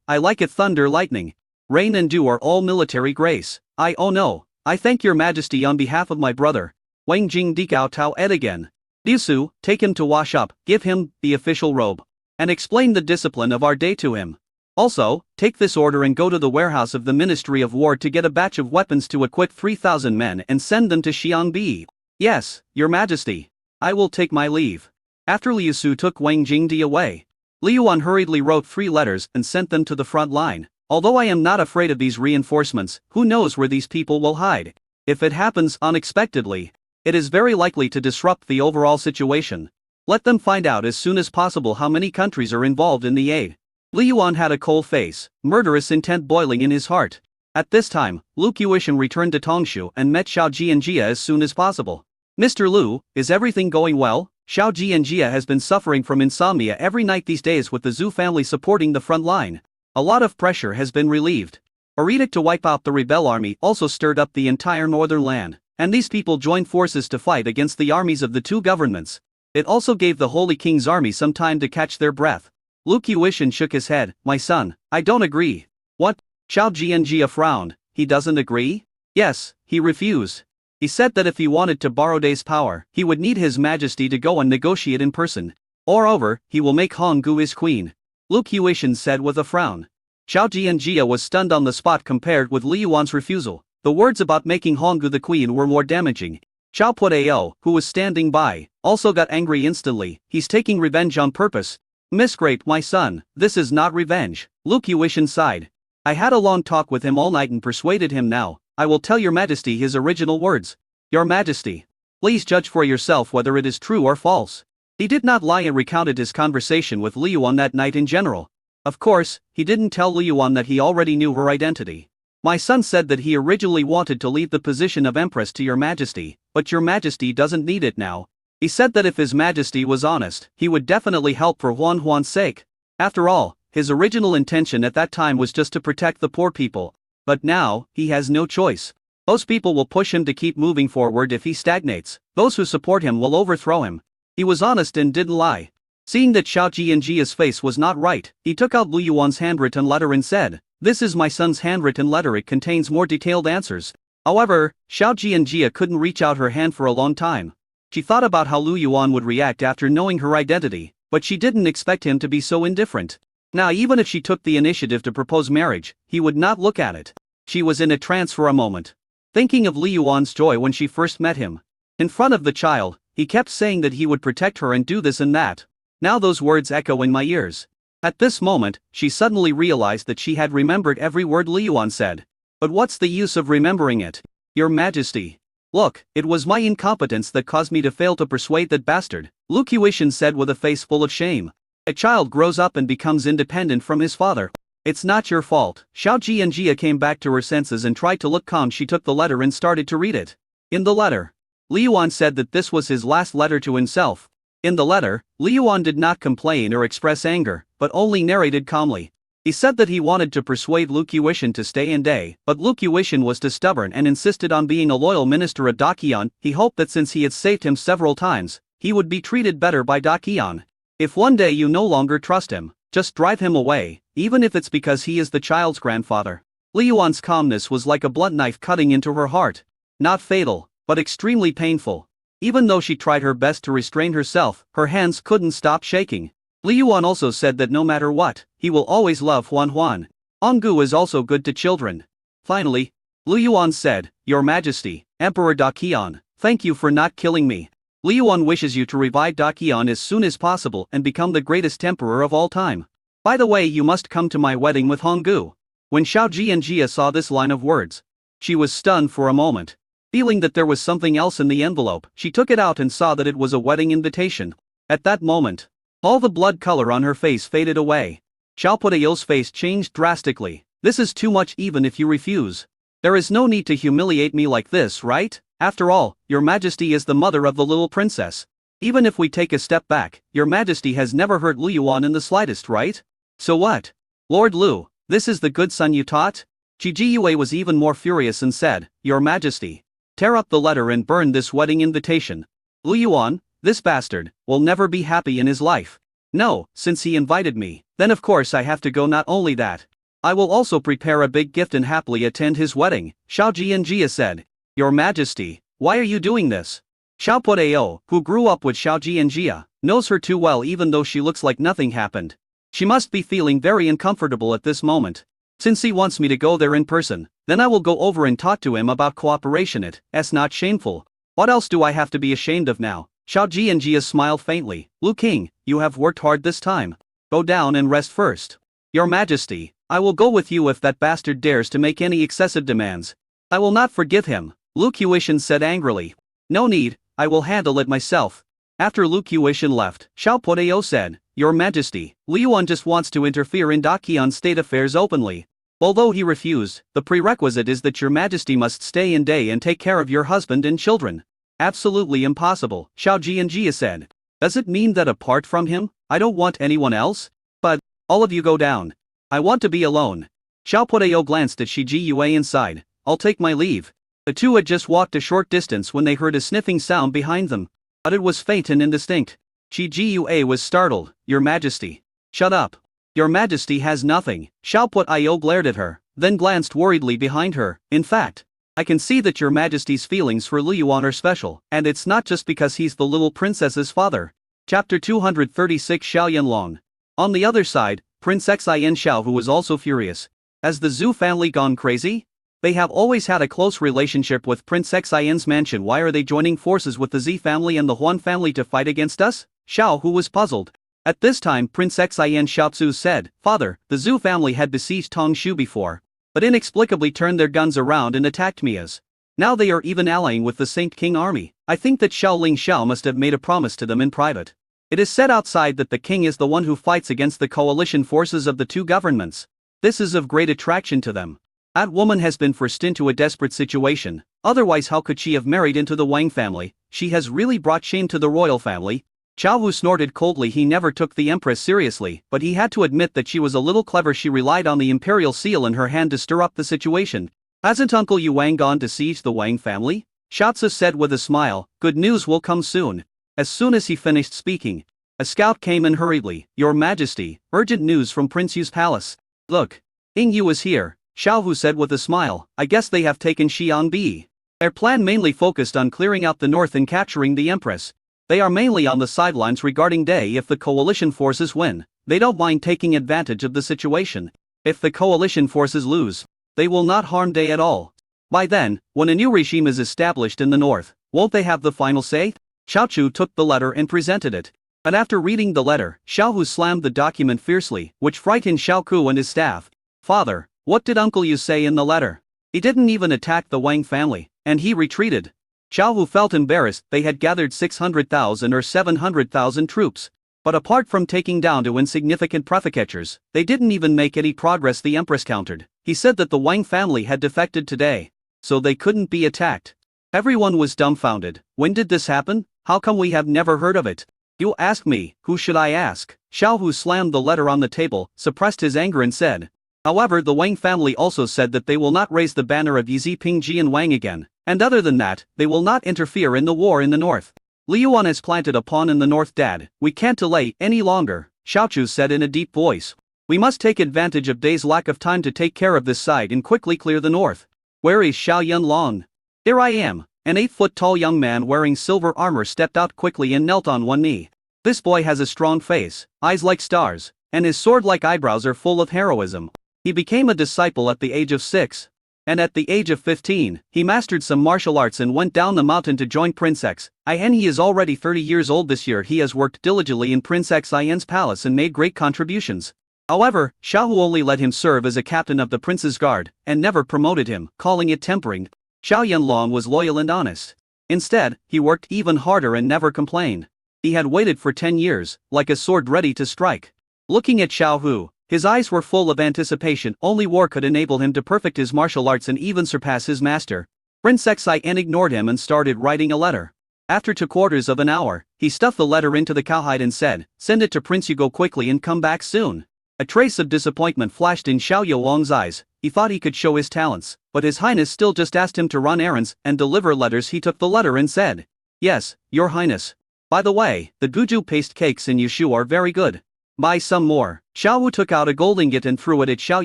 I like it. Thunder, lightning, rain and dew are all military grace. Oh no, I thank your Majesty on behalf of my brother. Wang Jing dekao tao ed again. Liu, take him to wash up, give him the official robe, and explain the discipline of our day to him. Also, take this order and go to the warehouse of the Ministry of War to get a batch of weapons to equip 3,000 men and send them to Xiangbi. Yes, your Majesty. I will take my leave. After Liu took Wang Jingdi away, Li Yuan hurriedly wrote 3 letters and sent them to the front line. Although I am not afraid of these reinforcements, who knows where these people will hide? If it happens unexpectedly, it is very likely to disrupt the overall situation. Let them find out as soon as possible how many countries are involved in the aid. Li Yuan had a cold face, murderous intent boiling in his heart. At this time, Lu Qiushan returned to Tongshu and met Xiao Jianjia as soon as possible. Mr. Lu, is everything going well? Xiao Jianjia has been suffering from insomnia every night these days with the Zhu family supporting the front line. A lot of pressure has been relieved. A edict to wipe out the rebel army also stirred up the entire northern land, and these people joined forces to fight against the armies of the 2 governments. It also gave the Holy King's army some time to catch their breath. Lu Qiushan shook his head. My son, I don't agree. What? Xiao Jianjia frowned. He doesn't agree? Yes, he refused. He said that if he wanted to borrow Day's power, he would need His Majesty to go and negotiate in person. Moreover, he will make Honggu his queen. Lu Qiushan said with a frown. Xiao Jianjia was stunned on the spot compared with Li Yuan's refusal. The words about making Honggu the queen were more damaging. Xiao Puetao, who was standing by, also got angry instantly. He's taking revenge on purpose. Misgrape, my son, this is not revenge. Lu Qiushan sighed. I had a long talk with him all night and persuaded him. Now, I will tell your Majesty his original words. Your Majesty, please judge for yourself whether it is true or false. He did not lie and recounted his conversation with Li Yuan that night in general. Of course, he didn't tell Li Yuan that he already knew her identity. My son said that he originally wanted to leave the position of Empress to your Majesty, but your Majesty doesn't need it now. He said that if His Majesty was honest, he would definitely help for Huan's sake. After all, his original intention at that time was just to protect the poor people. But now, he has no choice. Those people will push him to keep moving forward. If he stagnates, those who support him will overthrow him. He was honest and didn't lie. Seeing that Xiao Jianjia's face was not right, he took out Lu Yuan's handwritten letter and said, This is my son's handwritten letter. It contains more detailed answers. However, Xiao Jianjia couldn't reach out her hand for a long time. She thought about how Lu Yuan would react after knowing her identity, but she didn't expect him to be so indifferent. Now even if she took the initiative to propose marriage, he would not look at it. She was in a trance for a moment, thinking of Li Yuan's joy when she first met him. In front of the child, he kept saying that he would protect her and do this and that. Now those words echo in my ears. At this moment, she suddenly realized that she had remembered every word Li Yuan said. But what's the use of remembering it? Your Majesty. Look, it was my incompetence that caused me to fail to persuade that bastard, Lu Qiushan said with a face full of shame. A child grows up and becomes independent from his father. It's not your fault. Xiao Jianjia came back to her senses and tried to look calm. She took the letter and started to read it. In the letter, Li Yuan said that this was his last letter to himself. In the letter, Li Yuan did not complain or express anger, but only narrated calmly. He said that he wanted to persuade Lu Qiushan to stay in Day, but Lu Qiushan was too stubborn and insisted on being a loyal minister of Daqian. He hoped that since he had saved him several times, he would be treated better by Daqian. If one day you no longer trust him, just drive him away, even if it's because he is the child's grandfather. Li Yuan's calmness was like a blunt knife cutting into her heart. Not fatal, but extremely painful. Even though she tried her best to restrain herself, her hands couldn't stop shaking. Li Yuan also said that no matter what, he will always love Huan Huan. Honggu is also good to children. Finally, Li Yuan said, Your Majesty, Emperor Daqian, thank you for not killing me. Li Yuan wishes you to revive Daqian as soon as possible and become the greatest emperor of all time. By the way, you must come to my wedding with Honggu. When Xiao Jianjia saw this line of words, she was stunned for a moment. Feeling that there was something else in the envelope, she took it out and saw that it was a wedding invitation. At that moment, all the blood color on her face faded away. Xiao Pudayo's face changed drastically. This is too much even if you refuse. There is no need to humiliate me like this, right? After all, Your Majesty is the mother of the little princess. Even if we take a step back, Your Majesty has never hurt Lu Yuan in the slightest, right? So what? Lord Lu, this is the good son you taught? Qi Jiyue was even more furious and said, Your Majesty, tear up the letter and burn this wedding invitation. Lu Yuan, this bastard, will never be happy in his life. No, since he invited me, then of course I have to go. Not only that, I will also prepare a big gift and happily attend his wedding, Xiao Jianjia said. Your Majesty, why are you doing this? Xiao Pudayo, who grew up with Xiao Jianjia, knows her too well even though she looks like nothing happened. She must be feeling very uncomfortable at this moment. Since he wants me to go there in person, then I will go over and talk to him about cooperation. It's not shameful. What else do I have to be ashamed of now? Xiao Jianjia smiled faintly. Lu King, you have worked hard this time. Go down and rest first. Your Majesty, I will go with you if that bastard dares to make any excessive demands. I will not forgive him, Lu Qiushan said angrily. No need, I will handle it myself. After Lu Qiushan left, Xiao Pudayo said, Your Majesty, Li Yuan just wants to interfere in Daqian's state affairs openly. Although he refused, the prerequisite is that Your Majesty must stay in Day and take care of your husband and children. Absolutely impossible, Xiao Jianjia said. Does it mean that apart from him, I don't want anyone else? But, all of you go down. I want to be alone. Xiao Pudayo glanced at Qi Jiyue and sighed. I'll take my leave. The two had just walked a short distance when they heard a sniffing sound behind them. But it was faint and indistinct. Qi Jiyue was startled. Your Majesty. Shut up. Your Majesty has nothing. Xiao Pudayo glared at her, then glanced worriedly behind her. In fact, I can see that Your Majesty's feelings for Lu Yuan are special, and it's not just because he's the little princess's father. Chapter 236 Xiao Yanlong. On the other side, Prince Xin Xiao, who was also furious. Has the Zhu family gone crazy? They have always had a close relationship with Prince Xin's mansion. Why are they joining forces with the Zi family and the Huan family to fight against us? Xiao, who was puzzled. At this time Prince Xin Xiaozu said, Father, the Zhu family had besieged Tongshu before, but inexplicably turned their guns around and attacked Mia's. Now they are even allying with the Saint King army. I think that Xiaoling Xiao must have made a promise to them in private. It is said outside that the king is the one who fights against the coalition forces of the two governments. This is of great attraction to them. That woman has been forced into a desperate situation, otherwise how could she have married into the Wang family? She has really brought shame to the royal family. Chao Wu snorted coldly. He never took the empress seriously, but he had to admit that she was a little clever. She relied on the imperial seal in her hand to stir up the situation. Hasn't Uncle Yu Wang gone to siege the Wang family? Xiaozi said with a smile. Good news will come soon. As soon as he finished speaking, a scout came in hurriedly. Your Majesty, urgent news from Prince Yu's palace. Look. Ying Yu is here, Xiao Hu said with a smile. I guess they have taken Xiangbi. Their plan mainly focused on clearing out the north and capturing the empress. They are mainly on the sidelines regarding Day. If the coalition forces win, they don't mind taking advantage of the situation. If the coalition forces lose, they will not harm Day at all. By then, when a new regime is established in the north, won't they have the final say? Xiaochu took the letter and presented it. And after reading the letter, Xiao Hu slammed the document fiercely, which frightened Xiao Ku and his staff. Father, what did Uncle Yu say in the letter? He didn't even attack the Wang family, and he retreated. Xiao Hu felt embarrassed. They had gathered 600,000 or 700,000 troops. But apart from taking down two insignificant prefectures, they didn't even make any progress. The empress countered. He said that the Wang family had defected today, so they couldn't be attacked. Everyone was dumbfounded. When did this happen? How come we have never heard of it? You ask me, who should I ask? Xiao Hu slammed the letter on the table, suppressed his anger and said. However, the Wang family also said that they will not raise the banner of Yi Pingji and Wang again, and other than that, they will not interfere in the war in the north. Li Yuan has planted a pawn in the north. Dad, we can't delay any longer, Xiaochu said in a deep voice. We must take advantage of Day's lack of time to take care of this side and quickly clear the north. Where is Xiao Yunlong? Here I am. An 8-foot-tall young man wearing silver armor stepped out quickly and knelt on one knee. This boy has a strong face, eyes like stars, and his sword-like eyebrows are full of heroism. He became a disciple at the age of 6. And at the age of 15, he mastered some martial arts and went down the mountain to join Prince Xin. He is already 30 years old this year. He has worked diligently in Prince Xin's palace and made great contributions. However, Xiao Hu only let him serve as a captain of the prince's guard, and never promoted him, calling it tempering. Xiao Yunlong was loyal and honest. Instead, he worked even harder and never complained. He had waited for 10 years, like a sword ready to strike. Looking at Xiao Hu, his eyes were full of anticipation. Only war could enable him to perfect his martial arts and even surpass his master. Prince Xin ignored him and started writing a letter. After 2/4 of an hour, he stuffed the letter into the cowhide and said, "Send it to Prince Hugo quickly and come back soon." A trace of disappointment flashed in Xiao Yulong's eyes. He thought he could show his talents, but His Highness still just asked him to run errands and deliver letters. He took the letter and said, "Yes, Your Highness. By the way, the guju paste cakes in Yushu are very good. Buy some more." Xiao Wu took out a gold ingot and threw it at Xiao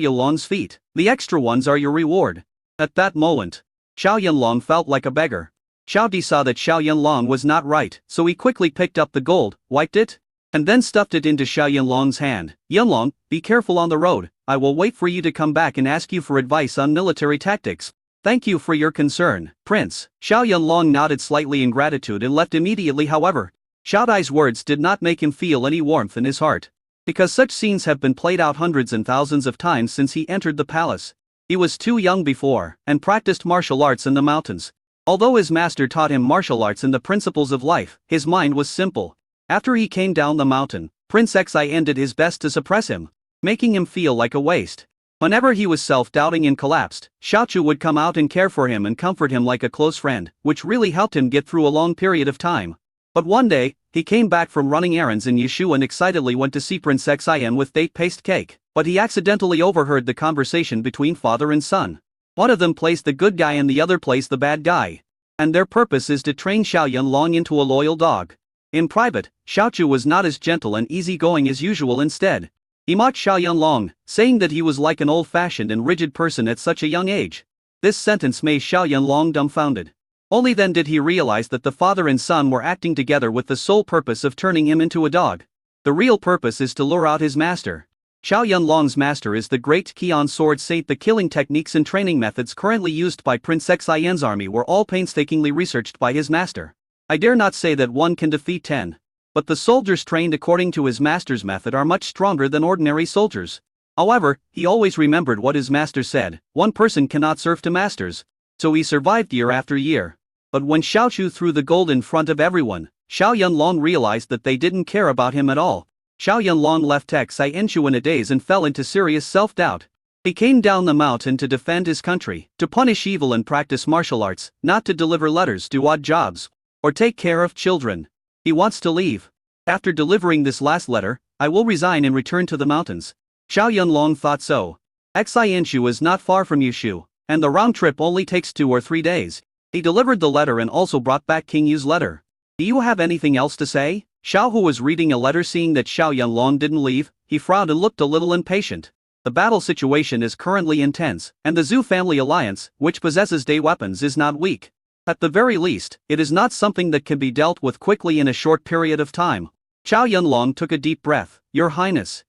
Yulong's feet. "The extra ones are your reward." At that moment, Xiao Yunlong felt like a beggar. Xiao Di saw that Xiao Yunlong was not right, so he quickly picked up the gold, wiped it, and then stuffed it into Xiao Yunlong's hand. "Yunlong, be careful on the road. I will wait for you to come back and ask you for advice on military tactics. Thank you for your concern, Prince." Xiao Yunlong nodded slightly in gratitude and left immediately. However, Xiao Dai's words did not make him feel any warmth in his heart. Because such scenes have been played out hundreds and thousands of times since he entered the palace. He was too young before, and practiced martial arts in the mountains. Although his master taught him martial arts and the principles of life, his mind was simple. After he came down the mountain, Prince Xin did his best to suppress him, making him feel like a waste. Whenever he was self-doubting and collapsed, Xiaochu would come out and care for him and comfort him like a close friend, which really helped him get through a long period of time. But one day, he came back from running errands in Yushu and excitedly went to see Prince Xin with date paste cake, but he accidentally overheard the conversation between father and son. One of them plays the good guy and the other plays the bad guy. And their purpose is to train Xiao Yunlong into a loyal dog. In private, Xiaochu was not as gentle and easygoing as usual. Instead, he mocked Xiao Yunlong, saying that he was like an old-fashioned and rigid person at such a young age. This sentence made Xiao Yunlong dumbfounded. Only then did he realize that the father and son were acting together with the sole purpose of turning him into a dog. The real purpose is to lure out his master. Xiao Yunlong's master is the great Qian sword saint. The killing techniques and training methods currently used by Prince Xin's army were all painstakingly researched by his master. I dare not say that one can defeat 10. But the soldiers trained according to his master's method are much stronger than ordinary soldiers. However, he always remembered what his master said: one person cannot serve two masters. So he survived year after year. But when Xiaochu threw the gold in front of everyone, Xiao Yunlong realized that they didn't care about him at all. Xiao Yunlong left Xinshu in a daze and fell into serious self-doubt. He came down the mountain to defend his country, to punish evil and practice martial arts, not to deliver letters, do odd jobs, or take care of children. He wants to leave. After delivering this last letter, I will resign and return to the mountains. Xiao Yunlong thought so. Xinshu is not far from Yushu, and the round trip only takes 2 or 3 days. He delivered the letter and also brought back King Yu's letter. Do you have anything else to say? Xiao Hu was reading a letter. Seeing that Xiao Yunlong didn't leave, he frowned and looked a little impatient. The battle situation is currently intense, and the Zhou family alliance, which possesses day weapons, is not weak. At the very least, it is not something that can be dealt with quickly in a short period of time. Chow Yunlong took a deep breath. Your Highness.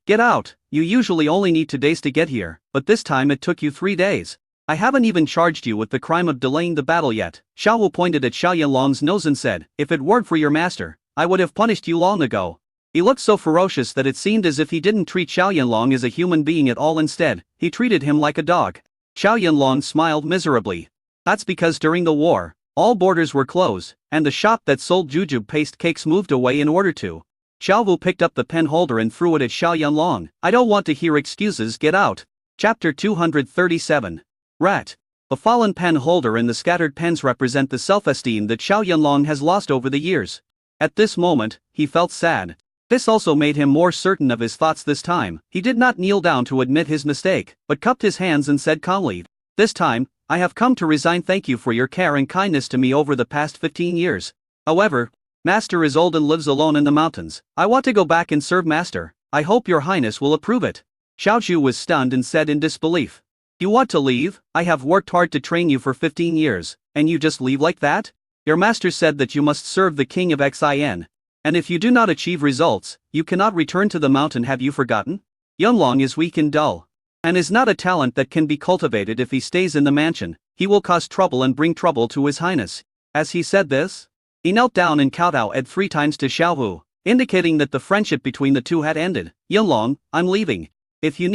Get out. You usually only need 2 days to get here, but this time it took you 3 days. I haven't even charged you with the crime of delaying the battle yet. Xiao Wu pointed at Xiao Yunlong's nose and said, if it weren't for your master, I would have punished you long ago. He looked so ferocious that it seemed as if he didn't treat Xiao Yunlong as a human being at all. Instead, he treated him like a dog. Xiao Yunlong smiled miserably. That's because during the war, all borders were closed, and the shop that sold jujube paste cakes moved away in order to. Xiao Wu picked up the pen holder and threw it at Xiao Yunlong. I don't want to hear excuses, get out. Chapter 237. Rat. The fallen pen holder and the scattered pens represent the self-esteem that Xiao Yunlong has lost over the years. At this moment, he felt sad. This also made him more certain of his thoughts this time. He did not kneel down to admit his mistake, but cupped his hands and said calmly, this time, I have come to resign. Thank you for your care and kindness to me over the past 15 years. However, Master is old and lives alone in the mountains. I want to go back and serve Master. I hope your Highness will approve it. Xiao Zhu was stunned and said in disbelief. You want to leave? I have worked hard to train you for 15 years, and you just leave like that? Your master said that you must serve the king of Xin. And if you do not achieve results, you cannot return to the mountain. Have you forgotten? Yunlong is weak and dull, and is not a talent that can be cultivated. If he stays in the mansion, he will cause trouble and bring trouble to his Highness. As he said this, he knelt down and kowtowed 3 times to Xiao Wu, indicating that the friendship between the two had ended. Yunlong, I'm leaving. If you